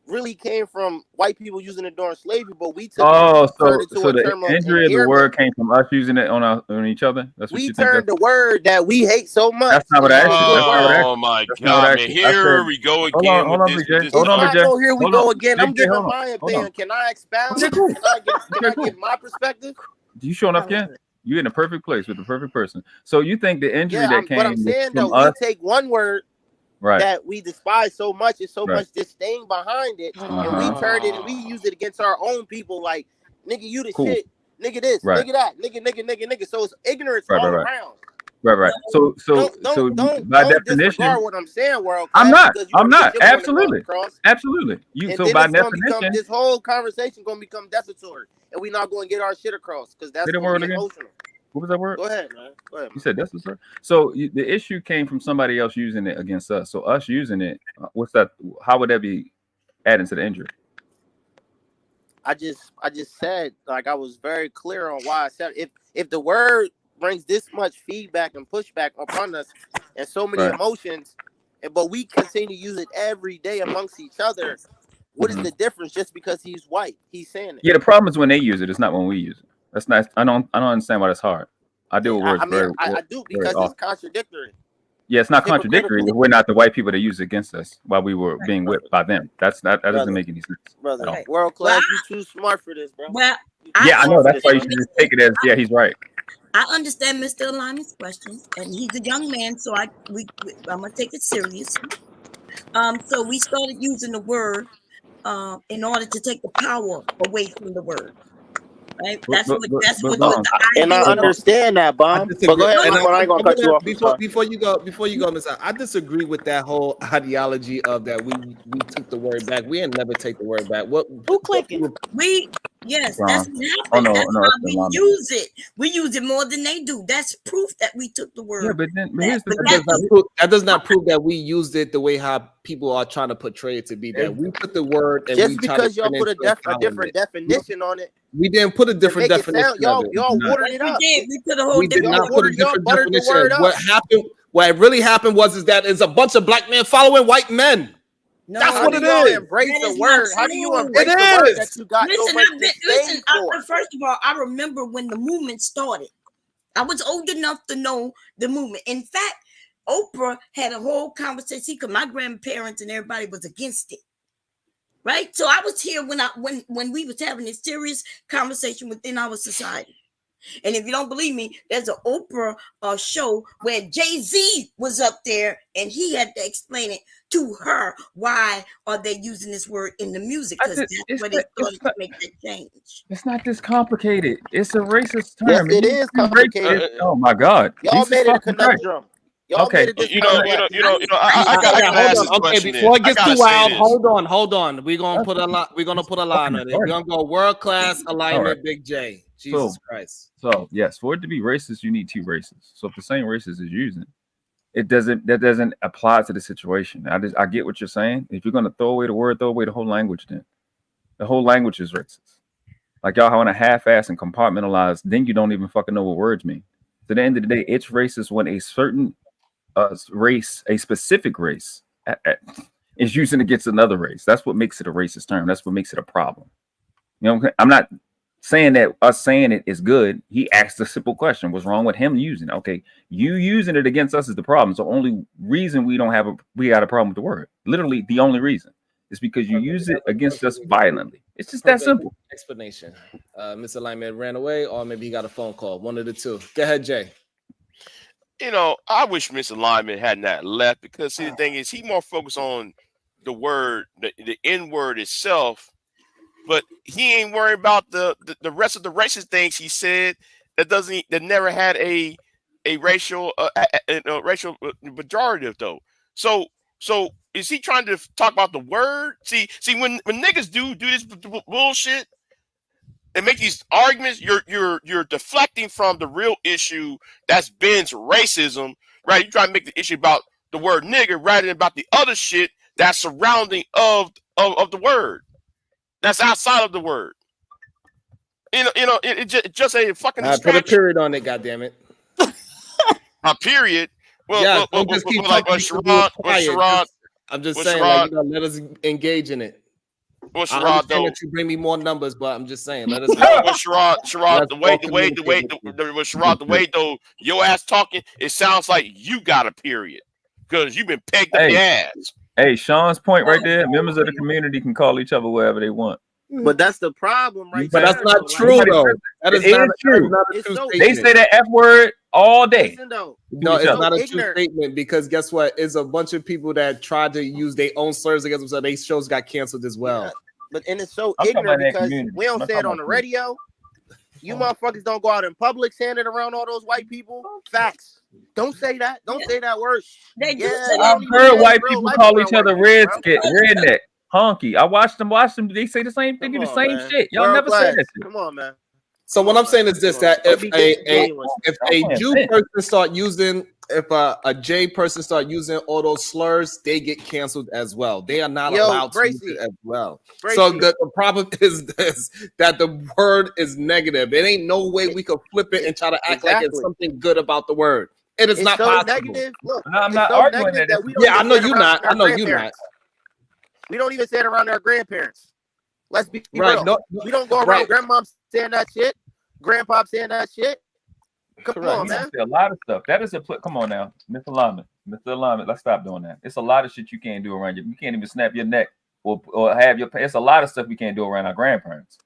really came from white people using it during slavery, but we took Oh, it, turned it to so a the term of injury of the endearment. word came from us using it on each other. That's what We you think. turned the word that we hate so much. That's not what I asked you. That's not what I asked Oh you. my That's not what I God, asked man! you. I Here said, we go hold on, again with this. BJ. It's Hold on, not BJ. no. Here we Hold go on, again. I'm BJ. giving Hold on. my Hold on. opinion. Can I expound? Okay, cool. Can I Okay, cool. give my perspective? You showing up, Ken? You're in the perfect place with the perfect person. So you think the injury Yeah, that but I'm came was saying from though, we us, take one word right? that we despise so much, and so Right. much disdain behind it, and we turned it and we use it against our own people. Like, nigga, you the Cool. shit. Nigga this, Right. nigga that, nigga. So it's ignorance Right. all Right. Right. around. Right. So by Don't definition, disregard what I'm saying, world I'm class, not. because you I'm want to not. put your point Absolutely. across. Absolutely. You. And So then by it's gonna become, definition, this whole conversation gonna become desultory, and we're not gonna get our shit across because that's say the gonna word be again. emotional. What was that word? Go ahead, man. Go ahead, man. You said that's the sir. So the issue came from somebody else using it against us. So us using it, what's that? How would that be adding to the injury? I just said, like, I was very clear on why I said, if the word brings this much feedback and pushback upon us and so many Right. emotions, but we continue to use it every day amongst each other, what is the difference just because he's white? He's saying it. Yeah, the problem is when they use it. It's not when we use it. That's not. I don't understand why that's hard. I deal with words I do, very because it's often. contradictory. Yeah, it's not It's contradictory hypocritical. if we're not the white people that use it against us while we were being whipped by them. That Brother. doesn't make any sense. Brother, at all. world class, you too smart for this, bro. Well, Yeah, I know. That's why you should just take it as yeah, he's right. I understand Mr. Alignment's question, and he's a young man, so I'm gonna take it serious. So we started using the word in order to take the power away from the word. Right? That's what was the And I idea. understand that, I Bomb. But disagree. go ahead, And but I ain't gonna cut you off. before you go, Miss. I disagree with that whole ideology of that we took the word back. We didn't never take the word back. Who clicking? Yes, Wrong. that's what happened. Oh, no, that's no, why that's we wrong. use it. We use it more than they do. That's proof that we took the word. Yeah, but here's the that does not prove that we used it the way how people are trying to portray it to be. That we put the word and just we try because to y'all turn put into a different definition on it. We didn't put a different Make it definition sound, y'all of it. watered it up. We put a whole We did different. not put a different buttered the word definition. up. What happened? What really happened was that it's a bunch of black men following white men. No, that's what it y'all is. embrace That the is not word? How do you true. embrace It the word is. that you got so Listen, much disdain for? first of all, I remember when the movement started. I was old enough to know the movement. In fact, Oprah had a whole conversation because my grandparents and everybody was against it. Right? So I was here when we was having this serious conversation within our society. And if you don't believe me, there's an Oprah show where Jay-Z was up there and he had to explain it to her. Why are they using this word in the music? Because that's where they started to make that change. It's not this complicated. It's a racist term. Yes, it is complicated. Oh my God! Y'all Jesus made it a fucking Christ. conundrum. Y'all Okay. made it this You know. I gotta ask this Okay, question. before it I gets gotta too say wild, this. hold on. We're gonna put a line on it. We're gonna go world class alignment, right. Big J. Jesus Christ. So yes, for it to be racist, you need two races. So if the same racist is using it, that doesn't apply to the situation. I get what you're saying. If you're gonna throw away the word, throw away the whole language. Then the whole language is racist. Like y'all want to half-ass and compartmentalize, then you don't even fucking know what words mean. So at the end of the day, it's racist when a certain race, a specific race, is using against another race. That's what makes it a racist term. That's what makes it a problem. You know, I'm not saying that us saying it is good. He asked a simple question: what's wrong with him using it? Okay, you using it against us is the problem. So only reason we got a problem with the word. Literally, the only reason is because you use it against us violently. It's just that simple. Explanation. Mr. Alignment ran away, or maybe he got a phone call. One of the two. Go ahead, Jay. You know, I wish Mr. Lyman had not left, because see, the thing is, he more focused on the word, the N word itself, but he ain't worried about the rest of the racist things he said that never had a racial racial pejorative though. So is he trying to talk about the word? See when niggas do this bullshit and make these arguments, you're deflecting from the real issue. That's Ben's racism, right? You try to make the issue about the word nigger rather than about the other shit that's surrounding of the word, that's outside of the word. It just a fucking distraction. Put a period on it, goddammit. A period. Well, yeah, don't just keep like talking. Sharon. I'm just saying, Sharon, like, let us engage in it. Well, I Sherrod, understand though. that you bring me more numbers, but I'm just saying, let us. Well, Sherrod, Let's the all way, communicate with you. Sherrod, the way though your ass talking, it sounds like you got a period because you've been pegged up your ass. Hey, Sean's point right there. Members of the community can call each other whatever they want. But that's the problem, right? But there, that's not though. true, Like, though. That is not true. a true statement. They say that F word all day. Listen, though. No, each it's other. not a true statement because guess what? It's a bunch of people that tried to use their own slurs against themselves. They shows got canceled as well. Yeah, but and it's so I'm talking ignorant about that because community. we don't I'm say talking it on the about radio. You motherfuckers don't go out in public saying it around all those white people. Facts. Don't say that. Don't say that word. They do Yeah, say they that. don't even I've say heard it white in real people life call around each white other people, bro. redneck, honky. I watched them. They say the same. They do the Come on, same man. shit. Y'all World never say class. that shit. Come on, man. So what I'm saying is this: that Don't be disingenuous. if a Jew person start using, if a J person start using all those slurs, they get canceled as well. They are not allowed to use it as well. So the problem is this: that the word is negative. It ain't no way we could flip it and try to act like it's something good about the word. It is not so possible. negative. Look, No, I'm it's not so arguing negative that. that we don't Yeah, I even know say it you around not. our I know you not. grandparents. We don't even say it around our grandparents. Let's be Right, real. no, we don't go around right. grandmom saying that shit, grandpop saying that shit. Come on, You man. say a lot of stuff. That is come on now, Mr. Alignment. Let's stop doing that. It's a lot of shit you can't do around you. You can't even snap your neck or have your. It's a lot of stuff we can't do around our grandparents.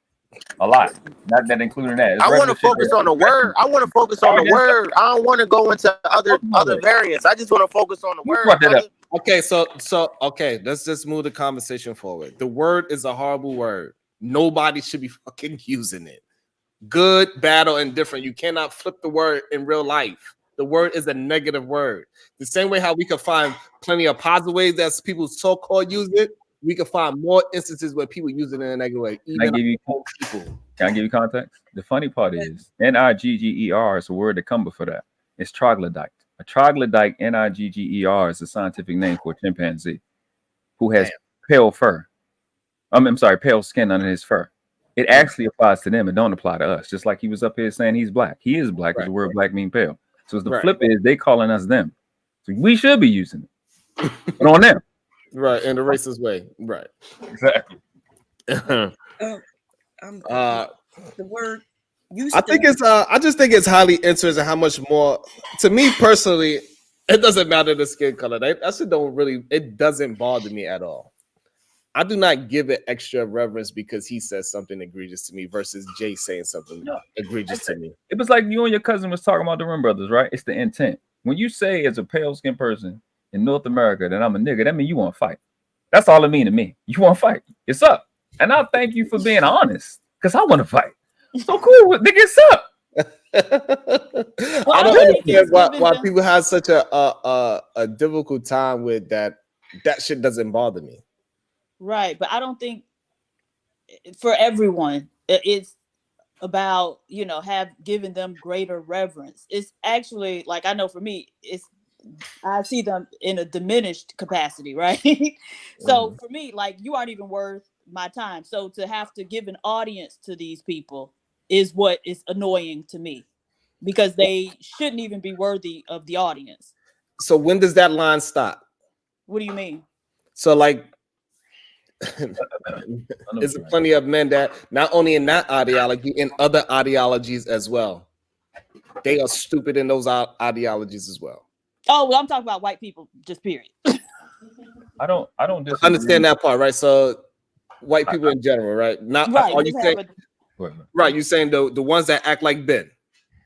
A lot. Not that including that. It's I want to regular shit focus that- on the word. I want to focus on the word. I don't want to go into other variants. I just want to focus on the word. brought that up. Okay, so okay, let's just move the conversation forward. The word is a horrible word. Nobody should be fucking using it. Good, bad, or indifferent. You cannot flip the word in real life. The word is a negative word. The same way how we could find plenty of positive ways that people so-called use it, we could find more instances where people use it in a negative way. Can I give you context? The funny part is Nigger is a word that comes before that. It's troglodyte. A troglodyte, Nigger, is a scientific name for a chimpanzee who has pale fur. I'm sorry, pale skin under his fur. It actually applies to them. It don't apply to us. Just like he was up here saying he's black. He is black because the word black means pale. So the flip is they calling us them. So we should be using it. But on them. Right, in a racist way. Right. Exactly. The word I think it's I just think it's highly interesting how much more, to me personally, it doesn't matter the skin color. That shit don't really, it doesn't bother me at all. I do not give it extra reverence because he says something egregious to me versus Jay saying something egregious to me. It was like you and your cousin was talking about the Rim Brothers, right? It's the intent. When you say as a pale skinned person in North America that I'm a nigga, that means you want to fight. That's all it means to me. You want to fight. It's up. And I thank you for being honest because I want to fight. So cool, nigga, it's up. I don't understand why people have such a difficult time with that. That shit doesn't bother me. Right, but I don't think for everyone it's about, you know, have given them greater reverence. It's actually, like, I know for me, I see them in a diminished capacity, right? So for me, like, you aren't even worth my time. So to have to give an audience to these people is what is annoying to me, because they shouldn't even be worthy of the audience. So when does that line stop? What do you mean? So like, there's plenty of men that not only in that ideology, in other ideologies as well, they are stupid in those ideologies as well. Oh, well, I'm talking about white people, just period. I don't understand that part, right? So white people in general, right? Not right. Are you saying right? You saying the ones that act like Ben?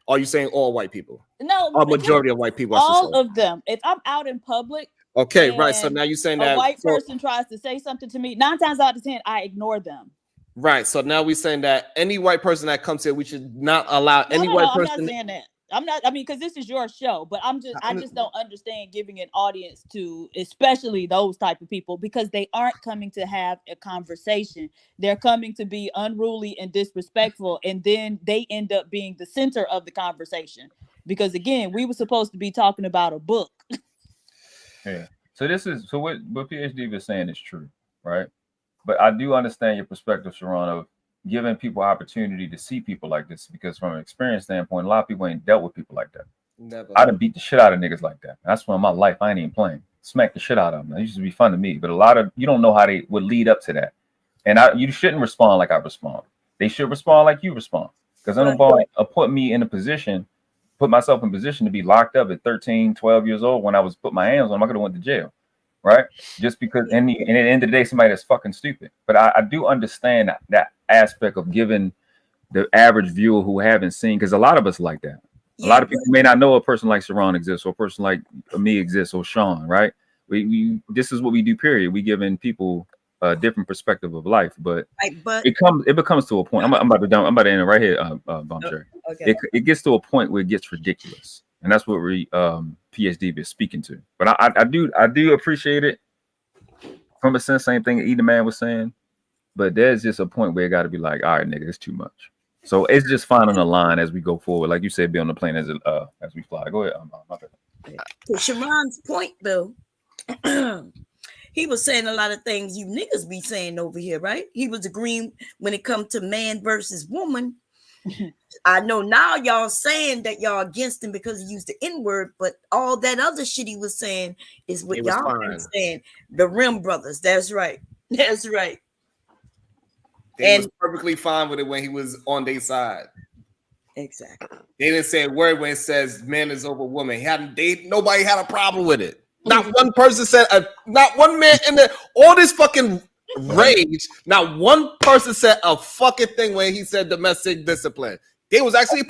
Are you saying all white people? No, a majority of white people. All of them. If I'm out in public, okay, right. So now you're saying that a white person tries to say something to me, 9 times out of 10, I ignore them. Right. So now we're saying that any white person that comes here, we should not allow any white person. I'm not saying that. I'm not. I mean, because this is your show, but I just don't understand giving an audience to, especially those type of people, because they aren't coming to have a conversation. They're coming to be unruly and disrespectful, and then they end up being the center of the conversation. Because again, we were supposed to be talking about a book. Yeah. So what PhD was saying is true, right? But I do understand your perspective, Sharon, of giving people opportunity to see people like this, because from an experience standpoint, a lot of people ain't dealt with people like that. Never. I done beat the shit out of niggas like that. That's when my life, I ain't even playing. Smack the shit out of them. That used to be fun to me, but a lot of you don't know how they would lead up to that. And you shouldn't respond like I respond. They should respond like you respond. Because nobody put me in a position, put myself in position to be locked up at 13, 12 years old when I was put my hands on them. I could have went to jail. Right? Just because, and at the end of the day, somebody that's fucking stupid. But I do understand that aspect of giving the average viewer who haven't seen, because a lot of us like that. A lot of people may not know a person like Sharon exists, or a person like me exists, or Sean, right? We this is what we do, period. We giving people a different perspective of life, but it becomes to a point. I'm about to end it right here, Cherry. Okay. It gets to a point where it gets ridiculous. And that's what we PhD is speaking to. But I do appreciate it from a sense, same thing Either Man was saying. But there's just a point where it got to be like, all right, nigga, it's too much. So it's just finding a line as we go forward. Like you said, be on the plane as we fly. Go ahead. To Sharon's point, though, he was saying a lot of things you niggas be saying over here, right? He was agreeing when it comes to man versus woman. I know now y'all saying that y'all against him because he used the N-word, but all that other shit he was saying is what y'all been saying. The Rim Brothers. That's right. That's right. They was perfectly fine with it when he was on their side. Exactly. They didn't say a word when it says man is over woman. Nobody had a problem with it. Not one person said, not one man in all this fucking rage, not one person said a fucking thing when he said domestic discipline. They was actually,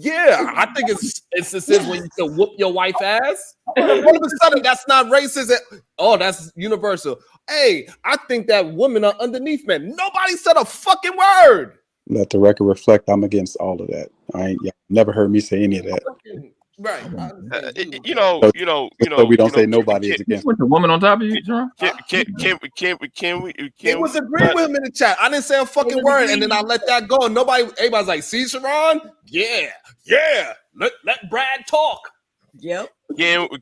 I think it's instances when you can whoop your wife ass. All of a sudden, that's not racist. Oh, that's universal. Hey, I think that women are underneath men. Nobody said a fucking word. Let the record reflect. I'm against all of that. Y'all never heard me say any of that. Right. So we don't say nobody is against. With the woman on top of you, John? Can we? It was agreeing with him in the chat. I didn't say a fucking word, and then I let that go. And everybody's like, "See, Sharon? Yeah. Let Brad talk." Yep.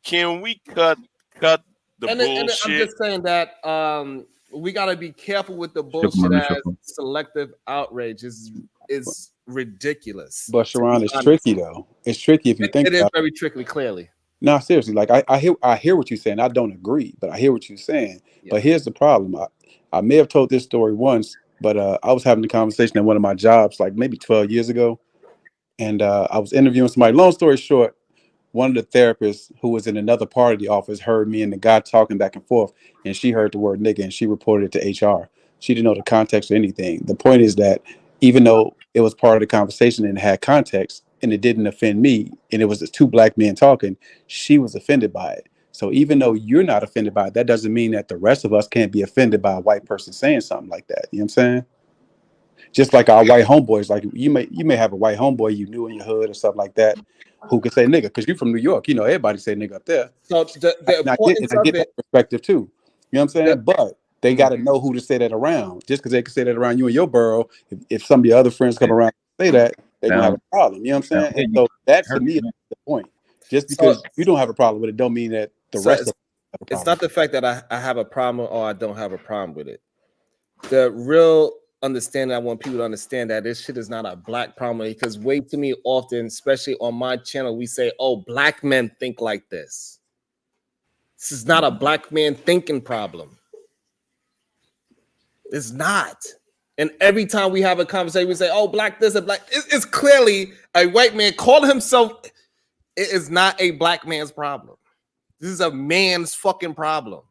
Can we cut the bullshit? And I'm just saying that we gotta be careful with the bullshit. As selective outrage is ridiculous. But Sharon, it's tricky though. It's tricky if you think it is very tricky. Clearly, no, seriously. Like I hear what you're saying. I don't agree, but I hear what you're saying. Yeah. But here's the problem. I may have told this story once, but I was having a conversation at one of my jobs, like maybe 12 years ago, and I was interviewing somebody. Long story short, one of the therapists who was in another part of the office heard me and the guy talking back and forth, and she heard the word nigga, and she reported it to HR. She didn't know the context or anything. The point is that even though it was part of the conversation and it had context and it didn't offend me, and it was just two black men talking, she was offended by it. So even though you're not offended by it, that doesn't mean that the rest of us can't be offended by a white person saying something like that. You know what I'm saying? Just like our white homeboys, like you may have a white homeboy you knew in your hood or something like that who could say nigga, because you're from New York. You know, everybody say nigga up there. So I get that perspective too. You know what I'm saying? But they got to know who to say that around. Just because they can say that around you and your borough, if some of your other friends come around and say that, they're going to have a problem. You know what I'm saying? And so that to me is the point. Just because you don't have a problem with it don't mean that the rest of it have a problem. It's not the fact that I have a problem or I don't have a problem with it. The real understanding, I want people to understand that this shit is not a black problem, because way too many often, especially on my channel, we say, oh, black men think like this. This is not a black man thinking problem. It's not. And every time we have a conversation, we say, oh, black this and black. It's clearly a white man calling himself. It is not a black man's problem. This is a man's fucking problem.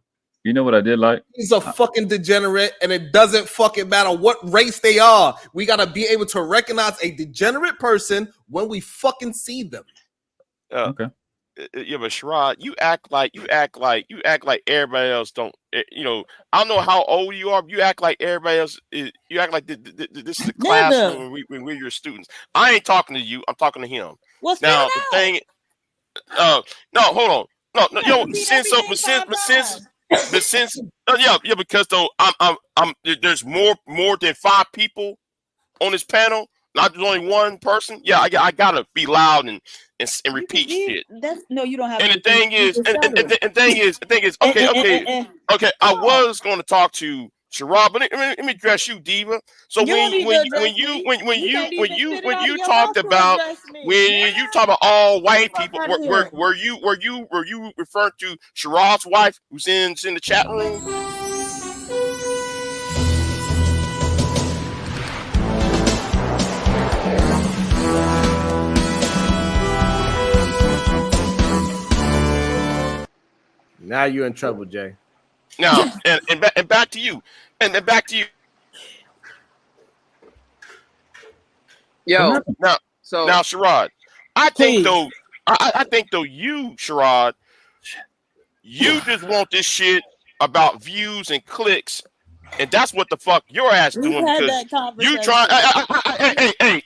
You know what I did like? He's a fucking degenerate, and it doesn't fucking matter what race they are. We got to be able to recognize a degenerate person when we fucking see them. Okay. Yeah, but Sherrod, you act like everybody else don't. You know, I don't know how old you are. But you act like everybody else. You act like this is the classroom when we're your students. I ain't talking to you. I'm talking to him. What's now the thing? No, hold on. No, yo, because though I'm there's more than 5 people on this panel. Not there's only one person. Yeah, I gotta be loud and repeat shit. You don't have. And the thing is, okay. I was going to talk to Sherrod, but let me address you, Diva. So when you talked about all white people, were you referring to Sherrod's wife who's in the chat room? Now you're in trouble, Jay. Now, and back to you. And then back to you. Yo, Now, so Sherrod, I think though, you, Sherrod, you just want this shit about views and clicks, and that's what the fuck your ass We've doing had because that you conversation. try.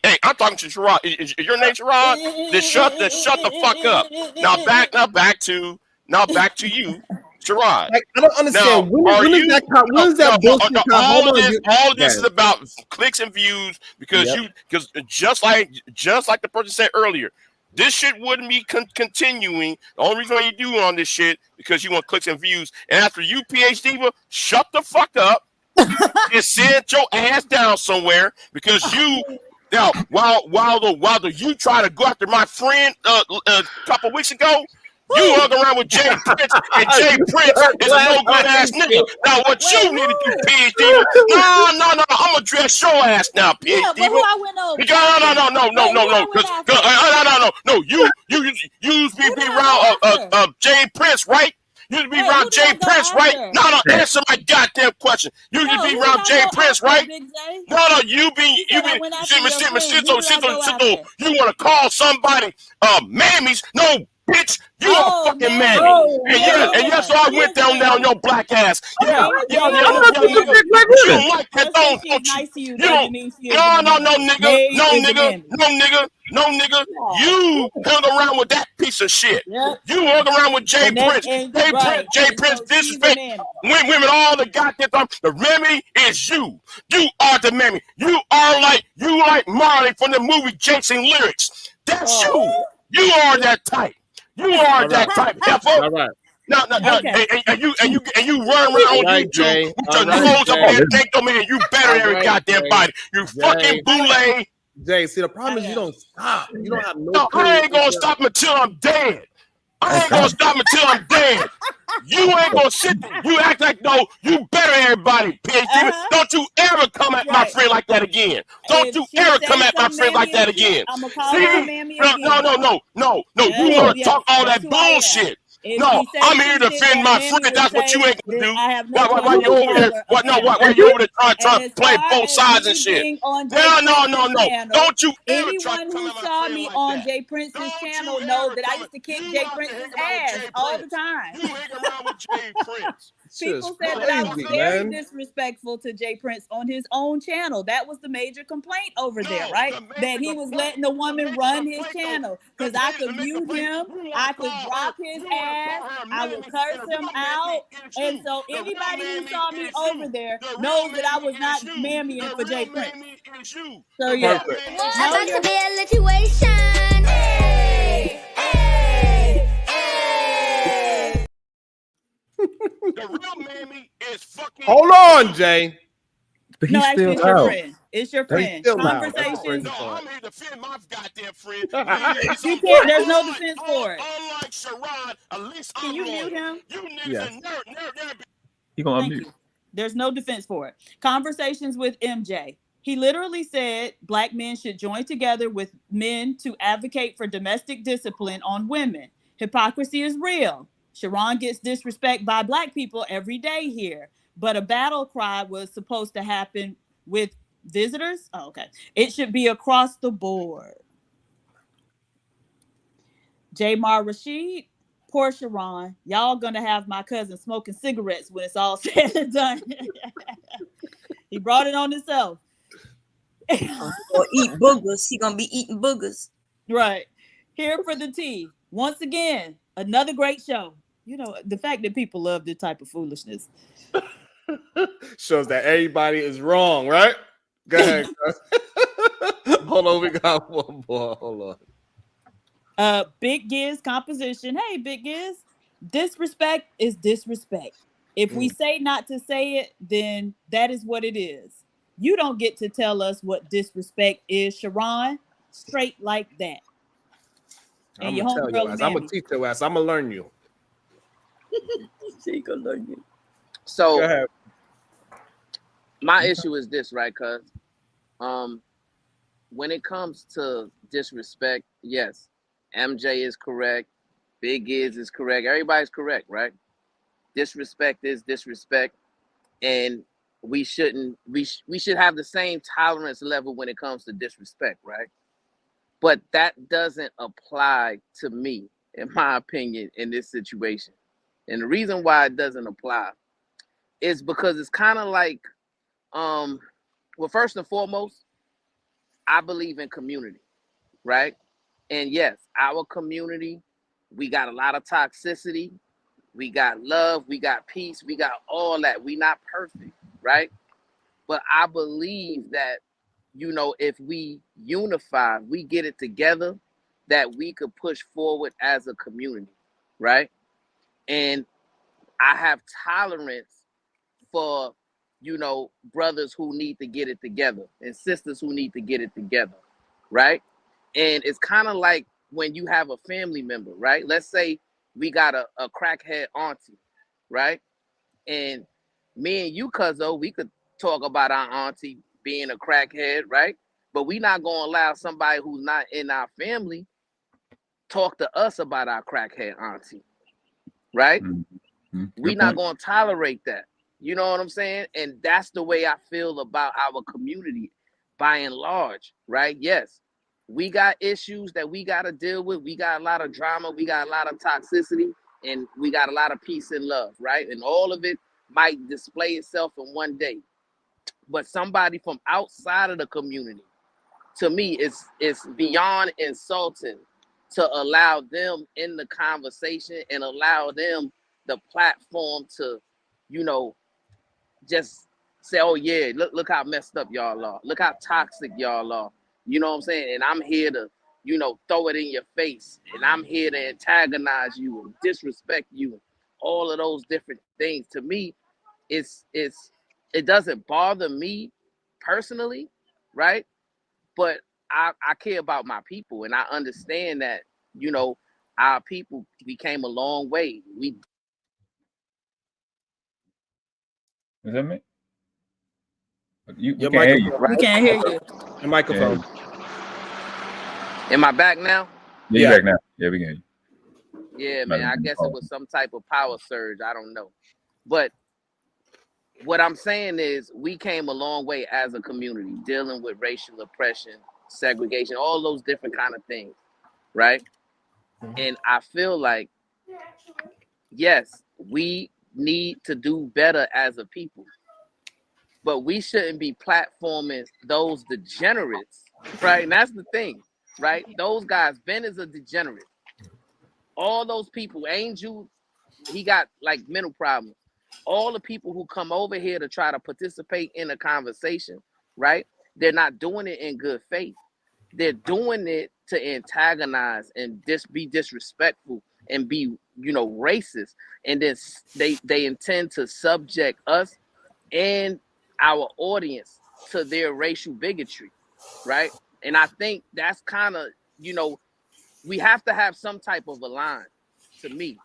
Hey, I'm talking to Sherrod. Is your name Sherrod? Then shut the fuck up. Now back to you, Sherrod. Like, I don't understand. When is that bullshit? All Hold of on, this is about clicks and views because just like the person said earlier, this shit wouldn't be continuing. The only reason why you do on this shit because you want clicks and views. And after you, PhD, shut the fuck up and sit your ass down somewhere because you. Now, while you try to go after my friend a couple weeks ago, you hung around with Jay Prince, and Jay Prince is a no good ass nigga. Now, what you need to do, PhD? No, I'm gonna address your ass now, PhD. Yeah, but who I went over? No. You used to be around Jay Prince, right? You used to be around Jay Prince, right? No, answer my goddamn question. You used to be around Jay Prince, right? No, you want to call somebody mammies? No, bitch, you a fucking mammy. And yes, so I went down your black ass. Yeah. You don't like that, don't you? No, nigga. You hung around with that piece of shit. You hung around with Jay Prince. Jay Prince disrespect women all the goddamn time. The remedy is you. You are the mammy. You like Marley from the movie Jason Lyrics. That's you. You are that type. You are that type. All right. No, and you run around on YouTube with your nose up there, think, oh man, you better than every goddamn body. You fucking boule. Jay, see the problem is you don't stop. You don't have no. I ain't gonna stop until I'm dead. I ain't gonna stop until I'm dead. You ain't gonna sit there. You act like no, you better than everybody, PhD. Don't you ever come at my friend like that again. Don't you ever come at my friend like that again. I'm gonna call her mammy again. No. You wanna talk all that bullshit. No, I'm here to defend my friend. That's what you ain't gonna do. Why you over there? Why you over there trying to play both sides and shit? No. Don't you ever try to come at my friend like that. Anyone who saw me on Jay Prince's channel knows that I used to kick Jay Prince's ass all the time. You hang around with Jay Prince. People said that I was very disrespectful to Jay Prince on his own channel. That was the major complaint over there, right? That he was letting a woman run his channel because I could mute him, I could drop his ass, I would curse him out. And so anybody who saw me over there knows that I was not mammying for Jay Prince. So yeah. I'd like to be a situation. The real mammy is fucking. Hold on, Jay. But he's No, actually, still it's your out. friend. It's your friend. Conversations. No, I'm here to defend my goddamn friend. You can't. There's no defense for it. Unlike Sherrod, at least Can you mute him? You niggas are nerd. He gonna Thank unmute. you. There's no defense for it. Conversations with MJ. He literally said black men should join together with men to advocate for domestic discipline on women. Hypocrisy is real. Sharon gets disrespect by black people every day here, but a battle cry was supposed to happen with visitors. Oh, okay. It should be across the board. Jamar Rashid, poor Sharon. Y'all gonna have my cousin smoking cigarettes when it's all said and done. He brought it on himself. Or eat boogers. He gonna be eating boogers. Right. Here for the tea. Once again, another great show. You know, the fact that people love this type of foolishness shows that everybody is wrong, right? Go ahead. Hold on, we got one more. Hold on. Big Giz composition. Hey, Big Giz. Disrespect is disrespect. If we say not to say it, then that is what it is. You don't get to tell us what disrespect is, Sharon. Straight like that. And I'm gonna tell you, I'm gonna teach your ass. I'm gonna learn you. She gonna learn you. So go ahead. My issue is this, right? Cause when it comes to disrespect, yes, MJ is correct, Big Giz is correct, everybody's correct, right? disrespect is disrespect, and we should have the same tolerance level when it comes to disrespect, right? But that doesn't apply to me, in my opinion, in this situation. And the reason why it doesn't apply is because it's kind of like, well, first and foremost, I believe in community, right? And yes, our community, we got a lot of toxicity, we got love, we got peace, we got all that. We not perfect, right? But I believe that, you know, if we unify, we get it together, that we could push forward as a community, right? And I have tolerance for, you know, brothers who need to get it together and sisters who need to get it together, right? And it's kind of like when you have a family member, right? Let's say we got a crackhead auntie, right? And me and you, cuzzo, we could talk about our auntie being a crackhead, right? But we not gonna allow somebody who's not in our family talk to us about our crackhead auntie, right? We not gonna tolerate that. You know what I'm saying? And that's the way I feel about our community by and large, right? Yes, we got issues that we got to deal with. We got a lot of drama. We got a lot of toxicity, and we got a lot of peace and love, right? And all of it might display itself in one day. But somebody from outside of the community, to me, it's beyond insulting to allow them in the conversation and allow them the platform to, you know, just say, oh yeah, look how messed up y'all are. Look how toxic y'all are. You know what I'm saying? And I'm here to, you know, throw it in your face. And I'm here to antagonize you and disrespect you. All of those different things. To me, it doesn't bother me personally, right? But I care about my people, and I understand that, you know, our people, we came a long way. Is that me? We Your can't hear you. microphone. We can't hear you. Your microphone. Am I back now? Yeah, you're back now. Yeah, we can hear you. Yeah, man, I guess it was some type of power surge. I don't know. But what I'm saying is we came a long way as a community dealing with racial oppression, segregation, all those different kind of things, right? And I feel like, yes, we need to do better as a people, but we shouldn't be platforming those degenerates, right? And that's the thing, right? Those guys, Ben is a degenerate. All those people, Angel, he got like mental problems. All the people who come over here to try to participate in a conversation, right? They're not doing it in good faith. They're doing it to antagonize and be disrespectful and be, you know, racist. And then they intend to subject us and our audience to their racial bigotry, right? And I think that's kind of, you know, we have to have some type of a line, to me.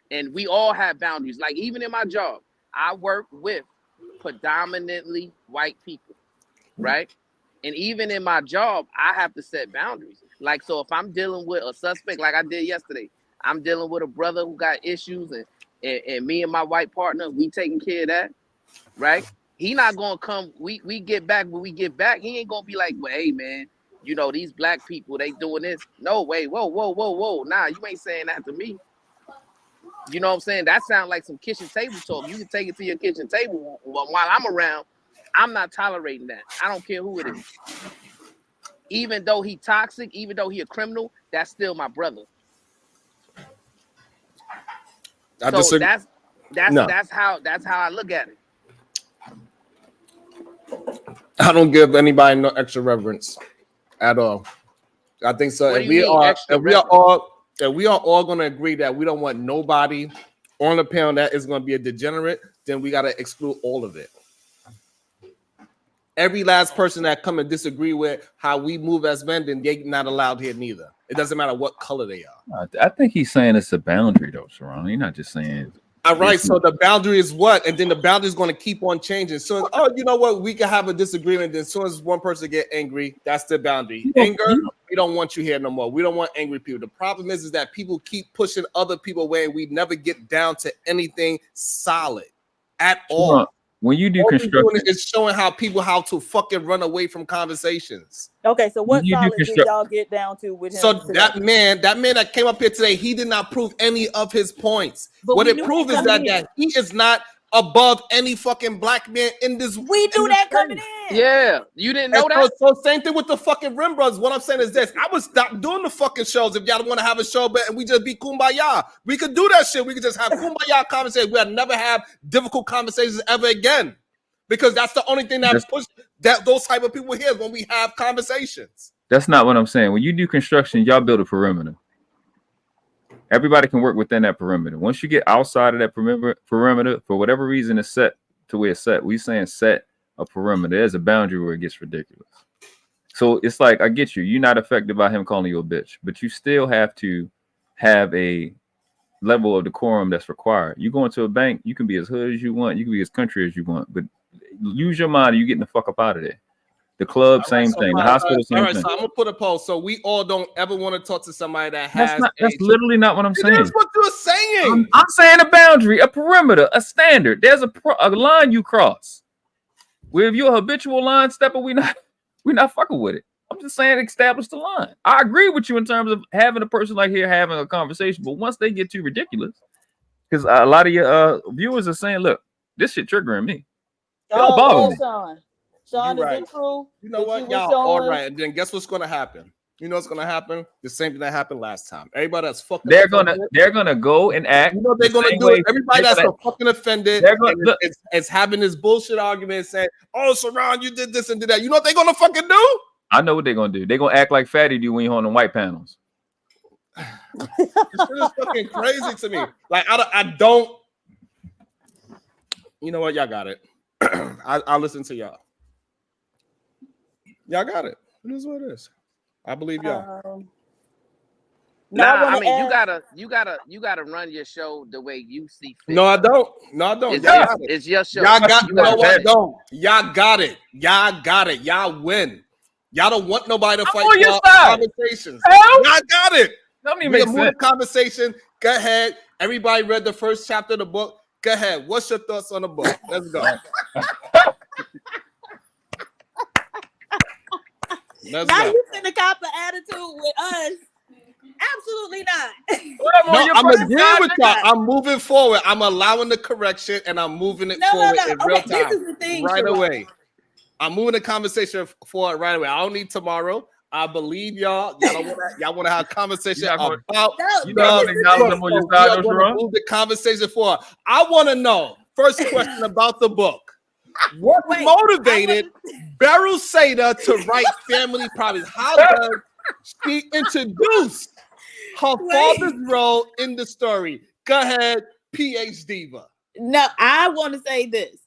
And we all have boundaries. Like even in my job, I work with predominantly white people, right? And even in my job, I have to set boundaries. Like, so if I'm dealing with a suspect, like I did yesterday, I'm dealing with a brother who got issues, and me and my white partner, we taking care of that, right? He not gonna come. We get back when we get back. He ain't gonna be like, well, hey man, you know these black people, they doing this. No way. Whoa. Nah, you ain't saying that to me. You know what I'm saying? That sounds like some kitchen table talk. You can take it to your kitchen table while I'm around. I'm not tolerating that. I don't care who it is. Even though he toxic, even though he a criminal, that's still my brother. So that's how I look at it. I don't give anybody no extra reverence at all. I think so. If we are all going to agree that we don't want nobody on the panel that is going to be a degenerate, then we got to exclude all of it. Every last person that come and disagree with how we move as men, then they're not allowed here neither. It doesn't matter what color they are. I think he's saying it's a boundary though, Sharon. He's not just saying All right, so the boundary is what? And then the boundary is going to keep on changing. So, you know what? We can have a disagreement. Then as soon as one person get angry, that's the boundary. Anger, we don't want you here no more. We don't want angry people. The problem is that people keep pushing other people away. We never get down to anything solid at all. When you do construction, it's showing how to fucking run away from conversations. Okay, so what solid did y'all get down to with him? So that man that came up here today, he did not prove any of his points. But what it proves is that he is not above any fucking black man in this. We knew that coming in. Yeah, you didn't know that. So same thing with the fucking Rim Brothers. What I'm saying is this: I would stop doing the fucking shows if y'all want to have a show, but and we just be kumbaya. We could do that shit. We could just have kumbaya conversations. We'll never have difficult conversations ever again, because that's the only thing that pushes those type of people here when we have conversations. That's not what I'm saying. When you do construction, y'all build a perimeter. Everybody can work within that perimeter. Once you get outside of that perimeter, for whatever reason, it's set to where it's set. We saying set a perimeter. There's a boundary where it gets ridiculous. So it's like, I get you. You're not affected by him calling you a bitch, but you still have to have a level of decorum that's required. You go into a bank, you can be as hood as you want. You can be as country as you want, but use your mind. You getting the fuck up out of there. The club, same thing. The hospital, same thing. So I'm gonna put a poll. So we all don't ever want to talk to somebody that has. That's literally not what I'm saying. That's what you're saying. I'm saying a boundary, a perimeter, a standard. There's a line you cross. Where if you're a habitual line stepper, we're not fucking with it. I'm just saying establish the line. I agree with you in terms of having a person like here having a conversation, but once they get too ridiculous, because a lot of your viewers are saying, "Look, this shit triggering me." Don't bother me. Sean, is right. it true? You know what, y'all? All right, and then guess what's gonna happen? You know what's gonna happen? The same thing that happened last time. Everybody that's fucking they're gonna go and act. You know they're gonna do it. Everybody that's so fucking offended is having this bullshit argument saying, "Oh, Saran, you did this and did that." You know what they're gonna fucking do? I know what they're gonna do. They're gonna act like Fatty do when you're on the white panels. This shit is fucking crazy to me. Like I don't. You know what? Y'all got it. I'll listen to y'all. Y'all got it. It is what it is. I believe y'all. I mean, you gotta run your show the way you see fit. No, I don't. It's your show. Y'all got I don't. Y'all got it. Y'all got it. Y'all win. Y'all don't want nobody to fight for conversations. Y'all got it. We move the conversation. Go ahead. Everybody read the first chapter of the book. Go ahead. What's your thoughts on the book? Let's go. Now you finna cop an attitude with us. Absolutely not. No, I'm agreeing with y'all. I'm moving forward. I'm allowing the correction and I'm moving it forward in real time. This is the thing, right away. I'm moving the conversation forward right away. I don't need tomorrow. I believe y'all. Y'all want to have a conversation about. You know, move the conversation forward. I want to know. First question about the book. What motivated Beryl Sada to write Family Problems? How does she introduce her father's role in the story? Go ahead, PH Diva. No, I want to say this.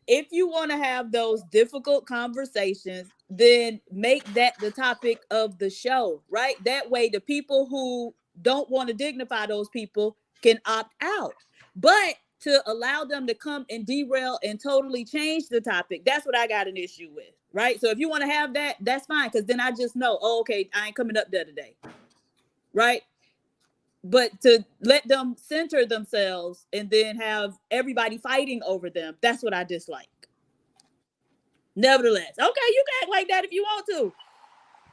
If you want to have those difficult conversations, then make that the topic of the show, right? That way the people who don't want to dignify those people can opt out. But to allow them to come and derail and totally change the topic, that's what I got an issue with, right? So if you want to have that, that's fine, because then I just know, oh, okay, I ain't coming up there today, right? But to let them center themselves and then have everybody fighting over them, that's what I dislike. Nevertheless, okay, you can act like that if you want to.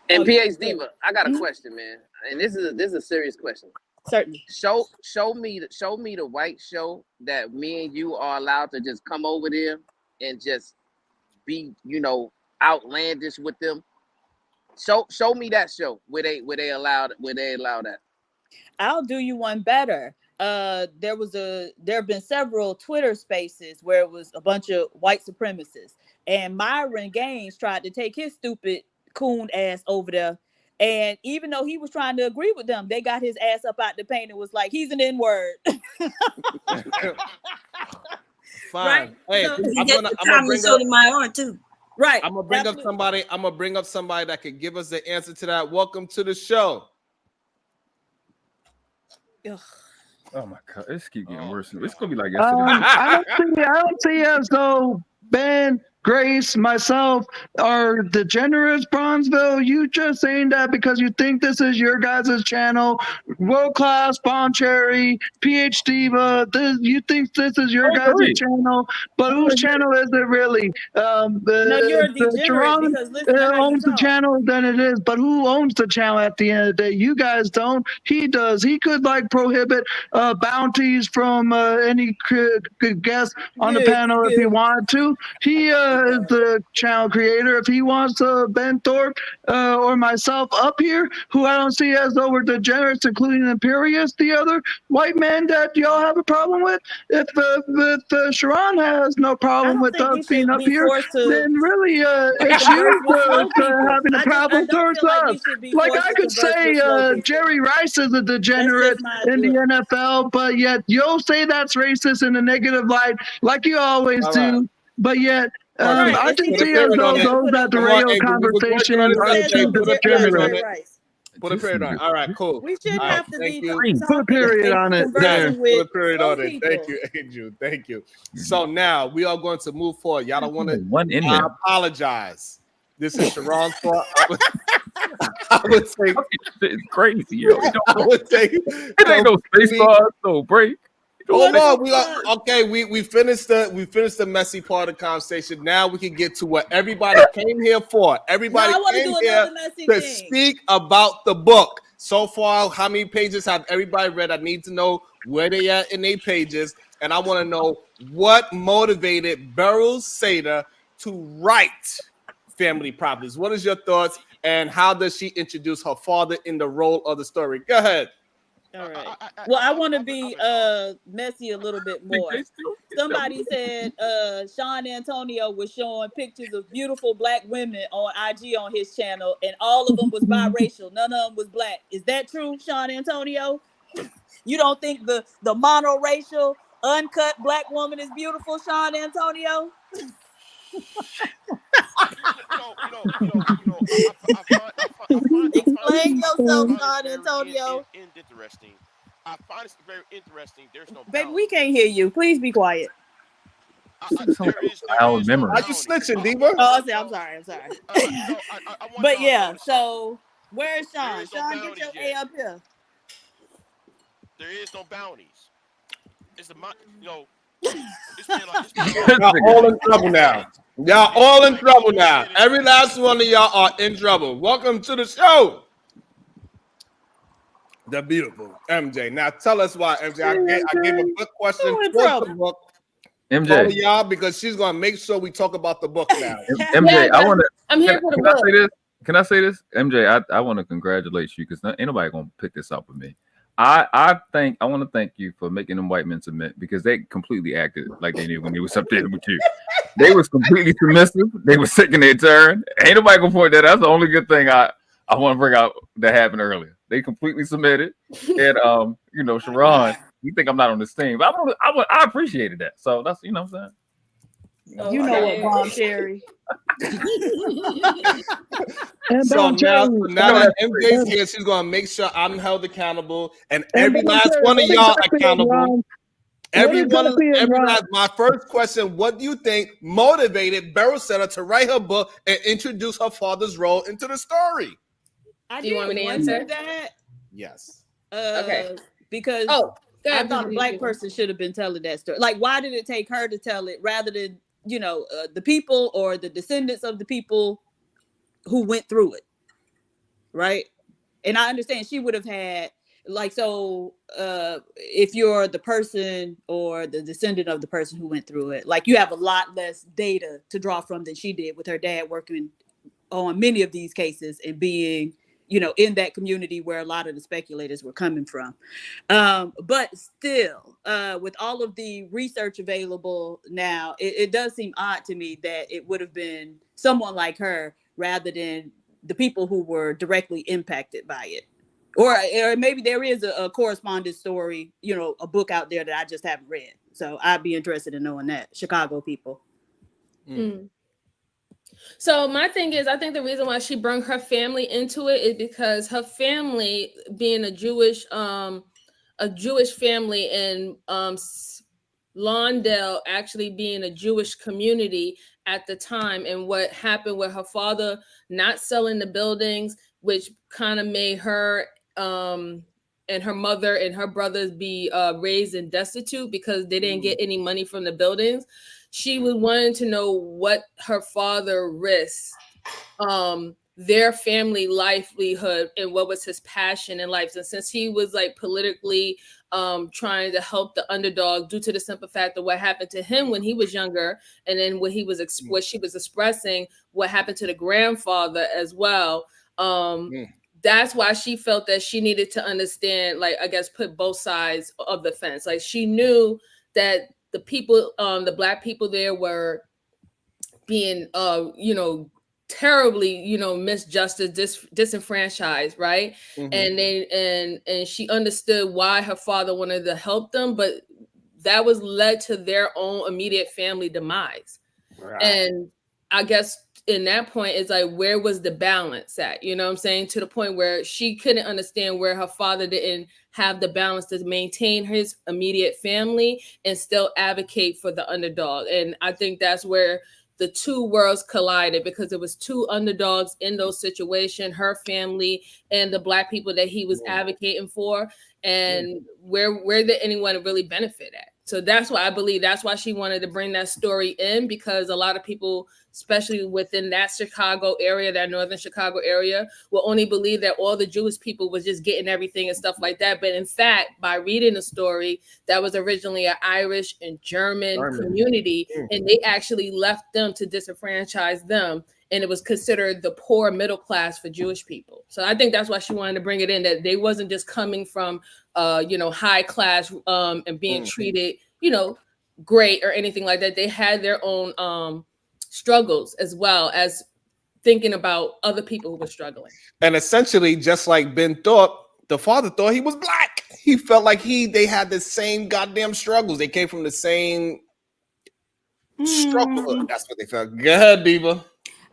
And PH Diva, I got a question, man, and this is a serious question. Certainly. Show me the white show that me and you are allowed to just come over there and just be, outlandish with them. Show me that show where they allow that. I'll do you one better. There have been several Twitter spaces where it was a bunch of white supremacists, and Myron Gaines tried to take his stupid coon ass over there. And even though he was trying to agree with them, they got his ass up out the paint and was like, he's an N-word. Fine. Right? Hey, So, I'm gonna bring up my aunt too. Right. I'm gonna bring up somebody. I'm gonna bring up somebody that could give us the answer to that. Welcome to the show. Ugh. Oh my God, this keep getting worse. It's gonna be like yesterday. I don't see as though Ben, Grace, myself are degenerates, Bronzeville. You just saying that because you think this is your guys' channel, world class, Bon Cherry, PhD. You think this is your guys' channel, but whose channel is it really? No, you're a degenerate Sharon because listen to how you owns the talk. channel, then it is. But who owns the channel at the end of the day? You guys don't. He does. He could like prohibit bounties from any guest on the panel if he wanted to. He is the channel creator. If he wants Ben Thorpe or myself up here, who I don't see as though we're degenerates, including Imperius, the other white man that y'all have a problem with. If Sharon has no problem with us being up here, then really it's you having a problem towards us. Like I could say Jerry Rice is a degenerate in the NFL, but yet you'll say that's racist in a negative light, like you always do. But yet, I just see as though those at the radio conversation are too degenerate. Put a period on it. All right, cool. We shouldn't have to be Put a period on it. Yeah, conversing put a with period slow on it. people. Thank you, Andrew. Thank you. So now we are going to move forward. Y'all don't want to. One in I there. apologize. This is Sharon's fault. I would say it's crazy. Yo. I would say it ain't no space bar, no break. Hold on. We finished the messy part of the conversation. Now we can get to what everybody came here for. Everybody came here to speak about the book. So far, how many pages have everybody read? I need to know where they at in their pages, and I want to know what motivated Beryl Sater to write Family Properties. What is your thoughts, and how does she introduce her father in the role of the story? Go ahead. All right. Well, I want to be messy a little bit more. Somebody said Sean Antonio was showing pictures of beautiful black women on IG on his channel, and all of them was biracial. None of them was black. Is that true, Sean Antonio? You don't think the monoracial, uncut black woman is beautiful, Sean Antonio? Explain yourself, Sean Antonio. Interesting. I find it very interesting. There's no baby. We can't hear you. Please be quiet. Loud memory. Are you snitching, Diva? Oh, I'm sorry. But yeah, so where's Sean? Sean, get your A up here. There is no bounties. It's Y'all all in trouble now. Y'all all in trouble now. Every last one of y'all are in trouble. Welcome to the show. The beautiful MJ. Now tell us why, MJ. I gave a good question for the book. MJ, all y'all, because she's gonna make sure we talk about the book now. MJ, I want to. I'm here for the book. Can I say this, MJ? I want to congratulate you because ain't nobody gonna pick this up with me. I want to thank you for making them white men submit, because they completely acted like they knew when they was up there with you. They was completely submissive. They was taking their turn. Ain't nobody gonna point that. That's the only good thing I want to bring out that happened earlier. They completely submitted, and Sharon, you think I'm not on this team? But I appreciated that. So that's what I'm saying. You know what, Bomb Cherry. So now that MJ's here, she's gonna make sure I'm held accountable, and every last one of y'all accountable. My first question: what do you think motivated Beryl Sater to write her book and introduce her father's role into the story? Do you want me to answer that? Yes. Okay. Because I thought a black person should have been telling that story. Like, why did it take her to tell it rather than the people or the descendants of the people who went through it, right? And I understand she would have had if you're the person or the descendant of the person who went through it, like you have a lot less data to draw from than she did with her dad working on many of these cases and being in that community where a lot of the speculators were coming from. But still, with all of the research available now, it does seem odd to me that it would have been someone like her rather than the people who were directly impacted by it. Or maybe there is a correspondence story, a book out there that I just haven't read. So I'd be interested in knowing that. Chicago people. So my thing is, I think the reason why she brought her family into it is because her family, being a Jewish a Jewish family in Lawndale actually being a Jewish community at the time, and what happened with her father not selling the buildings, which kind of made her and her mother and her brothers be raised and destitute because they didn't get any money from the buildings. She was wanting to know what her father risked, their family livelihood, and what was his passion in life. And since he was like politically trying to help the underdog due to the simple fact of what happened to him when he was younger, and then what she was expressing, what happened to the grandfather as well. That's why she felt that she needed to understand, like, I guess, put both sides of the fence. Like, she knew that the people, the Black people there were being, terribly, misjustice, disenfranchised, right? And she understood why her father wanted to help them, but that was led to their own immediate family demise. Right. And I guess in that point, it's like, where was the balance at? You know what I'm saying? To the point where she couldn't understand where her father didn't have the balance to maintain his immediate family and still advocate for the underdog. And I think that's where the two worlds collided, because it was two underdogs in those situations, her family and the Black people that he was advocating for. And where did anyone really benefit at? So that's why I believe that's why she wanted to bring that story in, because a lot of people, especially within that Chicago area, that northern Chicago area, will only believe that all the Jewish people was just getting everything and stuff like that. But in fact, by reading the story, that was originally an Irish and German community, and they actually left them to disenfranchise them. And it was considered the poor middle class for Jewish people. So I think that's why she wanted to bring it in, that they wasn't just coming from, high class and being treated, great or anything like that. They had their own struggles, as well as thinking about other people who were struggling. And essentially, just like Ben thought, the father thought he was Black. He felt like they had the same goddamn struggles. They came from the same struggle. That's what they felt. Go ahead, Diva.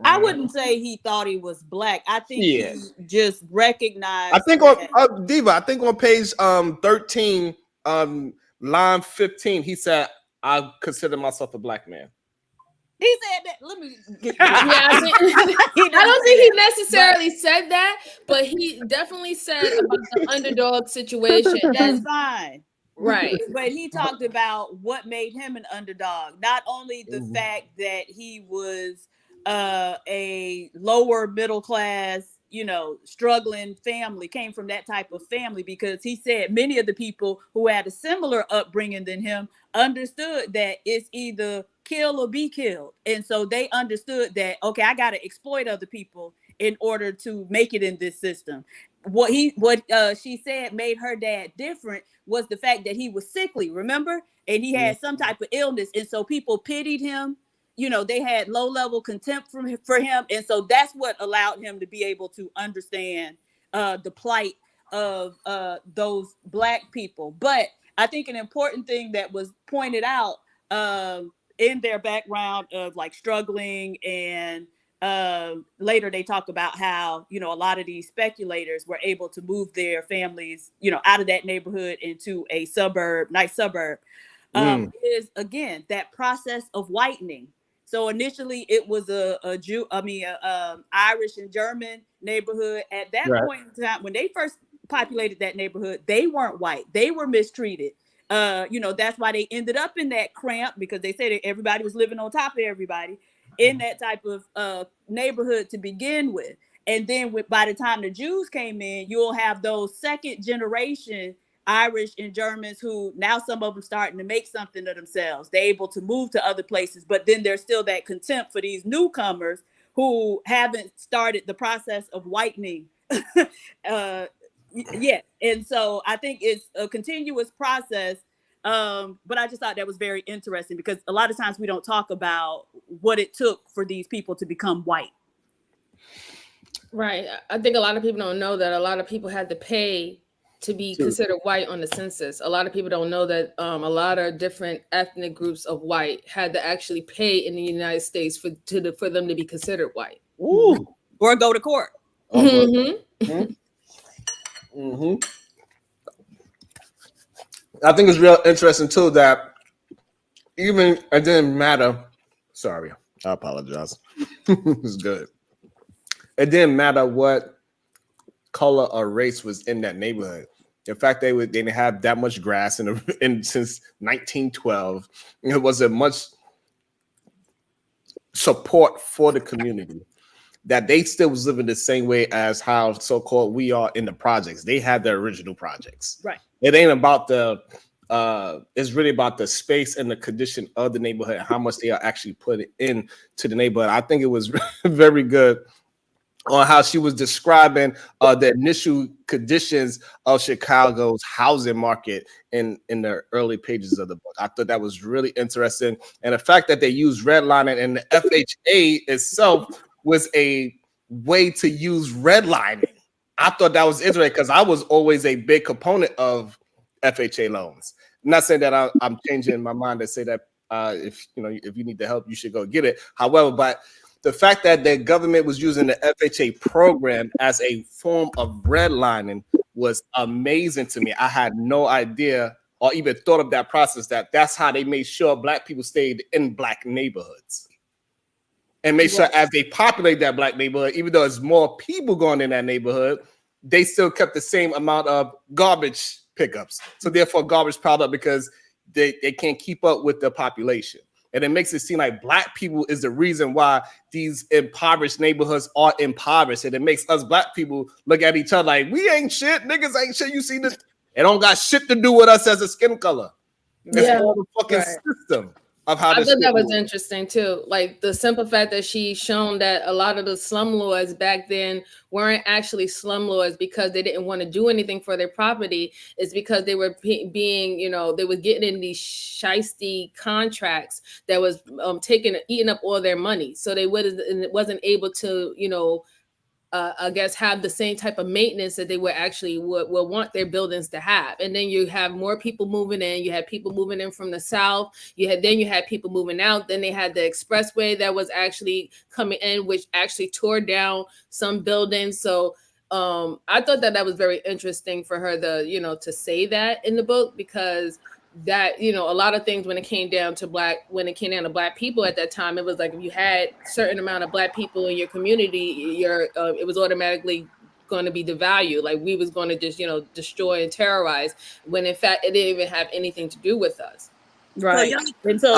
I wouldn't say he thought he was Black. I think he just recognized. I think on Diva, I think on page 13, line 15, he said, "I consider myself a Black man." He said that. Let me get I don't think he necessarily said that, but he definitely said about the underdog situation. That's fine. Right. But he talked about what made him an underdog. Not only the fact that he was a lower middle class, struggling family, came from that type of family, because he said many of the people who had a similar upbringing than him understood that it's either kill or be killed. And so they understood that, okay, I got to exploit other people in order to make it in this system. What she said made her dad different was the fact that he was sickly, remember? And he had some type of illness. And so people pitied him. They had low-level contempt for him. And so that's what allowed him to be able to understand the plight of those Black people. But I think an important thing that was pointed out in their background of like struggling, and later they talk about how, a lot of these speculators were able to move their families, out of that neighborhood into a nice suburb, is again, that process of whitening. So initially it was a Irish and German neighborhood. At that point in time, when they first populated that neighborhood, they weren't white. They were mistreated. That's why they ended up in that cramp, because they said that everybody was living on top of everybody in that type of neighborhood to begin with. And then by the time the Jews came in, you'll have those second generation Irish and Germans who now some of them starting to make something of themselves. They're able to move to other places, but then there's still that contempt for these newcomers who haven't started the process of whitening yet. And so I think it's a continuous process. But I just thought that was very interesting, because a lot of times we don't talk about what it took for these people to become white. Right. I think a lot of people don't know that a lot of people had to pay to be considered white on the census. A lot of people don't know that a lot of different ethnic groups of white had to actually pay in the United States for them to be considered white. Ooh. Or go to court. I think it's real interesting too that even it didn't matter. Sorry, I apologize. It's good. It didn't matter what color or race was in that neighborhood. In fact, they didn't have that much grass since 1912. It wasn't much support for the community. That they still was living the same way as how so-called we are in the projects. They had their original projects. Right. It ain't about it's really about the space and the condition of the neighborhood and how much they are actually putting into the neighborhood. I think it was very good on how she was describing the initial conditions of Chicago's housing market in the early pages of the book. I thought that was really interesting. And the fact that they used redlining and the FHA itself was a way to use redlining. I thought that was interesting because I was always a big component of FHA loans. I'm not saying that I'm changing my mind to say that if you need the help, you should go get it. However, but the fact that the government was using the FHA program as a form of redlining was amazing to me. I had no idea or even thought of that process. That's how they made sure Black people stayed in Black neighborhoods. And make sure as they populate that Black neighborhood, even though there's more people going in that neighborhood, they still kept the same amount of garbage pickups. So therefore, garbage piled up because they can't keep up with the population. And it makes it seem like Black people is the reason why these impoverished neighborhoods are impoverished. And it makes us Black people look at each other like, we ain't shit, niggas ain't shit. You see this? It don't got shit to do with us as a skin color. It's all the fucking system. Of how I thought that was interesting too. Like the simple fact that she's shown that a lot of the slumlords back then weren't actually slumlords because they didn't want to do anything for their property. It's because they were being, they were getting in these shiesty contracts that was eating up all their money. So they wasn't able to, I guess have the same type of maintenance that they would actually would want their buildings to have. And then you have more people moving in. You had people moving in from the south. You had people moving out. Then they had the expressway that was actually coming in, which actually tore down some buildings. So I thought that was very interesting for her to say that in the book, because that a lot of things when it came down to Black people at that time, it was like if you had a certain amount of Black people in your community, it was automatically going to be devalued. Like we was going to just destroy and terrorize, when in fact it didn't even have anything to do with us. Right. And so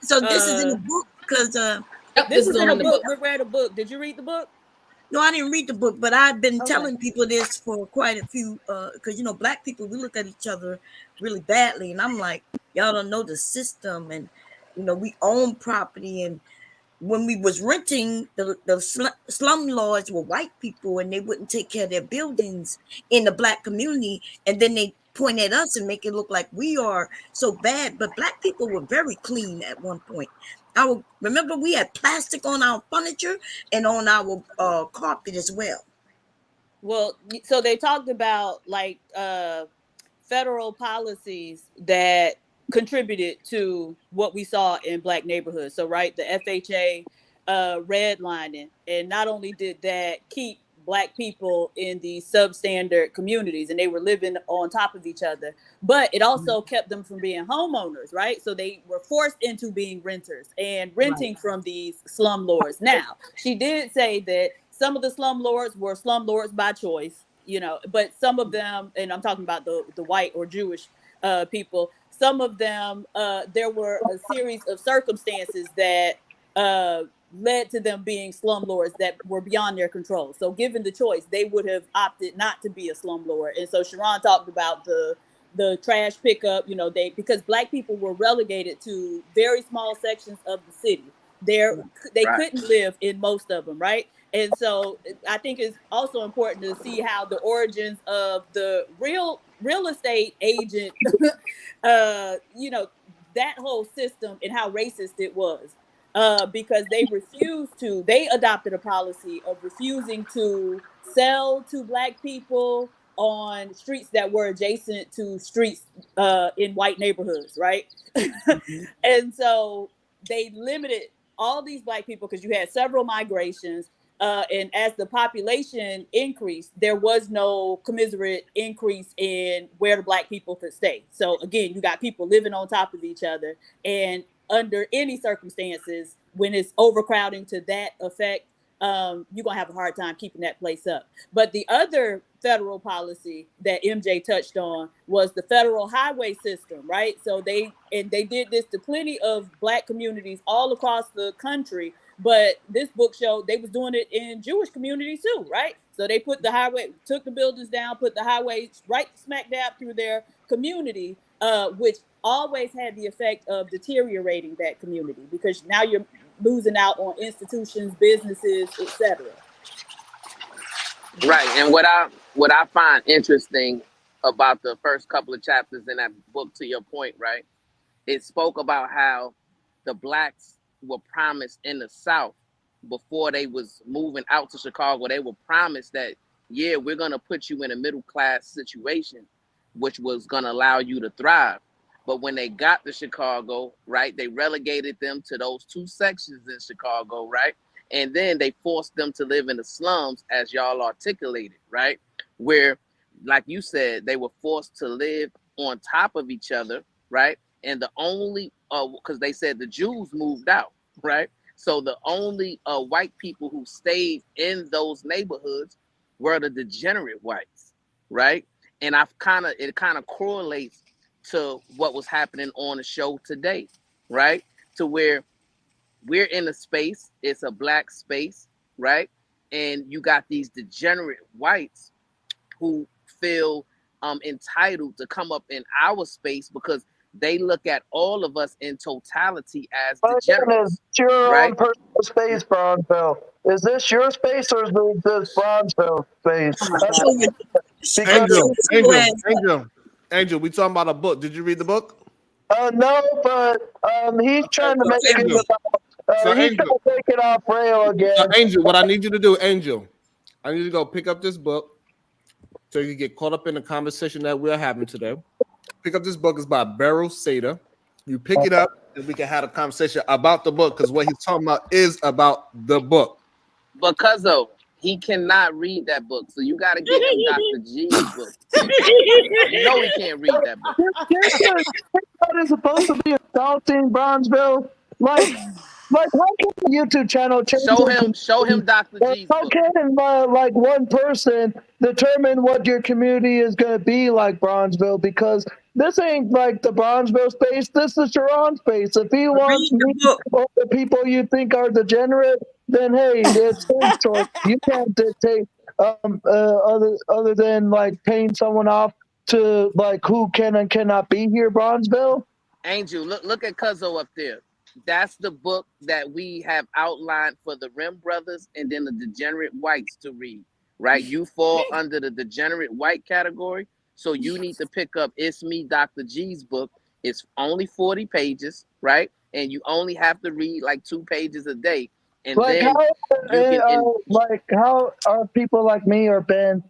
so this is in the book because this is in a book. We read a book. Did you read the book? No, I didn't read the book, but I've been telling people this for quite a few, because Black people, we look at each other really badly, and I'm like, y'all don't know the system, and we own property, and when we was renting, the slum lords were white people, and they wouldn't take care of their buildings in the Black community, and then they point at us and make it look like we are so bad, but Black people were very clean at one point. I remember we had plastic on our furniture and on our carpet as well. Well, so they talked about like federal policies that contributed to what we saw in Black neighborhoods. So, right, the FHA redlining, and not only did that keep Black people in the substandard communities and they were living on top of each other, but it also kept them from being homeowners, right? So they were forced into being renters and renting from these slumlords. Now, she did say that some of the slumlords were slumlords by choice, but some of them, and I'm talking about the white or Jewish people, some of them, there were a series of circumstances that led to them being slumlords that were beyond their control. So given the choice, they would have opted not to be a slumlord. And so Sharon talked about the trash pickup, because Black people were relegated to very small sections of the city. They couldn't live in most of them, right? And so I think it's also important to see how the origins of the real estate agent, that whole system and how racist it was. Because they adopted a policy of refusing to sell to Black people on streets that were adjacent to streets in white neighborhoods, right? And so they limited all these Black people because you had several migrations. And as the population increased, there was no commensurate increase in where the Black people could stay. So again, you got people living on top of each other, and under any circumstances, when it's overcrowding to that effect, you're gonna have a hard time keeping that place up. But the other federal policy that MJ touched on was the federal highway system, right? So they did this to plenty of Black communities all across the country. But this book showed they was doing it in Jewish communities too, right? So they put the highway, took the buildings down, put the highways right smack dab through their community, which always had the effect of deteriorating that community, because now you're losing out on institutions, businesses, etc. Right. And what I find interesting about the first couple of chapters in that book, to your point, right? It spoke about how the Blacks were promised in the South before they was moving out to Chicago. They were promised that, yeah, we're gonna put you in a middle class situation, which was gonna allow you to thrive. But when they got to Chicago, right, they relegated them to those two sections in Chicago, right? And then they forced them to live in the slums, as y'all articulated, right? Where, like you said, they were forced to live on top of each other, right? And the only, because they said the Jews moved out, right? So the only white people who stayed in those neighborhoods were the degenerate whites, right? And it kind of correlates to what was happening on the show today, right? To where we're in a space, it's a Black space, right? And you got these degenerate whites who feel entitled to come up in our space because they look at all of us in totality as degenerates. Is your right? own personal space, Bronzeville? Is this your space or is this Bronzeville space? Angel, we talking about a book. Did you read the book? No, but he's trying to make it about, he's trying to take it off rail again. Angel, what I need you to do, Angel, I need you to go pick up this book so you can get caught up in the conversation that we're having today. Pick up this book. It's by Beryl Sater. You pick it up and we can have a conversation about the book, because what he's talking about is about the book. Because he cannot read that book, so you got to get him Dr. G's book. You know he can't read that book. That is supposed to be assaulting Bronzeville. Like how can the YouTube channel change? Show him Dr. G's book. How can like one person determine what your community is going to be like, Bronzeville? Because this ain't like the Bronzeville space. This is Sharon's space. If he wants me or the people you think are degenerate, then hey, it's his choice. You can't dictate other than like paying someone off to like who can and cannot be here, Bronzeville. Angel, look at Cuzzo up there. That's the book that we have outlined for the Rim brothers and then the degenerate whites to read, right? You fall under the degenerate white category, so you need to pick up It's Me, Dr. G's book. It's only 40 pages, right? And you only have to read like 2 pages a day. And like then how are people like me or Ben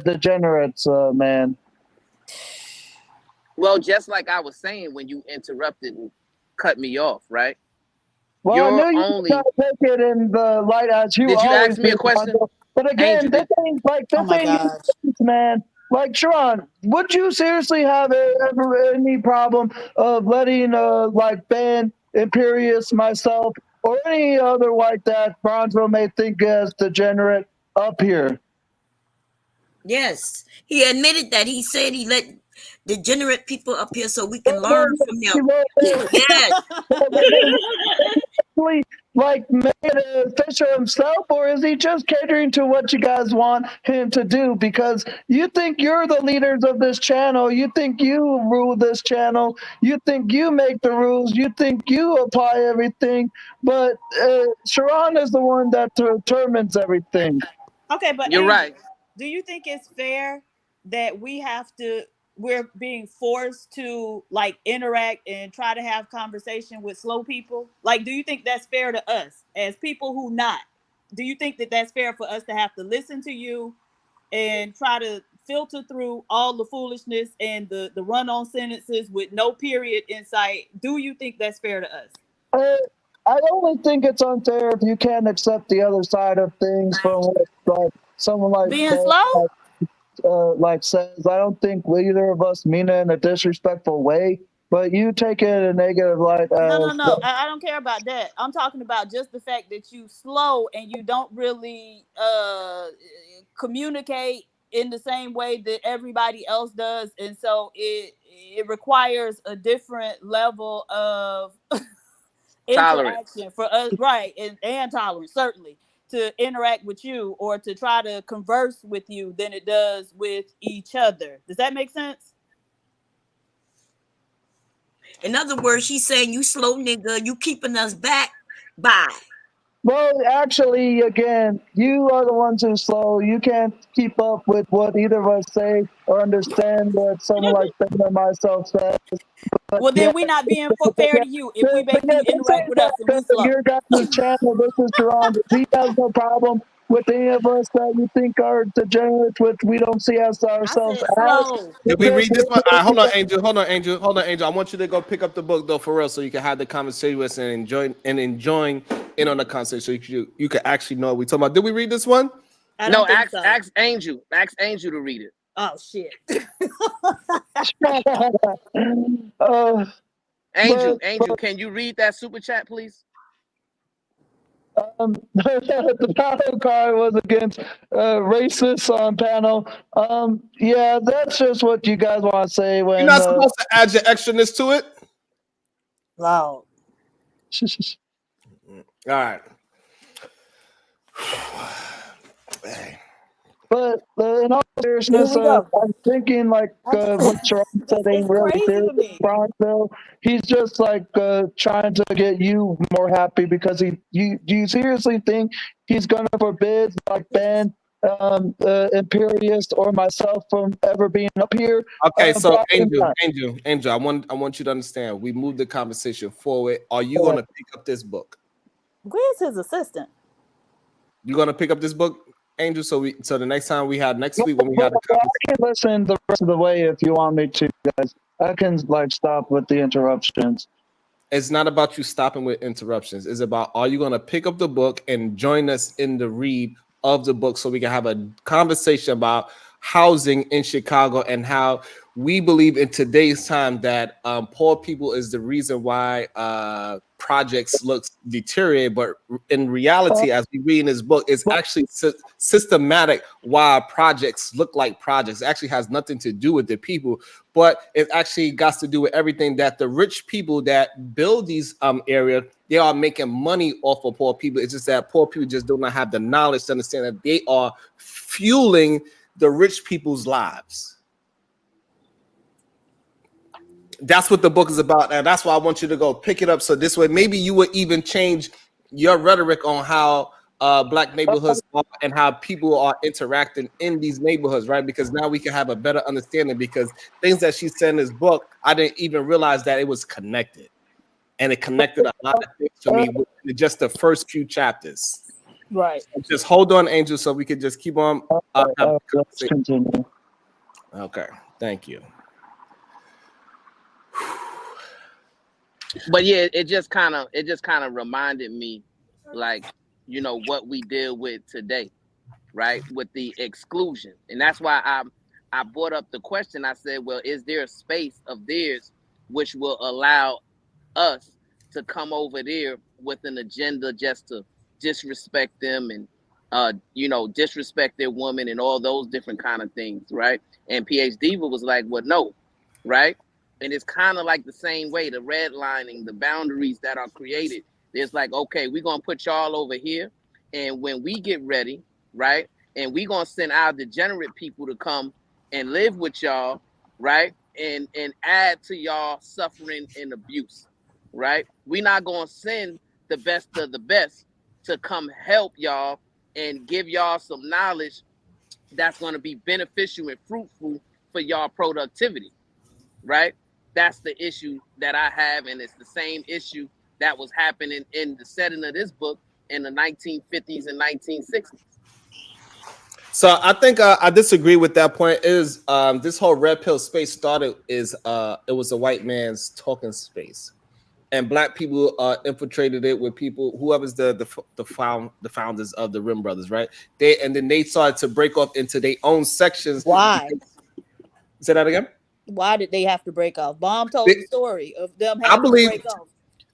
degenerates, man? Well, just like I was saying when you interrupted and cut me off, right? Well, I know you can't take it in the light as you. Did you always ask me a question? But again, this ain't man. Like Sharon, would you seriously have ever any problem of letting like Ben, Imperius, myself, or any other white that Bronzeville may think as degenerate up here? Yes, he admitted that. He said he let degenerate people up here so we can learn from them. Yes. Like made a Fisher himself, or is he just catering to what you guys want him to do? Because you think you're the leaders of this channel, you think you rule this channel, you think you make the rules, you think you apply everything, but Sharon is the one that determines everything. Okay, but you're right. Do you think it's fair that we're being forced to like interact and try to have conversation with slow people? Like, do you think that's fair to us as people who not? Do you think that that's fair for us to have to listen to you and try to filter through all the foolishness and the run-on sentences with no period in sight? Do you think that's fair to us? I only think it's unfair if you can't accept the other side of things from what, like someone Being slow? like says. I don't think either of us mean it in a disrespectful way, but you take it in a negative light. No. I don't care about that. I'm talking about just the fact that you slow and you don't really communicate in the same way that everybody else does, and so it requires a different level of Tolerance. interaction for us, right? And tolerance, certainly, to interact with you or to try to converse with you than it does with each other. Does that make sense? In other words, she's saying you slow nigga, you keeping us back. Bye. Well, actually, again, you are the ones who slow. You can't keep up with what either of us say or understand what someone like Ben or myself says. But Well, then we're not being fair to you if we make you this interact is with us and we slow. your guys' channel. This is Jerron. He has no problem with any of us that you think are degenerates, which we don't see as ourselves as. Did we read this one? Hold on, Angel. Hold on, Angel. I want you to go pick up the book though, for real, so you can have the conversation with us and enjoying in on the conversation. So you can actually know what we're talking about. Did we read this one? No, ask Angel. Ask Angel to read it. Oh shit. Angel, can you read that super chat, please? The battle card was against racists on panel. Yeah, that's just what you guys want to say when you're not supposed to add your extraness to it. Wow. All right. But in all seriousness, I'm thinking like what Sharon said ain't really serious. Bronco, he's just like trying to get you more happy because do you seriously think he's gonna forbid like Ben, Imperious, or myself from ever being up here? Okay, so Angel, I want you to understand. We moved the conversation forward. Are you going to pick up this book? Where's his assistant? You going to pick up this book, Angel? So the next time next week when we have the conversation, I can listen the rest of the way if you want me to, guys. I can like stop with the interruptions. It's not about you stopping with interruptions. It's about, are you going to pick up the book and join us in the read of the book so we can have a conversation about housing in Chicago and how we believe in today's time that poor people is the reason why projects look deteriorated, but in reality, as we read in this book, it's actually systematic why projects look like projects. It actually has nothing to do with the people, but it actually got to do with everything that the rich people that build these areas, they are making money off of poor people. It's just that poor people just do not have the knowledge to understand that they are fueling the rich people's lives. That's what the book is about, and that's why I want you to go pick it up. So this way, maybe you would even change your rhetoric on how black neighborhoods are and how people are interacting in these neighborhoods, right? Because now we can have a better understanding. Because things that she said in this book, I didn't even realize that it was connected, and it connected a lot of things to me with just the first few chapters. Right. Just hold on, Angel, so we could just keep on. Let's continue. Okay, thank you. But yeah, it just kind of reminded me, like, you know, what we deal with today, right? With the exclusion. And that's why I brought up the question. I said, well, is there a space of theirs which will allow us to come over there with an agenda just to disrespect them and you know, disrespect their woman and all those different kind of things, right? And PhD was like, well, no, right? And it's kind of like the same way, the redlining, the boundaries that are created. It's like, okay, we're going to put y'all over here. And when we get ready, right, and we're going to send our degenerate people to come and live with y'all, right, and add to y'all suffering and abuse, right? We're not going to send the best of the best to come help y'all and give y'all some knowledge that's going to be beneficial and fruitful for y'all productivity, right? That's the issue that I have, and it's the same issue that was happening in the setting of this book in the 1950s and 1960s. So I think I disagree with that point. Is this whole red pill space started it was a white man's talking space, and black people infiltrated it with people, whoever's the founders of the Rim Brothers, right? Then they started to break off into their own sections. Why? Say that again. Why did they have to break off? Bomb told the story of them having to break off.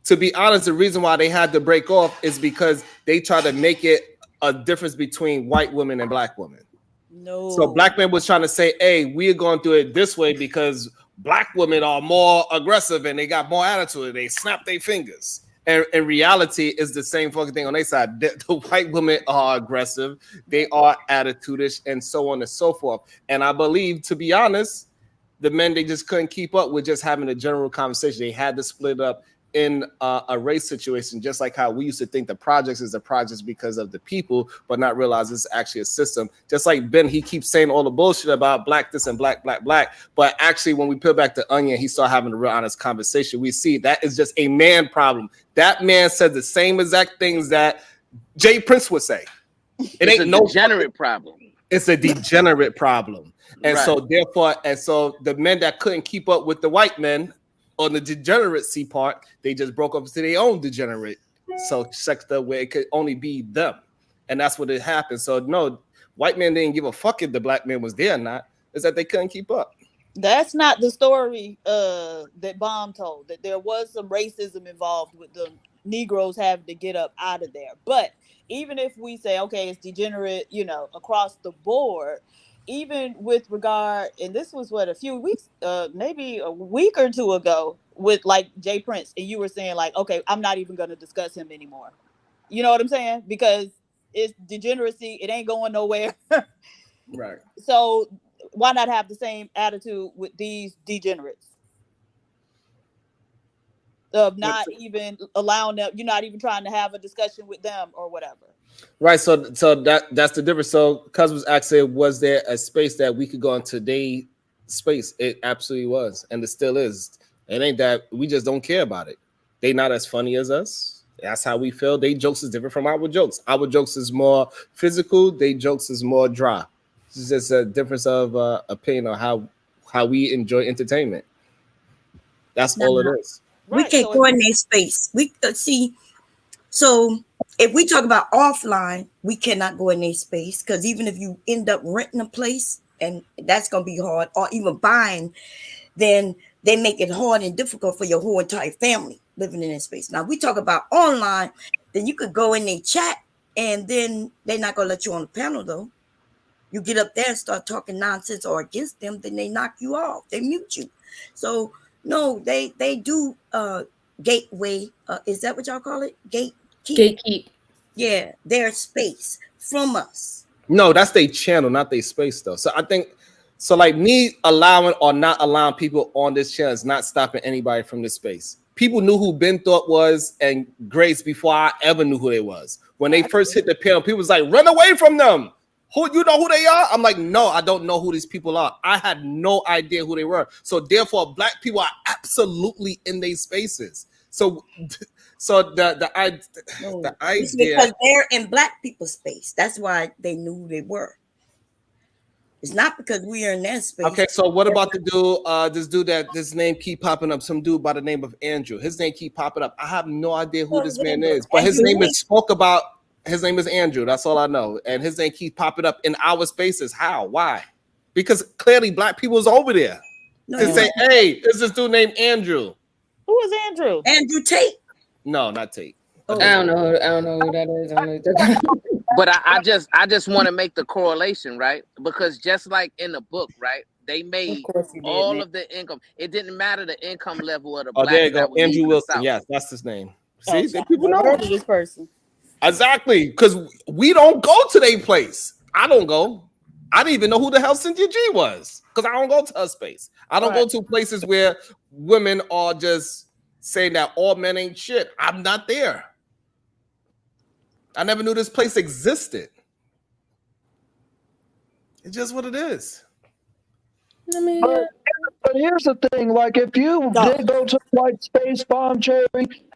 To be honest, the reason why they had to break off is because they tried to make it a difference between white women and black women. No. So black men was trying to say, hey, we're going to do it this way because black women are more aggressive and they got more attitude. They snap their fingers. And in reality, it's the same fucking thing on their side. The white women are aggressive. They are attitudish and so on and so forth. And I believe, to be honest, the men, they just couldn't keep up with just having a general conversation. They had to split up in a race situation, just like how we used to think the projects is the projects because of the people, but not realize it's actually a system. Just like Ben, he keeps saying all the bullshit about black this and black, but actually when we peel back the onion, he started having a real honest conversation. We see that is just a man problem. That man said the same exact things that Jay Prince would say. It's a degenerate problem. It's a degenerate problem. And Right. so therefore, the men that couldn't keep up with the white men on the degeneracy part, they just broke up into their own degenerate sector where it could only be them. And that's what it happened. So no, white men didn't give a fuck if the black man was there or not. It's that they couldn't keep up. That's not the story that Bomb told, that there was some racism involved with the Negroes having to get up out of there. But even if we say, okay, it's degenerate, across the board, even with regard, and this was a few weeks, maybe a week or two ago with like Jay Prince, and you were saying like, okay, I'm not even going to discuss him anymore. You know what I'm saying? Because it's degeneracy. It ain't going nowhere. Right. So why not have the same attitude with these degenerates? Of not even allowing them, you're not even trying to have a discussion with them or whatever. Right. So that's the difference. So Cuz was asking, was there a space that we could go into their space? It absolutely was, and it still is. It ain't that we just don't care about it. They not as funny as us. That's how we feel. They jokes is different from our jokes. Our jokes is more physical. They jokes is more dry. It's just a difference of opinion on how we enjoy entertainment. That's all it is. We can't go in their space. We see. So if we talk about offline, we cannot go in their space because even if you end up renting a place, and that's gonna be hard, or even buying, then they make it hard and difficult for your whole entire family living in their space. Now we talk about online, then you could go in their chat, and then they're not gonna let you on the panel though. You get up there and start talking nonsense or against them, then they knock you off. They mute you. So no, they do gateway. Is that what y'all call it? Gatekeep. Yeah, their space from us. No, that's their channel, not their space though. So I think like me allowing or not allowing people on this channel is not stopping anybody from this space. People knew who Ben Thorpe was and Grace before I ever knew who they was. When they first hit the panel, people was like, run away from them. You know who they are? I'm like, no, I don't know who these people are. I had no idea who they were. So therefore, black people are absolutely in their spaces. So the idea, it's because they're in black people's space. That's why they knew who they were. It's not because we are in their space. Okay, so what about the dude, this dude that this name keep popping up, some dude by the name of Andrew. His name keep popping up. I have no idea who this man is, but his name is spoke about. His name is Andrew. That's all I know. And his name keeps popping up in our spaces. How? Why? Because clearly black people is over there to say, hey, there's this dude named Andrew. Who is Andrew? Andrew Tate. No, not Tate. I don't know who that is. I don't know. But I just want to make the correlation, right? Because just like in the book, right? They made all of the income. It didn't matter the income level of the black. Oh, there you go. Andrew Wilson. Yes, that's his name. See, people know heard of this person. Exactly, because we don't go to their place. I don't go. I didn't even know who the hell Cynthia G was because I don't go to her space. I don't go to places where women are just saying that all men ain't shit. I'm not there. I never knew this place existed. It's just what it is. I mean, But here's the thing: like, if you did go to like Space Bomb Cherry,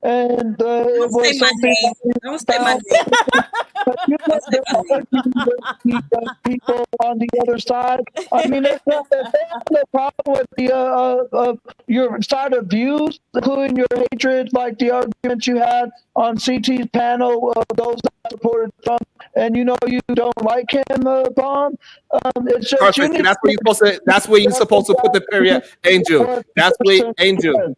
and it was something Don't say my name. you know, there are people on the other side. I mean, if they have no problem with the your side of views, including your hatred, like the arguments you had on CT's panel, those that supported Trump, and you know you don't like him, Bomb. It's just Perfect. That's where you're supposed to. That's where you're supposed to put the period, Angel. That's where Angel.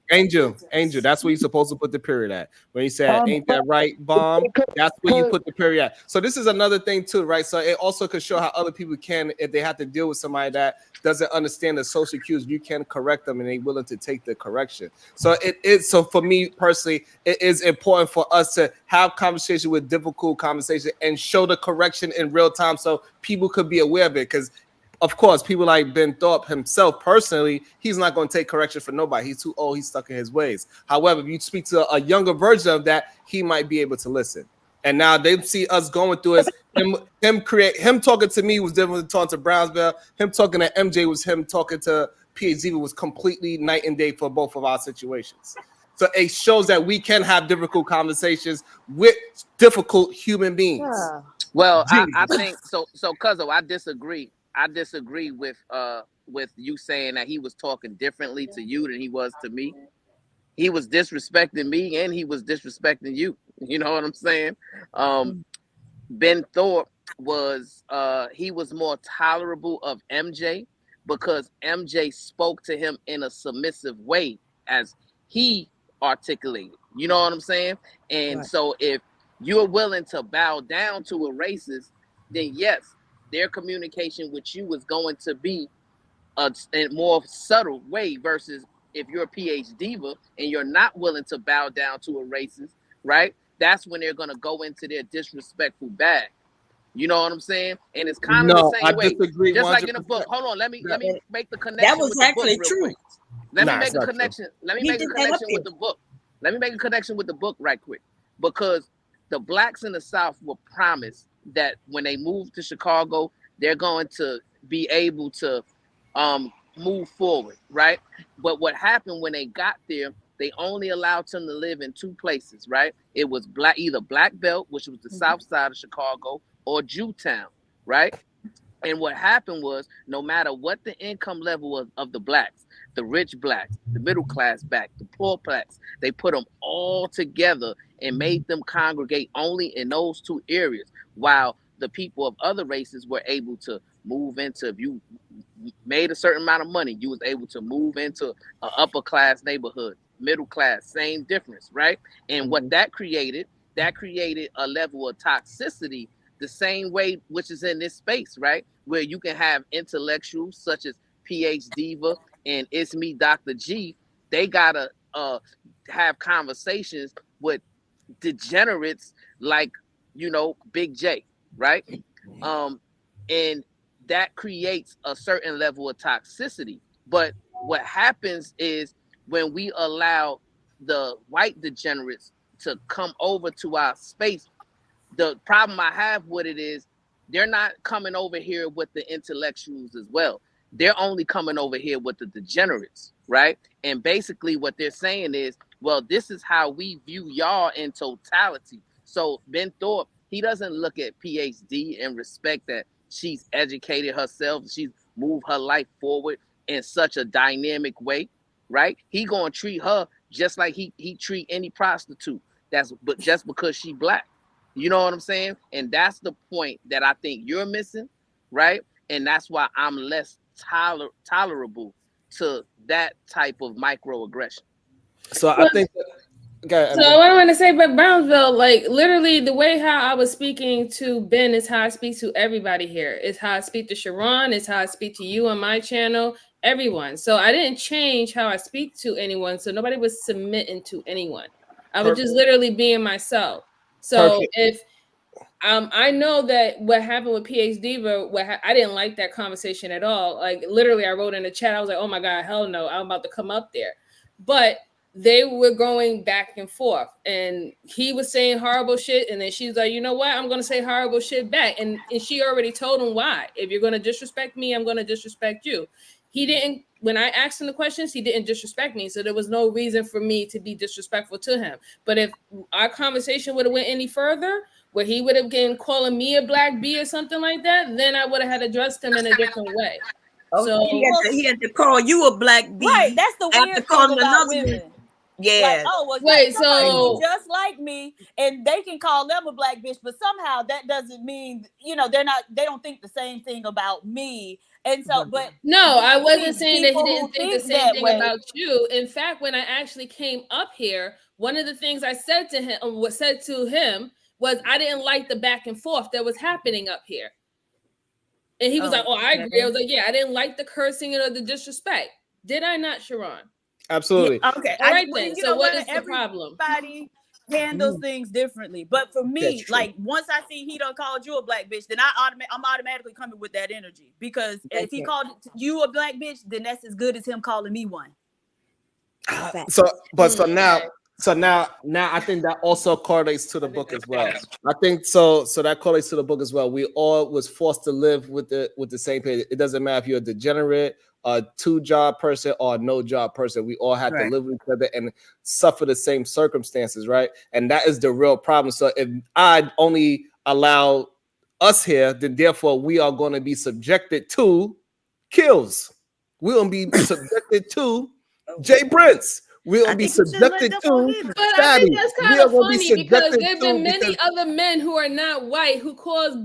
That's where you're supposed to put the period at. When he said, "Ain't that right, Bomb?" That's where you put the period at. So this is another thing too, right? So it also could show how other people can, if they have to deal with somebody that doesn't understand the social cues, you can correct them, and they're willing to take the correction. So it is. So for me personally, it is important for us to have conversation with difficult conversation and show the correction in real time, so people could be aware of it. Because of course, people like Ben Thorpe himself personally, he's not going to take correction from nobody. He's too old. He's stuck in his ways. However, if you speak to a younger version of that, he might be able to listen. And now they see us going through it. Him talking to me was different than talking to Brownsville. Him talking to MJ was him talking to PhD was completely night and day for both of our situations. So it shows that we can have difficult conversations with difficult human beings. Yeah. Well, I think so. So, Cuzzo, I disagree. I disagree with you saying that he was talking differently to you than he was to me. He was disrespecting me and he was disrespecting you. You know what I'm saying? Ben Thorpe was he was more tolerable of MJ because MJ spoke to him in a submissive way as he articulated. You know what I'm saying? And so if you're willing to bow down to a racist, then yes, their communication with you is going to be a more subtle way versus if you're a PhD diva and you're not willing to bow down to a racist, right? That's when they're going to go into their disrespectful bag. You know what I'm saying? And it's kind of the same way. Disagree just 100%. like in a book. Hold on, let me make the connection. That was with the actually book real true. quick. Let me make a connection. Let me make a connection with the book. Let me make a connection with the book right quick. Because the blacks in the South were promised that when they move to Chicago, they're going to be able to move forward, right? But what happened when they got there, they only allowed them to live in two places, right? It was either Black Belt, which was the south side of Chicago, or Jewtown, right? And what happened was, no matter what the income level of the blacks, the rich blacks, the middle class blacks, the poor blacks, they put them all together and made them congregate only in those two areas, while the people of other races were able to move into, if you made a certain amount of money, you was able to move into an upper class neighborhood, middle class, same difference, right? And what that created a level of toxicity the same way which is in this space, right? Where you can have intellectuals such as PhD Diva and It's Me, Dr. G. They gotta have conversations with degenerates like, you know, Big J, right? And that creates a certain level of toxicity. But what happens is when we allow the white degenerates to come over to our space, the problem I have with it is they're not coming over here with the intellectuals as well. They're only coming over here with the degenerates, right? And basically what they're saying is, well, this is how we view y'all in totality. So Ben Thorpe, he doesn't look at PhD and respect that she's educated herself, she's moved her life forward in such a dynamic way, right? He gonna treat her just like he treat any prostitute but just because she black. You know what I'm saying? And that's the point that I think you're missing, right? And that's why I'm less tolerable to that type of microaggression. So I think so what I want to say about Brownsville, like literally the way how I was speaking to Ben is how I speak to everybody here. It's how I speak to Sharon. It's how I speak to you on my channel, everyone. So I didn't change how I speak to anyone. So nobody was submitting to anyone. I was just literally being myself. So if I know that what happened with PhD, but I didn't like that conversation at all. Like literally, I wrote in the chat, I was like, "Oh my god, hell no, I'm about to come up there." But they were going back and forth, and he was saying horrible shit, and then she's like, "You know what? I'm gonna say horrible shit back." And she already told him why. If you're gonna disrespect me, I'm gonna disrespect you. he didn't. When I asked him the questions, he didn't disrespect me, so there was no reason for me to be disrespectful to him. But if our conversation would have went any further, where he would have been calling me a black bee or something like that, then I would have had addressed him in a different way. Oh, So he had to call you a black bee. Right, that's the after weird thing calling about another women. one. Yeah. Like, oh, well, wait, somebody so just like me, and they can call them a black bitch, but somehow that doesn't mean, you know, they don't think the same thing about me. And so, but no, I wasn't saying that he people didn't who think the think same that thing way- about you. In fact, when I actually came up here, one of the things I said to him, was I didn't like the back and forth that was happening up here. And he was like, "Oh, I agree." I was like, "Yeah, I didn't like the cursing or the disrespect." Did I not, Sharon? Absolutely. Yeah, okay. All right well, then. you So know what what? is the problem? Everybody handles things differently. But for me, like once I see he done called you a black bitch, then I'm automatically coming with that energy. Because if he called you a black bitch, then that's as good as him calling me one. So now I think that also correlates to the book as well. I think so that correlates to the book as well. We all was forced to live with the same page. It doesn't matter if you're a degenerate, a 2-job person, or a no-job person. We all have to live with each other and suffer the same circumstances, right? And that is the real problem. So if I only allow us here, then therefore we are going to be subjected to kills. We're going to be subjected to Jay Prince. We'll be subjected to. But I think that's kind of funny because there have been many other men who are not white who calls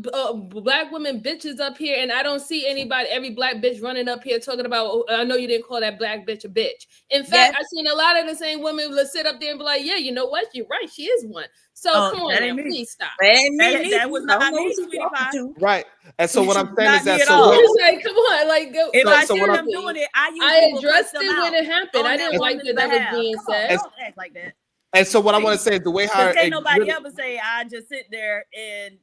black women bitches up here, and I don't see every black bitch running up here talking about, oh, I know you didn't call that black bitch a bitch. In fact, I've seen a lot of the same women will sit up there and be like, yeah, you know what? You're right. She is one. So come on now, please stop. That was not me, sweetie pie. Right. And so what I'm saying is that like, come on, like go. If I see them doing it, I addressed it when it happened. I didn't like that was being said. Don't act like that. And so what I want to say is the way how can't nobody ever say I just sit there and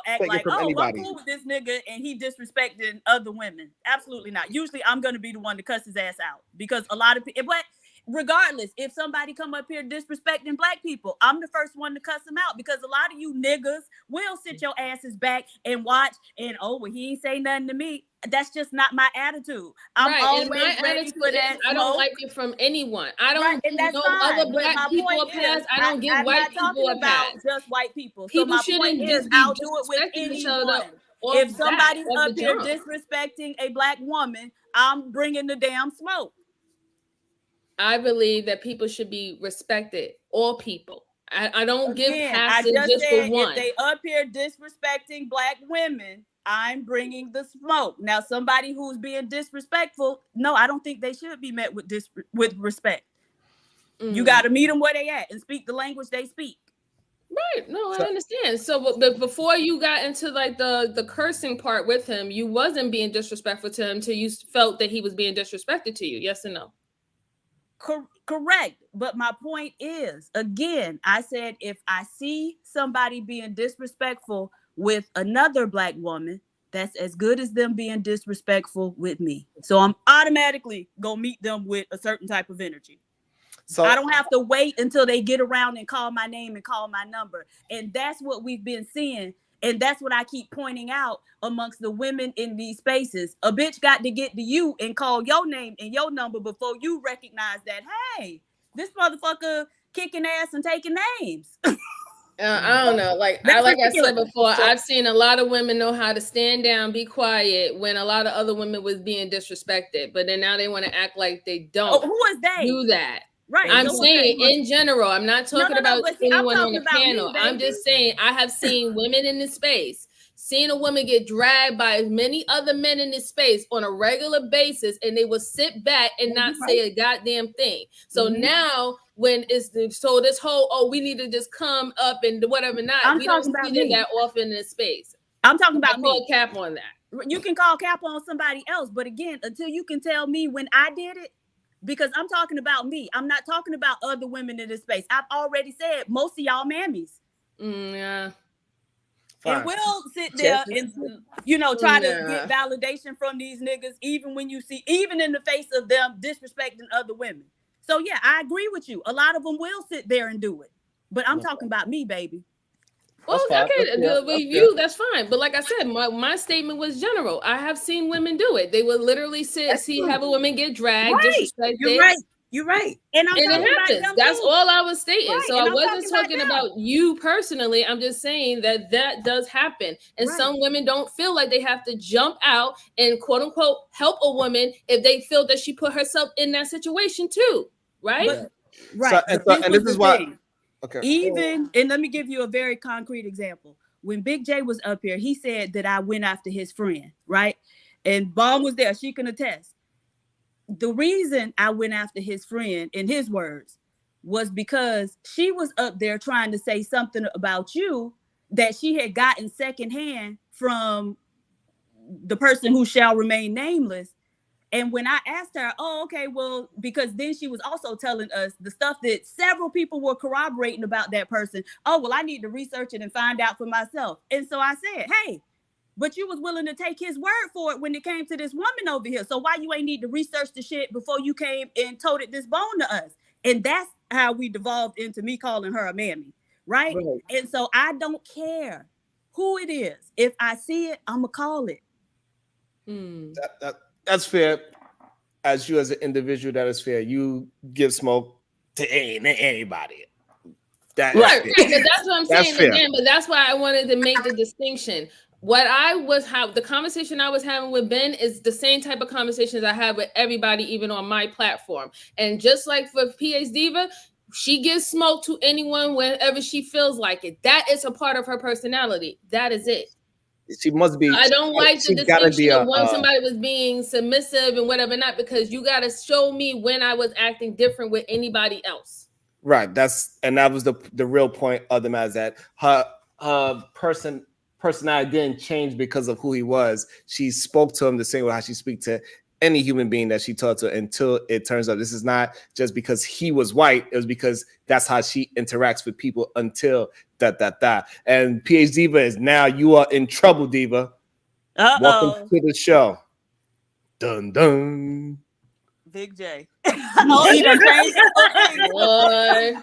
act like, oh, I'm cool with this nigga and he disrespecting other women. Absolutely not. Usually I'm gonna be the one to cuss his ass out because a lot of people. But regardless, if somebody come up here disrespecting black people, I'm the first one to cuss them out because a lot of you niggas will sit your asses back and watch and he ain't say nothing to me. That's just not my attitude. I'm always ready for that. I don't like it from anyone. I don't know other black people a pass. I don't give white people a pass. Just white people. People so my point is, I'll do it with anyone. If somebody's up here disrespecting a black woman, I'm bringing the damn smoke. I believe that people should be respected. All people. I don't give passes just for one. If they up here disrespecting black women, I'm bringing the smoke. Now, somebody who's being disrespectful, no, I don't think they should be met with respect. You got to meet them where they at and speak the language they speak. Right. No, I understand. So, but before you got into like the cursing part with him, you wasn't being disrespectful to him till you felt that he was being disrespected to you. Yes or no? Correct. But my point is, again, I said, if I see somebody being disrespectful with another black woman, that's as good as them being disrespectful with me. So I'm automatically going to meet them with a certain type of energy. So I don't have to wait until they get around and call my name and call my number. And that's what we've been seeing. And that's what I keep pointing out amongst the women in these spaces. A bitch got to get to you and call your name and your number before you recognize that, hey, this motherfucker kicking ass and taking names. I don't know. Like I said before, I've seen a lot of women know how to stand down, be quiet when a lot of other women was being disrespected. But then now they want to act like they don't. Who is they? Do that. Right. I'm saying in general. I'm not talking about anyone on the panel. I'm just saying I have seen women in this space, seen a woman get dragged by as many other men in this space on a regular basis, and they will sit back and not say a goddamn thing. So now when it's this whole, we need to just come up and whatever not, we don't see that often in this space. I'm talking about me. Call cap on that. You can call cap on somebody else, but again, until you can tell me when I did it, because I'm talking about me. I'm not talking about other women in this space. I've already said most of y'all mammies. Yeah. And we'll sit there and, try to get validation from these niggas, even in the face of them disrespecting other women. So yeah, I agree with you. A lot of them will sit there and do it. But I'm talking about me, baby. Well, That's fine. okay, the review, that's fine. But like I said, my statement was general. I have seen women do it. They would literally have a woman get dragged, disrespected. You're right. And I'm it talking about happens. them That's too. all I was stating. Right. So And I I'm wasn't talking about about you personally. I'm just saying that does happen. And some women don't feel like they have to jump out and quote unquote help a woman if they feel that she put herself in that situation too. Right? But, And this is why. Thing. Okay. Even, and let me give you a very concrete example. When Big J was up here, he said that I went after his friend, right? And Bomb was there. She can attest. The reason I went after his friend, in his words, was because she was up there trying to say something about you that she had gotten secondhand from the person who shall remain nameless. And when I asked her, oh, okay, well, because then she was also telling us the stuff that several people were corroborating about that person. Oh, well, I need to research it and find out for myself. And so I said, hey, but you was willing to take his word for it when it came to this woman over here. So why you ain't need to research the shit before you came and toted this bone to us? And that's how we devolved into me calling her a mammy, right? And so I don't care who it is. If I see it, I'm going to call it. That's fair. As you as an individual, that is fair. You give smoke to anybody. Right. But that's what I'm saying again. But that's why I wanted to make the distinction. The conversation I was having with Ben is the same type of conversations I have with everybody, even on my platform. And just like for PH Diva, she gives smoke to anyone whenever she feels like it. That is a part of her personality. That is it. She must be. I don't like the distinction of when somebody was being submissive and whatever not, because you got to show me when I was acting different with anybody else. Right. That was the real point of the matter, is that her personality didn't change because of who he was. She spoke to him the same way how she speaks to any human being that she talked to, until it turns out this is not just because he was white. It was because that's how she interacts with people until that. And PH Diva is now, you are in trouble, Diva. Welcome to the show. Dun dun. Big J. Oh, you done changed it.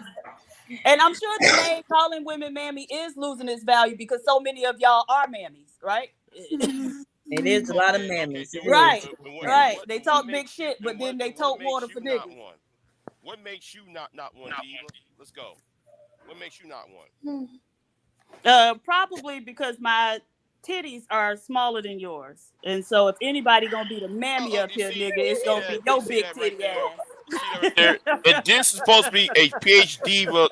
And I'm sure the name calling women mammy is losing its value because so many of y'all are mammies, right? It is a lot of mammies. Right. They talk big shit, but then they tote water for niggas. What makes you not one, Diva? Let's go. What makes you not one? Probably because my titties are smaller than yours. And so if anybody gonna be the mammy up here, nigga, it's gonna be your big titty ass. And this is supposed to be a PH Diva.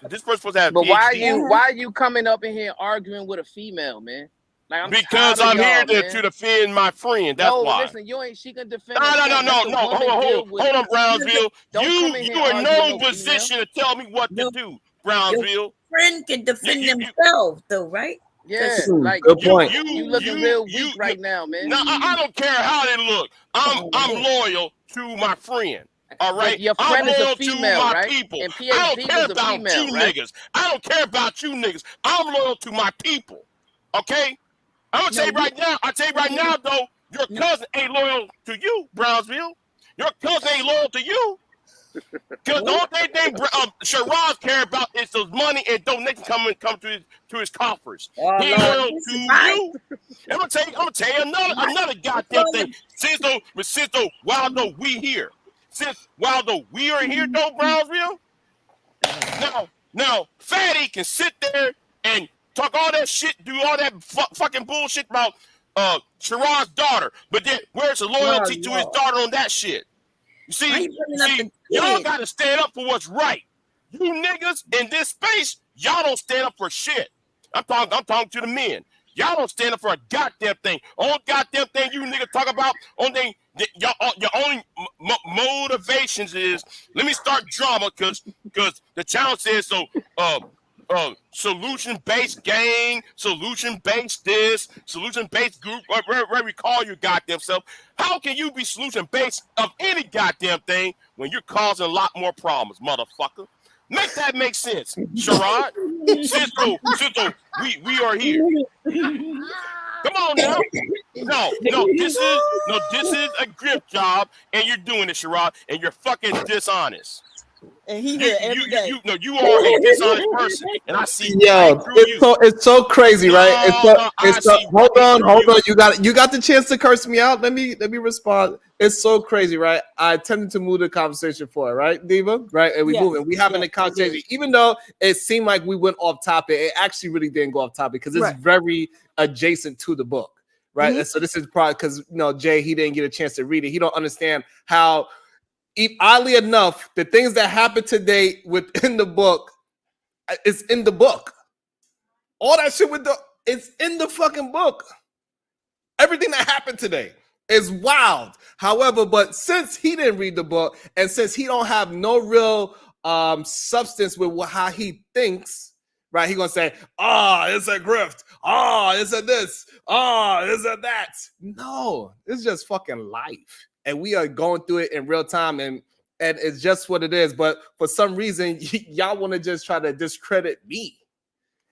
This person's supposed to have. But why are you coming up in here arguing with a female, man? Like, because I'm here to defend my friend. That's why. Listen, she can defend. No. Hold on, Brownsville. You are no position to tell me what to do, Brownsville. Your friend can defend themselves, though, right? Yeah, like good point. You looking real weak right now, man. No, I don't care how they look. I'm loyal to my friend. All right, but your friend is a female, to my right? people. And I don't care about female, you right? niggas. I don't care about you niggas. I'm loyal to my people. Okay. I'm gonna tell you right now. I tell you right now, though, your cousin ain't loyal to you, Brownsville. Your cousin ain't loyal to you. Because the only thing Shiraz care about is those money and donations come to his coffers. He ain't loyal to you. I'm gonna tell you another goddamn thing. Since Waldo, we here. Since Waldo, we are here, though, Brownsville. Now, Fatty can sit there and talk all that shit, do all that fucking bullshit about Shiraz's daughter, but then where's the loyalty to his daughter on that shit? You see, y'all gotta stand up for what's right. You niggas in this space, y'all don't stand up for shit. I'm talking to the men. Y'all don't stand up for a goddamn thing. Only goddamn thing you niggas talk about, your only motivations is, let me start drama because the challenge says so. Solution-based gang, solution-based this, solution-based group, wherever you call your goddamn self. How can you be solution-based of any goddamn thing when you're causing a lot more problems, motherfucker? Make that make sense, Sherrod. Cisco, we are here. Come on now. No, this is a grip job, and you're doing it, Sherrod, and you're fucking dishonest. And he here every day. You are a dishonest person, and I see Yo, right through you. it's so crazy, right? It's so, hold on. You got the chance to curse me out. Let me respond. It's so crazy, right? I tended to move the conversation forward, right, Diva? Right, and we moving. We having a conversation, even though it seemed like we went off topic. It actually really didn't go off topic because it's very adjacent to the book, right? And so this is probably because Jay, he didn't get a chance to read it. He don't understand how. Oddly enough, the things that happened today within the book, it's in the book. All that shit it's in the fucking book. Everything that happened today is wild. However, but since he didn't read the book and since he don't have no real substance with how he thinks, right? He gonna say, it's a grift. It's a this. It's a that. No, it's just fucking life. And we are going through it in real time, and it's just what it is. But for some reason, y'all want to just try to discredit me.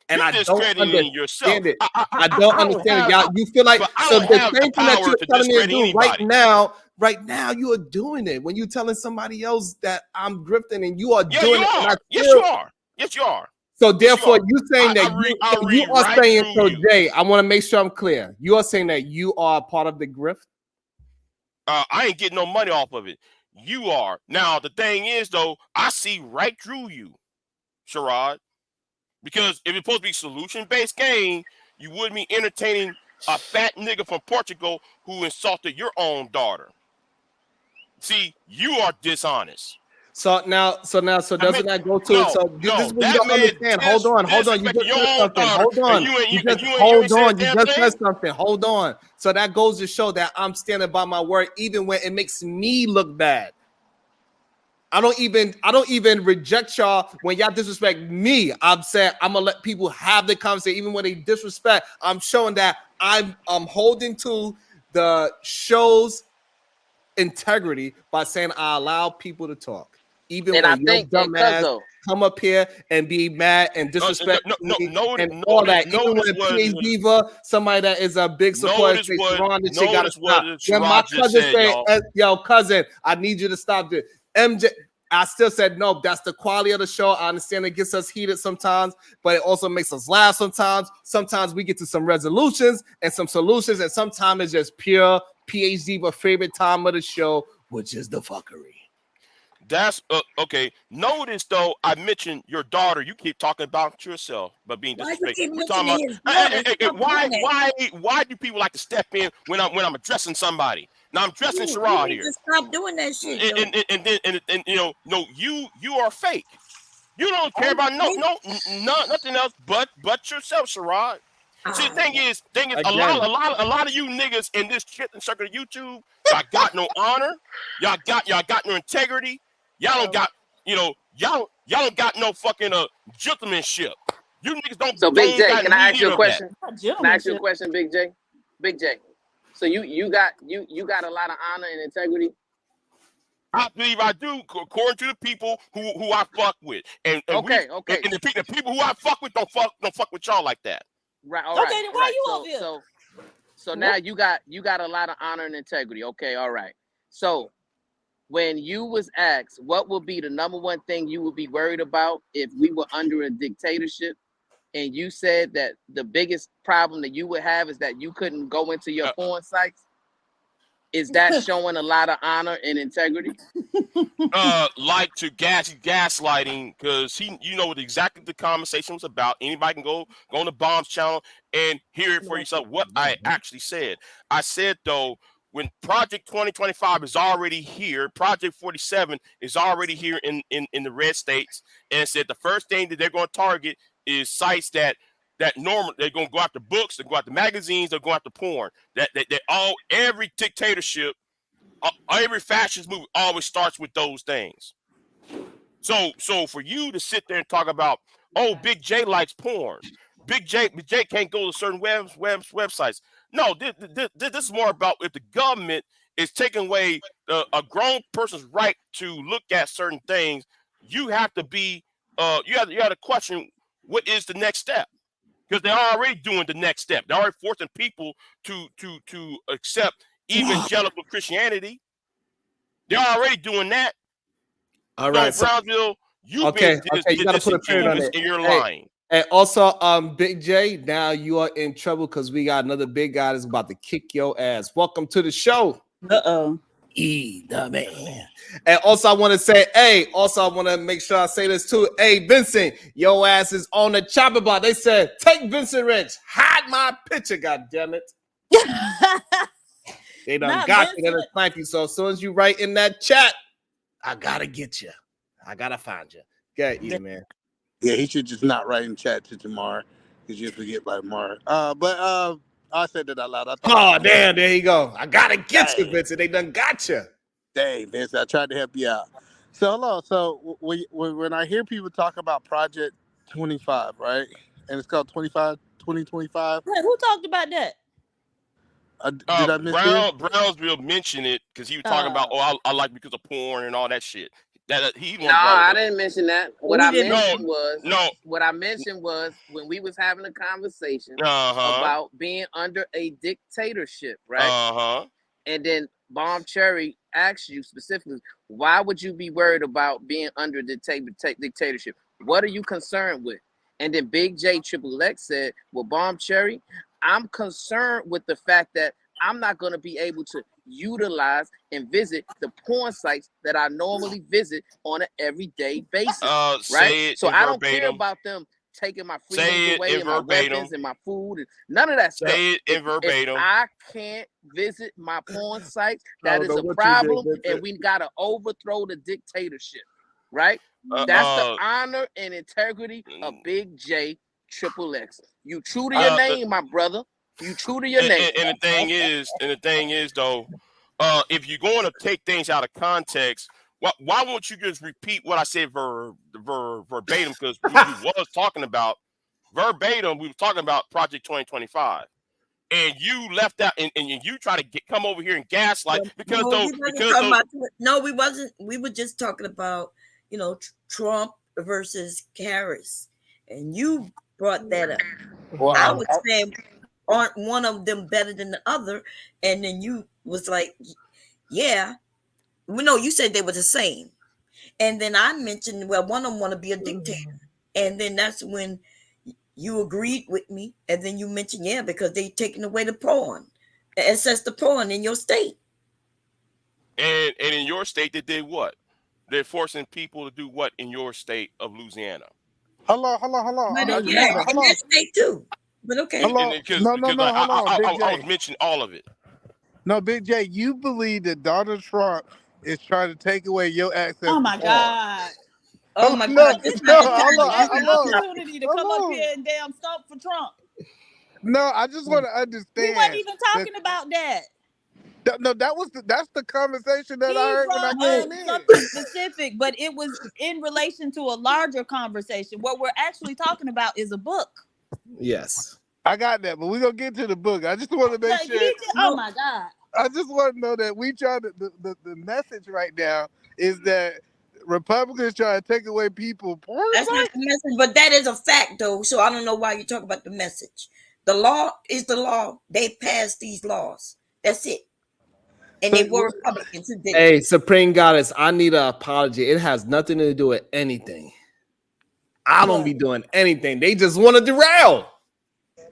And I don't understand it. I don't understand it, y'all. You feel like so the same thing that you're telling me to do right now, you are doing it when you're telling somebody else that I'm grifting, and you are doing it. Yes, you are. Yes, you are. So therefore, you saying that you are saying, so Jay, I want to make sure I'm clear. You are saying that you are a part of the grift. I ain't getting no money off of it. You are. Now, the thing is, though, I see right through you, Sherrod. Because if it's supposed to be solution-based game, you wouldn't be entertaining a fat nigga from Portugal who insulted your own daughter. See, you are dishonest. So doesn't that go to it? So this is what you don't understand. Hold on. You just said something. Hold on. You just said something. Hold on. So that goes to show that I'm standing by my word, even when it makes me look bad. I don't even reject y'all when y'all disrespect me. I'm saying I'm gonna let people have the conversation, even when they disrespect. I'm showing that I'm holding to the show's integrity by saying I allow people to talk. Even when your dumb ass come up here and be mad and disrespect me and all that. Even when PH Diva, somebody that is a big supporter, say, Sharon, this shit gotta stop. When my cousin say, yo, cousin, I need you to stop this. MJ, I still said no. That's the quality of the show. I understand it gets us heated sometimes, but it also makes us laugh sometimes. Sometimes we get to some resolutions and some solutions, and sometimes it's just pure PH Diva favorite time of the show, which is the fuckery. That's okay. Notice though, I mentioned your daughter. You keep talking about yourself, but being disrespectful. Why do people like to step in when I'm addressing somebody? Now I'm addressing Sherrod here. Stop doing that shit. And you are fake. You don't care about nothing else but yourself, Sherrod. See, the thing is, a lot of you niggas in this shit and circle of YouTube, y'all got no honor, y'all got no integrity, y'all don't got, y'all don't got no fucking gentlemanship. You niggas don't. So Big J, can I ask you a question? Can I ask you a question, Big J? Big J. So you got a lot of honor and integrity. I believe I do, according to the people who I fuck with, and okay. And the people who I fuck with don't fuck with y'all like that. Right. All right. Then why you over here? So now you got a lot of honor and integrity. Okay. All right. So when you was asked what would be the number one thing you would be worried about if we were under a dictatorship, and you said that the biggest problem that you would have is that you couldn't go into your porn sites. Is that showing a lot of honor and integrity? Like to gaslighting, because you know what exactly the conversation was about. Anybody can go on the Bombs channel and hear it for yourself. What I actually said. I said though, when Project 2025 is already here, Project 47 is already here in the red states, and said the first thing that they're going to target is sites that normal. They're going to go after books, they go after magazines, they're going after porn. Every dictatorship, every fascist movie always starts with those things. So for you to sit there and talk about, Big J likes porn, Big J can't go to certain websites. No, this is more about if the government is taking away a grown person's right to look at certain things. You have to be you have to question what is the next step, because they're already doing the next step. They're already forcing people to accept evangelical Christianity. They're already doing that. All right. So Brownsville, you okay, being you gotta put a period on disingenuous it. and you're Hey, lying. and also, Big J, now you are in trouble because we got another big guy that's about to kick your ass. Welcome to the show. Uh-oh. The man. And also, I want to say, hey, also, I want to make sure I say this too. Hey, Vincent, your ass is on the chopper block. They said, take Vincent Rich, hide my picture, goddammit. They done Not got you, they Vincent. done snipe you. So as soon as you write in that chat, I gotta get you. I gotta find you. Get you, man. Yeah, he should just not write in chat to Jamar because you forget by Mark. But I said that out loud. I thought. Oh, damn, there you go. I gotta get you, Vincent. They done got you. Dang, Vince, I tried to help you out. So, hello. So, when I hear people talk about Project 25, right? And it's called 2025. Wait, who talked about that? Did I miss it? Brownsville mentioned it because he was talking about, I like because of porn and all that shit. That he No, I didn't mention that. What I mentioned was when we was having a conversation about being under a dictatorship, right? And then Bomb Cherry asked you specifically, why would you be worried about being under dictatorship? What are you concerned with? And then Big J Triple X said, well, Bomb Cherry, I'm concerned with the fact that I'm not going to be able to utilize and visit the porn sites that I normally visit on an everyday basis, right? So I don't care about them taking my freedoms away and my weapons and my food and none of that stuff. If I can't visit my porn sites, that is a problem, and we got to overthrow the dictatorship, right? That's the honor and integrity of Big J Triple X. You true to your name, my brother. You true to your name. And the thing is, though, if you're going to take things out of context, why won't you just repeat what I said verbatim? Because we was talking about verbatim. We were talking about Project 2025. And you left out, and you try to come over here and gaslight no, we wasn't. We were just talking about, Trump versus Harris, and you brought that up. Well, I was saying, aren't one of them better than the other? And then you was like, yeah. Well, no, you said they were the same. And then I mentioned, well, one of them want to be a dictator. And then that's when you agreed with me. And then you mentioned, yeah, because they taking away the porn, access the porn in your state. And in your state, they did what? They're forcing people to do what in your state of Louisiana? Hello. In that state too. But okay. No, hold on, I was mentioning all of it. No, Big J, you believe that Donald Trump is trying to take away your access Oh to my porn. God. Oh my God. Opportunity to come up here and damn stomp for Trump. No, I just want to understand. We weren't even talking about that. No, that's the conversation that I heard when I came in. Something specific, but it was in relation to a larger conversation. What we're actually talking about is a book. Yes. I got that, but we're going to get to the book. I just want to make sure. Oh my God. I just want to know that we try to, the message right now is that Republicans try to take away people porn. That's not the message, but that is a fact, though. So I don't know why you talk about the message. The law is the law. They passed these laws. That's it. And they were Republicans who did it. Hey, Supreme Goddess, I need an apology. It has nothing to do with anything. I don't be doing anything. They just want to derail.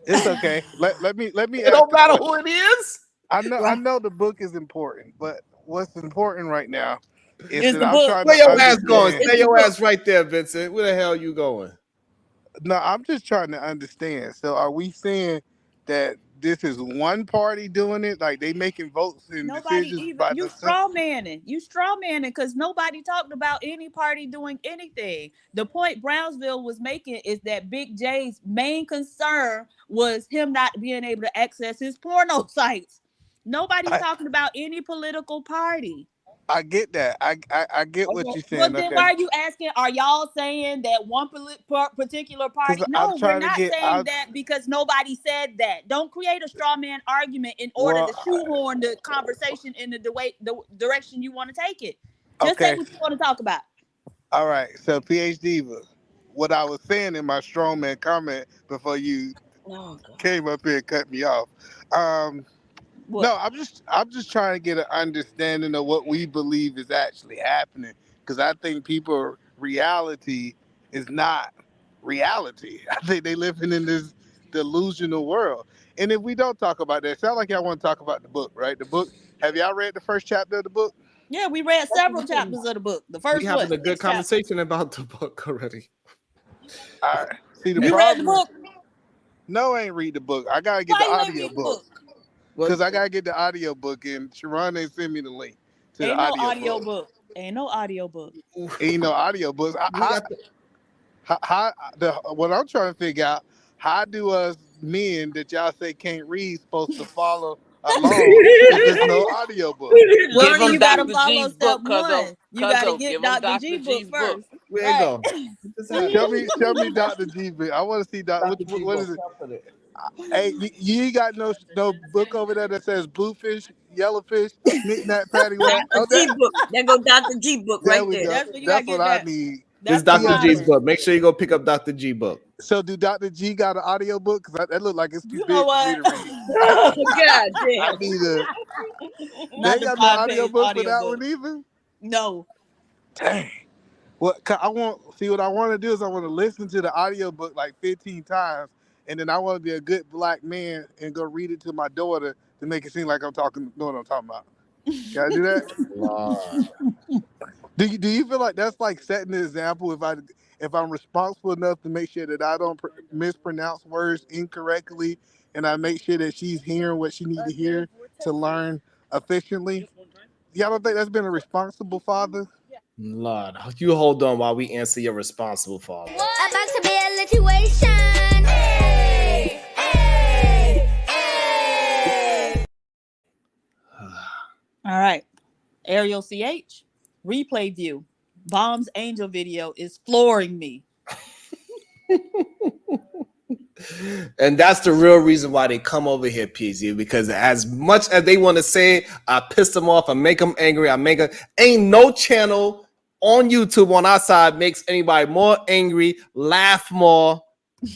It's okay. Let me. It don't matter who it is. I know the book is important, but what's important right now is that I'm trying to. Where your ass going? Stay your ass right there, Vincent. Where the hell are you going? No, I'm just trying to understand. So, are we saying that this is one party doing it, like they making votes and decisions by you straw manning because nobody talked about any party doing anything. The point Brownsville was making is that Big J's main concern was him not being able to access his porno sites. Nobody's talking about any political party. I get that. I get what you're saying. Well, then why are you asking? Are y'all saying that one particular party? No, we're not saying that because nobody said that. Don't create a straw man argument in order to shoehorn the conversation in the direction you want to take it. Just say what you want to talk about. All right. So, PhD, what I was saying in my strong man comment before you came up here and cut me off. No, I'm just trying to get an understanding of what we believe is actually happening. because I think people reality is not reality. I think they living in this delusional world. And if we don't talk about that, it sounds like y'all want to talk about the book, right? The book. Have y'all read the first chapter of the book? Yeah, we read several chapters of the book. The first We having a good 6 chapters. conversation about the book already. All right. See, the You problem, read the book? No, I ain't read the book. I gotta get Why the you ain't audio read the book. book? Because I gotta get the audio book, and Sharon ain't sent me the link to the Ain't no audio audio book. book. Ain't no audio book. Ain't no audio books. We got What I'm trying to figure out, how do us men that y'all say can't read supposed to follow along if there's no audio book? Well, Give then him you gotta Dr. follow G's step book, one. You gotta Cuzzo, get give him Dr. Dr. G book G's book. first. Where it go? Show me Dr. G book. I want to see what is it? Hey, you ain't got no book over there that says bluefish, yellowfish, knick-knack, paddywhack. Oh, Dr. G book. There go Dr. G book there right we there. go. That's what you That's gotta what get I that. need. This That's Dr. G's primer. book. Make sure you go pick up Dr. G book. So do Dr. G got an audio book? Because that look like it's too You big know for me what? to read. Oh, God I damn. need a. Not They the got no 5-page audio book for audio that book. one either. No. Dang. What I want? See, what I want to do is I want to listen to the audio book like 15 times, and then I want to be a good black man and go read it to my daughter to make it seem like I'm talking. Know what I'm talking about? Can I do that? Do you feel like that's like setting the example if I'm responsible enough to make sure that I don't mispronounce words incorrectly, and I make sure that she's hearing what she needs to hear to learn efficiently? Y'all don't think that's been a responsible father? Lord, you hold on while we answer your responsible father. About to be a situation. Hey, hey, hey. All right. Ariel CH. Replay view. Bomb's Angel video is flooring me. And that's the real reason why they come over here, PZ, because as much as they want to say, I piss them off, I make them angry, ain't no channel on YouTube on our side makes anybody more angry, laugh more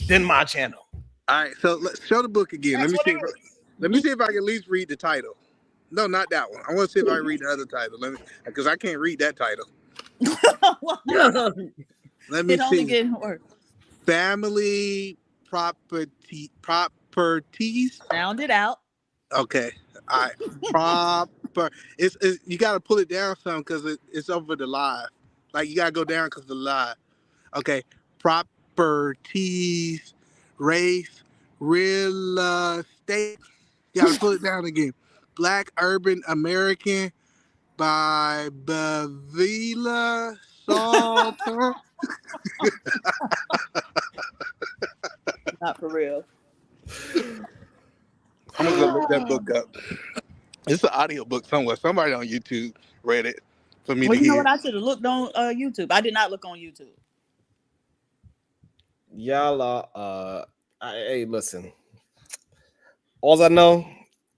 than my channel. All right, so let's show the book again. Let me see if I can at least read the title. No, not that one. I want to see if I can read the other title. Because I can't read that title. Let me It only see. getting worse. Family properties. Sound it out. Okay. All right. Proper. It's you got to pull it down some because it's over the live. Like you got to go down because the live. Okay. Properties, race, real estate. You got to pull it down again. Black Urban American by Bavila Salter. Not for real. I'm gonna go look that book up. It's an audio book somewhere. Somebody on YouTube read it for me Well, to you know hear. what? I should have looked on YouTube. I did not look on YouTube. Y'all are, hey, listen. All I know,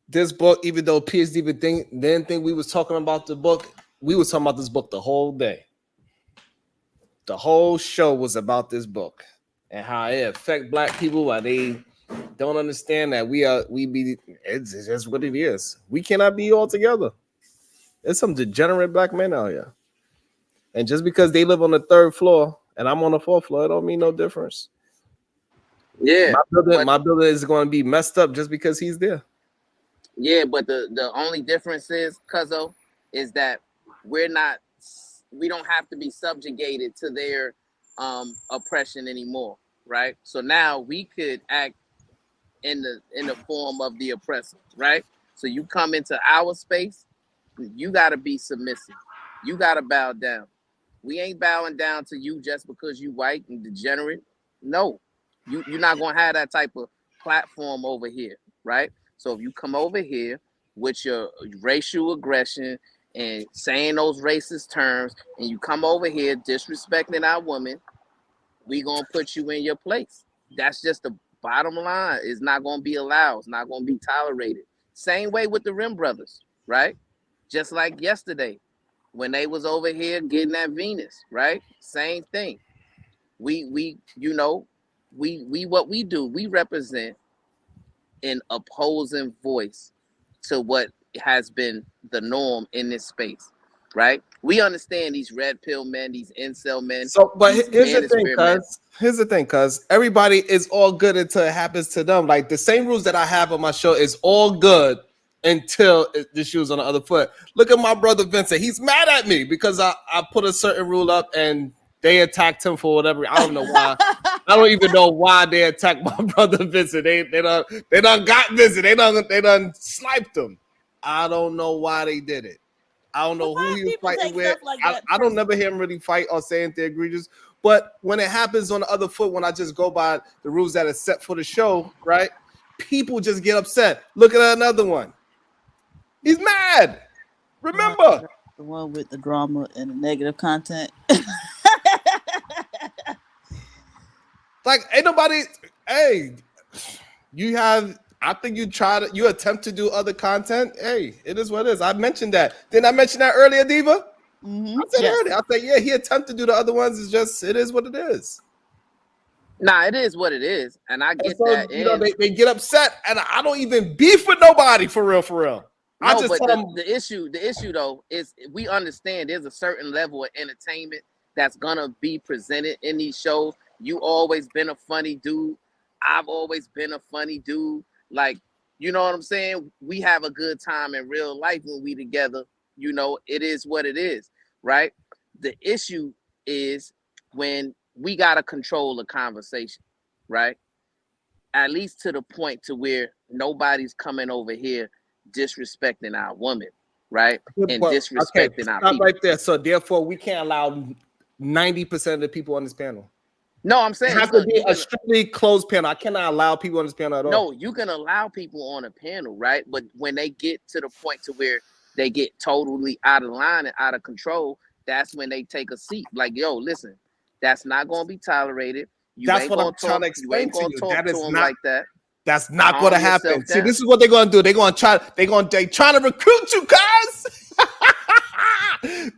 this book, even though PSD didn't think we was talking about the book, we was talking about this book the whole day. The whole show was about this book and how it affect black people, why they don't understand that it's just what it is. We cannot be all together. There's some degenerate black men out here. And just because they live on the 3rd floor and I'm on the 4th floor, it don't mean no difference. Yeah. My building is going to be messed up just because he's there. Yeah, but the only difference is, Cuzzo, is that we don't have to be subjugated to their oppression anymore, right? So now we could act in the form of the oppressor, right? So you come into our space, you gotta be submissive. You gotta bow down. We ain't bowing down to you just because you white and degenerate. No, you're not gonna have that type of platform over here, right? So if you come over here with your racial aggression and saying those racist terms, and you come over here disrespecting our women, we gonna put you in your place. That's just the bottom line. It's not gonna be allowed. It's not gonna be tolerated. Same way with the Rim brothers, right? Just like yesterday when they was over here getting at Venus, right? Same thing. We what we do, we represent an opposing voice to what has been the norm in this space, right? We understand these red pill men, these incel men. So, but these here's the thing, manosphere men. Here's the thing, cuz everybody is all good until it happens to them. Like the same rules that I have on my show is all good until the shoe's on the other foot. Look at my brother Vincent. He's mad at me because I put a certain rule up and they attacked him for whatever. I don't know why. I don't even know why they attacked my brother Vincent. They done got Vincent. They done sniped him. I don't know why they did it. I don't know who he was fighting with. Like I don't never hear him really fight or say anything egregious. But when it happens on the other foot, when I just go by the rules that are set for the show, right? People just get upset. Look at another one. He's mad. Remember the one with the drama and the negative content. Like ain't nobody. Hey, you have. I think you attempt to do other content. Hey, it is what it is. I mentioned that. Didn't I mention that earlier, Diva? Mm-hmm. I said earlier. I said, yeah, he attempted to do the other ones. It's just, it is what it is. Nah, it is what it is. And I get so, that. You know, they get upset and I don't even beef with nobody for real. No, I just but tell them, the issue though is we understand there's a certain level of entertainment that's gonna be presented in these shows. You always been a funny dude. I've always been a funny dude. Like, you know what I'm saying? We have a good time in real life when we together. You know, it is what it is, right? The issue is when we gotta control the conversation, right? At least to the point to where nobody's coming over here disrespecting our woman, right? And disrespecting our people. Right there. So therefore, we can't allow 90% of the people on this panel. No, I'm saying it has to be a strictly closed panel. I cannot allow people on this panel at all. No, you can allow people on a panel, right? But when they get to the point to where they get totally out of line and out of control, that's when they take a seat. Like, yo, listen, that's not going to be tolerated. That's what I'm trying to explain to you. That is not like that. That's not going to happen. See, this is what they're going to do. They're going to try. They trying to recruit you, guys.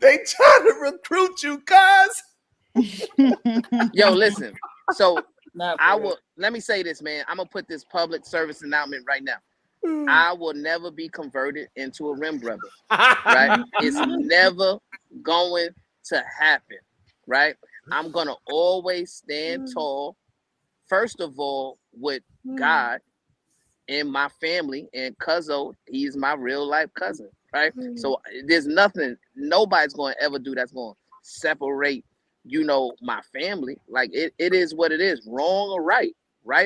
They trying to recruit you, guys. Yo, listen. So let me say this, man. I'm gonna put this public service announcement right now. I will never be converted into a rim brother. Right? It's never going to happen. Right? I'm gonna always stand tall. First of all, with God and my family and Cuzzo, he's my real life cousin. Right? So there's nothing nobody's gonna ever do that's gonna separate, you know, my family. Like it is what it is, wrong or right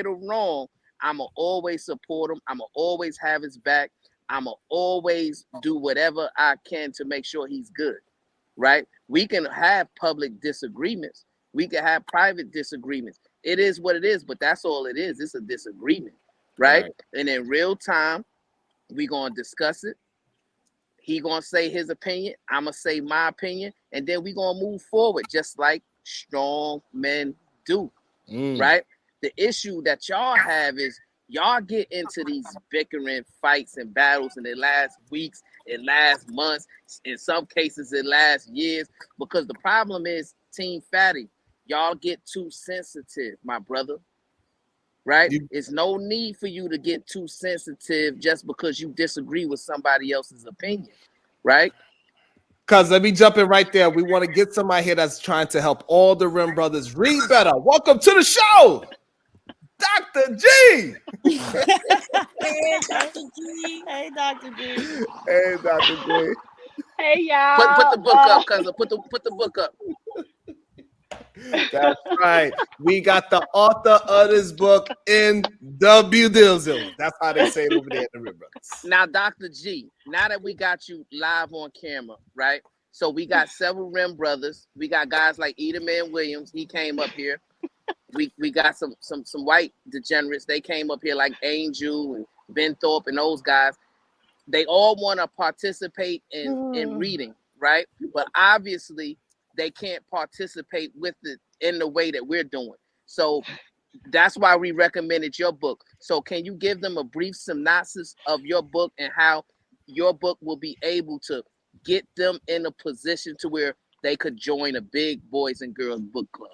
or wrong. I'ma always support him. I'ma always have his back. I'ma always do whatever I can to make sure he's good, right? We can have public disagreements. We can have private disagreements. It is what it is, but that's all it is. It's a disagreement, right? And in real time, we gonna discuss it. He gonna say his opinion. I'm gonna say my opinion, and then we gonna move forward, just like strong men do, right? The issue that y'all have is y'all get into these bickering fights and battles in the last weeks, in last months, in some cases in last years, because the problem is, Team Fatty, y'all get too sensitive, my brother. Right? It's no need for you to get too sensitive just because you disagree with somebody else's opinion, right? Cuz let me jump in right there. We want to get somebody here that's trying to help all the Rim brothers read better. Welcome to the show, Dr. G. Hey, Dr. G. Hey, Dr. G. Hey, Dr. G. Hey, y'all. Put the book up, cousin. Put the book up. That's right. We got the author of this book in W. Dilzilla. That's how they say it over there in the Rim Brothers. Now, Dr. G, now that we got you live on camera, right? So we got several Rim brothers. We got guys like Edelman Williams. He came up here. We got some white degenerates. They came up here like Angel and Ben Thorpe and those guys. They all want to participate in reading, right? But obviously they can't participate with it in the way that we're doing. So that's why we recommended your book. So can you give them a brief synopsis of your book and how your book will be able to get them in a position to where they could join a big boys and girls book club?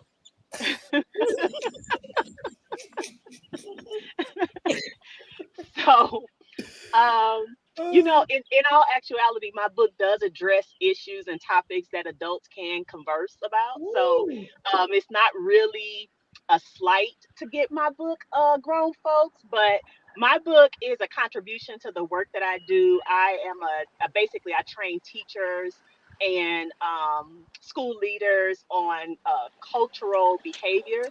So You know, in all actuality, my book does address issues and topics that adults can converse about. So it's not really a slight to get my book grown folks, but my book is a contribution to the work that I do. I am basically I train teachers and school leaders on cultural behaviors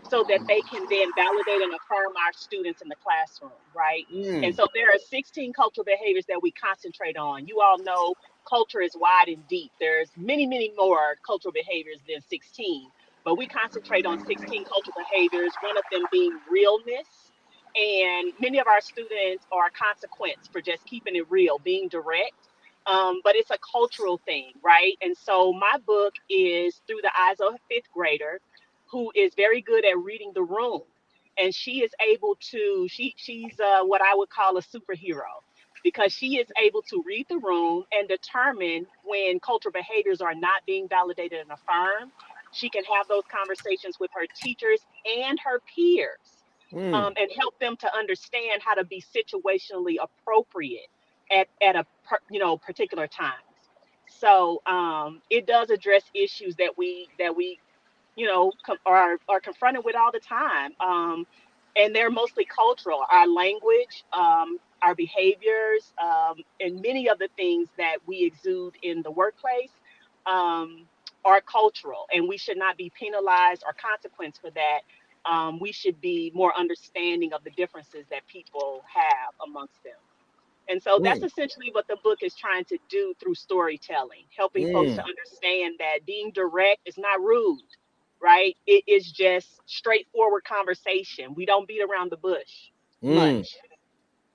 so that they can then validate and affirm our students in the classroom, right? And so there are 16 cultural behaviors that we concentrate on. You all know culture is wide and deep. There's many, many more cultural behaviors than 16, but we concentrate on 16 cultural behaviors, one of them being realness. And many of our students are a consequence for just keeping it real, being direct. But it's a cultural thing, right? And so my book is through the eyes of a fifth grader who is very good at reading the room, and she is able to she's what I would call a superhero, because she is able to read the room and determine when cultural behaviors are not being validated and affirmed. She can have those conversations with her teachers and her peers, and help them to understand how to be situationally appropriate at particular times. So it does address issues that we are confronted with all the time. And they're mostly cultural. Our language, our behaviors, and many of the things that we exude in the workplace are cultural, and we should not be penalized or consequenced for that. We should be more understanding of the differences that people have amongst them. And so that's essentially what the book is trying to do through storytelling, helping folks to understand that being direct is not rude, right? It is just straightforward conversation. We don't beat around the bush much.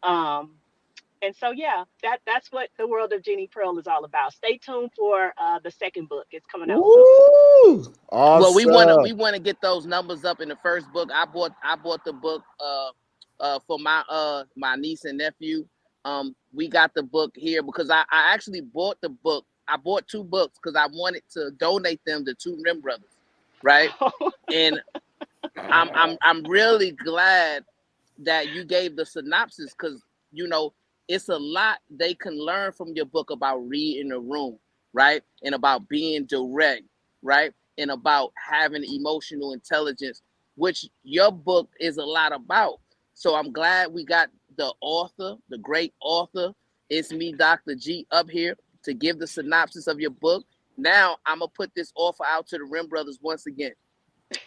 And so, yeah, that's what the world of Jeannie Pearl is all about. Stay tuned for the second book. It's coming out soon. Awesome. Well, we want to get those numbers up in the first book. I bought the book for my niece and nephew. We got the book here because I actually bought the book. I bought 2 books because I wanted to donate them to 2 Rim brothers, right? And I'm really glad that you gave the synopsis, because it's a lot they can learn from your book about reading the room, right? And about being direct, right? And about having emotional intelligence, which your book is a lot about. So I'm glad we got the author, the great author, It's Me, Dr. G, up here to give the synopsis of your book. Now I'm going to put this offer out to the Rim brothers once again.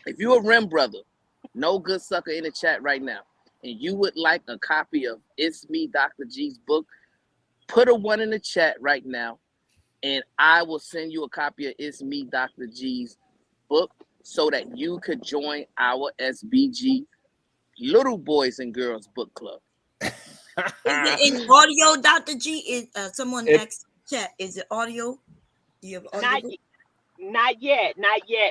If you're a Rim brother, no good sucker in the chat right now, and you would like a copy of It's Me, Dr. G's book, put a 1 in the chat right now, and I will send you a copy of It's Me, Dr. G's book so that you could join our SBG Little Boys and Girls Book Club. Is it in audio, Dr. G? Is someone asked chat? Is it audio? Do you have audio? Not yet.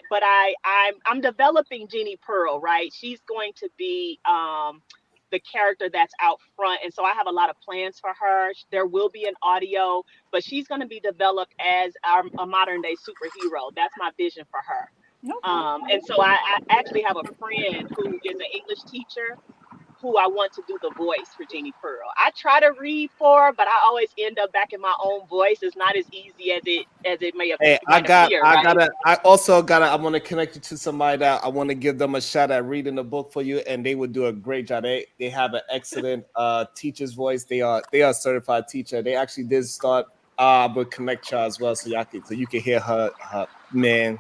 But I'm developing Jeannie Pearl, right? She's going to be the character that's out front, and so I have a lot of plans for her. There will be an audio, but she's going to be developed as a modern day superhero. That's my vision for her. And so I actually have a friend who is an English teacher who I want to do the voice for Jeannie Pearl. I try to read for her, but I always end up back in my own voice. It's not as easy as it may appear. Hey, I want to connect you to somebody that I want to give them a shot at reading the book for you, and they would do a great job. They have an excellent teacher's voice. They are a certified teacher. They actually did start with Connect you as well, so you can hear her man.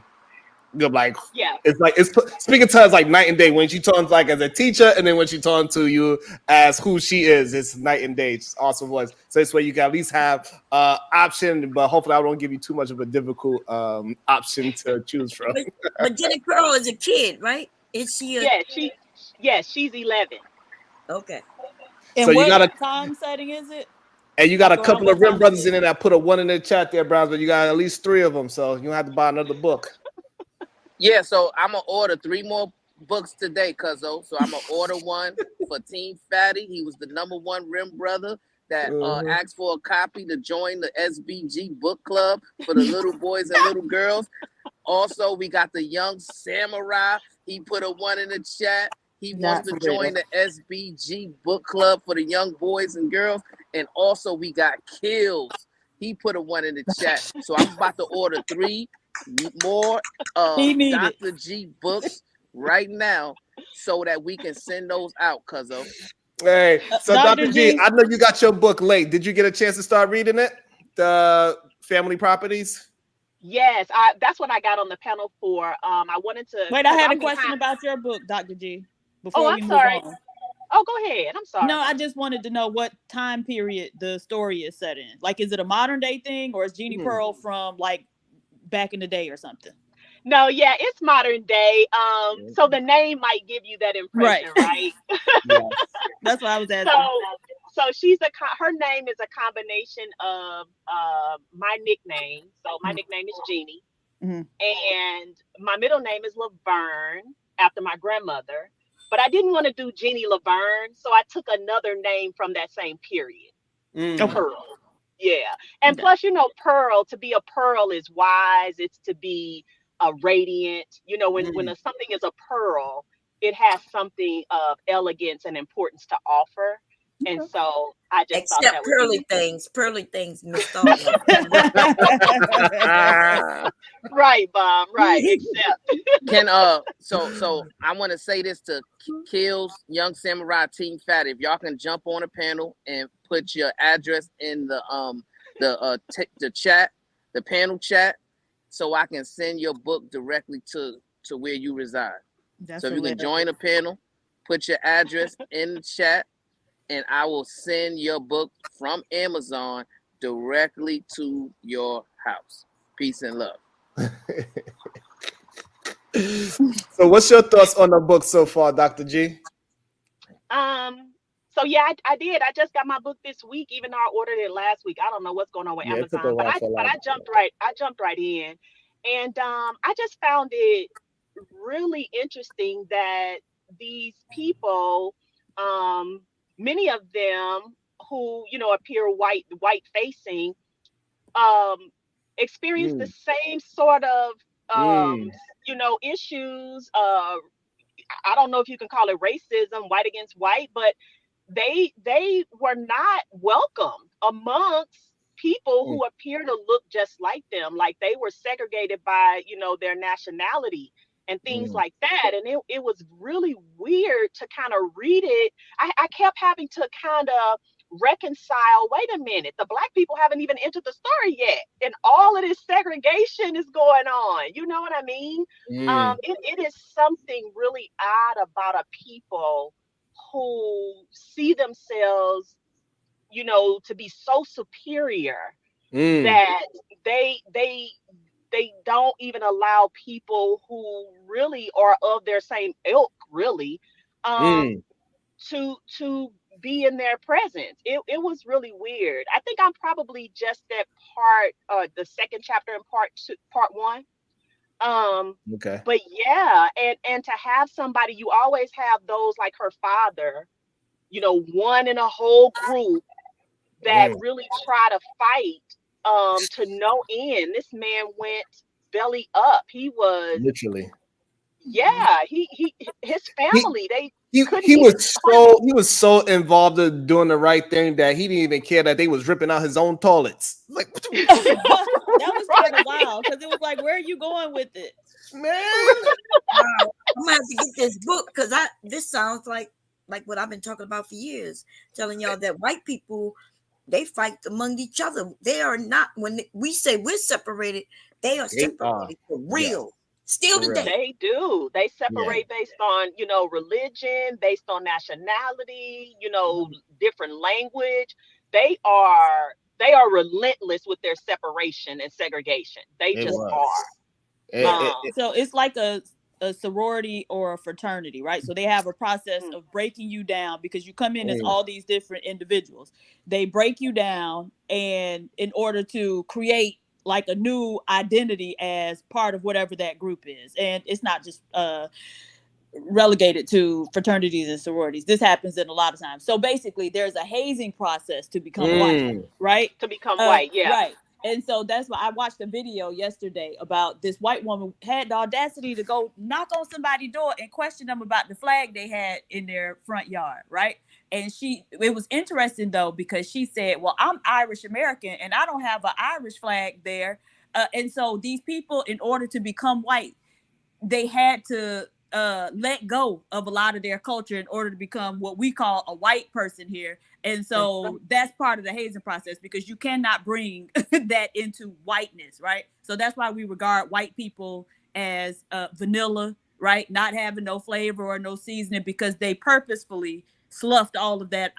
Like, yeah, it's speaking to her is like night and day when she talks like as a teacher, and then when she talks to you as who she is, it's night and day. It's awesome voice. So it's where you can at least have option, but hopefully I don't give you too much of a difficult option to choose from. But Jeannie Pearl is a kid, right? Is she? She's 11. Okay. And so what time setting is it? And you got a couple of Rim brothers in there that put a 1 in the chat there, Browns, but you got at least 3 of them, so you don't have to buy another book. Yeah, so I'm going to order 3 more books today, Cuzzo. So I'm going to order one for Team Fatty. He was the #1 Rim brother that asked for a copy to join the SBG book club for the little boys and little girls. Also, we got the young samurai. He put a 1 in the chat. He Not wants to for real. join the SBG book club for the young boys and girls. And also we got Kills. He put a one in the chat. So I'm about to order 3 more Dr. G books right now so that we can send those out, cuzzo. Hey, so Dr. G, I know you got your book late. Did you get a chance to start reading it? The Family Properties? Yes, that's what I got on the panel for. I wanted to. Wait, I had a question about your book, Dr. G. Before we move on. Oh, go ahead. I'm sorry. No, I just wanted to know what time period the story is set in. Like, is it a modern day thing, or is Jeannie Pearl from like back in the day or something? No, yeah, it's modern day. So the name might give you that impression, right? Yes. That's what I was asking. So her name is a combination of my nickname. So my nickname is Jeannie, and my middle name is Laverne after my grandmother. But I didn't want to do Jeannie Laverne, so I took another name from that same period. Pearl. Yeah. And plus, Pearl, to be a pearl is wise. It's to be radiant. When something is a pearl, it has something of elegance and importance to offer. And so I just thought that pearly things missed off. Right, Bob. Right. Except So I want to say this to Kills, Young Samurai, Team Fat. If y'all can jump on a panel and put your address in the chat, the panel chat, so I can send your book directly to where you reside. So if you can join a panel, put your address in the chat, and I will send your book from Amazon directly to your house. Peace and love. So what's your thoughts on the book so far, Dr. G? So yeah, I did. I just got my book this week, even though I ordered it last week. I don't know what's going on with Amazon, but I jumped right in. And I just found it really interesting that these people, many of them who appear white facing, experience the same sort of issues. I don't know if you can call it racism, white against white, but they were not welcomed amongst people who appear to look just like them. Like they were segregated by their nationality and things like that. And it was really weird to kind of read it. I kept having to kind of reconcile, wait a minute, the Black people haven't even entered the story yet, and all of this segregation is going on. You know what I mean? It is something really odd about a people who see themselves to be so superior that they don't even allow people who really are of their same ilk really to be in their presence. It was really weird. I think I'm probably just that part, the second chapter in part 1. Okay. But yeah, and to have somebody, you always have those like her father, one in a whole group that really try to fight to no end. This man went belly up. He was literally. Yeah, his family, he was so involved in doing the right thing that he didn't even care that they was ripping out his own toilets. Like that was kind of wild, because it was like, where are you going with it, man? Wow. I'm gonna have to get this book, because this sounds like what I've been talking about for years, telling y'all that white people, they fight among each other. They are not, when we say we're separated, they are separated for real. Yeah. Still today. They do. They separate based on, religion, based on nationality, different language. They are relentless with their separation and segregation. They just are. So it's like a sorority or a fraternity, right? So they have a process of breaking you down, because you come in as all these different individuals. They break you down, and in order to create like a new identity as part of whatever that group is. And it's not just relegated to fraternities and sororities. This happens in a lot of times. So basically there's a hazing process to become white, right? To become white, yeah. Right. And so that's why I watched a video yesterday about this white woman had the audacity to go knock on somebody's door and question them about the flag they had in their front yard, right? And it was interesting though, because she said, well, I'm Irish American and I don't have an Irish flag there. And so these people, in order to become white, they had to let go of a lot of their culture in order to become what we call a white person here. And so that's part of the hazing process, because you cannot bring that into whiteness, right? So that's why we regard white people as vanilla, right? Not having no flavor or no seasoning, because they purposefully sloughed all of that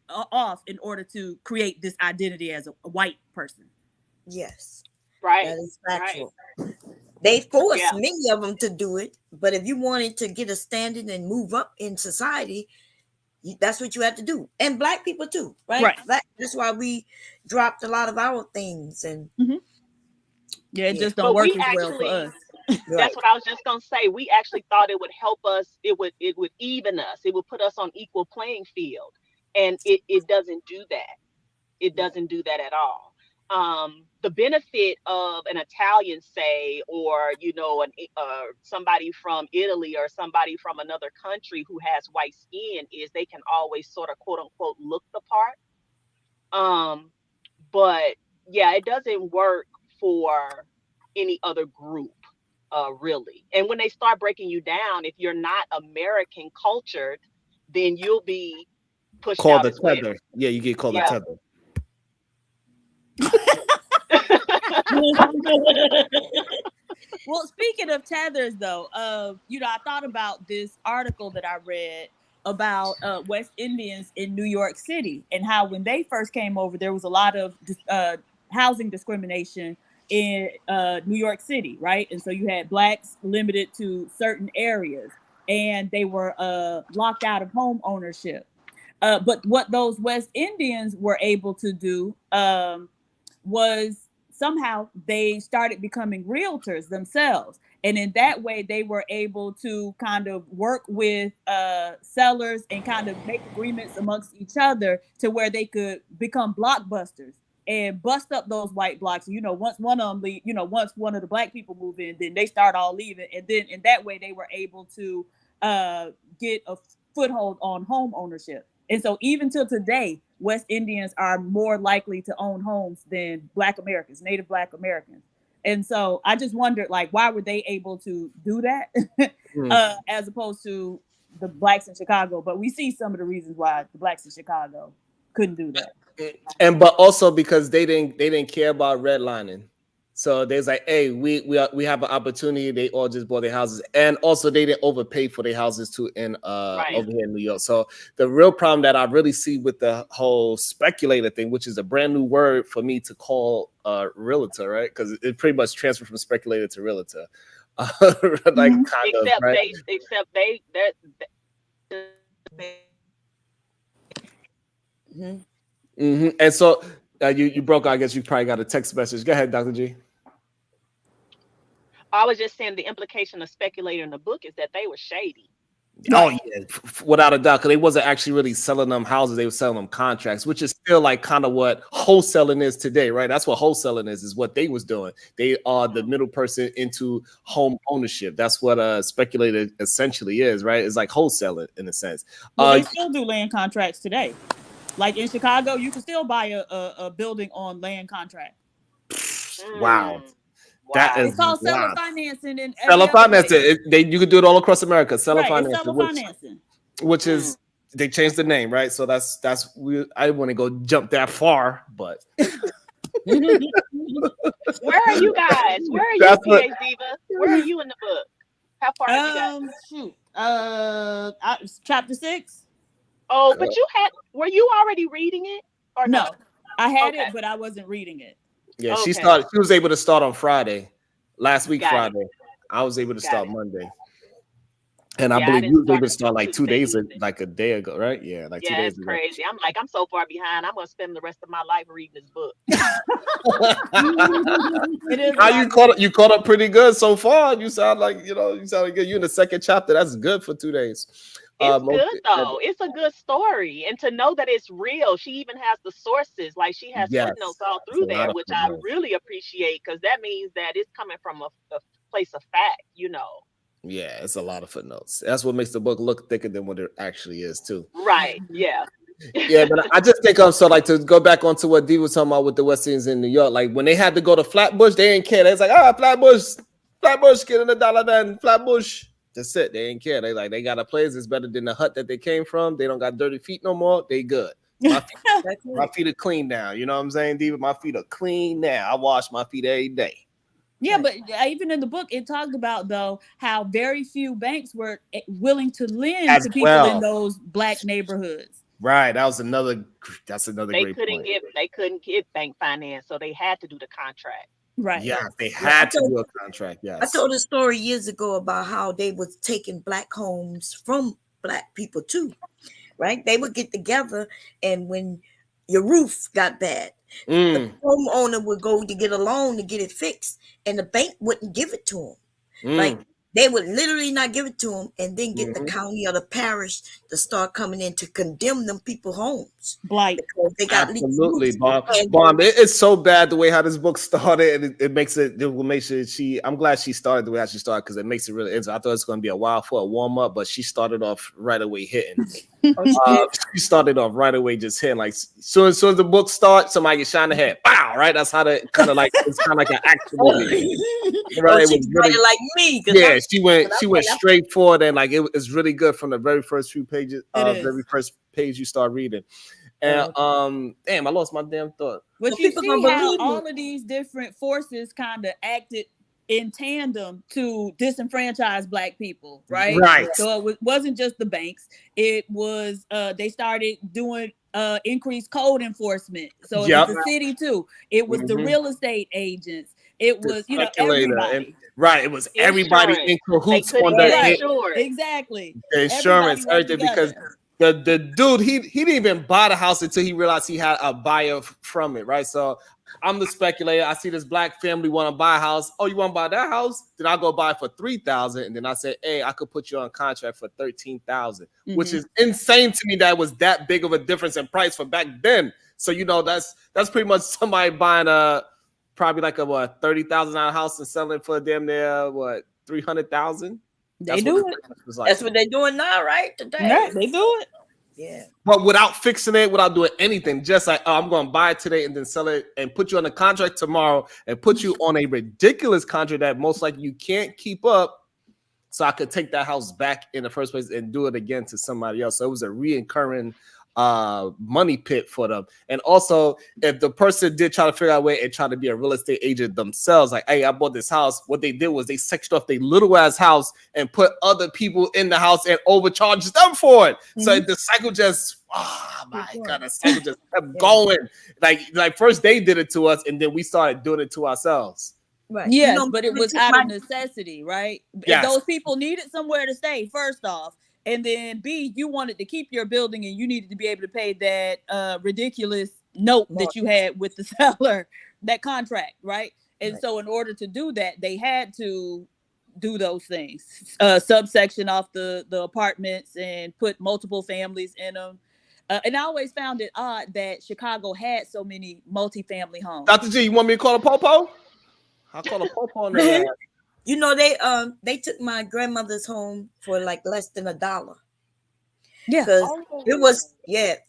off in order to create this identity as a white person. Yes. Right. That is factual. Right. They forced Yeah. many of them to do it, but if you wanted to get a standing and move up in society, that's what you have to do. And black people too, right? That's why we dropped a lot of our things. And yeah, it just don't work as well for us. That's what I was just gonna say. We actually thought it would help us. It would even us. It would put us on equal playing field, and it doesn't do that. It doesn't do that at all. The benefit of an Italian, say, or somebody from Italy or somebody from another country who has white skin is they can always sort of quote unquote look the part. But yeah, it doesn't work for any other group, really. And when they start breaking you down, if you're not American cultured, then you'll be pushed called out the as well. tether. Yeah, you get called the tether. Well, speaking of tethers, though, I thought about this article that I read about West Indians in New York City, and how when they first came over, there was a lot of housing discrimination in New York City, right? And so you had blacks limited to certain areas, and they were locked out of home ownership. But what those West Indians were able to do was somehow they started becoming realtors themselves. And in that way, they were able to kind of work with sellers and kind of make agreements amongst each other to where they could become blockbusters and bust up those white blocks. Once one of them leave, once one of the black people move in, then they start all leaving. And then in that way, they were able to get a foothold on home ownership. And so even till today, West Indians are more likely to own homes than Black Americans, Native Black Americans. And so I just wondered, why were they able to do that as opposed to the blacks in Chicago? But we see some of the reasons why the blacks in Chicago couldn't do that. But also because they didn't care about redlining. So there's hey, we have an opportunity. They all just bought their houses, and also they didn't overpay for their houses too in over here in New York. So the real problem that I really see with the whole speculator thing, which is a brand new word for me to call realtor, right? Because it pretty much transferred from speculator to realtor, except they. And so you broke. I guess you probably got a text message. Go ahead, Dr. G. I was just saying the implication of speculator in the book is that they were shady. Oh yeah, without a doubt, because they wasn't actually really selling them houses; they were selling them contracts, which is still kind of what wholesaling is today, right? That's what wholesaling is what they was doing. They are the middle person into home ownership. That's what a speculator essentially is, right? It's like wholesaling in a sense. Well, they still do land contracts today. Like in Chicago, you can still buy a building on land contract. Wow. That is it's called seller financing. And seller financing. You can do it all across America. Seller financing. Seller financing. Which is they changed the name, right? So that's I didn't want to go jump that far, but where are you guys? Where are you, PA Diva? Where are you in the book? How far have you got? Chapter 6. Oh, but were you already reading it or no? I had it, but I wasn't reading it. Yeah, she was able to start on Friday. Last week, Friday. I was able to start Monday. And I believe you were able to start 2 days, a day ago, right? Yeah, 2 days ago. It's crazy. I'm so far behind. I'm gonna spend the rest of my life reading this book. You caught up pretty good so far. You sound like good. You're in the second chapter. That's good for 2 days. It's good though. It's a good story, and to know that it's real. She even has the sources, like she has Yes, footnotes all it's a through there, lot of which I footnotes. really appreciate because that means that it's coming from a place of fact. Yeah, it's a lot of footnotes. That's what makes the book look thicker than what it actually is, too. Right? Yeah. Yeah, but I just think so like to go back onto what Dee was talking about with the West Indians in New York. Like when they had to go to Flatbush, they didn't care. They was like, Flatbush, get in the dollar van, Flatbush. That's it. They didn't care. They got a place. It's better than the hut that they came from. They don't got dirty feet no more. They good. My feet are clean now. You know what I'm saying, Dee? My feet are clean now. I wash my feet every day. Yeah, but even in the book, it talked about though how very few banks were willing to lend to people in those black neighborhoods. Right. That's another They great couldn't point. they couldn't get bank finance, so they had to do the contract. Right. Yeah, they had to do a contract. Yes. I told a story years ago about how they was taking black homes from black people too, right? They would get together, and when your roof got bad, the homeowner would go to get a loan to get it fixed, and the bank wouldn't give it to them. Like they would literally not give it to them, and then get the county or the parish to start coming in to condemn them people homes. Blight. Because they got absolutely, Bomb. It's so bad the way how this book started, and it makes it will make sure I'm glad she started the way how she started because it makes it really interesting. I thought it's going to be a while for a warm up, but she started off right away hitting. She started off right away just hitting. Like soon as the book starts, somebody gets shot in the head. Wow, right? That's how the kind of like it's kind of like an action movie. Right? She really, like me. Yeah, she went straight forward and like it's really good from the very first few pages. Very first page you start reading. And damn, I lost my damn thought. But you see how all of these different forces kind of acted in tandem to disenfranchise black people, right? Right. So it wasn't just the banks. It was they started doing increased code enforcement. So it was the city too. It was the real estate agents. It was everybody. Right, it was everybody in cahoots on the exactly. The insurance, everything because the dude he didn't even buy the house until he realized he had a buyer from it, right? So I'm the speculator. I see this black family want to buy a house. Oh, you want to buy that house? Then I'll go buy it for $3,000, and then I say, hey, I could put you on contract for $13,000, which is insane to me. That was that big of a difference in price for back then. So that's pretty much somebody buying probably like a $30,000 house and selling it for damn near $300,000. They do it. That's what they're doing now, right? Today. Right, they do it. Yeah. But without fixing it, without doing anything, just like, oh, I'm going to buy it today and then sell it and put you on a contract tomorrow and put you on a ridiculous contract that most likely you can't keep up. So I could take that house back in the first place and do it again to somebody else. So it was a reoccurring money pit for them. And also, if the person did try to figure out a way and try to be a real estate agent themselves, like, hey, I bought this house, what they did was they sectioned off their little ass house and put other people in the house and overcharged them for it. So the cycle just, oh my God, the cycle just kept going. Like first they did it to us and then we started doing it to ourselves. Right. Yes, but it was out of necessity, right? Yes. Those people needed somewhere to stay, first off. And then B, you wanted to keep your building and you needed to be able to pay that ridiculous note that you had with the seller, that contract, right? And so in order to do that, they had to do those things, subsection off the apartments and put multiple families in them. And I always found it odd that Chicago had so many multifamily homes. Dr. G, you want me to call a popo? I'll call a popo on that. You know, they took my grandmother's home for like less than $1. Yeah, because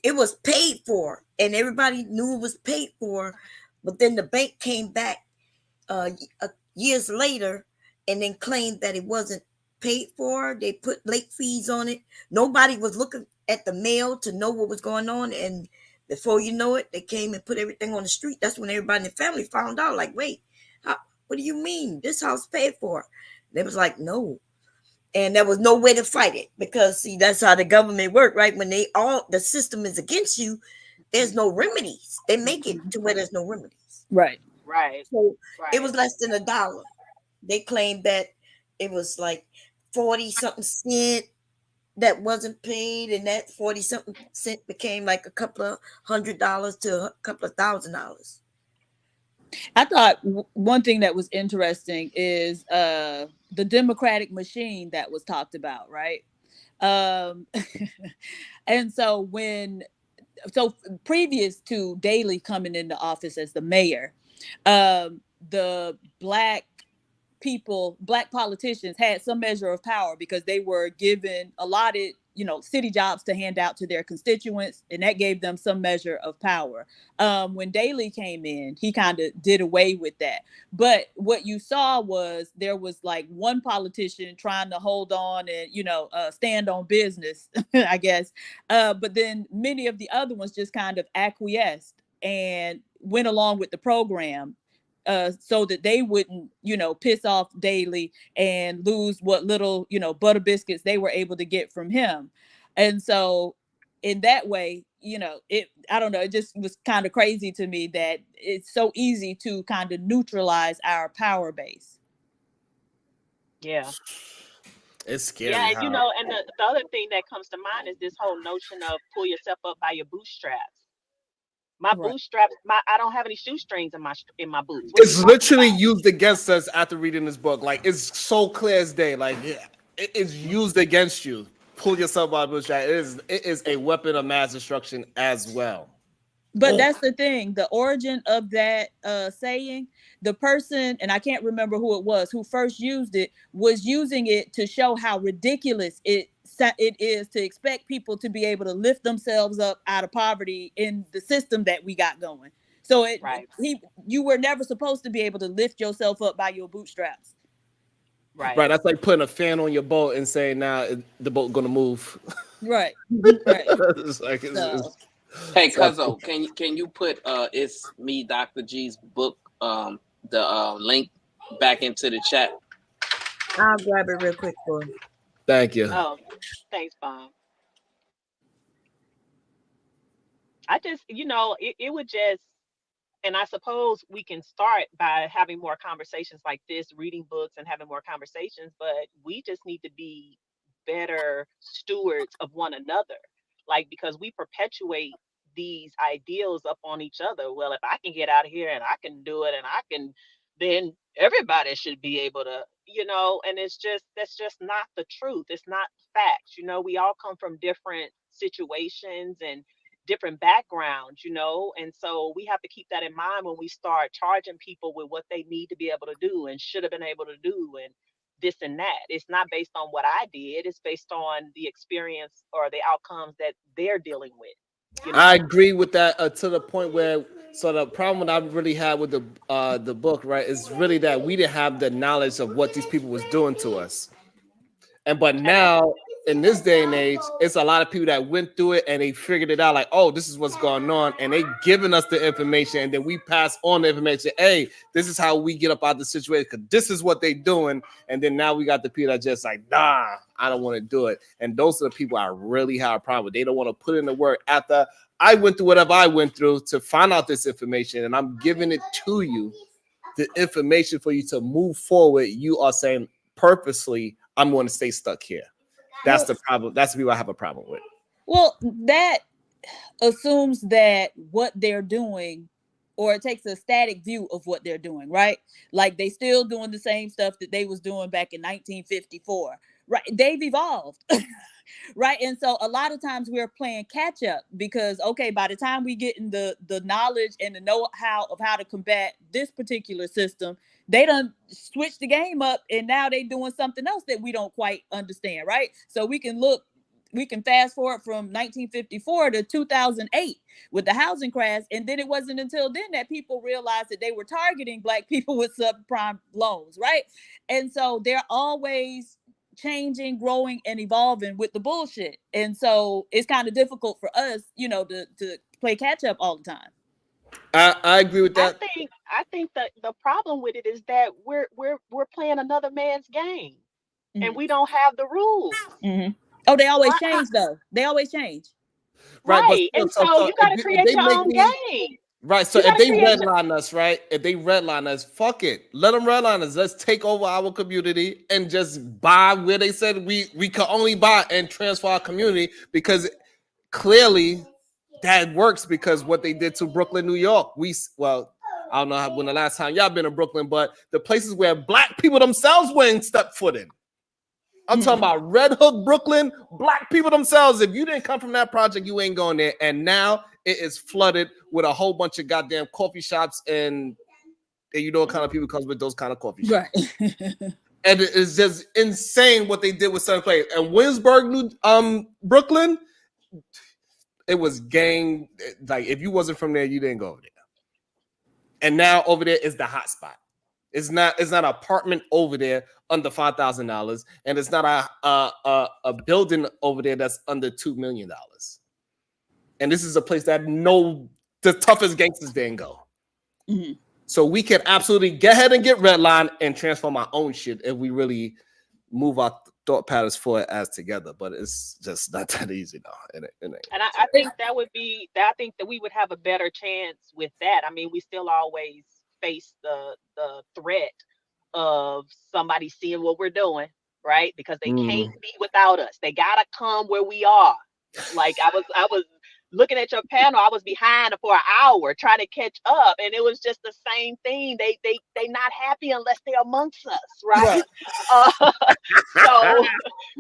it was paid for, and everybody knew it was paid for. But then the bank came back years later and then claimed that it wasn't paid for. They put late fees on it. Nobody was looking at the mail to know what was going on, and before you know it, they came and put everything on the street. That's when everybody in the family found out. Like, wait, what do you mean? This house paid for? They was like, no. And there was no way to fight it because, see, that's how the government work, right? When the system is against you, there's no remedies. They make it to where there's no remedies. Right. Right. So it was less than $1. They claimed that it was like 40-something cent that wasn't paid, and that 40-something cent became like a couple of $100 to a couple of $1,000. I thought one thing that was interesting is the democratic machine that was talked about, right? And so previous to Daley coming into office as the mayor, the black politicians had some measure of power because they were given allotted, city jobs to hand out to their constituents, and that gave them some measure of power. When Daley came in, he kind of did away with that. But what you saw was there was like one politician trying to hold on and, stand on business, I guess. But then many of the other ones just kind of acquiesced and went along with the program. So that they wouldn't, piss off Daley and lose what little, butter biscuits they were able to get from him. And so in that way, I don't know, it just was kind of crazy to me that it's so easy to kind of neutralize our power base. Yeah. It's scary. Yeah, and the other thing that comes to mind is this whole notion of pull yourself up by your bootstraps. My bootstraps, I don't have any shoestrings in my boots. It's literally used against us after reading this book. Like, it's so clear as day. Like, it's used against you. Pull yourself by the bootstrap. It is a weapon of mass destruction as well. But that's the thing. The origin of that saying, the person, and I can't remember who it was, who first used it, was using it to show how ridiculous it is to expect people to be able to lift themselves up out of poverty in the system that we got going. So you were never supposed to be able to lift yourself up by your bootstraps. Right. That's like putting a fan on your boat and saying now the boat's gonna move. Right. Hey, Cuzzo, can you put It's Me, Dr. G's book, the link back into the chat? I'll grab it real quick for you. Thank you. Oh, thanks, Bob. I just, it would just, and I suppose we can start by having more conversations like this, reading books and having more conversations, but we just need to be better stewards of one another. Like, because we perpetuate these ideals up on each other. Well, if I can get out of here and I can do it and then everybody should be able to, and that's just not the truth. It's not facts. We all come from different situations and different backgrounds, and so we have to keep that in mind when we start charging people with what they need to be able to do and should have been able to do and this and that. It's not based on what I did. It's based on the experience or the outcomes that they're dealing with. I agree with that to the point where, so the problem that I really had with the book, right, is really that we didn't have the knowledge of what these people was doing to us. But now in this day and age, it's a lot of people that went through it and they figured it out, like, oh, this is what's going on, and they giving us the information, and then we pass on the information. Hey, this is how we get up out of the situation because this is what they doing. And then now we got the people that just like, nah, I don't want to do it. And those are the people I really have a problem with. They don't want to put in the work after I went through whatever I went through to find out this information, and I'm giving it to you, the information for you to move forward. You are saying purposely, I'm going to stay stuck here. That's the problem. That's the people I have a problem with. Well, that assumes that what they're doing, or it takes a static view of what they're doing, right? Like they still doing the same stuff that they was doing back in 1954, right? They've evolved, right? And so a lot of times we're playing catch up because, okay, by the time we get in the knowledge and the know-how of how to combat this particular system, they done switched the game up and now they doing something else that we don't quite understand, right? So we can fast forward from 1954 to 2008 with the housing crash. And then it wasn't until then that people realized that they were targeting Black people with subprime loans, right? And so they're always changing, growing, and evolving with the bullshit. And so it's kind of difficult for us, to play catch up all the time. I agree with that. I think that the problem with it is that we're playing another man's game, and we don't have the rules. Mm-hmm. Oh, they always change though. They always change. Right. And so you got to create your own game. Right. So if they redline us, right? If they redline us, fuck it. Let them redline us. Let's take over our community and just buy where they said we could only buy and transfer our community, because clearly that works, because what they did to Brooklyn, New York. I don't know when the last time y'all been in Brooklyn, but the places where Black people themselves went and stepped foot in. I'm talking about Red Hook, Brooklyn, black people themselves. If you didn't come from that project, you ain't going there. And now it is flooded with a whole bunch of goddamn coffee shops, and you know what kind of people comes with those kind of coffee shops. Right. And it is just insane what they did with certain place. And Williamsburg, Brooklyn, it was gang. Like if you wasn't from there, you didn't go over there. And now over there is the hot spot. It's not an apartment over there under $5,000, and it's not a building over there that's under $2 million. And this is a place that the toughest gangsters didn't go. Mm-hmm. So we can absolutely get ahead and get redline and transform our own shit if we really move our thought patterns forward as together. But it's just not that easy now. And I think that would be. I think that we would have a better chance with that. I mean, we still always face the threat of somebody seeing what we're doing, right? Because they can't be without us. They gotta come where we are. Like I was looking at your panel, I was behind for an hour trying to catch up, and it was just the same thing. They not happy unless they're amongst us, right? So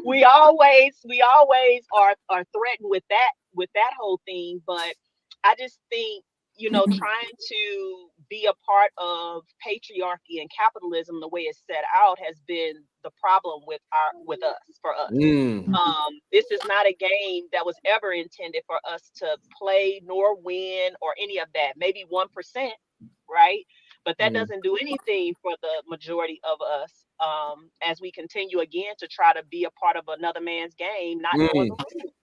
we always are threatened with that whole thing. But I just think, trying to be a part of patriarchy and capitalism the way it's set out has been the problem with us. This is not a game that was ever intended for us to play nor win or any of that. Maybe 1%, right? But that doesn't do anything for the majority of us as we continue again to try to be a part of another man's game, not knowing the rules.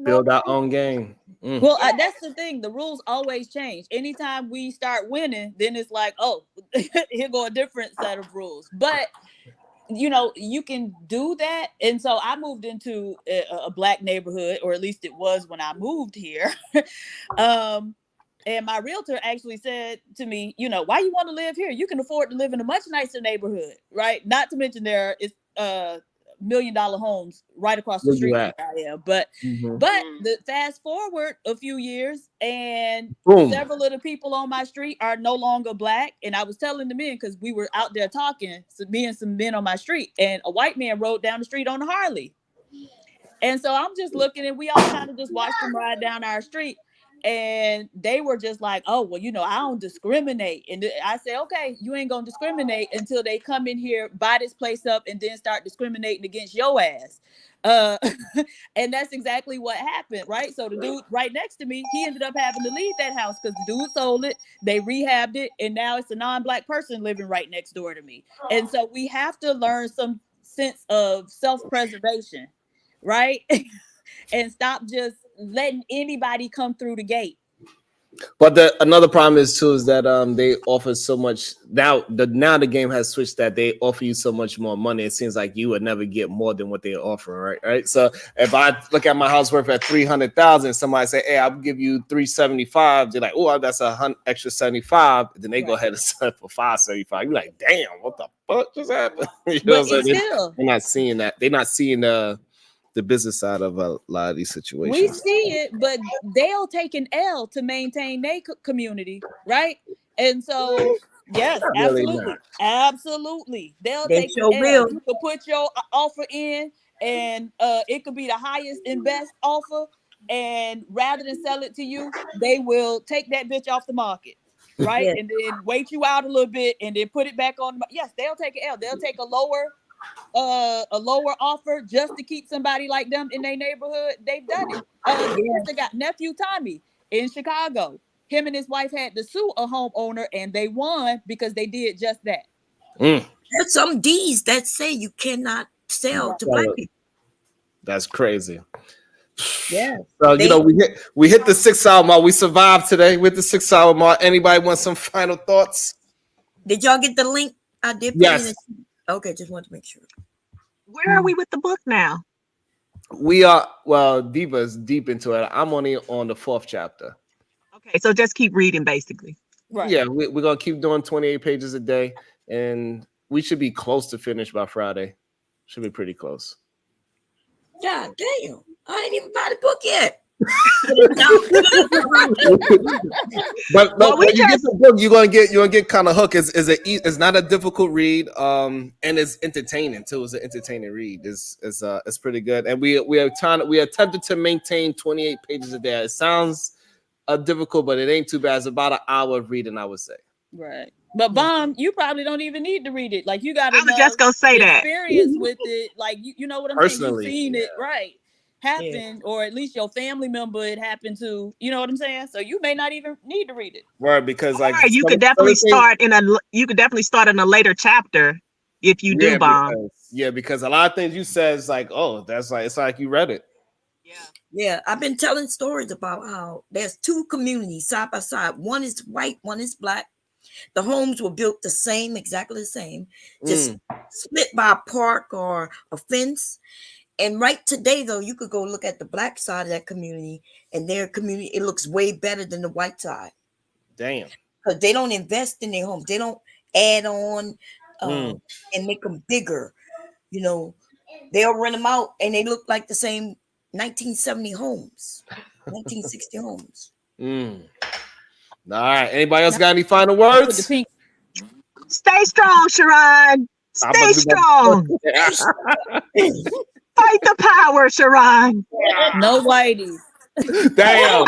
Build our own game. Well, that's the thing. The rules always change. Anytime we start winning, then it's like, oh, here go a different set of rules. But you can do that. And so I moved into a black neighborhood, or at least it was when I moved here. And my realtor actually said to me, why you want to live here? You can afford to live in a much nicer neighborhood, right? Not to mention there is $1 million homes right across the street where I am. But the fast forward a few years, and several of the people on my street are no longer black. And I was telling the men, because we were out there talking, so me and some men on my street, and a white man rode down the street on a Harley. And so I'm just looking, and we all kind of just watched him ride down our street. And they were just like, oh, well, I don't discriminate. And I said, okay, you ain't going to discriminate until they come in here, buy this place up, and then start discriminating against your ass. And that's exactly what happened, right? So the dude right next to me, he ended up having to leave that house because the dude sold it, they rehabbed it, and now it's a non-black person living right next door to me. And so we have to learn some sense of self-preservation, right? And stop just letting anybody come through the gate. But another problem is that they offer so much now. The game has switched that they offer you so much more money. It seems like you would never get more than what they offer, right? So if I look at my house worth at $300,000, somebody say, "Hey, I'll give you $375," they're like, "Oh, that's extra $75." Then they go ahead and sell it for $575. You're like, "Damn, what the fuck just happened?" You know what I'm saying? They're not seeing that. They're not seeing the business side of a lot of these situations. We see it, but they'll take an L to maintain their community, right? And so, yes, absolutely, absolutely, they'll take an L. You could put your offer in, and it could be the highest and best offer, and rather than sell it to you, they will take that bitch off the market, right? And then wait you out a little bit, and then put it back on. Yes, they'll take an L. They'll take a lower offer just to keep somebody like them in their neighborhood. They've done it. They got nephew Tommy in Chicago. Him and his wife had to sue a homeowner, and they won because they did just that. There's some D's that say you cannot sell to black people. That's crazy. Yeah. So we hit the 6 hour mark. We survived today with the 6 hour mark. Anybody want some final thoughts? Did y'all get the link? I did. Yes. Okay, just want to make sure. Where are we with the book now? We are, Diva's deep into it. I'm only on the 4th chapter. Okay, so just keep reading, basically. Right. Yeah, we're going to keep doing 28 pages a day, and we should be close to finish by Friday. Should be pretty close. God damn. I ain't even buy the book yet. But when you get the book, you're gonna get kind of hooked. It's not a difficult read, and it's entertaining too. It's an entertaining read. It's pretty good, and we attempted to maintain 28 pages a day. It sounds difficult, but it ain't too bad. It's about an hour of reading, I would say. Right. But Bomb, you probably don't even need to read it. Like you got I was just gonna say that experience with it. Like you know what I'm Personally, saying? You've seen it happen, or at least your family member it happened to. You know what I'm saying? So you may not even need to read it. Right, because like you could definitely start in a later chapter if you do, Bomb. Because a lot of things you said is like, oh, it's like you read it. Yeah, I've been telling stories about how there's two communities side by side. One is white, one is black. The homes were built exactly the same, just split by a park or a fence. And right today, though, you could go look at the black side of that community, and their community, it looks way better than the white side. Damn. Because they don't invest in their homes. They don't add on and make them bigger. You know, they'll rent them out, and they look like the same 1970 homes, 1960 homes. All right. Anybody else got any final words? Stay strong, Sharon. Stay strong. Fight the power, Sharon. No whitey. Damn.